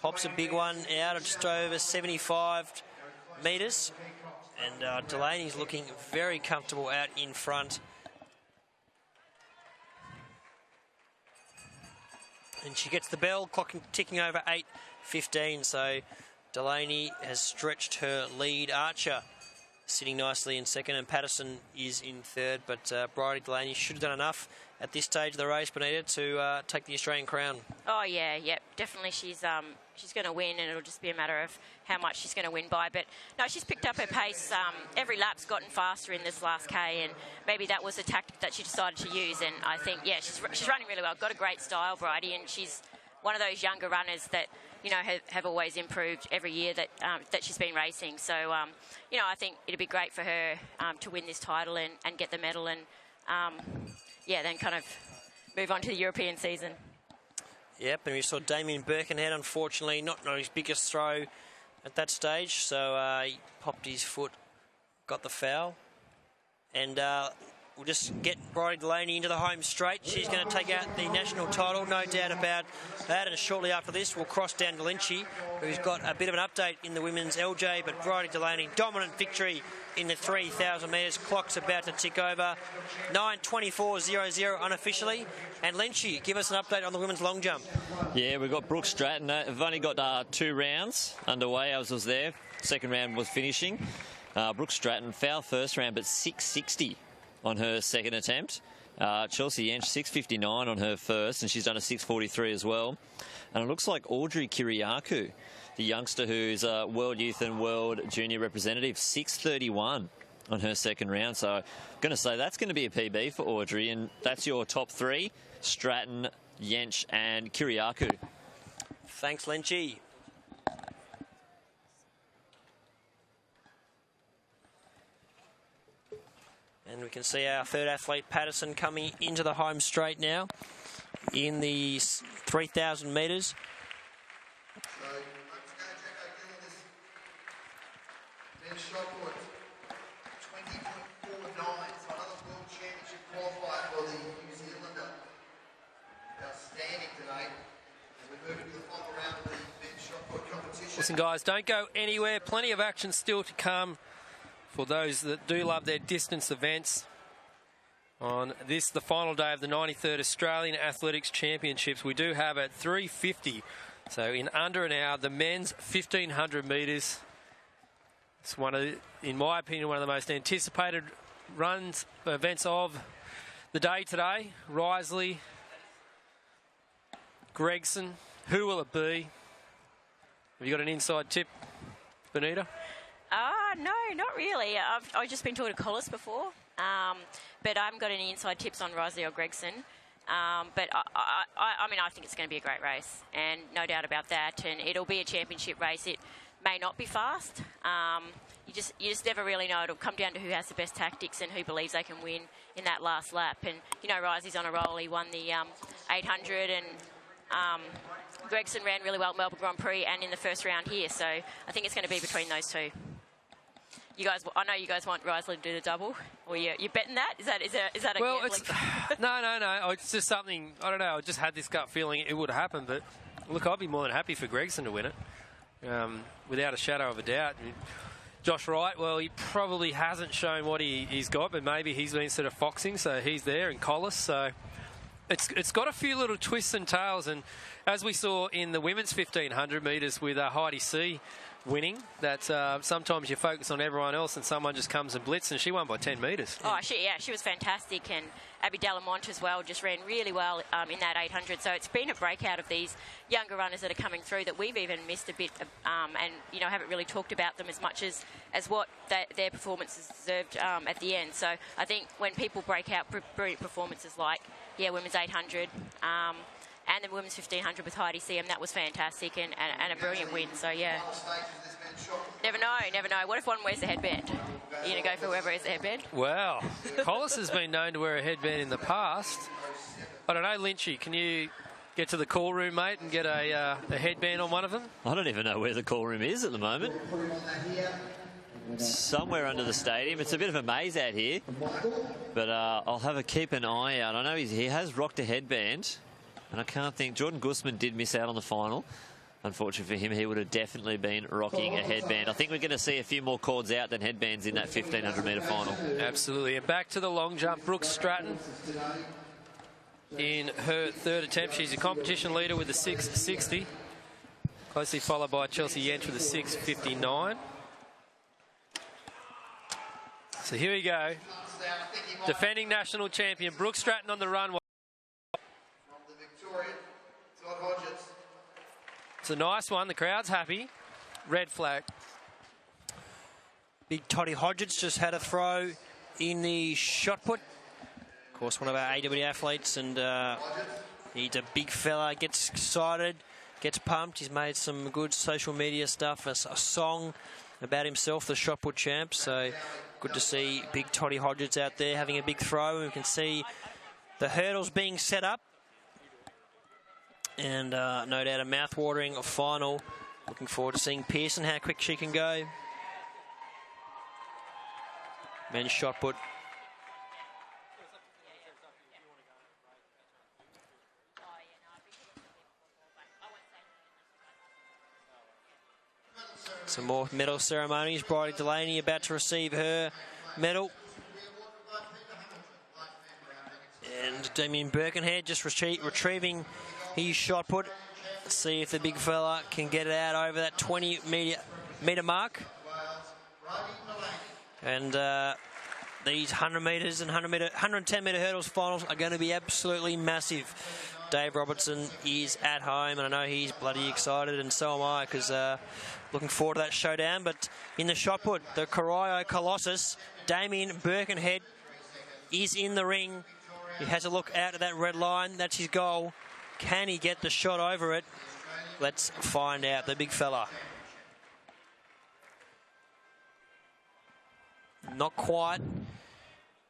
[SPEAKER 15] pops a big one out at just over 75 metres. And Delaney's looking very comfortable out in front. And she gets the bell, clock ticking over 8:15. So Delaney has stretched her lead. Archer sitting nicely in second, and Patterson is in third. But Bridie Delaney should have done enough at this stage of the race, Bonita, to take the Australian crown.
[SPEAKER 19] Oh yeah, yep, definitely. She's going to win, and it'll just be a matter of how much she's going to win by. But no, she's picked up her pace. Every lap's gotten faster in this last K, and maybe that was a tactic that she decided to use. And I think, yeah, she's running really well. Got a great style, Bridie, and she's one of those younger runners that, you know, have always improved every year that she's been racing. So, you know, I think it'd be great for her to win this title and get the medal, and then kind of move on to the European season.
[SPEAKER 15] Yep, and we saw Damien Birkenhead, unfortunately, not his biggest throw at that stage, so he popped his foot, got the foul. And we'll just get Bridie Delaney into the home straight. She's going to take out the national title, no doubt about that. And shortly after this, we'll cross down to Lynchy, who's got a bit of an update in the women's LJ. But Bridie Delaney, dominant victory in the 3,000 metres. Clock's about to tick over. 9:24.00 unofficially. And Lynchy, give us an update on the women's long jump.
[SPEAKER 3] Yeah, we've got Brooke Stratton. We've only got 2 rounds underway. I was there. Second round was finishing. Brooke Stratton fouled first round, but 6:60 on her second attempt. Chelsea Yench, 6:59 on her first, and she's done a 6:43 as well. And it looks like Audrey Kiriakou, the youngster who's a World Youth and World Junior representative, 6:31 on her second round. So I'm going to say that's going to be a PB for Audrey, and that's your top three: Stratton, Yench and Kiriakou.
[SPEAKER 15] Thanks, Lenchy. And we can see our third athlete, Patterson, coming into the home straight now in the 3,000 metres.
[SPEAKER 14] Men's shot put 20.49, so another world championship qualifier for the New Zealander. Outstanding today. And we're moving to the final round of the men's shot put competition.
[SPEAKER 4] Listen, guys, don't go anywhere. Plenty of action still to come for those that do love their distance events. On this, the final day of the 93rd Australian Athletics Championships, we do have at 3:50, so in under an hour, the men's 1,500 metres. It's one of, in my opinion, one of the most anticipated events of the day today. Risley, Gregson, who will it be? Have you got an inside tip, Benita?
[SPEAKER 19] No, not really. I've just been talking to Collis before, but I haven't got any inside tips on Risley or Gregson. But I mean, I think it's going to be a great race, and no doubt about that. And it'll be a championship race. It may not be fast. You just never really know. It'll come down to who has the best tactics and who believes they can win in that last lap. And you know, Risley's on a roll. He won the 800, and Gregson ran really well at Melbourne Grand Prix and in the first round here. So I think it's going to be between those two. You guys, I know you guys want Risley to do the double. Or you're betting that? Is that a
[SPEAKER 4] well,
[SPEAKER 19] gambling?
[SPEAKER 4] No. It's just something, I don't know, I just had this gut feeling it would happen. But look, I'd be more than happy for Gregson to win it, without a shadow of a doubt. Josh Wright, well, he probably hasn't shown what he's got, but maybe he's been sort of foxing, so he's there, and Collis. So it's got a few little twists and tails, and as we saw in the women's 1,500 metres with Heidi C winning, that sometimes you focus on everyone else and someone just comes and blitz, and she won by 10 metres.
[SPEAKER 19] Oh, she was fantastic, and Abby Delamont as well just ran really well in that 800. So it's been a breakout of these younger runners that are coming through that we've even missed a bit, and you know, haven't really talked about them as much as what their performances deserved at the end. So I think when people break out brilliant performances like women's 800. And the women's 1,500 with Heidi CM, that was fantastic and a brilliant win. So, yeah. Never know. What if one wears the headband? Are you going to go for whoever wears the headband?
[SPEAKER 4] Well, Collis has been known to wear a headband in the past. I don't know, Lynchy, can you get to the call room, mate, and get a headband on one of them?
[SPEAKER 3] I don't even know where the call room is at the moment. Somewhere under the stadium. It's a bit of a maze out here. But I'll keep an eye out. I know he has rocked a headband. And I can't think, Jordan Guzman did miss out on the final. Unfortunately for him, he would have definitely been rocking a headband. I think we're going to see a few more cords out than headbands in that 1,500 metre final.
[SPEAKER 4] Absolutely. And back to the long jump, Brooke Stratton in her third attempt. She's a competition leader with a 6.60. Closely followed by Chelsea Yench with a 6.59. So here we go. Defending national champion, Brooke Stratton on the runway. It's a nice one. The crowd's happy. Red flag.
[SPEAKER 15] Big Toddy Hodgetts just had a throw in the shot put. Of course, one of our AW athletes, and he's a big fella. Gets excited, gets pumped. He's made some good social media stuff, a song about himself, the shot put champ. So good to see big Toddy Hodgetts out there having a big throw. We can see the hurdles being set up. And no doubt a mouth-watering final. Looking forward to seeing Pearson, how quick she can go. Men's shot put. Some more medal ceremonies. Bridie Delaney about to receive her medal. And Damien Birkenhead just retrieving his shot put. See if the big fella can get it out over that 20 metre mark. And that These 100 metres and 110 metre hurdles finals are going to be absolutely massive. Dave Robertson is at home, and I know he's bloody excited, and so am I, because looking forward to that showdown. But in the shot put, the Corio Colossus, Damien Birkenhead, is in the ring. He has a look out at that red line. That's his goal. Can he get the shot over it? Let's find out. The big fella. Not quite.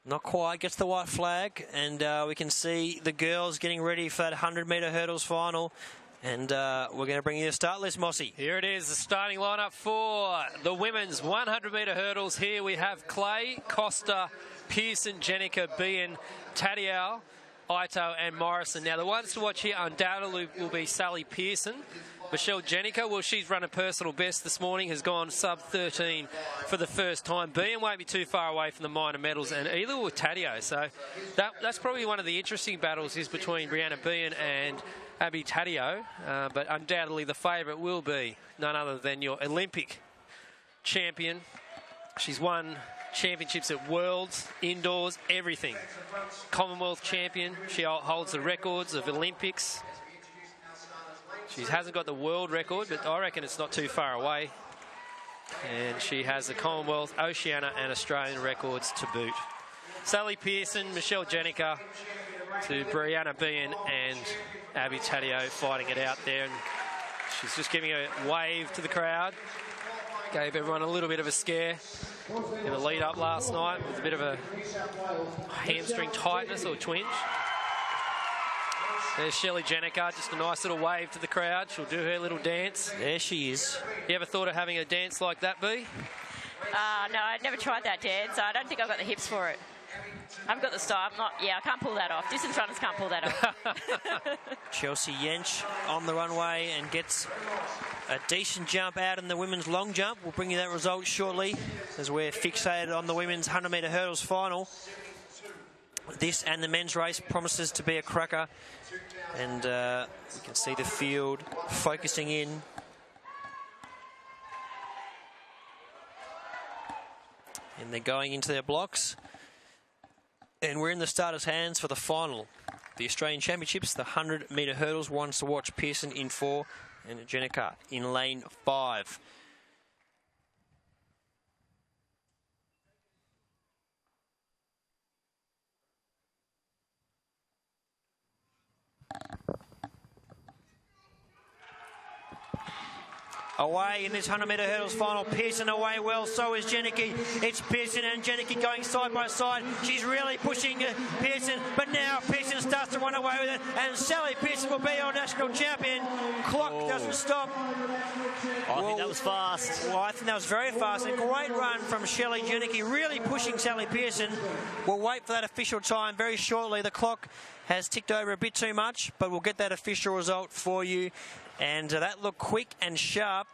[SPEAKER 15] Not quite. Gets the white flag, and we can see the girls getting ready for that 100 metre hurdles final. And we're going to bring you the start list, Mossy.
[SPEAKER 4] Here it is, the starting lineup for the women's 100 metre hurdles. Here we have Clay, Costa, Pearson, Jenica, Bean, Tadial, Ito and Morrison. Now, the ones to watch here undoubtedly will be Sally Pearson. Michelle Jenica, well, she's run a personal best this morning, has gone sub-13 for the first time. Bean won't be too far away from the minor medals, and either will Taddeo. So that's probably one of the interesting battles is between Brianna Bean and Abby Taddeo. But undoubtedly the favourite will be none other than your Olympic champion. She's won championships at Worlds, indoors, everything. Commonwealth champion. She holds the records of Olympics. She hasn't got the world record, but I reckon it's not too far away. And she has the Commonwealth, Oceania and Australian records to boot. Sally Pearson, Michelle Jenica to Brianna Bean and Abby Taddeo fighting it out there. And she's just giving a wave to the crowd. Gave everyone a little bit of a scare in the lead up last night with a bit of a hamstring tightness or twinge. There's Shelley Jenica, just a nice little wave to the crowd. She'll do her little dance.
[SPEAKER 15] There she is.
[SPEAKER 4] You ever thought of having a dance like that, Bea?
[SPEAKER 19] No, I've never tried that dance. I don't think I've got the hips for it. I've got the style. I can't pull that off. Distance runners can't pull that off.
[SPEAKER 15] Chelsea Yench on the runway and gets a decent jump out in the women's long jump. We'll bring you that result shortly as we're fixated on the women's 100 metre hurdles final. This and the men's race promises to be a cracker, and you can see the field focusing in. And they're going into their blocks. And we're in the starters' hands for the final. The Australian Championships, the 100 metre hurdles. Ones to watch, Pearson in 4 and Jenica in lane 5. Away in this 100 metre hurdles final. Pearson away well, so is Jenica. It's Pearson and Jenica going side by side. She's really pushing Pearson, but now Pearson starts to run away with it, and Sally Pearson will be our national champion. Clock doesn't stop.
[SPEAKER 3] I think that was fast.
[SPEAKER 15] Well, I think that was very fast. A great run from Shelley Jenica, really pushing Sally Pearson. We'll wait for that official time very shortly. The clock has ticked over a bit too much, but we'll get that official result for you. And that looked quick and sharp.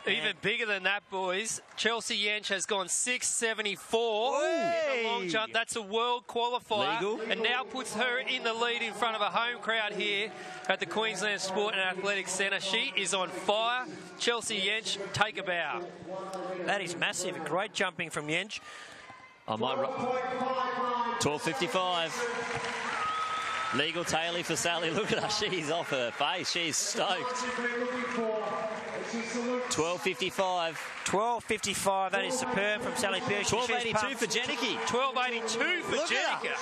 [SPEAKER 4] Even bigger than that, boys. Chelsea Yench has gone 6.74 in the long jump. That's a world qualifier.
[SPEAKER 3] Legal.
[SPEAKER 4] And now puts her in the lead in front of a home crowd here at the Queensland Sport and Athletics Centre. She is on fire. Chelsea Yench, take a bow.
[SPEAKER 15] That is massive. Great jumping from Yench.
[SPEAKER 3] I might 12.55. Legal Taylor for Sally. Look at her. She's off her face. She's stoked. 12.55.
[SPEAKER 15] 12.55. That is superb from Sally Pearson.
[SPEAKER 3] 12.82 for Jenica.
[SPEAKER 4] 12.82 for Jenica.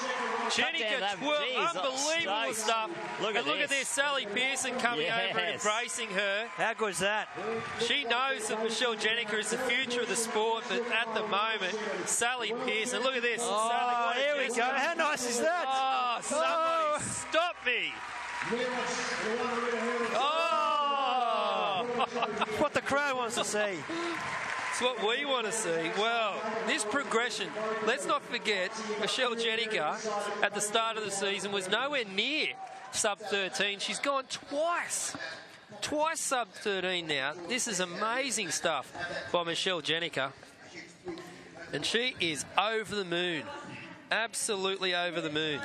[SPEAKER 4] Jenica, 12. Unbelievable stuff.
[SPEAKER 3] Look at
[SPEAKER 4] this. Sally Pearson coming over and embracing her.
[SPEAKER 15] How good is that?
[SPEAKER 4] She knows that Michelle Jenica is the future of the sport, but at the moment, Sally Pearson. Look at this.
[SPEAKER 15] Oh, here we go. How nice is that?
[SPEAKER 4] Oh, somebody stop me. Oh!
[SPEAKER 15] What the crowd wants to see.
[SPEAKER 4] It's what we want to see. Well, this progression, let's not forget, Michelle Jenica at the start of the season was nowhere near sub-13. She's gone twice sub-13 now. This is amazing stuff by Michelle Jenica. And she is over the moon. Absolutely over the moon.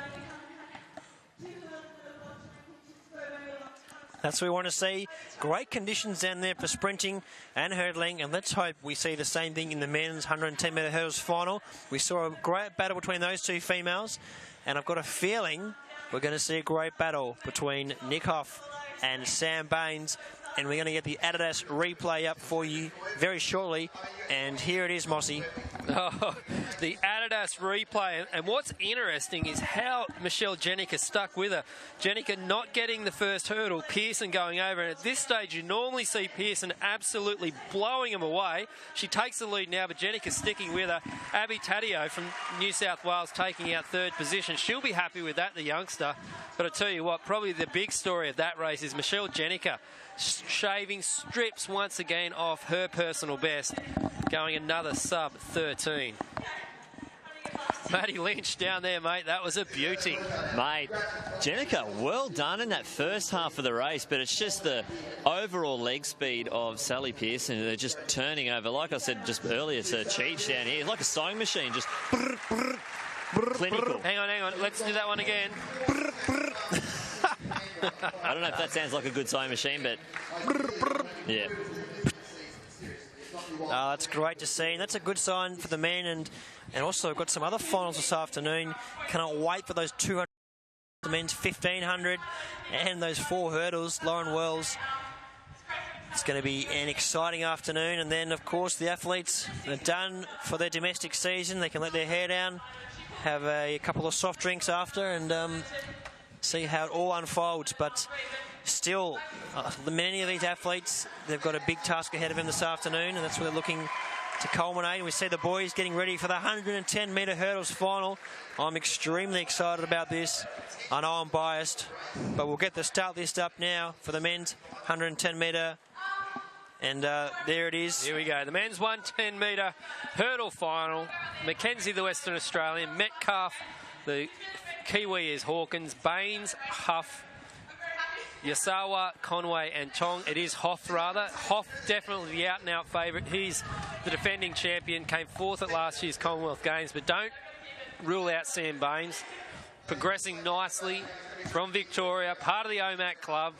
[SPEAKER 15] That's what we want to see. Great conditions down there for sprinting and hurdling, and let's hope we see the same thing in the men's 110-metre hurdles final. We saw a great battle between those two females, and I've got a feeling we're going to see a great battle between Nick Hoff and Sam Baines, and we're going to get the Adidas replay up for you very shortly. And here it is, Mossy.
[SPEAKER 4] Oh, the Adidas replay. And what's interesting is how Michelle Jenica stuck with her. Jenica not getting the first hurdle, Pearson going over. And at this stage, you normally see Pearson absolutely blowing him away. She takes the lead now, but Jenica sticking with her. Abby Taddeo from New South Wales taking out third position. She'll be happy with that, the youngster. But I tell you what, probably the big story of that race is Michelle Jenica shaving strips once again off her personal best, going another sub 13. Matty Lynch down there, mate. That was a beauty.
[SPEAKER 3] Mate, Jenica, well done in that first half of the race, but it's just the overall leg speed of Sally Pearson. They're just turning over. Like I said just earlier, it's a cheat down here. It's like a sewing machine, just clinical.
[SPEAKER 4] Hang on. Let's do that one again.
[SPEAKER 3] I don't know if that sounds like a good sewing machine, but yeah.
[SPEAKER 15] That's great to see, and that's a good sign for the men, and also we've got some other finals this afternoon. Cannot wait for those 200, the men's 1500, and those 4 hurdles. Lauren Wells. It's going to be an exciting afternoon, and then of course the athletes are done for their domestic season. They can let their hair down, have a couple of soft drinks after, and see how it all unfolds. But still, many of these athletes, they've got a big task ahead of them this afternoon, and that's where they're looking to culminate. And we see the boys getting ready for the 110-metre hurdles final. I'm extremely excited about this. I know I'm biased, but we'll get the start list up now for the men's 110-metre. And there it is.
[SPEAKER 4] Here we go. The men's 110-metre hurdle final. Mackenzie, the Western Australian. Metcalf, the Kiwi is Hawkins. Baines, Huff, Yasawa, Conway and Tong. It is Hoff, rather. Hoff definitely the out-and-out favourite. He's the defending champion, came 4th at last year's Commonwealth Games, but don't rule out Sam Baines. Progressing nicely from Victoria, part of the OMAC club.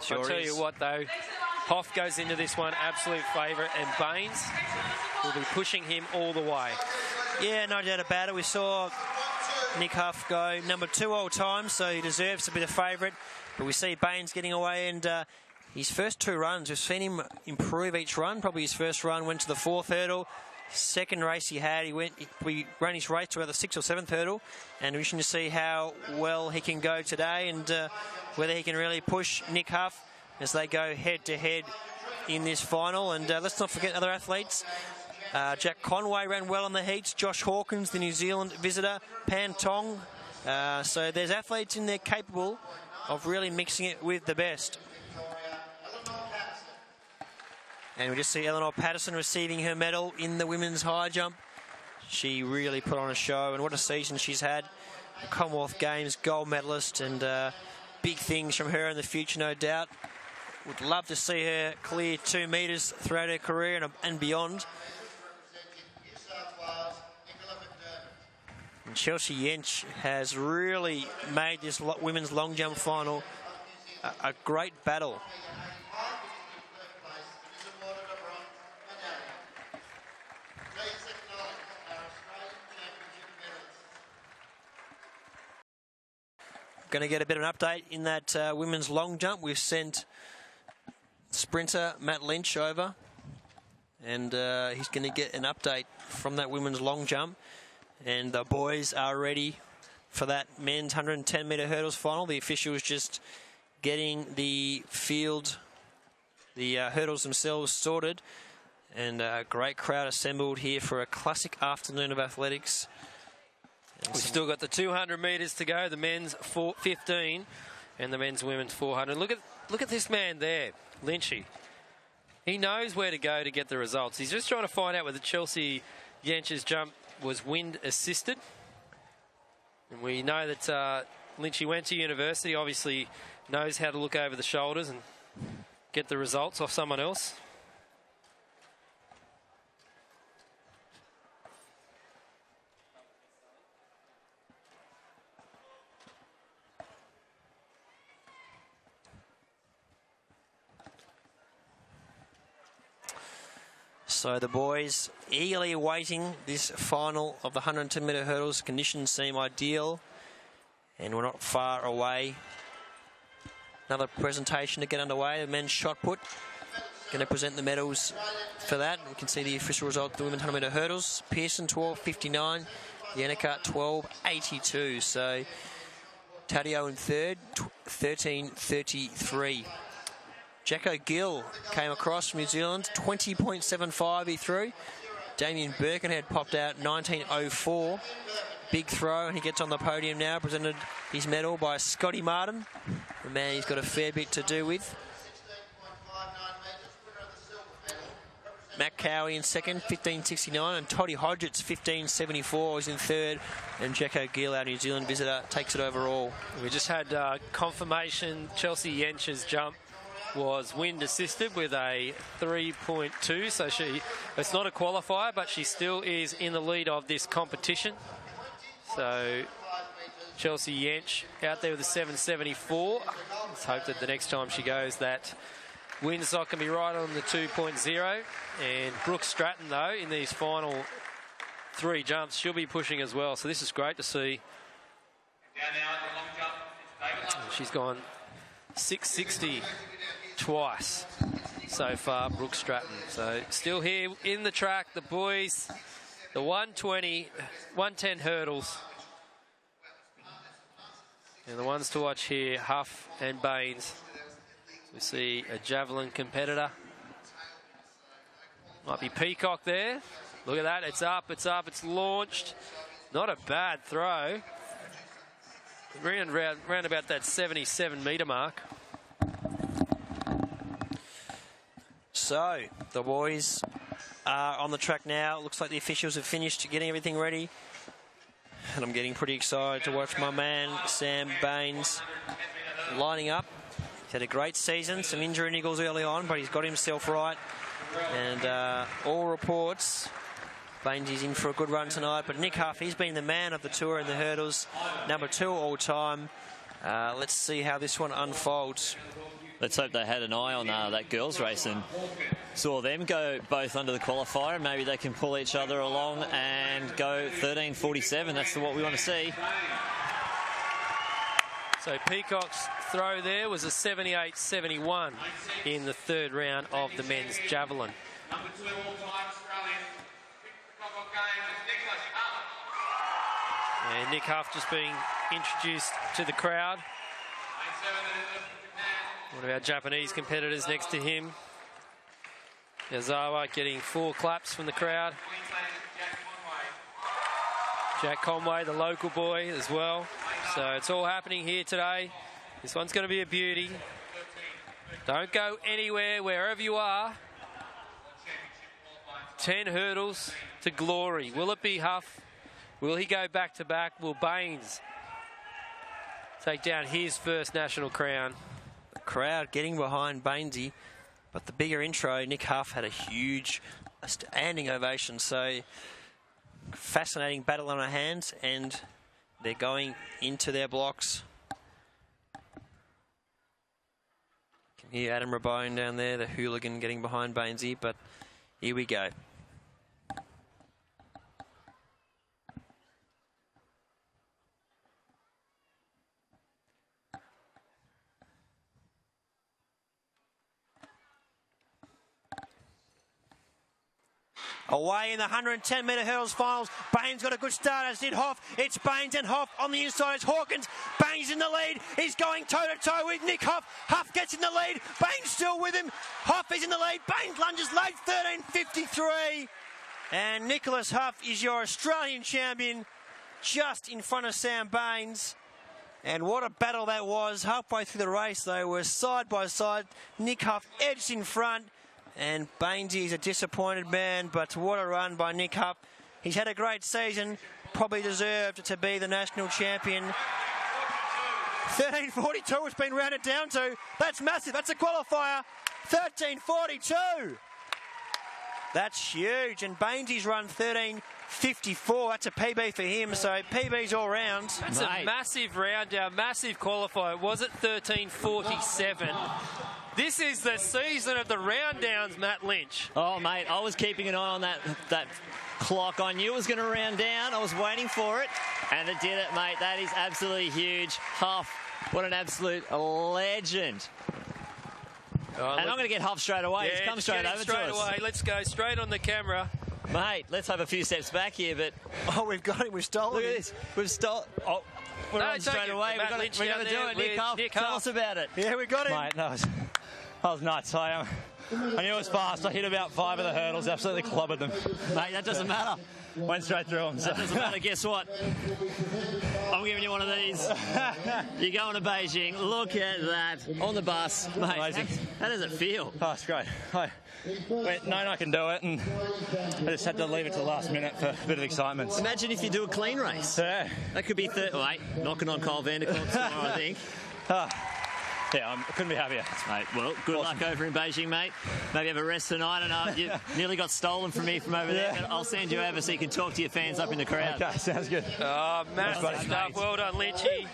[SPEAKER 15] Sure
[SPEAKER 4] I'll tell
[SPEAKER 15] is.
[SPEAKER 4] you what, though, Hoff goes into this one absolute favourite, and Baines will be pushing him all the way.
[SPEAKER 15] Yeah, no doubt about it. We saw Nick Huff go number 2 all time, so he deserves to be the favourite. But we see Baines getting away, and his first 2 runs, we've seen him improve each run. Probably his first run went to the 4th hurdle. Second race he ran his race to about the 6th or 7th hurdle, and we should see how well he can go today, and whether he can really push Nick Huff as they go head-to-head in this final. And let's not forget other athletes. Jack Conway ran well in the heats. Josh Hawkins, the New Zealand visitor. Pan Tong. So there's athletes in there capable of really mixing it with the best. And we just see Eleanor Patterson receiving her medal in the women's high jump. She really put on a show, and what a season she's had. Commonwealth Games gold medalist, and big things from her in the future, no doubt. Would love to see her clear 2 metres throughout her career and beyond. And Chelsea Yench has really made this women's long jump final a great battle. Going to get a bit of an update in that women's long jump. We've sent sprinter Matt Lynch over, and he's going to get an update from that women's long jump. And the boys are ready for that men's 110-metre hurdles final. The officials just getting the field, the hurdles themselves sorted, and a great crowd assembled here for a classic afternoon of athletics.
[SPEAKER 4] We've still got the 200 metres to go, the men's 15 and the men's women's 400. Look at this man there, Lynchy. He knows where to go to get the results. He's just trying to find out whether Chelsea Yench's jump was wind assisted. And we know that Lynchy went to university, obviously knows how to look over the shoulders and get the results off someone else.
[SPEAKER 15] So the boys eagerly awaiting this final of the 110-metre hurdles. Conditions seem ideal, and we're not far away. Another presentation to get underway. The men's shot put. Going to present the medals for that. We can see the official result of the women's 100-metre hurdles. Pearson 12.59, Yannicka 12.82. So Taddeo in third, 13.33. Jacko Gill came across from New Zealand, 20.75 he threw. Damien Birkenhead popped out 19.04. Big throw, and he gets on the podium now, presented his medal by Scotty Martin, the man he's got a fair bit to do with. Matt Cowie in second, 15.69, and Toddy Hodgetts, 15.74, is in third, and Jacko Gill, our New Zealand visitor, takes it overall.
[SPEAKER 4] We just had confirmation Chelsea Yench's jump was wind assisted with a 3.2, so it's not a qualifier, but she still is in the lead of this competition. So Chelsea Yench out there with a 7.74. Let's hope that the next time she goes that wind's not going to be right on the 2.0. And Brooke Stratton, though, in these final 3 jumps, she'll be pushing as well. So this is great to see. She's gone 6.60 twice so far, Brooke Stratton. So still here in the track, the boys, the 120, 110 hurdles. And the ones to watch here, Huff and Baines. We see a javelin competitor. Might be Peacock there. Look at that, it's up, it's launched. Not a bad throw. Round about that 77-metre mark.
[SPEAKER 15] So, the boys are on the track now. Looks like the officials have finished getting everything ready. And I'm getting pretty excited to watch my man, Sam Baines, lining up. He's had a great season, some injury niggles early on, but he's got himself right. And all reports, Baines is in for a good run tonight. But Nick Huff, he's been the man of the tour in the hurdles, number 2 all time. Let's see how this one unfolds.
[SPEAKER 3] Let's hope they had an eye on that girls' race and saw them go both under the qualifier. Maybe they can pull each other along and go 13.47. That's what we want to see.
[SPEAKER 4] So Peacock's throw there was a 78.71 in the 3rd round of the men's javelin. And Nick Huff just being introduced to the crowd. One of our Japanese competitors next to him. Yazawa getting 4 claps from the crowd. Jack Conway, the local boy, as well. So it's all happening here today. This one's going to be a beauty. Don't go anywhere, wherever you are. 10 hurdles to glory. Will it be Huff? Will he go back-to-back? Will Baines take down his first national crown?
[SPEAKER 15] The crowd getting behind Bainesy, but the bigger intro, Nick Huff had a huge standing ovation. So fascinating battle on our hands, and they're going into their blocks. You can hear Adam Rabone down there, the hooligan getting behind Bainesy, but here we go. Away in the 110-metre hurdles finals. Baines got a good start, as did Hoff. It's Baines and Hoff on the inside. It's Hawkins. Baines in the lead. He's going toe-to-toe with Nick Huff. Huff gets in the lead. Baines still with him. Hoff is in the lead. Baines lunges late, 13.53. And Nicholas Huff is your Australian champion, just in front of Sam Baines. And what a battle that was. Halfway through the race, they were side by side. Nick Huff edged in front. And Bainesy is a disappointed man, but what a run by Nick Huff. He's had a great season, probably deserved to be the national champion. 13.42 has been rounded down to. That's massive, that's a qualifier. 13.42. That's huge, and Bainesy's run 13.54. That's a PB for him, so PB's all round.
[SPEAKER 4] That's a massive round down, massive qualifier. It was at 13.47. This is the season of the round downs, Matt Lynch.
[SPEAKER 3] Oh, mate, I was keeping an eye on that clock. I knew it was going to round down. I was waiting for it, and it did it, mate. That is absolutely huge. Huff, what an absolute legend.
[SPEAKER 4] Oh,
[SPEAKER 3] and I'm going to get Huff straight away.
[SPEAKER 4] Yeah,
[SPEAKER 3] He's come straight over
[SPEAKER 4] straight
[SPEAKER 3] to
[SPEAKER 4] away.
[SPEAKER 3] us.
[SPEAKER 4] Let's go straight on the camera.
[SPEAKER 3] Mate, let's have a few steps back here, but...
[SPEAKER 2] Oh, we've got him. We've stolen
[SPEAKER 3] Look
[SPEAKER 2] him.
[SPEAKER 3] at this. We've stolen... Oh, we're on straight away. We've got to do it. Nick Huff, tell us about it.
[SPEAKER 2] Yeah, we got him.
[SPEAKER 12] Mate, that was nuts. I knew it was fast. I hit about 5 of the hurdles, absolutely clobbered them.
[SPEAKER 3] Mate, that doesn't matter.
[SPEAKER 12] Went straight through them. So.
[SPEAKER 3] That doesn't matter. Guess what? I'm giving you one of these. You're going to Beijing. Look at that. On the bus. Mate,
[SPEAKER 12] amazing.
[SPEAKER 3] How does it feel?
[SPEAKER 12] Oh, it's great. I went, no, I can do it, and I just had to leave it to the last minute for a bit of excitement.
[SPEAKER 3] Imagine if you do a clean race.
[SPEAKER 12] Yeah.
[SPEAKER 3] That could be knocking on Kyle Vanderkolk tomorrow, I think.
[SPEAKER 12] Yeah, I couldn't be happier.
[SPEAKER 3] Mate, well, good luck over in Beijing, mate. Maybe have a rest tonight. And you nearly got stolen from me from over there. But I'll send you over so you can talk to your fans up in the crowd.
[SPEAKER 12] Okay, sounds good.
[SPEAKER 4] Oh, massive stuff. Well done, Lynchy.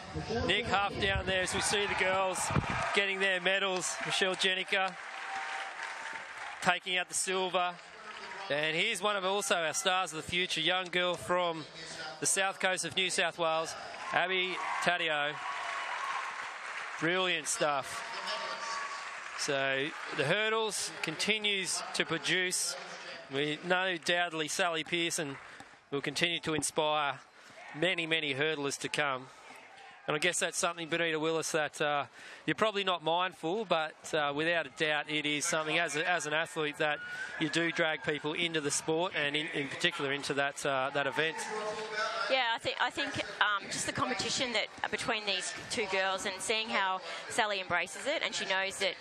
[SPEAKER 4] Nick Huff down there as we see the girls getting their medals. Michelle Jenica taking out the silver. And here's one of also our stars of the future, young girl from the south coast of New South Wales, Abby Taddeo. Brilliant stuff. So the hurdles continues to produce. We know doubtedly Sally Pearson will continue to inspire many, many hurdlers to come. And I guess that's something, Benita Willis, that you're probably not mindful, but without a doubt it is something as an athlete that you do drag people into the sport and in particular into that event.
[SPEAKER 19] Yeah, I think just the competition that between these two girls and seeing how Sally embraces it, and she knows that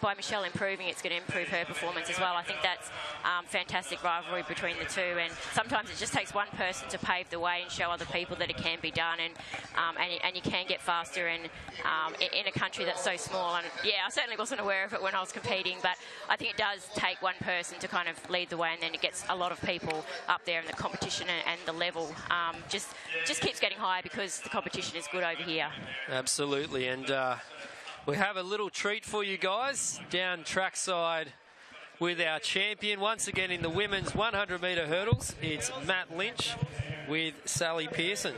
[SPEAKER 19] by Michelle improving, it's going to improve her performance as well. I think that's fantastic rivalry between the two, and sometimes it just takes one person to pave the way and show other people that it can be done, and you can get faster in a country that's so small. And yeah, I certainly wasn't aware of it when I was competing, but I think it does take one person to kind of lead the way, and then it gets a lot of people up there, and the competition and the level just keeps getting higher because the competition is good over here.
[SPEAKER 4] Absolutely, and we have a little treat for you guys down trackside with our champion once again in the women's 100-metre hurdles. It's Matt Lynch with Sally Pearson.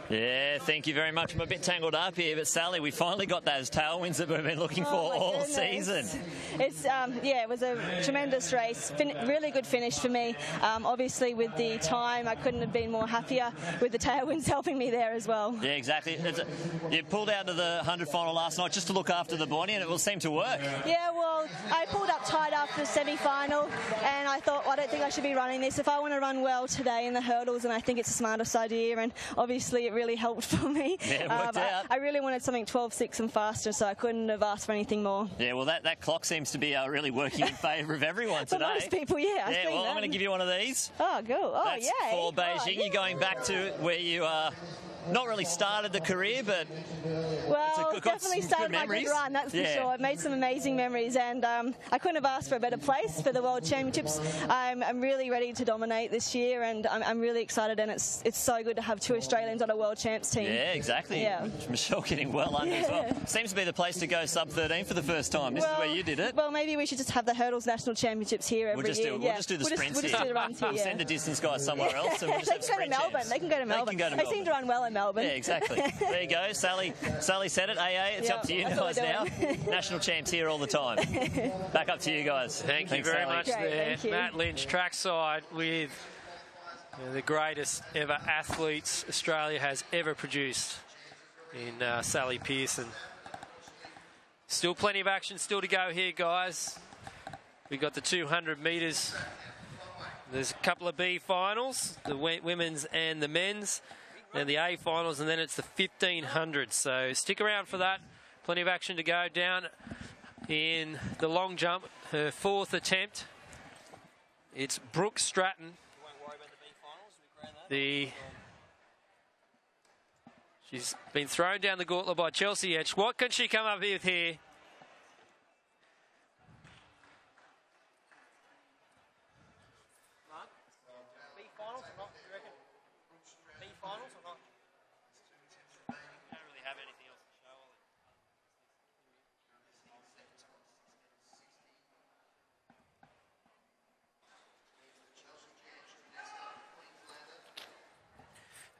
[SPEAKER 3] Yeah, thank you very much. I'm a bit tangled up here, but Sally, we finally got those tailwinds that we've been looking for all season.
[SPEAKER 1] It's it was a tremendous race. Really good finish for me. Obviously, with the time, I couldn't have been more happier with the tailwinds helping me there as well.
[SPEAKER 3] Yeah, exactly. You pulled out to the 100 final last night just to look after the body, and it will seem to work.
[SPEAKER 1] Yeah, well, I pulled up tight after the semi-final, and I thought, well, I don't think I should be running this. If I want to run well today in the hurdles, and I think it's the smartest idea, and obviously it really helped for me.
[SPEAKER 3] Yeah, it worked out.
[SPEAKER 1] I really wanted something 12.6 and faster, so I couldn't have asked for anything more.
[SPEAKER 3] Yeah, well, that clock seems to be really working in favour of everyone today.
[SPEAKER 1] For most people, yeah.
[SPEAKER 3] Yeah, well, I'm going to give you one of these.
[SPEAKER 1] Oh, cool. Oh,
[SPEAKER 3] That's
[SPEAKER 1] yay.
[SPEAKER 3] for Beijing.
[SPEAKER 1] Oh,
[SPEAKER 3] You're going back to where you not really started the career, but
[SPEAKER 1] definitely started my good run, that's for sure. I made some amazing memories, and I couldn't have asked for a better place for the World Championships. I'm really ready to dominate this year, and I'm really excited, and it's so good to have two Australians on a World Champs team.
[SPEAKER 3] Yeah, exactly. Yeah. Michelle getting well under as well. Seems to be the place to go sub-13 for the first time. This is where you did it.
[SPEAKER 1] Well, maybe we should just have the hurdles national championships here every year.
[SPEAKER 3] We'll just do the sprints
[SPEAKER 1] We'll just do the runs here.
[SPEAKER 3] We'll send the distance guys somewhere else, and we'll just have sprint champs.
[SPEAKER 1] They can go to Melbourne. They seem to run well in Melbourne.
[SPEAKER 3] Yeah, exactly. There you go. Sally said it. AA, it's up to you guys now. National champs here all the time. Back up to you guys.
[SPEAKER 4] Thanks very
[SPEAKER 3] Sally.
[SPEAKER 4] much there. Matt Lynch trackside with the greatest ever athletes Australia has ever produced in Sally Pearson. Still plenty of action still to go here, guys. We've got the 200 metres. There's a couple of B finals, the women's and the men's. And the A finals, and then it's the 1500. So stick around for that. Plenty of action to go down in the long jump. Her fourth attempt. It's Brooke Stratton. She's been thrown down the gauntlet by Chelsea Edge. What can she come up with here?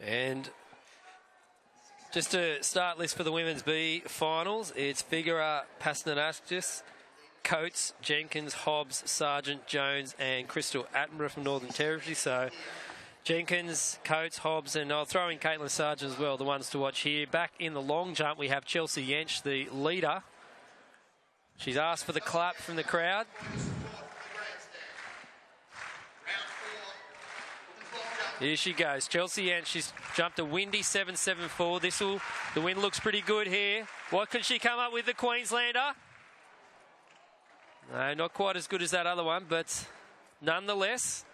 [SPEAKER 4] And just to start list for the women's B finals, it's Figueroa, Pasnanaskis, Coates, Jenkins, Hobbs, Sargent, Jones and Crystal Attenborough from Northern Territory. So Jenkins, Coates, Hobbs, and I'll throw in Caitlin Sargent as well, the ones to watch here. Back in the long jump, we have Chelsea Yench, the leader. She's asked for the clap from the crowd. Here she goes, Chelsea Yench. She's jumped a windy 7.74. The wind looks pretty good here. What can she come up with, the Queenslander? No, not quite as good as that other one, but nonetheless,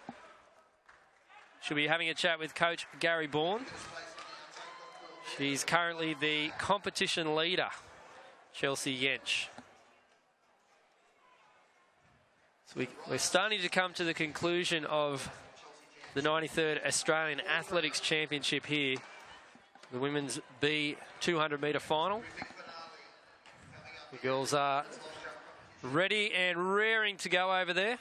[SPEAKER 4] she'll be having a chat with Coach Gary Bourne. She's currently the competition leader, Chelsea Yench. So we're starting to come to the conclusion of the 93rd Australian Athletics Championship here. The women's B 200 metre final. The girls are ready and raring to go over there.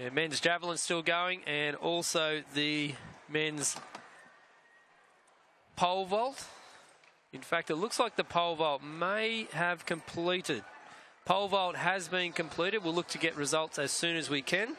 [SPEAKER 4] Yeah, men's javelin still going, and also the men's pole vault. In fact, it looks like the pole vault may have completed. Pole vault has been completed. We'll look to get results as soon as we can.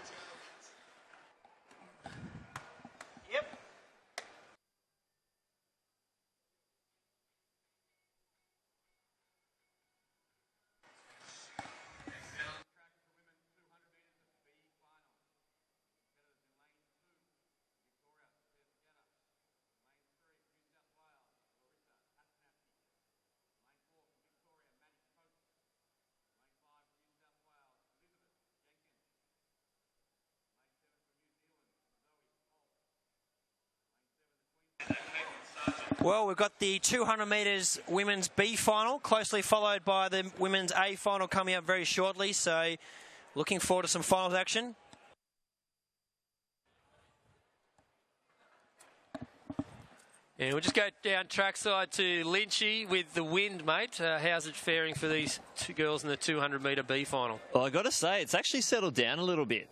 [SPEAKER 15] Well, we've got the 200 metres women's B final, closely followed by the women's A final coming up very shortly. So looking forward to some finals action.
[SPEAKER 4] And we'll just go down trackside to Lynchy with the wind, mate. How's it faring for these two girls in the 200 metre B final?
[SPEAKER 3] Well, I've got to say, it's actually settled down a little bit.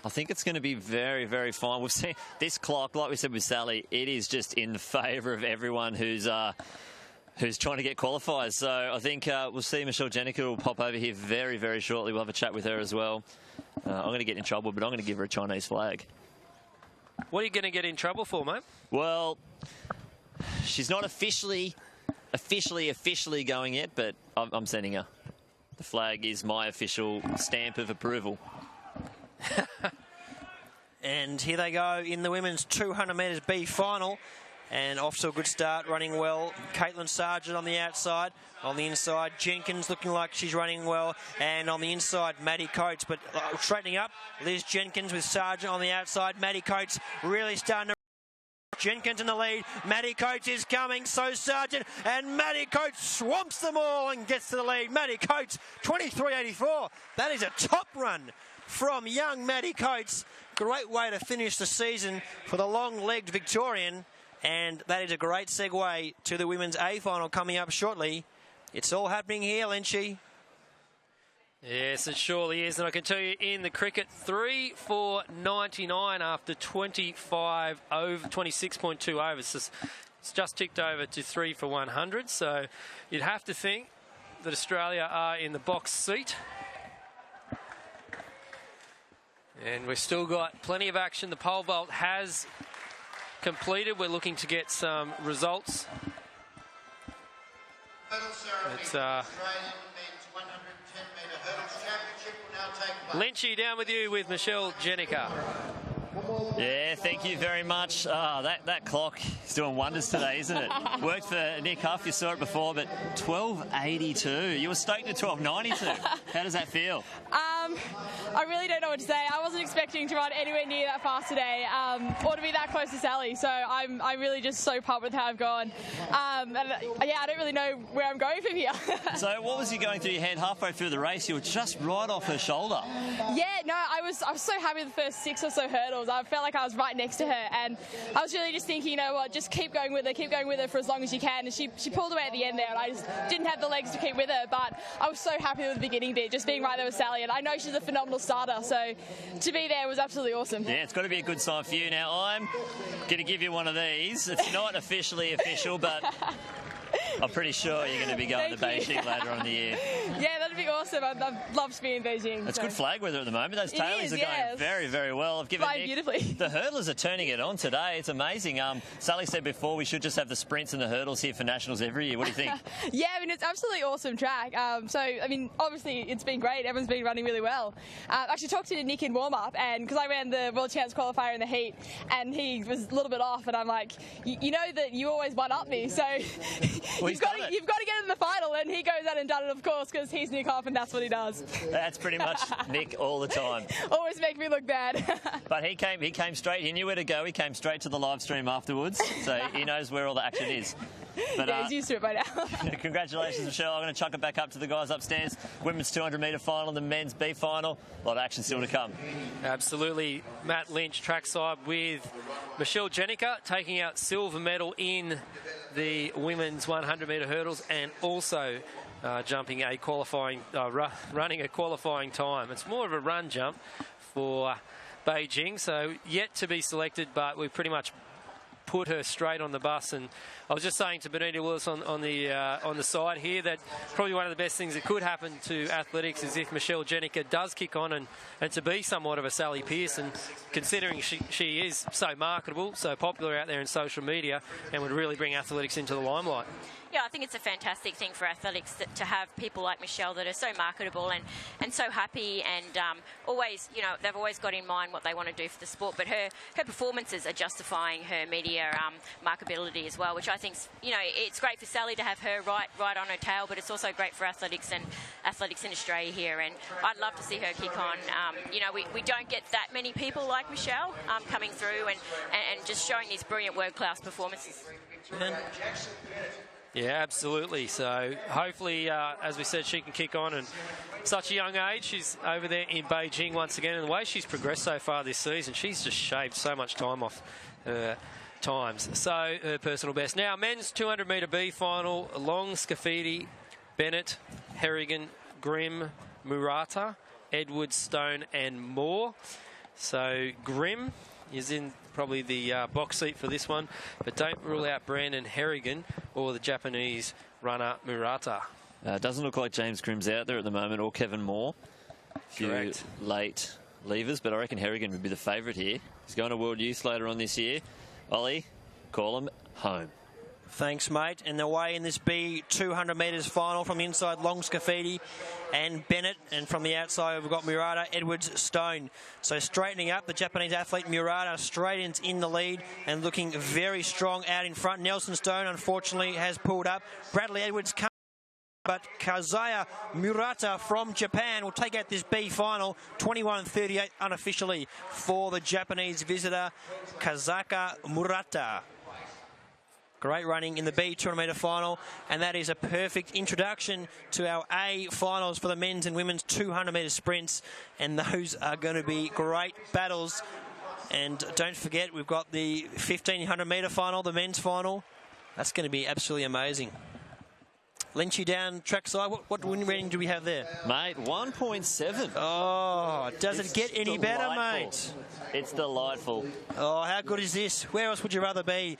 [SPEAKER 3] I think it's going to be very, very fine. We've seen this clock, like we said with Sally, it is just in favour of everyone who's trying to get qualifiers. So I think we'll see Michelle Jenica will pop over here very, very shortly. We'll have a chat with her as well. I'm going to get in trouble, but I'm going to give her a Chinese flag.
[SPEAKER 4] What are you going to get in trouble for, mate?
[SPEAKER 3] Well, she's not officially going yet, but I'm sending her. The flag is my official stamp of approval.
[SPEAKER 15] And here they go in the women's 200 metres B final. And off to a good start, running well. Caitlin Sargent on the outside. On the inside, Jenkins looking like she's running well. And on the inside, Maddie Coates. But straightening up, Liz Jenkins with Sargent on the outside. Maddie Coates really starting to... Jenkins in the lead. Maddie Coates is coming, so Sargent. And Maddie Coates swamps them all and gets to the lead. Maddie Coates, 23.84. That is a top run from young Maddie Coates. Great way to finish the season for the long-legged Victorian. And that is a great segue to the women's A final coming up shortly. It's all happening here, Lynchy.
[SPEAKER 4] Yes, it surely is. And I can tell you in the cricket, 3 for 99 after 26.2 overs. It's just ticked over to 3 for 100. So you'd have to think that Australia are in the box seat. And we've still got plenty of action. The pole vault has completed. We're looking to get some results. It's Lynchy down with you with Michelle Jenica.
[SPEAKER 3] Yeah, thank you very much. That clock is doing wonders today, isn't it? Worked for Nick Huff, you saw it before, but 12.82. You were stoked at 12.92. How does that feel?
[SPEAKER 8] I really don't know what to say. I wasn't expecting to run anywhere near that fast today, or to be that close to Sally. So I'm really just so pumped with how I've gone. And yeah, I don't really know where I'm going from here.
[SPEAKER 3] So what was you going through your head halfway through the race? You were just right off her shoulder.
[SPEAKER 8] Yeah, no, I was so happy with the first 6 or so hurdles. I felt like I was right next to her, and I was really just thinking, you know what, just keep going with her for as long as you can. And she pulled away at the end there, and I just didn't have the legs to keep with her. But I was so happy with the beginning bit, just being right there with Sally. And I know she's a phenomenal starter, so to be there was absolutely awesome.
[SPEAKER 3] Yeah, it's got to be a good sign for you. Now, I'm going to give you one of these. It's not officially official, but I'm pretty sure you're going to be going to Beijing later on in the year.
[SPEAKER 8] Yeah, that'd be awesome. I'd love to be in Beijing.
[SPEAKER 3] It's good flag weather at the moment. Those tailies are going very, very well. I've given
[SPEAKER 8] Flying beautifully.
[SPEAKER 3] The hurdlers are turning it on today. It's amazing. Sally said before we should just have the sprints and the hurdles here for Nationals every year. What do you think?
[SPEAKER 8] Yeah, I mean, it's absolutely awesome track. So, I mean, obviously it's been great. Everyone's been running really well. I actually talked to Nick in warm-up, and because I ran the World Champs qualifier in the heat, and he was a little bit off, and I'm like, you know that you always one-up me, so you've got to get in the final, and he goes out and done it, of course, because he's Nick Hoff, and that's what he does.
[SPEAKER 3] That's pretty much Nick all the time.
[SPEAKER 8] Always make me look bad.
[SPEAKER 3] But he came straight. He knew where to go. He came straight to the live stream afterwards, so he knows where all the action is. But,
[SPEAKER 8] yeah, he's used to it by now.
[SPEAKER 3] Congratulations, Michelle. I'm going to chuck it back up to the guys upstairs. Women's 200-metre final, the men's B final. A lot of action still to come.
[SPEAKER 4] Absolutely. Matt Lynch trackside with Michelle Jenica taking out silver medal in the women's 100-metre hurdles, and also jumping a qualifying, running a qualifying time. It's more of a run jump for Beijing, so yet to be selected, but we've pretty much put her straight on the bus. And I was just saying to Benita Willis on the side here that probably one of the best things that could happen to athletics is if Michelle Jenica does kick on and to be somewhat of a Sally Pearson, considering she is so marketable, so popular out there in social media, and would really bring athletics into the limelight.
[SPEAKER 19] Yeah, I think it's a fantastic thing for athletics to have people like Michelle that are so marketable and so happy, and always, you know, they've always got in mind what they want to do for the sport, but her performances are justifying her media marketability as well, which I think, you know, it's great for Sally to have her right on her tail, but it's also great for athletics and athletics in Australia here, and I'd love to see her kick on. You know, we don't get that many people like Michelle coming through and just showing these brilliant world-class performances.
[SPEAKER 4] Yeah, absolutely. So hopefully, as we said, she can kick on. And such a young age, she's over there in Beijing once again. And the way she's progressed so far this season, she's just shaved so much time off her times. So her personal best. Now, men's 200-metre B final, Long, Scafidi, Bennett, Harrigan, Grimm, Murata, Edwards, Stone and Moore. So Grimm is in probably the box seat for this one, but don't rule out Brandon Harrigan or the Japanese runner Murata.
[SPEAKER 3] Doesn't look like James Grimm's out there at the moment, or Kevin Moore.
[SPEAKER 4] Correct.
[SPEAKER 3] Late leavers, but I reckon Harrigan would be the favourite here. He's going to World Youth later on this year. Ollie, call him home.
[SPEAKER 15] Thanks, mate. And away in this B 200 metres final from the inside, Long, Scafidi and Bennett. And from the outside, we've got Murata, Edwards, Stone. So straightening up, the Japanese athlete Murata straight in the lead and looking very strong out in front. Nelson Stone, unfortunately, has pulled up. Bradley Edwards comes, but Kazuya Murata from Japan will take out this B final, 21:38 unofficially for the Japanese visitor, Kazuya Murata. Great running in the B 200-metre final, and that is a perfect introduction to our A finals for the men's and women's 200-metre sprints, and those are going to be great battles. And don't forget, we've got the 1,500-metre final, the men's final. That's going to be absolutely amazing. Lynchy down trackside. What win rating do we have there?
[SPEAKER 3] Mate, 1.7.
[SPEAKER 15] Oh, does it get any better, mate?
[SPEAKER 3] It's delightful.
[SPEAKER 15] Oh, how good is this? Where else would you rather be?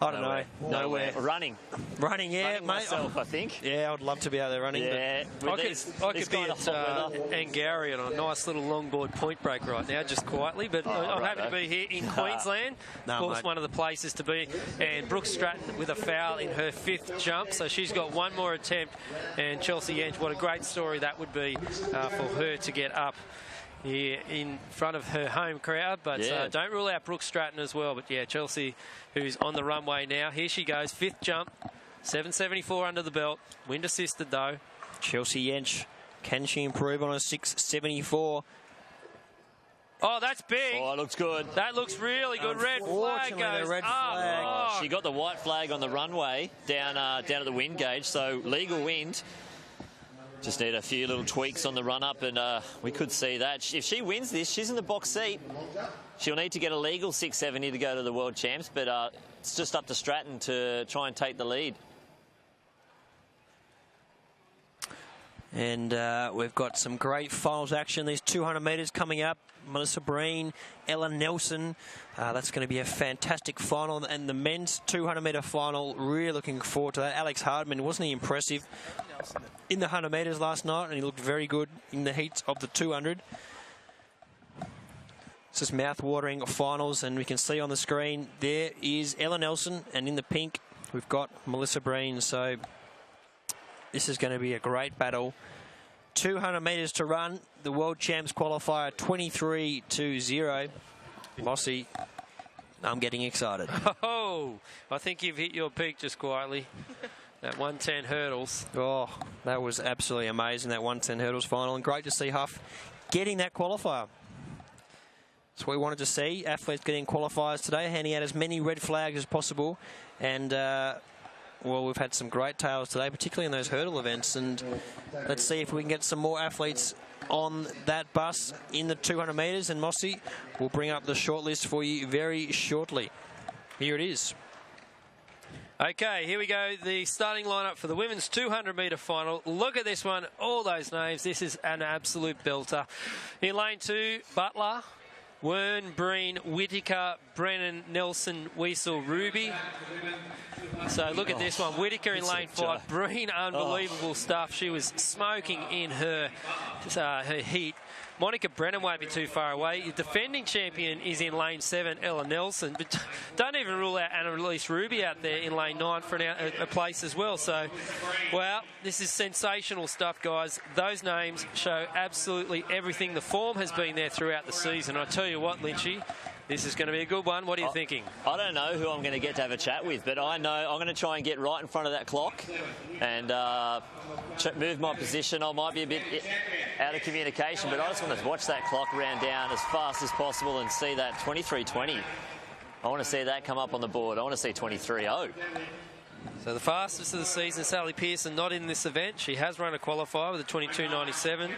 [SPEAKER 15] I don't know. Nowhere.
[SPEAKER 3] Running,
[SPEAKER 15] yeah,
[SPEAKER 3] running
[SPEAKER 15] mate.
[SPEAKER 3] Myself, I think.
[SPEAKER 15] Yeah, I'd love to be out there running.
[SPEAKER 3] Yeah,
[SPEAKER 15] but
[SPEAKER 4] I could be at Angari on a nice little longboard point break right now, just quietly. But I'm happy to be here in Queensland. Of course, mate, one of the places to be. And Brooke Stratton with a foul in her 5th jump, so she's got one more attempt. And Chelsea Yench, what a great story that would be for her to get up here in front of her home crowd, but don't rule out Brooke Stratton as well. But yeah, Chelsea, who's on the runway now. Here she goes, 5th jump, 774 under the belt, wind assisted though.
[SPEAKER 15] Chelsea Yench, can she improve on a 674?
[SPEAKER 4] Oh, that's big.
[SPEAKER 3] Oh, it looks good.
[SPEAKER 4] That looks really good. Red flag goes
[SPEAKER 15] red flag.
[SPEAKER 4] Oh.
[SPEAKER 3] She got the white flag on the runway down at the wind gauge, so legal wind. Just need a few little tweaks on the run-up, and we could see that. If she wins this, she's in the box seat. She'll need to get a legal 670 to go to the World Champs, but it's just up to Stratton to try and take the lead.
[SPEAKER 15] And we've got some great finals action. These 200 metres coming up. Melissa Breen, Ella Nelson. That's going to be a fantastic final. And the men's 200 metre final, really looking forward to that. Alex Hartman, wasn't he impressive in the 100 metres last night? And he looked very good in the heats of the 200. It's just mouth-watering finals, and we can see on the screen there is Ella Nelson, and in the pink we've got Melissa Breen. So this is going to be a great battle. 200 metres to run. The World Champs qualifier 23-0. Mossy, I'm getting excited.
[SPEAKER 4] Oh, I think you've hit your peak just quietly. That 110 hurdles.
[SPEAKER 15] Oh, that was absolutely amazing, that 110 hurdles final. And great to see Huff getting that qualifier. That's what we wanted to see. Athletes getting qualifiers today, handing out as many red flags as possible. And well, we've had some great tales today, particularly in those hurdle events, and let's see if we can get some more athletes on that bus in the 200 metres, and Mossy will bring up the short list for you very shortly. Here it is.
[SPEAKER 4] Okay, here we go. The starting lineup for the women's 200 metre final. Look at this one. All those names. This is an absolute belter. In lane 2, Butler, Wern, Breen, Whittaker, Brennan, Nelson, Wiesel, Ruby. So look at this one. Whittaker in lane 5. Breen, unbelievable stuff. She was smoking in her heat. Monica Brennan won't be too far away. The defending champion is in lane 7, Ella Nelson. But don't even rule out Annalise Ruby out there in lane 9 for a place as well. So, wow, this is sensational stuff, guys. Those names show absolutely everything. The form has been there throughout the season. I tell you what, Lynchy, this is going to be a good one. What are you thinking?
[SPEAKER 3] I don't know who I'm going to get to have a chat with, but I know I'm going to try and get right in front of that clock and move my position. I might be a bit out of communication, but I just want to watch that clock round down as fast as possible and see that 23:20. I want to see that come up on the board. I want to see 23:0.
[SPEAKER 4] So the fastest of the season, Sally Pearson, not in this event. She has run a qualifier with a 22:97.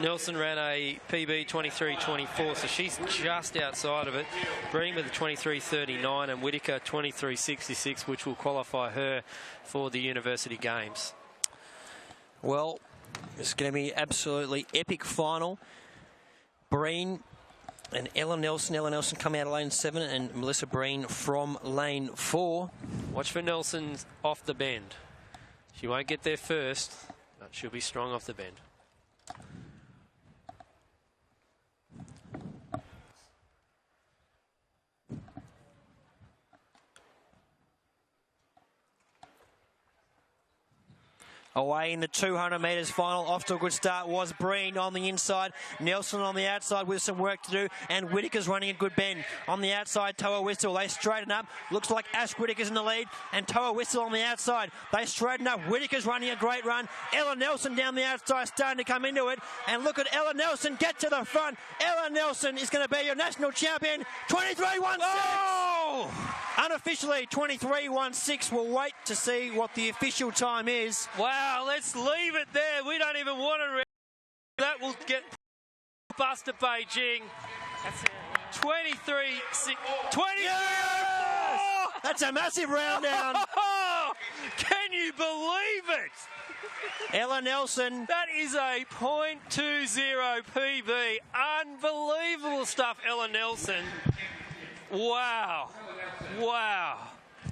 [SPEAKER 4] Nelson ran a PB 23:24, so she's just outside of it. Breen with a 23:39 and Whittaker 23:66, which will qualify her for the University Games.
[SPEAKER 15] Well, it's going to be absolutely epic final. Breen and Ella Nelson. Ella Nelson coming out of lane 7 and Melissa Breen from lane 4.
[SPEAKER 4] Watch for Nelson off the bend. She won't get there first, but she'll be strong off the bend.
[SPEAKER 15] Away in the 200 metres final, off to a good start was Breen on the inside, Nelson on the outside with some work to do, and Whittaker's running a good bend. On the outside, Toa Whistle, they straighten up, looks like Ash Whittaker's in the lead, and Toa Whistle on the outside, they straighten up, Whittaker's running a great run, Ella Nelson down the outside starting to come into it, and look at Ella Nelson get to the front. Ella Nelson is going to be your national champion, 23:16! Oh! Unofficially 23:16. We'll wait to see what the official time is.
[SPEAKER 4] Wow, let's leave it there. We don't even want to. That will get bus to Beijing. 23:6. 23.
[SPEAKER 15] Yes! That's a massive round down.
[SPEAKER 4] Can you believe it?
[SPEAKER 15] Ella Nelson.
[SPEAKER 4] That is a .20 PB. Unbelievable stuff, Ella Nelson. Wow. Wow.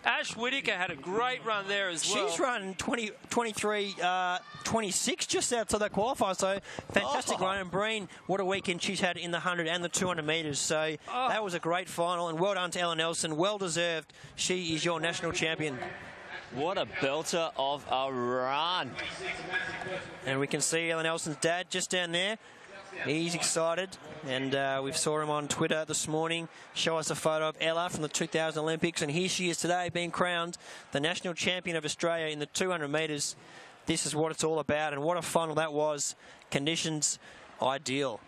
[SPEAKER 4] Ash Whittaker had a great run there as well.
[SPEAKER 15] She's run 23:26 just outside that qualifier, so fantastic run. And Breen, what a weekend she's had in the 100 and the 200 metres. So that was a great final, and well done to Ella Nelson. Well deserved. She is your national champion.
[SPEAKER 3] What a belter of a run.
[SPEAKER 15] And we can see Ella Nelson's dad just down there. He's excited, and we saw him on Twitter this morning show us a photo of Ella from the 2000 Olympics, and here she is today being crowned the national champion of Australia in the 200 metres. This is what it's all about, and what a final that was. Conditions ideal.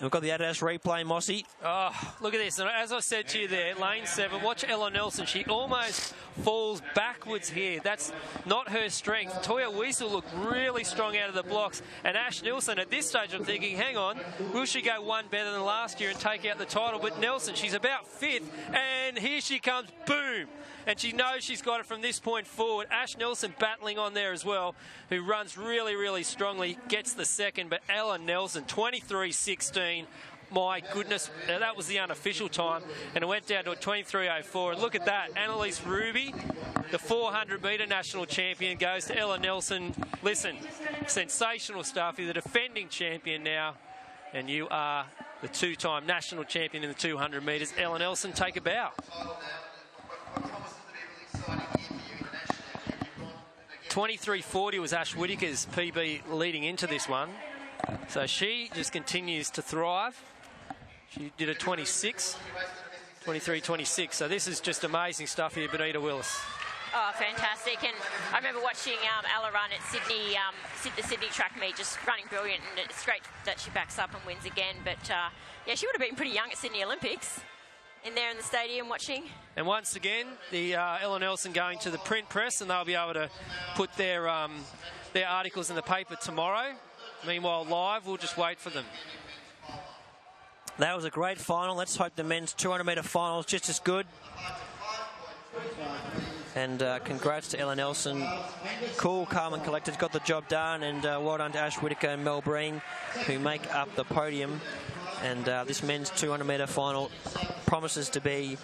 [SPEAKER 15] We've got the Adidas replay, Mossy.
[SPEAKER 4] Oh, look at this. And as I said to you there, lane 7, watch Ella Nelson. She almost falls backwards here. That's not her strength. Toya Wiesel looked really strong out of the blocks. And Ash Nelson, at this stage, I'm thinking, hang on, will she go one better than last year and take out the title? But Nelson, she's about 5th. And here she comes, boom. And she knows she's got it from this point forward. Ash Nelson battling on there as well, who runs really, really strongly, gets the second. But Ella Nelson, 23.16. My goodness, that was the unofficial time. And it went down to a 23.04. And look at that, Annalise Ruby, the 400-metre national champion, goes to Ella Nelson. Listen, sensational stuff. You're the defending champion now. And you are the 2-time national champion in the 200 metres. Ella Nelson, take a bow. 23.40 was Ash Whittaker's PB leading into this one. So she just continues to thrive. She did a 23.26. So this is just amazing stuff here, Benita Willis.
[SPEAKER 19] Oh, fantastic. And I remember watching Ella run at Sydney, the Sydney track meet, just running brilliant. And it's great that she backs up and wins again. But, yeah, she would have been pretty young at Sydney Olympics. In there in the stadium watching.
[SPEAKER 4] And once again, the Ella Nelson going to the print press, and they'll be able to put their articles in the paper tomorrow. Meanwhile, live, we'll just wait for them.
[SPEAKER 15] That was a great final. Let's hope the men's 200-metre final is just as good. And congrats to Ella Nelson. Cool, calm and collected. Got the job done. And well done to Ash Whittaker and Mel Breen, who make up the podium. And this men's 200-metre final promises to be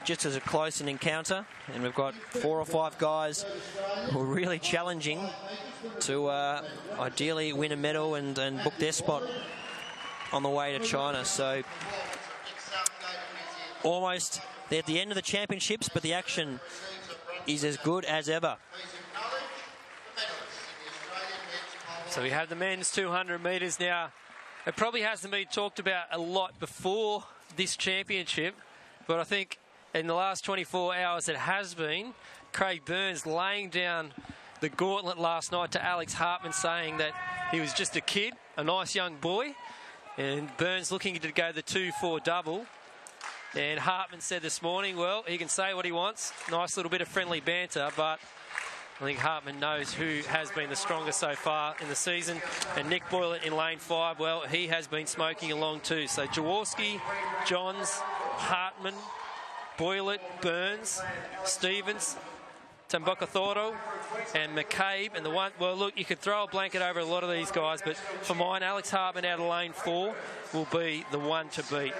[SPEAKER 15] just as a close an encounter. And we've got 4 or 5 guys who are really challenging to ideally win a medal and book their spot on the way to China. So almost they're at the end of the championships, but the action is as good as ever.
[SPEAKER 4] So we have the men's 200 metres now. It probably hasn't been talked about a lot before this championship, but I think in the last 24 hours it has been. Craig Burns laying down the gauntlet last night to Alex Hartman, saying that he was just a kid, a nice young boy, and Burns looking to go the 2-4 double. And Hartman said this morning, well, he can say what he wants. Nice little bit of friendly banter, but I think Hartman knows who has been the strongest so far in the season. And Nick Boylett in lane 5, well, he has been smoking along too. So Jaworski, Johns, Hartman, Boylett, Burns, Stevens, Tambakathoro and McCabe. And the one, well, look, you could throw a blanket over a lot of these guys, but for mine, Alex Hartman out of lane 4 will be the one to beat.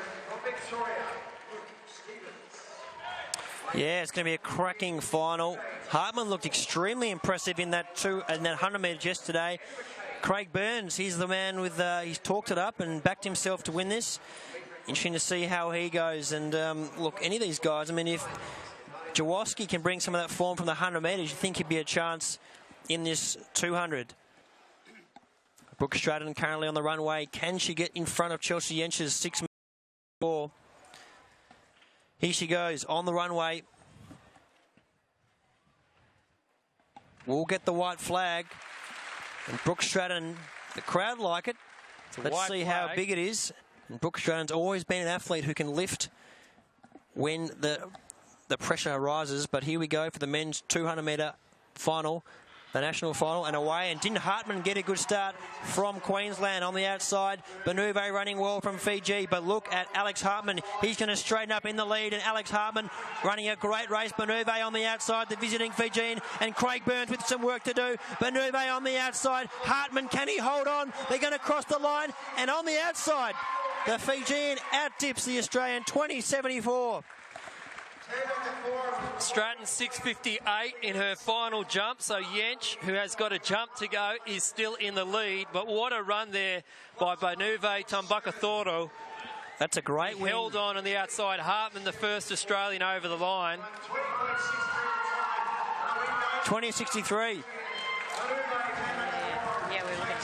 [SPEAKER 15] Yeah, it's going to be a cracking final. Hartman looked extremely impressive in that 100 metres yesterday. Craig Burns, he's the man with, he's talked it up and backed himself to win this. Interesting to see how he goes. And look, any of these guys, I mean, if Jaworski can bring some of that form from the 100 metres, you think he'd be a chance in this 200. Brooke Stratton currently on the runway. Can she get in front of Chelsea Yench's 6-4? Here she goes on the runway. We'll get the white flag. And Brooke Stratton, the crowd like it. Let's see how big it is. And Brooke Stratton's always been an athlete who can lift when the pressure arises. But here we go for the men's 200 metre final. The national final and away. And didn't Hartman get a good start from Queensland on the outside? Benuve running well from Fiji, but look at Alex Hartman. He's going to straighten up in the lead, and Alex Hartman running a great race. Benuve on the outside, the visiting Fijian, and Craig Burns with some work to do. Benuve on the outside. Hartman, can he hold on? They're going to cross the line, and on the outside, the Fijian out-dips the Australian 20.74.
[SPEAKER 4] Stratton 6.58 in her final jump, so Yench, who has got a jump to go, is still in the lead. But what a run there by Benuve Tambakathoro.
[SPEAKER 15] That's a great win.
[SPEAKER 4] Held on the outside. Hartman, the first Australian over the line.
[SPEAKER 15] 20.63.
[SPEAKER 19] Yeah, we're looking.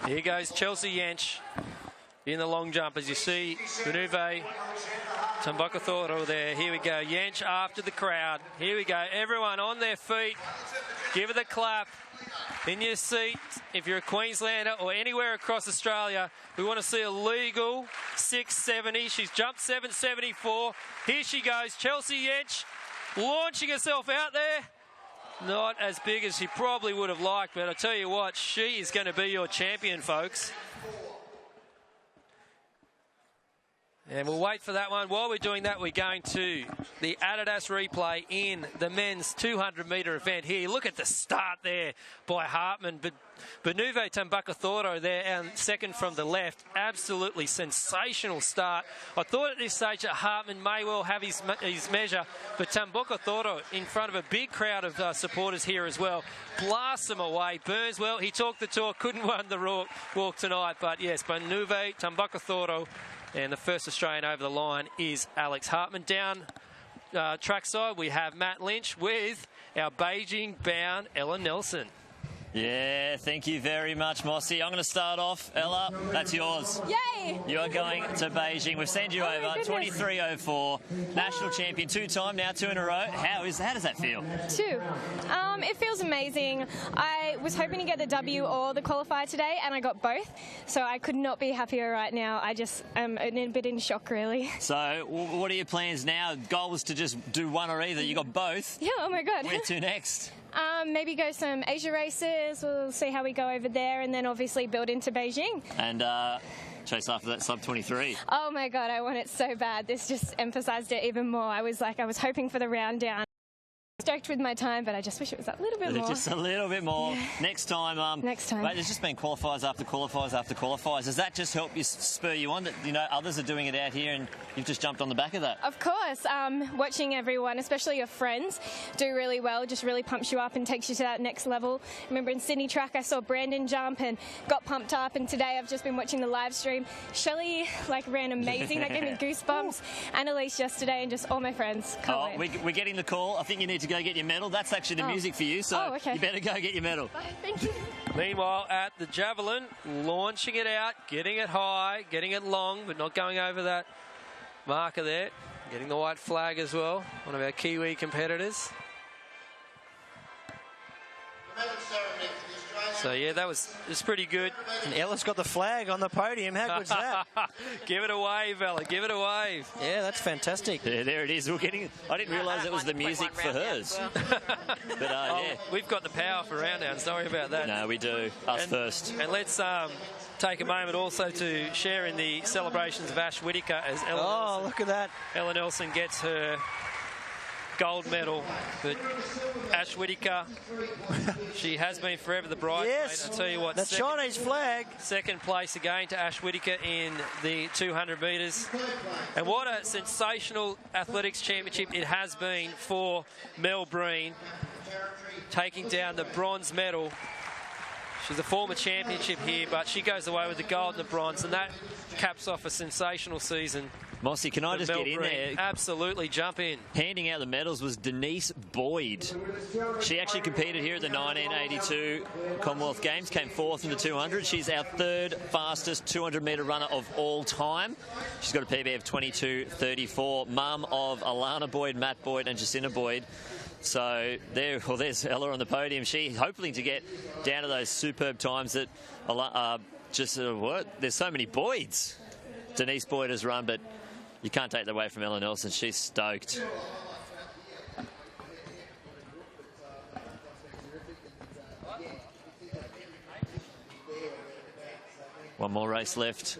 [SPEAKER 4] Here goes Chelsea Yench in the long jump. As you see, Benuve Tambakatoro there. Here we go. Yench after the crowd. Here we go. Everyone on their feet. Give it a clap. In your seat, if you're a Queenslander or anywhere across Australia, we want to see a legal 670. She's jumped 774. Here she goes. Chelsea Yench launching herself out there. Not as big as she probably would have liked, but I tell you what, she is going to be your champion, folks. And we'll wait for that one. While we're doing that, we're going to the Adidas replay in the men's 200-metre event here. Look at the start there by Hartman. But Benuve Tambakatoro there, and second from the left. Absolutely sensational start. I thought at this stage that Hartman may well have his measure, but Tambakatoro in front of a big crowd of supporters here as well. Blasts them away. Burns well. He talked the talk, couldn't run the walk tonight. But yes, Benuve Tambakatoro. And the first Australian over the line is Alex Hartman. Down trackside, we have Matt Lynch with our Beijing-bound Ella Nelson.
[SPEAKER 3] Yeah, thank you very much, Mossy. I'm going to start off. Ella, that's yours.
[SPEAKER 5] Yay!
[SPEAKER 3] You are going to Beijing. We've sent you over. 23:04. National champion 2-time, now 2 in a row. How does that feel? 2.
[SPEAKER 5] It feels amazing. I was hoping to get the W or the qualifier today, and I got both. So I could not be happier right now. I just am a bit in shock, really.
[SPEAKER 3] So what are your plans now? Goal was to just do one or either. You got both.
[SPEAKER 5] Yeah, oh my God.
[SPEAKER 3] Where to next?
[SPEAKER 5] Maybe go some Asia races. We'll see how we go over there, and then obviously build into Beijing.
[SPEAKER 3] And chase after that sub-23.
[SPEAKER 5] Oh my God, I want it so bad. This just emphasised it even more. I was hoping for the round down. Stoked with my time, but I just wish it was a little bit more.
[SPEAKER 3] Just a little bit more. Yeah. Next time.
[SPEAKER 5] Next time.
[SPEAKER 3] Mate, there's just been qualifiers after qualifiers after qualifiers. Does that just help you, spur you on that, others are doing it out here and you've just jumped on the back of that?
[SPEAKER 5] Of course. Watching everyone, especially your friends, do really well, just really pumps you up and takes you to that next level. I remember in Sydney track, I saw Brandon jump and got pumped up, and today I've just been watching the live stream. Shelley, ran amazing. That gave me goosebumps. Annalise yesterday, and just all my friends. Can't wait.
[SPEAKER 3] We're getting the call. I think you need to go get your medal. That's actually the music for you, so
[SPEAKER 5] okay.
[SPEAKER 3] You better go get your medal.
[SPEAKER 5] Bye, thank you.
[SPEAKER 4] Meanwhile, at the javelin, launching it out, getting it high, getting it long, but not going over that marker there. Getting the white flag as well, one of our Kiwi competitors. So yeah, it's pretty good.
[SPEAKER 15] And Ella's got the flag on the podium. How good's that?
[SPEAKER 4] Give it a wave, Ella. Give it a wave.
[SPEAKER 15] Yeah, that's fantastic.
[SPEAKER 3] Yeah, there it is. I didn't realise it was the music for hers. But yeah,
[SPEAKER 4] we've got the power for round down. Sorry about that.
[SPEAKER 3] No, we do. Us first.
[SPEAKER 4] And let's take a moment also to share in the celebrations of Ash Whittaker as Ella Nelson.
[SPEAKER 15] Look at that.
[SPEAKER 4] Ella Nelson gets her gold medal, but Ash Whittaker, she has been forever the bridesmaid.
[SPEAKER 15] Yes,
[SPEAKER 4] I tell you what,
[SPEAKER 15] the Chinese flag.
[SPEAKER 4] Second place again to Ash Whittaker in the 200 metres. And what a sensational athletics championship it has been for Mel Breen, taking down the bronze medal. She's a former championship here, but she goes away with the gold and the bronze, and that caps off a sensational season.
[SPEAKER 3] Mossy, can I just get in there?
[SPEAKER 4] Absolutely, jump in.
[SPEAKER 3] Handing out the medals was Denise Boyd. She actually competed here at the 1982 Commonwealth Games, came 4th in the 200. She's our 3rd fastest 200-metre runner of all time. She's got a PB of 22:34. Mum of Alana Boyd, Matt Boyd and Jacinta Boyd. So there's Ella on the podium. She's hoping to get down to those superb times that there's so many Boyds. Denise Boyd has run, but you can't take that away from Ella Nelson. She's stoked. One more race left.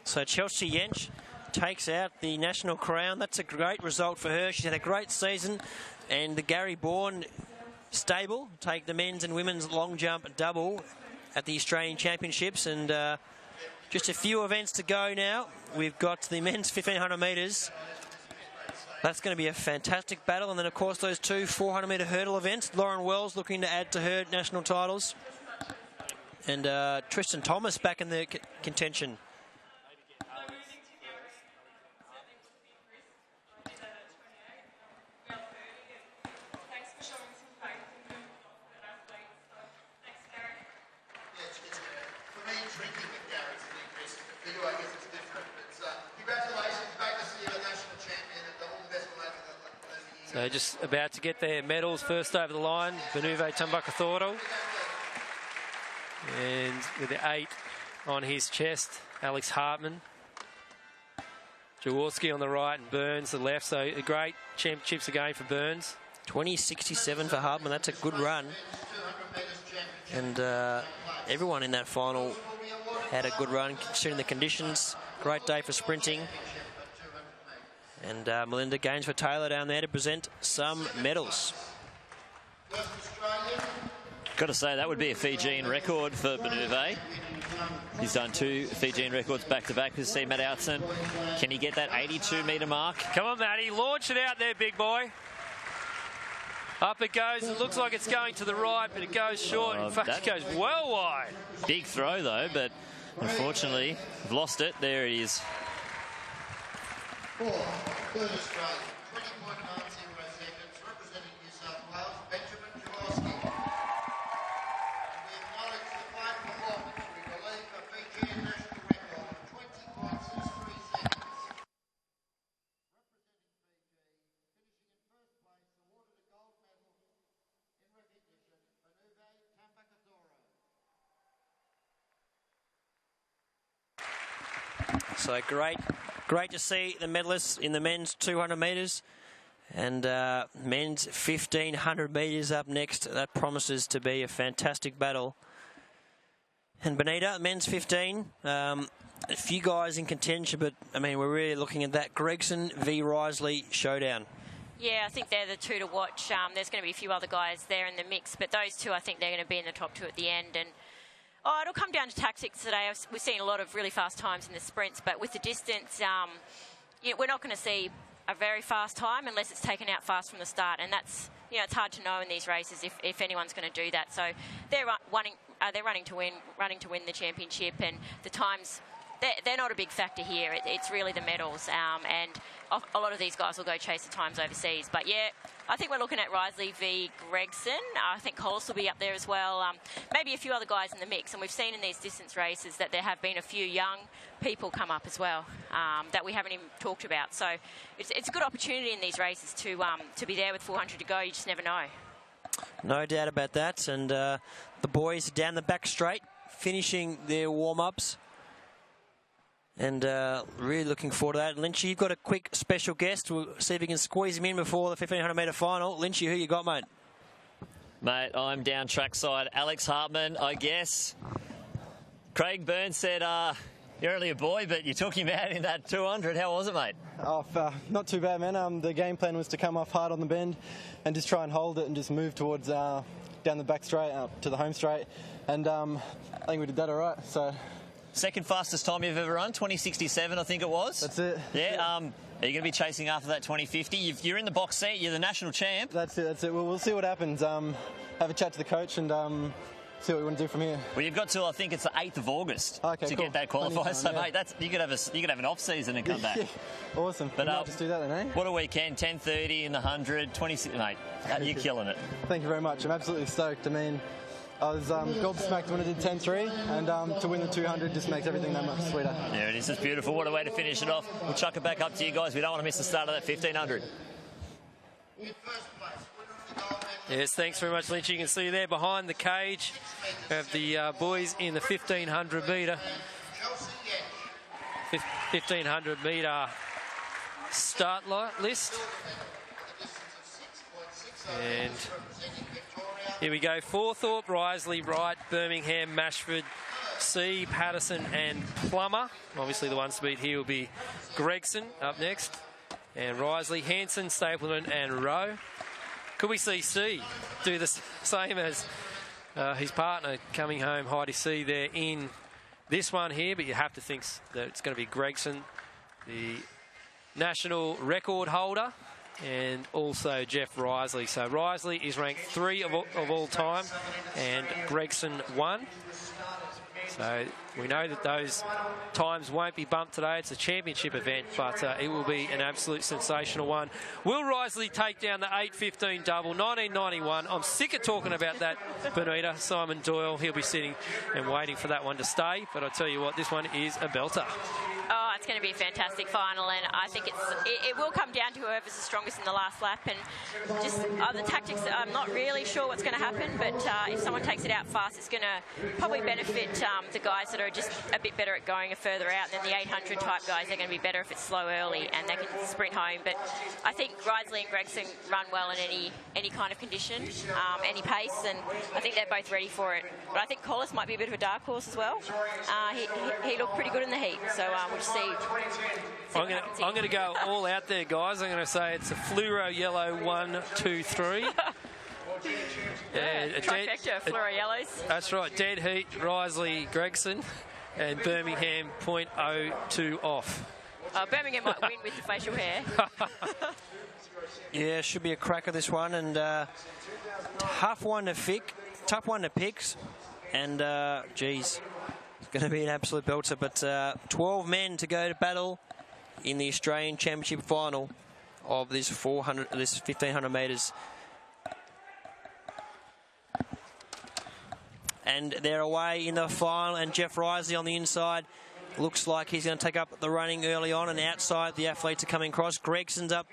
[SPEAKER 15] So Chelsea Yench takes out the national crown. That's a great result for her. She's had a great season. And the Gary Bourne stable take the men's and women's long jump double at the Australian Championships. And just a few events to go now. We've got the men's 1,500 metres. That's going to be a fantastic battle. And then, of course, those two 400-metre hurdle events. Lauren Wells looking to add to her national titles. And Tristan Thomas back in the contention.
[SPEAKER 4] So just about to get their medals. First over the line, Benuve Tumbakathoro. And with the 8 on his chest, Alex Hartman. Jaworski on the right and Burns the left. So a great championships again for Burns.
[SPEAKER 15] 20.67 for Hartman. That's a good run. And everyone in that final had a good run considering the conditions. Great day for sprinting. And Melinda Gaines for Taylor down there to present some medals.
[SPEAKER 3] Got to say, that would be a Fijian record for Benuve. He's done 2 Fijian records back-to-back. We'll see Matt Outson. Can he get that 82-metre mark?
[SPEAKER 4] Come on, Matty. Launch it out there, big boy. Up it goes. It looks like it's going to the right, but it goes short. In fact, it goes well wide.
[SPEAKER 3] Big throw, though, but unfortunately, we've lost it. There it is.
[SPEAKER 14] 4, Third Australia, 20.90 seconds, representing New South Wales, Benjamin Jaworski. We acknowledge the fine performance. We believe a Fijian national record of 20.63 seconds. Representing Fiji, finishing in first place, awarded a gold medal in recognition, Benuve Tumbakathoro.
[SPEAKER 15] So great to see the medalists in the men's 200 metres and men's 1500 metres up next. That promises to be a fantastic battle. And Benita, men's 15, a few guys in contention, but I mean, we're really looking at that Gregson v. Risley showdown.
[SPEAKER 19] Yeah, I think they're the 2 to watch. There's going to be a few other guys there in the mix, but those 2, I think they're going to be in the top 2 at the end. And it'll come down to tactics today. We've seen a lot of really fast times in the sprints, but with the distance, we're not going to see a very fast time unless it's taken out fast from the start, and that's, it's hard to know in these races if anyone's going to do that. So they're running to win the championship, and the times, they're not a big factor here. It's really the medals, and a lot of these guys will go chase the times overseas. But yeah, I think we're looking at Risley v. Gregson. I think Collis will be up there as well. Maybe a few other guys in the mix. And we've seen in these distance races that there have been a few young people come up as well that we haven't even talked about. So it's a good opportunity in these races to be there with 400 to go. You just never know.
[SPEAKER 15] No doubt about that. And the boys down the back straight, finishing their warm-ups. And really looking forward to that. Lynchy, you've got a quick special guest. We'll see if we can squeeze him in before the 1500-metre final. Lynchy, who you got, mate?
[SPEAKER 3] Mate, I'm down trackside. Alex Hartman, I guess. Craig Burns said, you're only a boy, but you took him out in that 200. How was it, mate?
[SPEAKER 10] Oh, not too bad, man. The game plan was to come off hard on the bend and just try and hold it and just move towards down the back straight, to the home straight. And I think we did that all right. So.
[SPEAKER 3] Second fastest time you've ever run, 20.67, I think it was.
[SPEAKER 10] That's it.
[SPEAKER 3] Yeah. Are you going to be chasing after that 20.50? You're in the box seat. You're the national champ.
[SPEAKER 10] That's it. Well, we'll see what happens. Have a chat to the coach and see what we want to do from here.
[SPEAKER 3] Well, you've got till I think it's the 8th of August to get that qualified. So, mate, you could have an off season and come back.
[SPEAKER 10] Awesome.
[SPEAKER 3] But
[SPEAKER 10] might just do that then, eh?
[SPEAKER 3] What a weekend! 10:30 in the 100, 26. Mate, you're killing it.
[SPEAKER 10] Thank you very much. I'm absolutely stoked. I mean, I was gobsmacked when I did 10.3, and to win the 200 just makes everything that much sweeter.
[SPEAKER 3] There it is. It's beautiful. What a way to finish it off. We'll chuck it back up to you guys. We don't want to miss the start of that 1500.
[SPEAKER 4] Yes, thanks very much, Lynch. You can see there behind the cage of the boys in the 1500 metre. 1500 metre start list. And here we go. Forthorpe, Risley, Wright, Birmingham, Mashford, C, Patterson and Plummer. Obviously the ones to beat here will be Gregson up next. And Risley, Hanson, Stapleton and Rowe. Could we see C do the same as his partner coming home, Heidi C, there in this one here? But you have to think that it's going to be Gregson, the national record holder, and also Jeff Risley. So Risley is ranked 3 of all time, and Gregson 1. So we know that those times won't be bumped today. It's a championship event, but it will be an absolute sensational one. Will Risley take down the 8.15 double, 1991? I'm sick of talking about that, Benita. Simon Doyle, he'll be sitting and waiting for that one to stay. But I tell you what, this one is a belter.
[SPEAKER 19] Oh, it's going to be a fantastic final, and I think it will come down to whoever's the strongest in the last lap. And just the tactics, I'm not really sure what's going to happen, but if someone takes it out fast, it's going to probably benefit the guys that are just a bit better at going further out. And then the 800 type guys, they're going to be better if it's slow early and they can sprint home. But I think Risley and Gregson run well in any kind of condition, any pace, and I think they're both ready for it. But I think Collis might be a bit of a dark horse as well. He looked pretty good in the heat, so we'll see.
[SPEAKER 4] I'm going to go all out there, guys. I'm going to say it's a fluoro yellow 1, 2, 3.
[SPEAKER 19] Trifecta, fluoro yellows.
[SPEAKER 4] That's right. Dead heat, Risley, Gregson, and Birmingham 0.02 off.
[SPEAKER 19] Birmingham might win with the facial hair.
[SPEAKER 15] Yeah, should be a cracker this one, and tough one to pick, and geez, it's going to be an absolute belter. But 12 men to go to battle in the Australian Championship final of this 1500 metres. And they're away in the final, and Jeff Risley on the inside. Looks like he's going to take up the running early on, and outside the athletes are coming across. Gregson's up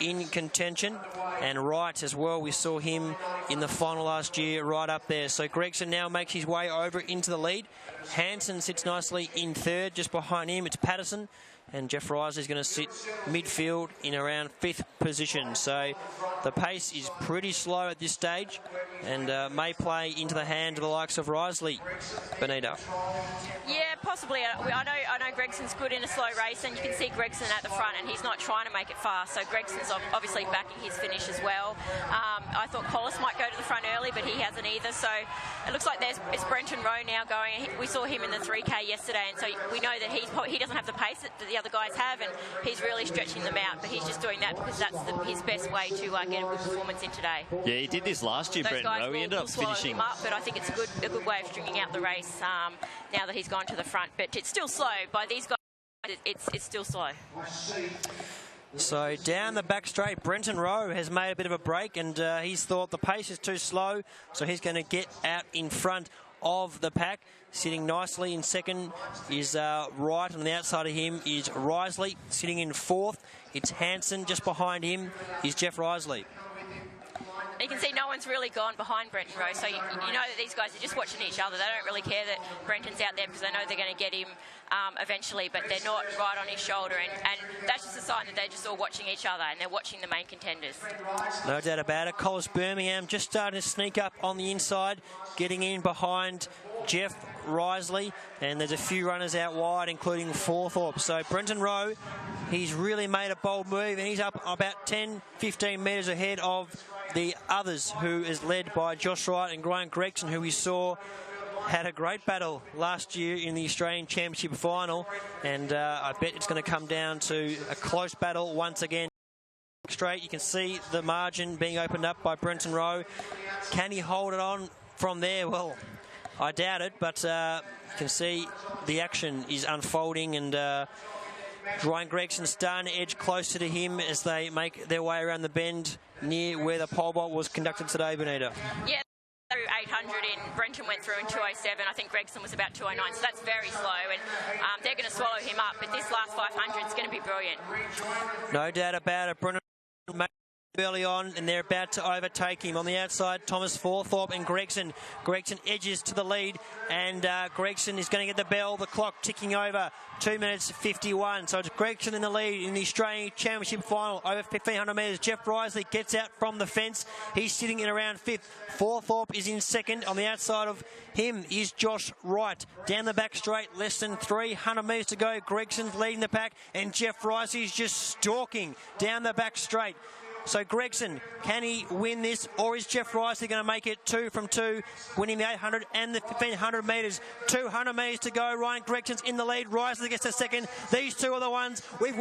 [SPEAKER 15] in contention, and Wright as well. We saw him in the final last year right up there. So Gregson now makes his way over into the lead. Hansen sits nicely in third. Just behind him, it's Patterson. And Jeff Risley's going to sit midfield in around 5th position. So the pace is pretty slow at this stage, and may play into the hand of the likes of Risley. Benita.
[SPEAKER 19] Yeah, possibly. I know Gregson's good in a slow race, and you can see Gregson at the front, and he's not trying to make it fast. So Gregson's obviously backing his finish as well. I thought Collis might go to the front early, but he hasn't either. So it looks like it's Brenton Rowe now going. We saw him in the 3K yesterday, and so we know that he doesn't have the pace that the other guys have, and he's really stretching them out. But he's just doing that because that's his best way to get a good performance in today.
[SPEAKER 3] Yeah, he did this last year, Brenton Rowe. He ended up finishing
[SPEAKER 19] him up, but I think it's a good way of stringing out the race now that he's gone to the front. But it's still slow. By these guys, it's still slow.
[SPEAKER 15] So down the back straight, Brenton Rowe has made a bit of a break, and he's thought the pace is too slow, so he's going to get out in front of the pack. Sitting nicely in second is Wright, on the outside of him is Risley. Sitting in 4th, it's Hansen. Just behind him is Jeff Risley.
[SPEAKER 19] You can see no one's really gone behind Brenton Rowe, so you know that these guys are just watching each other. They don't really care that Brenton's out there because they know they're going to get him eventually, but they're not right on his shoulder, and that's just a sign that they're just all watching each other and they're watching the main contenders.
[SPEAKER 15] No doubt about it. Collis Birmingham just starting to sneak up on the inside, getting in behind Jeff Risley, and there's a few runners out wide, including Forthorpe. So Brenton Rowe, he's really made a bold move, and he's up about 10-15 metres ahead of the others, who is led by Josh Wright and Grant Gregson, who we saw had a great battle last year in the Australian Championship final, and I bet it's going to come down to a close battle once again. Straight, you can see the margin being opened up by Brenton Rowe. Can he hold it on from there? Well, I doubt it, but you can see the action is unfolding, and Ryan Gregson's starting to edge closer to him as they make their way around the bend near where the pole vault was conducted today, Benita.
[SPEAKER 19] Yeah, through 800 in, Brenton went through in 207. I think Gregson was about 209, so that's very slow, and they're going to swallow him up, but this last 500 is going to be brilliant.
[SPEAKER 15] No doubt about it. Brenton early on, and they're about to overtake him. On the outside, Thomas Forthorpe and Gregson. Gregson edges to the lead, and Gregson is going to get the bell. The clock ticking over. 2 minutes 51. So it's Gregson in the lead in the Australian Championship final over 1,500 metres. Jeff Risley gets out from the fence. He's sitting in around 5th. Forthorpe is in second. On the outside of him is Josh Wright. Down the back straight, less than 300 metres to go. Gregson's leading the pack, and Jeff Risley is just stalking down the back straight. So Gregson, can he win this, or is Jeff Risley going to make it 2 from 2, winning the 800 and the 1,500 metres? 200 metres to go. Ryan Gregson's in the lead. Risley gets a second. These two are the ones we've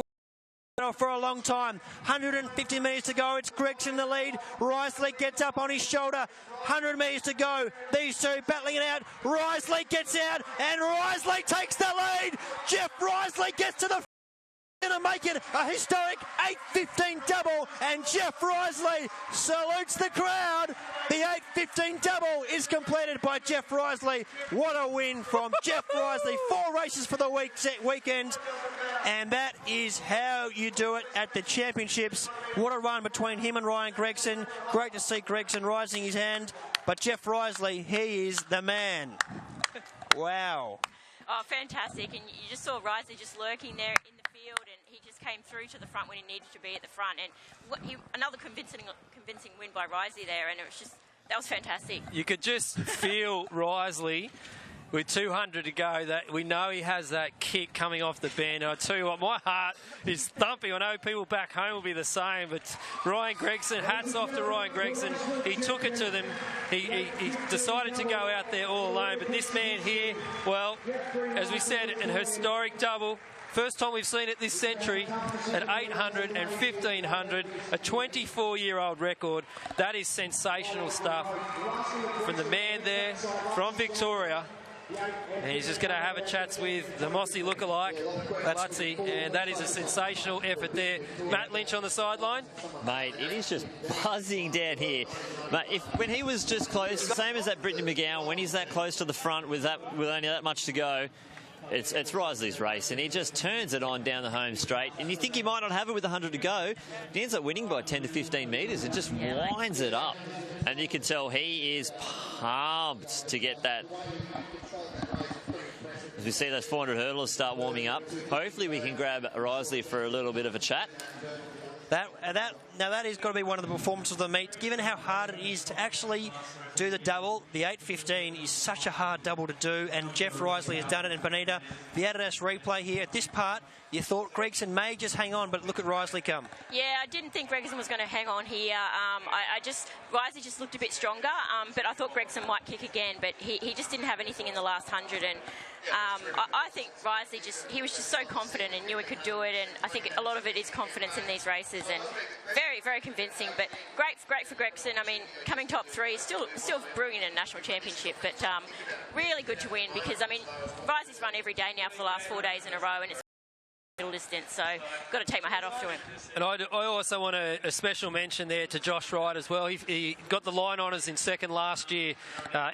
[SPEAKER 15] for a long time. 150 metres to go. It's Gregson in the lead. Risley gets up on his shoulder. 100 metres to go. These two battling it out. Risley gets out, and Risley takes the lead. Jeff Risley gets to the
[SPEAKER 7] Going to make it a historic 8:15 double, and Jeff Risley salutes the crowd. The 8:15 double is completed by Jeff Risley. What a win from Jeff Risley. 4 races for the weekend, and that is how you do it at the championships. What a run between him and Ryan Gregson. Great to see Gregson rising his hand, but Jeff Risley, he is the man. Wow.
[SPEAKER 19] Oh, fantastic. And you just saw Risley just lurking there in the field, and he just came through to the front when he needed to be at the front. And another convincing win by Risley there, and it was just, that was fantastic.
[SPEAKER 4] You could just feel Risley with 200 to go, that we know he has that kick coming off the bend. And I tell you what, my heart is thumping. I know people back home will be the same, but Ryan Gregson, hats off to Ryan Gregson. He took it to them. He decided to go out there all alone. But this man here, well, as we said, an historic double. First time we've seen it this century at 800 and 1500, a 24-year-old record. That is sensational stuff from the man there from Victoria. And he's just going to have a chat with the Mossy lookalike, Lutzy, and that is a sensational effort there. Matt Lynch on the sideline.
[SPEAKER 3] Mate, it is just buzzing down here. Mate, when he was just close, same as that Brittany McGowan, when he's that close to the front with only that much to go, it's Risley's race, and he just turns it on down the home straight. And you think he might not have it with 100 to go. He ends up winning by 10 to 15 metres and just winds it up. And you can tell he is pumped to get that. As we see those 400 hurdlers start warming up, hopefully we can grab Risley for a little bit of a chat.
[SPEAKER 2] Now that is got to be one of the performances of the meet. Given how hard it is to actually do the double, the 8:15 is such a hard double to do, and Jeff Risley has done it. And Bonita, the Adidas replay here at this part, you thought Gregson may just hang on, but look at Risley come.
[SPEAKER 19] Yeah, I didn't think Gregson was going to hang on here. Risley just looked a bit stronger, but I thought Gregson might kick again, but he just didn't have anything in the last 100. And I think Risley he was just so confident and knew he could do it. And I think a lot of it is confidence in these races, and very, very convincing. But great for Gregson. I mean, coming top 3 is still brewing in a national championship, but really good to win, because I mean, Risley's run every day now for the last 4 days in a row, and it's middle distance, so got to take my hat off to him.
[SPEAKER 4] And I also want a special mention there to Josh Wright as well. He got the line honours in second last year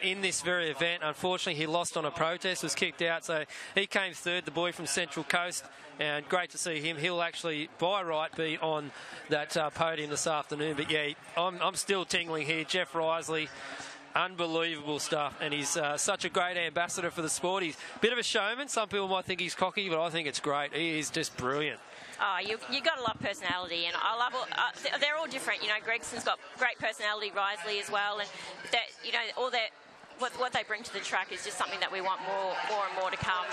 [SPEAKER 4] in this very event. Unfortunately, he lost on a protest, was kicked out, so he came third, the boy from Central Coast, and great to see him. He'll actually, by right, be on that podium this afternoon. But yeah, I'm still tingling here. Jeff Risley, unbelievable stuff, and he's such a great ambassador for the sport. He's a bit of a showman. Some people might think he's cocky, but I think it's great. He is just brilliant.
[SPEAKER 19] Oh, you got to love personality, and I love they're all different. You know, Gregson's got great personality, Risley as well, and that, you know, all that. What they bring to the track is just something that we want more and more to come,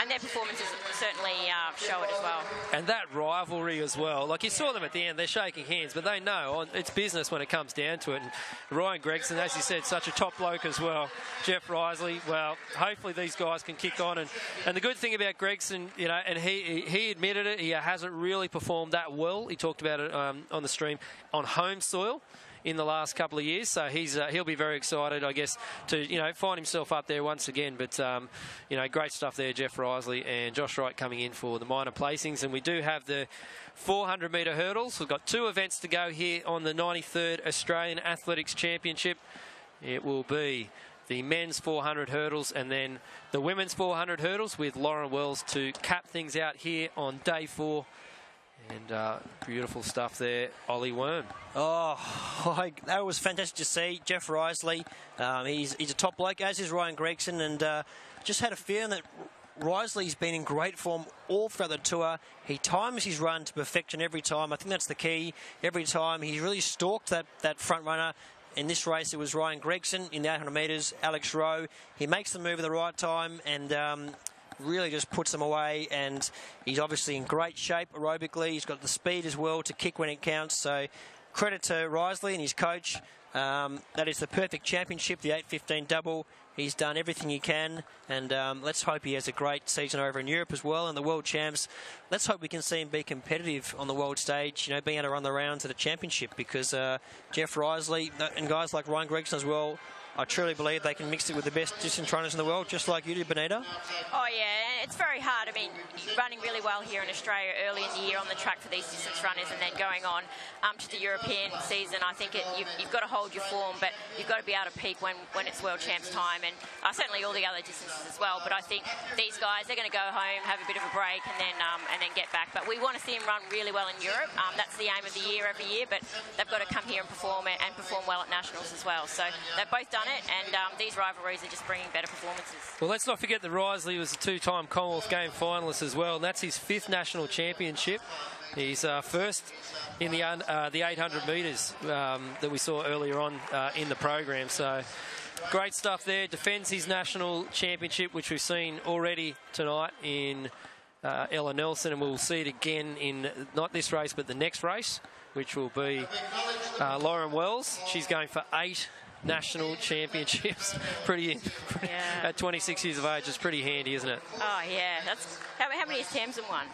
[SPEAKER 19] and their performances certainly show it as well.
[SPEAKER 4] And that rivalry as well. Like, you saw them at the end, they're shaking hands, but they know it's business when it comes down to it. And Ryan Gregson, as you said, such a top bloke as well. Jeff Risley, well, hopefully these guys can kick on. And the good thing about Gregson, you know, and he admitted it, he hasn't really performed that well. He talked about it on the stream on home soil in the last couple of years, so he'll be very excited, I guess, to, you know, find himself up there once again. But you know, great stuff there, Jeff Risley and Josh Wright coming in for the minor placings. And we do have the 400 metre hurdles. We've got 2 events to go here on the 93rd Australian Athletics Championship. It will be the men's 400 hurdles and then the women's 400 hurdles, with Lauren Wells to cap things out here on day 4. And beautiful stuff there, Ollie Worm.
[SPEAKER 2] Oh, that was fantastic to see. Jeff Risley, he's a top bloke, as is Ryan Gregson, and just had a feeling that Risley's been in great form all throughout the tour. He times his run to perfection every time. I think that's the key. Every time he's really stalked that front runner. In this race, it was Ryan Gregson in the 800 metres, Alex Rowe. He makes the move at the right time, and really just puts them away, and he's obviously in great shape aerobically. He's got the speed as well to kick when it counts, so credit to Risley and his coach. That is the perfect championship, the 8:15 double. He's done everything he can, and let's hope he has a great season over in Europe as well, and the World Champs. Let's hope we can see him be competitive on the world stage, you know, being able to run the rounds at a championship, because Jeff Risley and guys like Ryan Gregson as well, I truly believe they can mix it with the best distance runners in the world, just like you did, Benita.
[SPEAKER 19] Oh, yeah, it's very hard. I mean, running really well here in Australia early in the year on the track for these distance runners and then going on to the European season, I think you've got to hold your form, but you've got to be able to peak when it's World Champs time, and certainly all the other distances as well. But I think these guys, they're going to go home, have a bit of a break, and then get back. But we want to see them run really well in Europe. That's the aim of the year every year, but they've got to come here and perform well at Nationals as well. So they've both done it, and these rivalries are just bringing better performances.
[SPEAKER 4] Well, let's not forget that Risley was a two-time Commonwealth Game finalist as well, and that's his 5th national championship. He's first in the 800 metres that we saw earlier on in the program. So great stuff there. Defends his national championship, which we've seen already tonight in Ella Nelson, and we'll see it again in not this race but the next race, which will be Lauren Wells. She's going for 8 national championships. Pretty at 26 years of age, it's pretty handy, isn't it?
[SPEAKER 19] Oh yeah, that's how many has Tamsin won?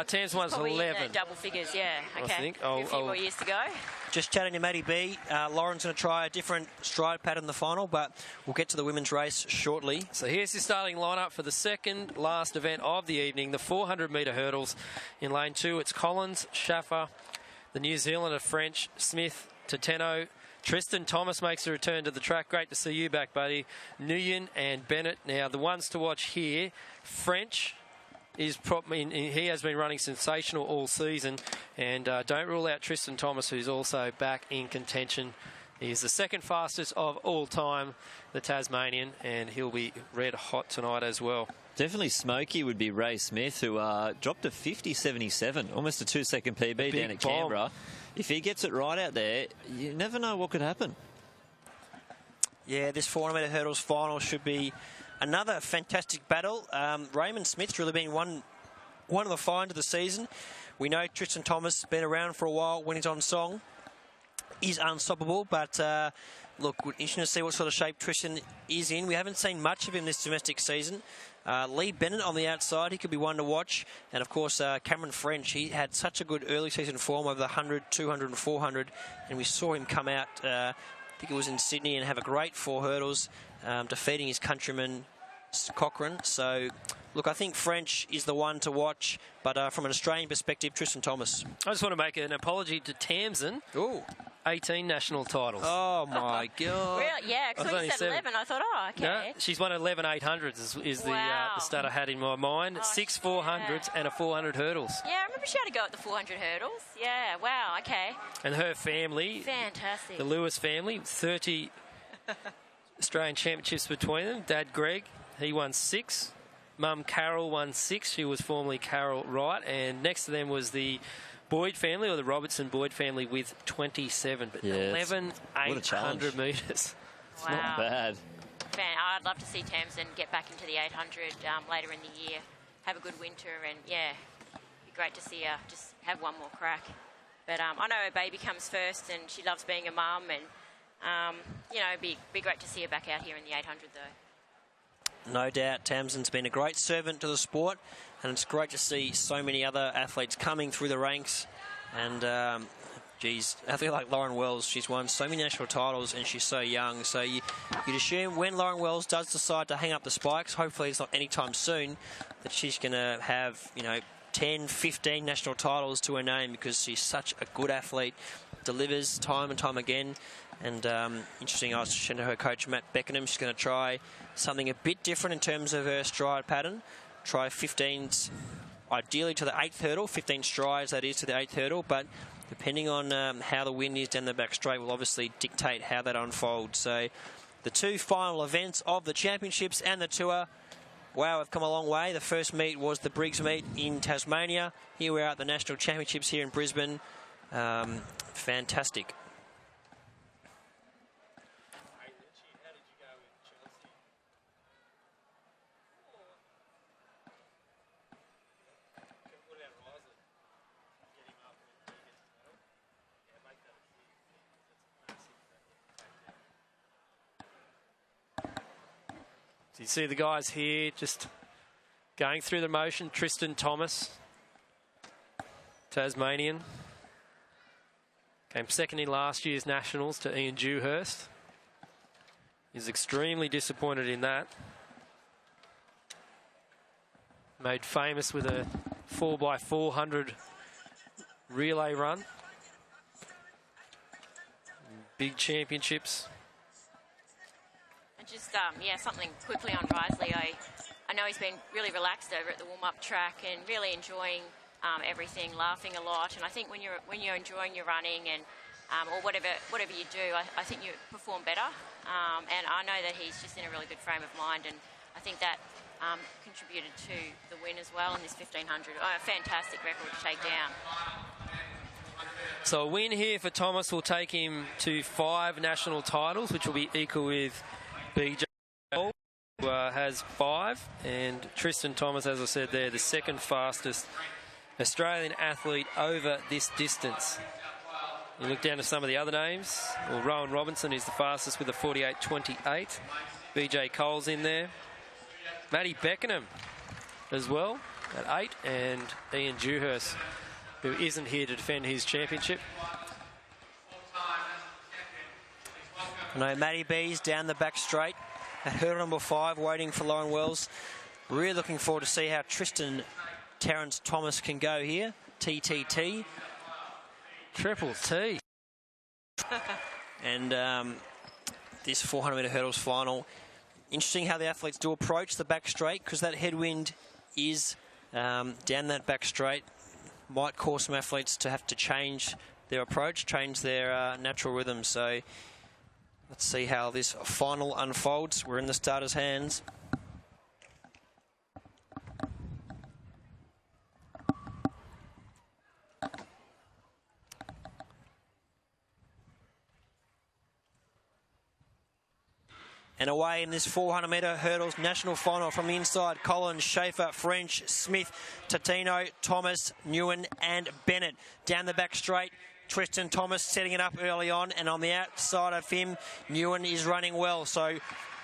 [SPEAKER 4] Tamsin won's
[SPEAKER 19] probably
[SPEAKER 4] 11.
[SPEAKER 19] Double figures, yeah. Okay.
[SPEAKER 4] I think.
[SPEAKER 19] A few more years to go.
[SPEAKER 2] Just chatting to Maddie B. Lauren's going to try a different stride pattern in the final, but we'll get to the women's race shortly.
[SPEAKER 4] So here's your starting lineup for the second last event of the evening, the 400-metre hurdles. In lane 2, it's Collins, Schaffer, the New Zealander French, Smith, Toteno. Tristan Thomas makes a return to the track. Great to see you back, buddy. Nguyen and Bennett. Now, the ones to watch here, French is he has been running sensational all season, and don't rule out Tristan Thomas, who's also back in contention. He's the second fastest of all time, the Tasmanian, and he'll be red hot tonight as well.
[SPEAKER 3] Definitely smoky would be Ray Smith, who dropped a 50.77, almost a 2-second PB down at Canberra. If he gets it right out there, you never know what could happen.
[SPEAKER 2] Yeah, this 400-metre hurdles final should be another fantastic battle. Raymond Smith's really been one of the finds of the season. We know Tristan Thomas has been around for a while when he's on song. He's unstoppable, but look, interesting to see what sort of shape Tristan is in. We haven't seen much of him this domestic season. Lee Bennett on the outside, he could be one to watch. And, of course, Cameron French, he had such a good early season form over the 100, 200 and 400. And we saw him come out, I think it was in Sydney, and have a great 4 hurdles, defeating his countryman Cochrane. So, look, I think French is the one to watch. But from an Australian perspective, Tristan Thomas.
[SPEAKER 4] I just want to make an apology to Tamsin.
[SPEAKER 2] Ooh.
[SPEAKER 4] 18 national titles.
[SPEAKER 2] Oh, my God.
[SPEAKER 19] Really? Yeah, because when you said 11, I thought, oh, okay.
[SPEAKER 4] No, she's won 11 800s is
[SPEAKER 19] Wow.
[SPEAKER 4] the stat I had in my mind. 6 400s and a 400 hurdles.
[SPEAKER 19] Yeah, I remember she had to go at the 400 hurdles. Yeah, wow, okay.
[SPEAKER 4] And her family,
[SPEAKER 19] fantastic.
[SPEAKER 4] The Lewis family, 30 Australian championships between them. Dad Greg, he won 6. Mum Carol won 6. She was formerly Carol Wright. And next to them was the Boyd family, or the Robertson Boyd family, with 27. But 11 800 metres.
[SPEAKER 19] Wow.
[SPEAKER 3] Not bad.
[SPEAKER 19] I'd love to see Tamsin get back into the 800 later in the year, have a good winter, and yeah, it'd be great to see her just have one more crack. But I know her baby comes first, and she loves being a mum, and you know, it'd be great to see her back out here in the 800 though.
[SPEAKER 2] No doubt, Tamsin's been a great servant to the sport, and it's great to see so many other athletes coming through the ranks. And, geez, I feel like Lauren Wells, she's won so many national titles and she's so young. So you'd assume when Lauren Wells does decide to hang up the spikes, hopefully it's not anytime soon, that she's going to have, 10, 15 national titles to her name, because she's such a good athlete, delivers time and time again. And interesting, I was chatting to her coach, Matt Beckenham. She's going to try something a bit different in terms of her stride pattern. Try 15s, ideally to the 8th hurdle, 15 strides, that is, to the 8th hurdle. But depending on how the wind is down the back straight will obviously dictate how that unfolds. So the 2 final events of the championships and the tour, wow, have come a long way. The first meet was the Briggs meet in Tasmania. Here we are at the national championships here in Brisbane. Fantastic.
[SPEAKER 4] So you see the guys here just going through the motion. Tristan Thomas, Tasmanian. Came second in last year's Nationals to Ian Dewhurst. is extremely disappointed in that. Made famous with a 4x400 relay run. Big championships.
[SPEAKER 19] And just, yeah, something quickly on Risley. I know he's been really relaxed over at the warm-up track and really enjoying everything, laughing a lot. And I think when you're enjoying your running and or whatever you do, I think you perform better. And I know that he's just in a really good frame of mind, and I think that contributed to the win as well in this 1500. A fantastic record to take down.
[SPEAKER 4] So a win here for Thomas will take him to 5 national titles, which will be equal with BJ, who has 5, and Tristan Thomas, as I said there, the second fastest Australian athlete over this distance. You look down to some of the other names. Well, Rowan Robinson is the fastest with a 48.28. BJ Cole's in there. Matty Beckenham as well at 8, and Ian Dewhurst, who isn't here to defend his championship.
[SPEAKER 2] I know Matty B's down the back straight at hurdle number 5, waiting for Lauren Wells. Really looking forward to see how Tristan Terrence Thomas can go here. TTT.
[SPEAKER 4] Triple T.
[SPEAKER 2] And this 400-metre hurdles final. Interesting how the athletes do approach the back straight, because that headwind is down that back straight. Might cause some athletes to have to change their approach, change their natural rhythm. So let's see how this final unfolds. We're in the starters' hands. And away in this 400-metre hurdles national final from the inside, Collins, Schaefer, French, Smith, Tatino, Thomas, Newen and Bennett. Down the back straight, Tristan Thomas setting it up early on, and on the outside of him, Newen is running well. So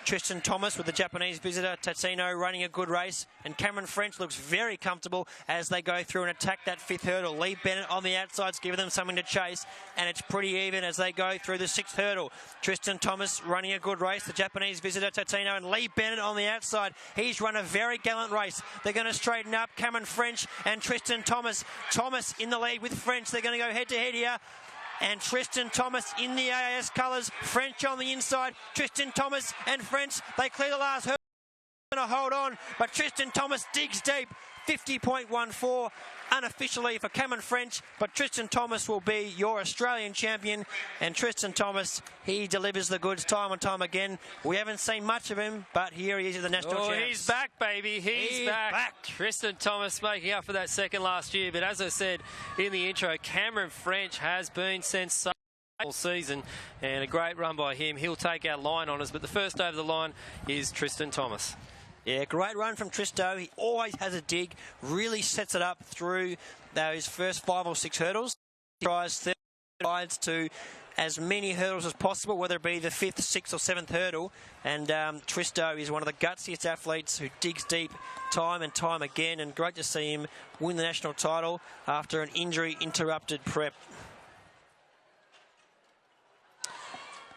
[SPEAKER 2] Tristan Thomas with the Japanese visitor, Tatino, running a good race, and Cameron French looks very comfortable as they go through and attack that 5th hurdle. Lee Bennett on the outside's giving them something to chase, and it's pretty even as they go through the 6th hurdle. Tristan Thomas running a good race, the Japanese visitor, Tatino, and Lee Bennett on the outside. He's run a very gallant race. They're going to straighten up Cameron French and Tristan Thomas. Thomas in the lead with French. They're going to go head-to-head here. And Tristan Thomas in the AAS colours. French on the inside. Tristan Thomas and French. They clear the last hurdle. Going to hold on. But Tristan Thomas digs deep. 50.14 unofficially for Cameron French. But Tristan Thomas will be your Australian champion. And Tristan Thomas, he delivers the goods time and time again. We haven't seen much of him, but here he is at the national champs.
[SPEAKER 4] He's back, baby. He's back. Tristan Thomas making up for that second last year. But as I said in the intro, Cameron French has been sensational all season, and a great run by him. He'll take our line on us, but the first over the line is Tristan Thomas.
[SPEAKER 2] Yeah, great run from Tristo. He always has a dig, really sets it up through those first 5 or 6 hurdles. He tries 30 sides to as many hurdles as possible, whether it be the 5th, 6th or 7th hurdle. And Tristo is one of the gutsiest athletes who digs deep time and time again, and great to see him win the national title after an injury-interrupted prep.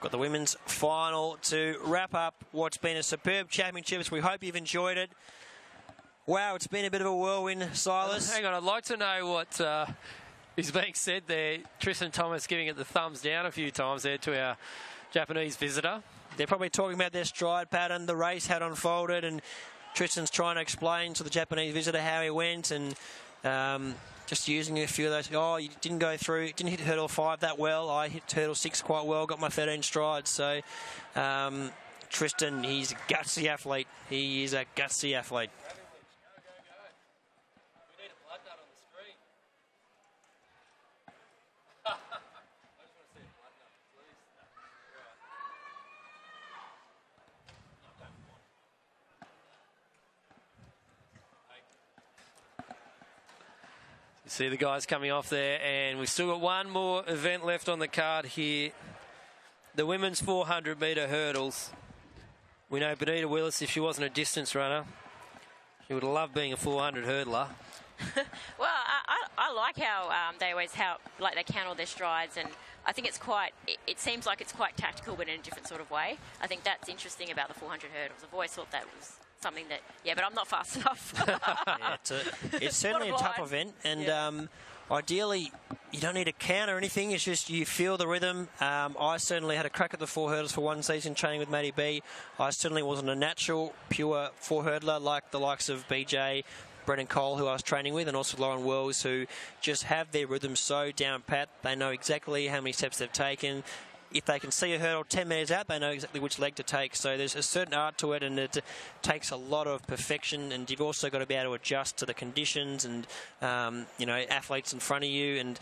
[SPEAKER 2] Got the women's final to wrap up what's been a superb championships. We hope you've enjoyed it. Wow, it's been a bit of a whirlwind, Silas.
[SPEAKER 4] Hang on, I'd like to know what is being said there. Tristan Thomas giving it the thumbs down a few times there to our Japanese visitor.
[SPEAKER 2] They're probably talking about their stride pattern, the race had unfolded, and Tristan's trying to explain to the Japanese visitor how he went, and just using a few of those. Oh, you didn't go through, didn't hit hurdle 5 that well. I hit hurdle 6 quite well, got my 13 strides. So Tristan, he's a gutsy athlete. He is a gutsy athlete.
[SPEAKER 4] See the guys coming off there, and we've still got one more event left on the card here. The women's 400-metre hurdles. We know Benita Willis, if she wasn't a distance runner, she would have loved being a 400 hurdler.
[SPEAKER 19] Well, I like how they always they count all their strides, and I think it's quite. It seems like it's quite tactical, but in a different sort of way. I think that's interesting about the 400 hurdles. I've always thought that was something that, yeah, but I'm not fast enough.
[SPEAKER 2] It's certainly a tough event, and ideally you don't need a count or anything. It's just you feel the rhythm. I certainly had a crack at the 4 hurdles for one season training with Matty B. I certainly wasn't a natural, pure 4 hurdler like the likes of BJ, Brendan Cole, who I was training with, and also Lauren Wells, who just have their rhythm so down pat. They know exactly how many steps they've taken. If they can see a hurdle 10 metres out, they know exactly which leg to take. So there's a certain art to it, and it takes a lot of perfection. And you've also got to be able to adjust to the conditions and, athletes in front of you, and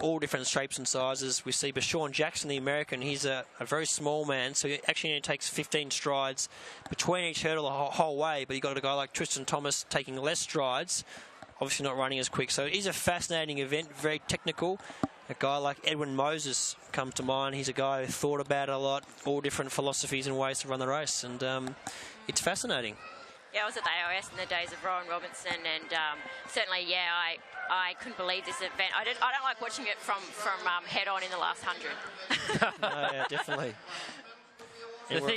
[SPEAKER 2] all different shapes and sizes. We see Bashawn Jackson, the American, he's a very small man, so he actually only takes 15 strides between each hurdle the whole way. But you've got a guy like Tristan Thomas taking less strides, obviously not running as quick. So it is a fascinating event, very technical. A guy like Edwin Moses comes to mind. He's a guy who thought about it a lot, all different philosophies and ways to run the race, and it's fascinating.
[SPEAKER 19] Yeah, I was at the AIS in the days of Rowan Robinson, and certainly, I couldn't believe this event. I don't like watching it from head on in the last 100.
[SPEAKER 2] Yeah, definitely.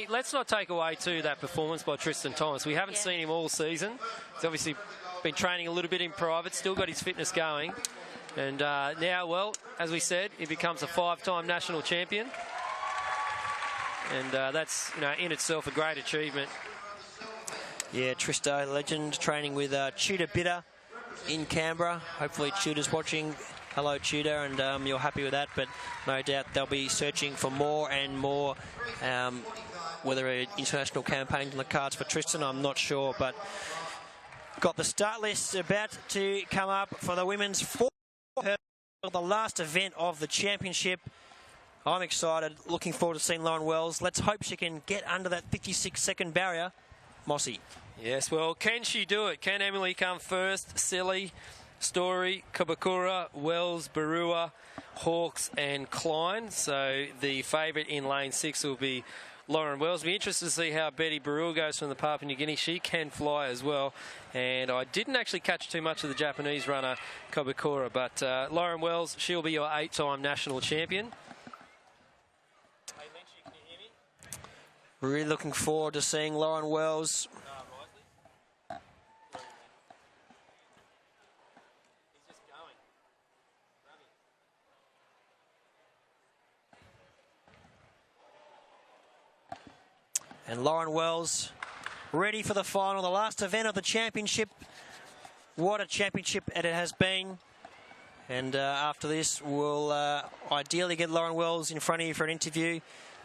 [SPEAKER 4] Let's not take away too that performance by Tristan Thomas. We haven't seen him all season. He's obviously been training a little bit in private, still got his fitness going. And now, well, as we said, he becomes a 5-time national champion. And that's, in itself a great achievement.
[SPEAKER 2] Yeah, Tristo, legend, training with Tudor Bitter in Canberra. Hopefully Tudor's watching. Hello, Tudor, and you're happy with that. But no doubt they'll be searching for more and more. Whether an international campaign on the cards for Tristan, I'm not sure. But got the start list about to come up for the women's 4 hurdles, the last event of the championship. I'm excited, looking forward to seeing Lauren Wells. Let's hope she can get under that 56-second barrier. Mossy.
[SPEAKER 4] Yes, well, can she do it? Can Emily come first? Silly, Story, Kabakura, Wells, Barua, Hawkes and Klein. So the favourite in lane 6 will be Lauren Wells. Be interested to see how Betty Barua goes from the Papua New Guinea. She can fly as well. And I didn't actually catch too much of the Japanese runner, Kabakura. But Lauren Wells, she'll be your 8-time national champion.
[SPEAKER 2] Really looking forward to seeing Lauren Wells. And Lauren Wells ready for the final, the last event of the championship. What a championship it has been. And after this, we'll ideally get Lauren Wells in front of you for an interview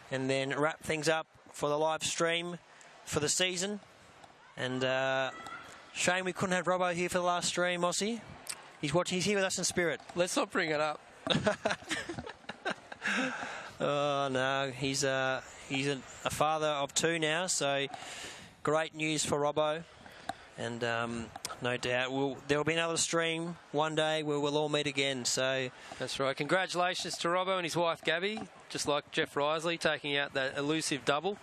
[SPEAKER 2] and then wrap things up for the live stream for the season. And shame we couldn't have Robbo here for the last stream, Mossy. He's here with us in spirit.
[SPEAKER 4] Let's not bring it up.
[SPEAKER 2] Oh, no, he's a father of 2 now, so great news for Robbo. And no doubt there will be another stream one day where we'll all meet again. So
[SPEAKER 4] that's right. Congratulations to Robbo and his wife Gabby, just like Jeff Risley taking out that elusive double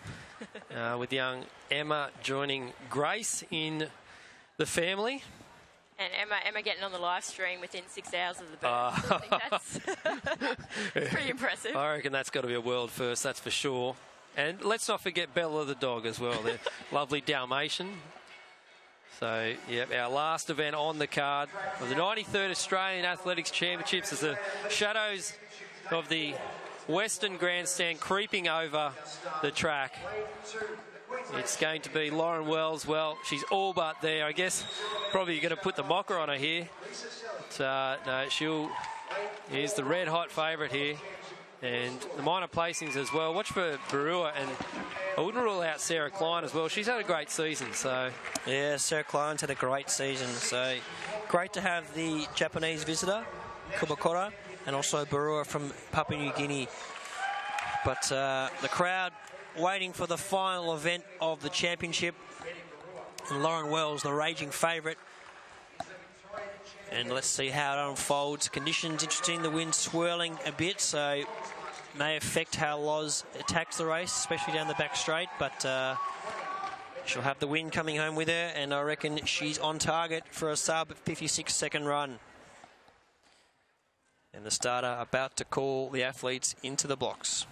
[SPEAKER 4] with young Emma joining Grace in the family.
[SPEAKER 19] And Emma getting on the live stream within 6 hours of the birth. I think that's pretty impressive.
[SPEAKER 4] I reckon that's got to be a world first, that's for sure. And let's not forget Bella the dog as well, the lovely Dalmatian. So, yep, our last event on the card of the 93rd Australian Athletics Championships as the shadows of the Western Grandstand creeping over the track. It's going to be Lauren Wells. Well, she's all but there. I guess probably you're going to put the mocker on her here. But, no, here's the red-hot favourite here. And the minor placings as well. Watch for Barua, and I wouldn't rule out Sarah Klein as well. She's had a great season, so...
[SPEAKER 2] Yeah, Sarah Klein's had a great season, so great to have the Japanese visitor, Kubakura, and also Barua from Papua New Guinea. But the crowd waiting for the final event of the championship. And Lauren Wells, the raging favourite. And let's see how it unfolds. Conditions interesting, the wind swirling a bit, so may affect how Loz attacks the race, especially down the back straight. But
[SPEAKER 15] She'll have the win coming home with her, and I reckon she's on target for a sub 56-second run. And the starter about to call the athletes into the blocks.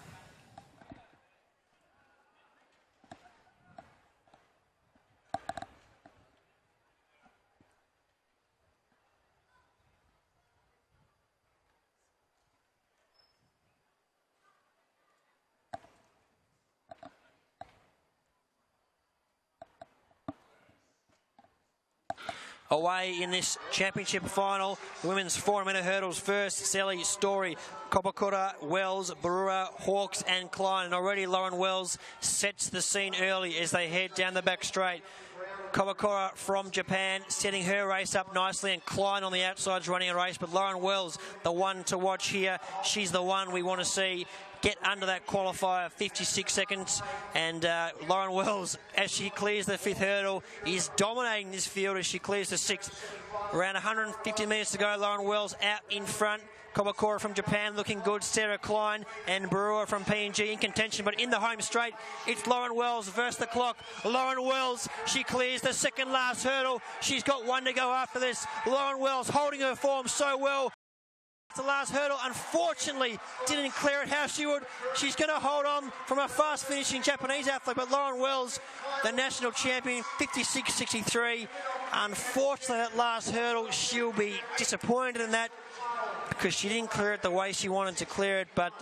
[SPEAKER 15] Away in this championship final, women's 400-metre hurdles first. Sally, Story, Kopakura, Wells, Barua, Hawkes and Klein. And already Lauren Wells sets the scene early as they head down the back straight. Kopakura from Japan setting her race up nicely, and Klein on the outside's running a race, but Lauren Wells, the one to watch here. She's the one we want to see get under that qualifier, 56 seconds. And Lauren Wells, as she clears the 5th hurdle, is dominating this field as she clears the 6th. Around 150 metres to go. Lauren Wells out in front. Kopakura from Japan looking good. Sarah Klein and Barua from PNG in contention, but in the home straight, it's Lauren Wells versus the clock. Lauren Wells, she clears the 2nd last hurdle. She's got one to go after this. Lauren Wells holding her form so well. The last hurdle, unfortunately, didn't clear it how she would. She's going to hold on from a fast-finishing Japanese athlete, but Lauren Wells, the national champion, 56.63. Unfortunately, that last hurdle, she'll be disappointed in that because she didn't clear it the way she wanted to clear it. But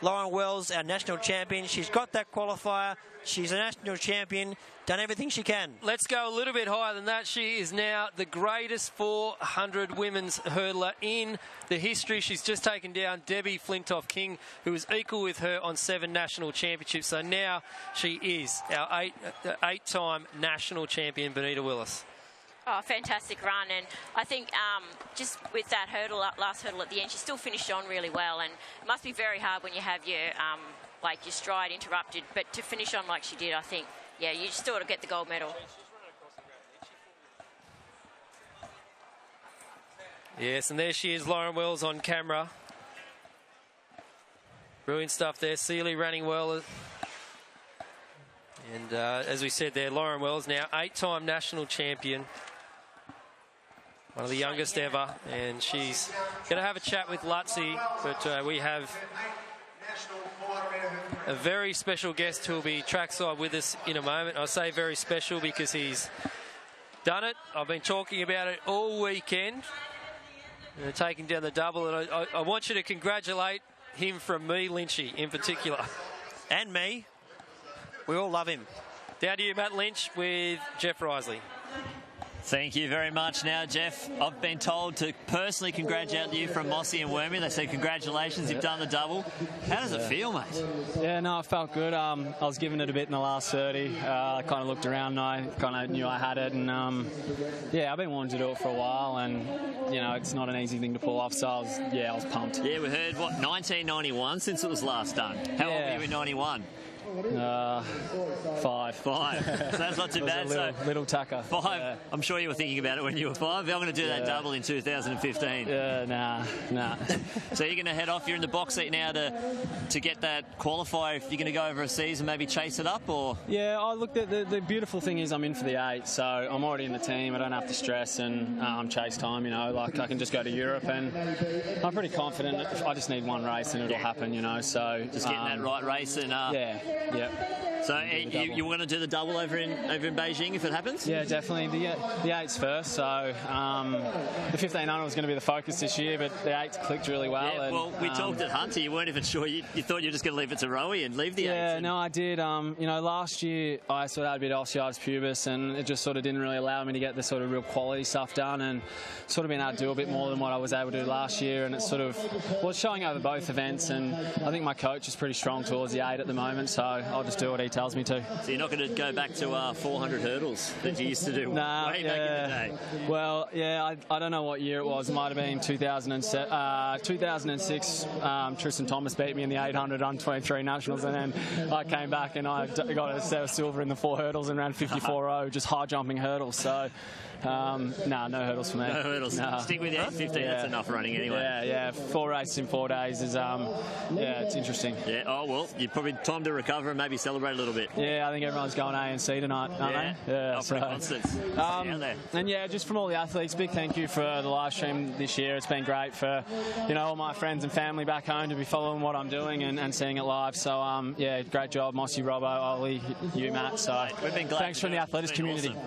[SPEAKER 15] Lauren Wells, our national champion, she's got that qualifier. She's a national champion, done everything she can.
[SPEAKER 4] Let's go a little bit higher than that. She is now the greatest 400 women's hurdler in the history. She's just taken down Debbie Flintoff-King, who was equal with her on 7 national championships. So now she is our eight-time national champion, Benita Willis.
[SPEAKER 19] Oh, fantastic run. And I think just with that hurdle, last hurdle at the end, she still finished on really well. And it must be very hard when you have your your stride interrupted. But to finish on like she did, I think, yeah, you still ought to get the gold medal.
[SPEAKER 4] Yes, and there she is, Lauren Wells on camera. Brilliant stuff there. Seeley running well. And as we said there, Lauren Wells now 8-time national champion. One of the youngest ever, and she's going to have a chat with Lutzi, but we have a very special guest who will be trackside with us in a moment. I say very special because he's done it. I've been talking about it all weekend, taking down the double, and I want you to congratulate him from me, Lynchy, in particular.
[SPEAKER 15] And me. We all love him.
[SPEAKER 4] Down to you, Matt Lynch, with Jeff Risley.
[SPEAKER 3] Thank you very much now, Jeff. I've been told to personally congratulate you from Mossy and Wormie. They said congratulations, you've done the double. How does it feel, mate?
[SPEAKER 17] Yeah, no, it felt good. I was giving it a bit in the last 30. I kind of looked around and I kind of knew I had it. And, yeah, I've been wanting to do it for a while. And, you know, it's not an easy thing to pull off. So, I was pumped.
[SPEAKER 3] Yeah, we heard, 1991 since it was last done. How old were you in 91?
[SPEAKER 17] 5.
[SPEAKER 3] So that's not too bad.
[SPEAKER 17] Little tacker.
[SPEAKER 3] 5. Yeah. I'm sure you were thinking about it when you were 5. I'm going to do that double in 2015.
[SPEAKER 17] Nah.
[SPEAKER 3] So you're going to head off. You're in the box seat now to get that qualifier. If you're going to go over a season, maybe chase it up, or?
[SPEAKER 17] Yeah, I looked at the beautiful thing is I'm in for the 8, so I'm already in the team. I don't have to stress and chase time. You know, like I can just go to Europe, and I'm pretty confident. I just need one race and it'll happen. You know, so
[SPEAKER 3] just getting that right race and
[SPEAKER 17] Yeah.
[SPEAKER 3] So you want to do the double over in Beijing if it happens?
[SPEAKER 17] Yeah, definitely. The 8's first. So the 1500 was going to be the focus this year, but the 8's clicked really well.
[SPEAKER 3] Yeah, well, we talked at Hunter. You weren't even sure. You thought you were just going to leave it to Rowie and leave the 8.
[SPEAKER 17] Yeah, no, I did. You know, last year I sort of had a bit of osteitis pubis, and it just sort of didn't really allow me to get the sort of real quality stuff done, and sort of been able to do a bit more than what I was able to do last year. And it's sort of showing over both events, and I think my coach is pretty strong towards the 8 at the moment, so I'll just do what he tells me to.
[SPEAKER 3] So you're not going to go back to 400 hurdles that you used to do way back in the day?
[SPEAKER 17] Well, yeah, I don't know what year it was. It might have been 2006. Tristan Thomas beat me in the 800 under-23 nationals, and then I came back and I got a set of silver in the 4 hurdles and ran 54.0, just high jumping hurdles. So. No hurdles for me.
[SPEAKER 3] No hurdles.
[SPEAKER 17] No.
[SPEAKER 3] Stick with the 850. Yeah. That's enough running anyway.
[SPEAKER 17] Yeah. 4 races in 4 days is it's interesting.
[SPEAKER 3] Yeah. Oh well, you probably time to recover. recover and maybe celebrate a little bit.
[SPEAKER 17] Yeah, I think everyone's going A and C tonight, aren't they? Yeah.
[SPEAKER 3] For constants.
[SPEAKER 17] And yeah, just from all the athletes, big thank you for the live stream this year. It's been great for, all my friends and family back home to be following what I'm doing and seeing it live. So, yeah, great job, Mossy, Robbo, Ollie, you, Matt. So,
[SPEAKER 3] we've been glad
[SPEAKER 17] thanks from the athletics community.
[SPEAKER 3] Awesome.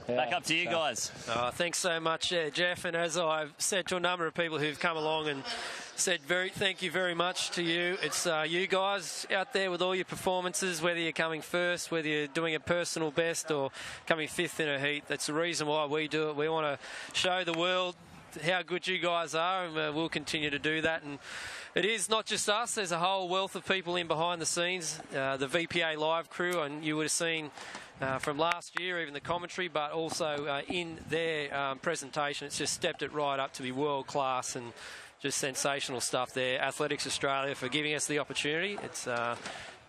[SPEAKER 3] Yeah, back up to you guys.
[SPEAKER 4] Thanks so much, Jeff. And as I've said to a number of people who've come along and said thank you very much to you. It's you guys out there with all your performances, whether you're coming first, whether you're doing a personal best or coming fifth in a heat. That's the reason why we do it. We want to show the world how good you guys are, and we'll continue to do that. And it is not just us. There's a whole wealth of people in behind the scenes, the VPA live crew, and you would have seen from last year, even the commentary, but also in their presentation, it's just stepped it right up to be world class and just sensational stuff there. Athletics Australia for giving us the opportunity. It's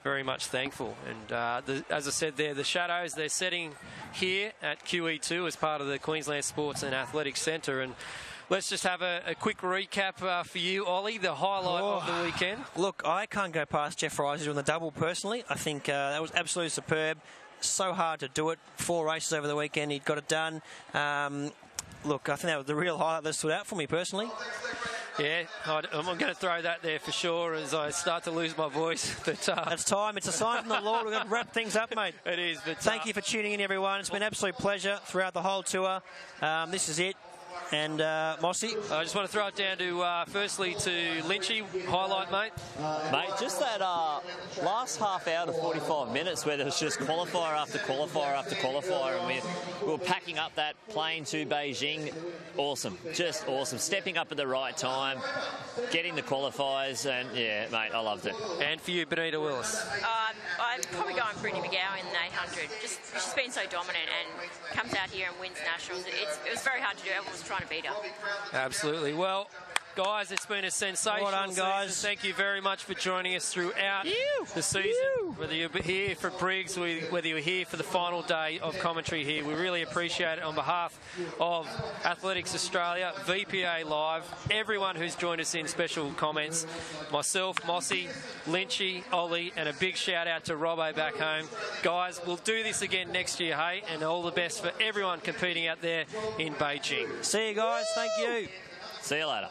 [SPEAKER 4] very much thankful. And as I said there, the shadows they're setting here at QE2 as part of the Queensland Sports and Athletics Centre. And let's just have a quick recap for you, Ollie, the highlight of the weekend.
[SPEAKER 2] Look, I can't go past Jeff Risley on the double personally. I think that was absolutely superb. So hard to do it. 4 races over the weekend. He got it done. Look, I think that was the real highlight that stood out for me personally.
[SPEAKER 4] Yeah, I'm going to throw that there for sure as I start to lose my voice. But
[SPEAKER 2] that's time. It's a sign from the Lord. We've got to wrap things up, mate.
[SPEAKER 4] It is. But
[SPEAKER 2] thank you for tuning in, everyone. It's been an absolute pleasure throughout the whole tour. This is it. And Mossy?
[SPEAKER 4] I just want to throw it down to, firstly, to Lynchy. Highlight, mate.
[SPEAKER 3] Mate, just that last half hour to 45 minutes where there was just qualifier after qualifier after qualifier, and we were packing up that plane to Beijing. Awesome. Just awesome. Stepping up at the right time, getting the qualifiers, and, yeah, mate, I loved it.
[SPEAKER 4] And for you, Benita Willis?
[SPEAKER 19] I'm probably going Brittany McGowan in the 800. She's been so dominant and comes out here and wins nationals. It was very hard to do. Everyone was trying to beat her.
[SPEAKER 4] Absolutely. Well, guys, it's been a sensational
[SPEAKER 2] well done, guys.
[SPEAKER 4] season. Thank you very much for joining us throughout the season. Whether you're here for Briggs, whether you're here for the final day of commentary here, we really appreciate it on behalf of Athletics Australia, VPA Live, everyone who's joined us in special comments, myself, Mossy, Lynchy, Ollie, and a big shout out to Robbo back home. Guys, we'll do this again next year, hey, and all the best for everyone competing out there in Beijing.
[SPEAKER 2] See you guys. Thank you.
[SPEAKER 3] See you later.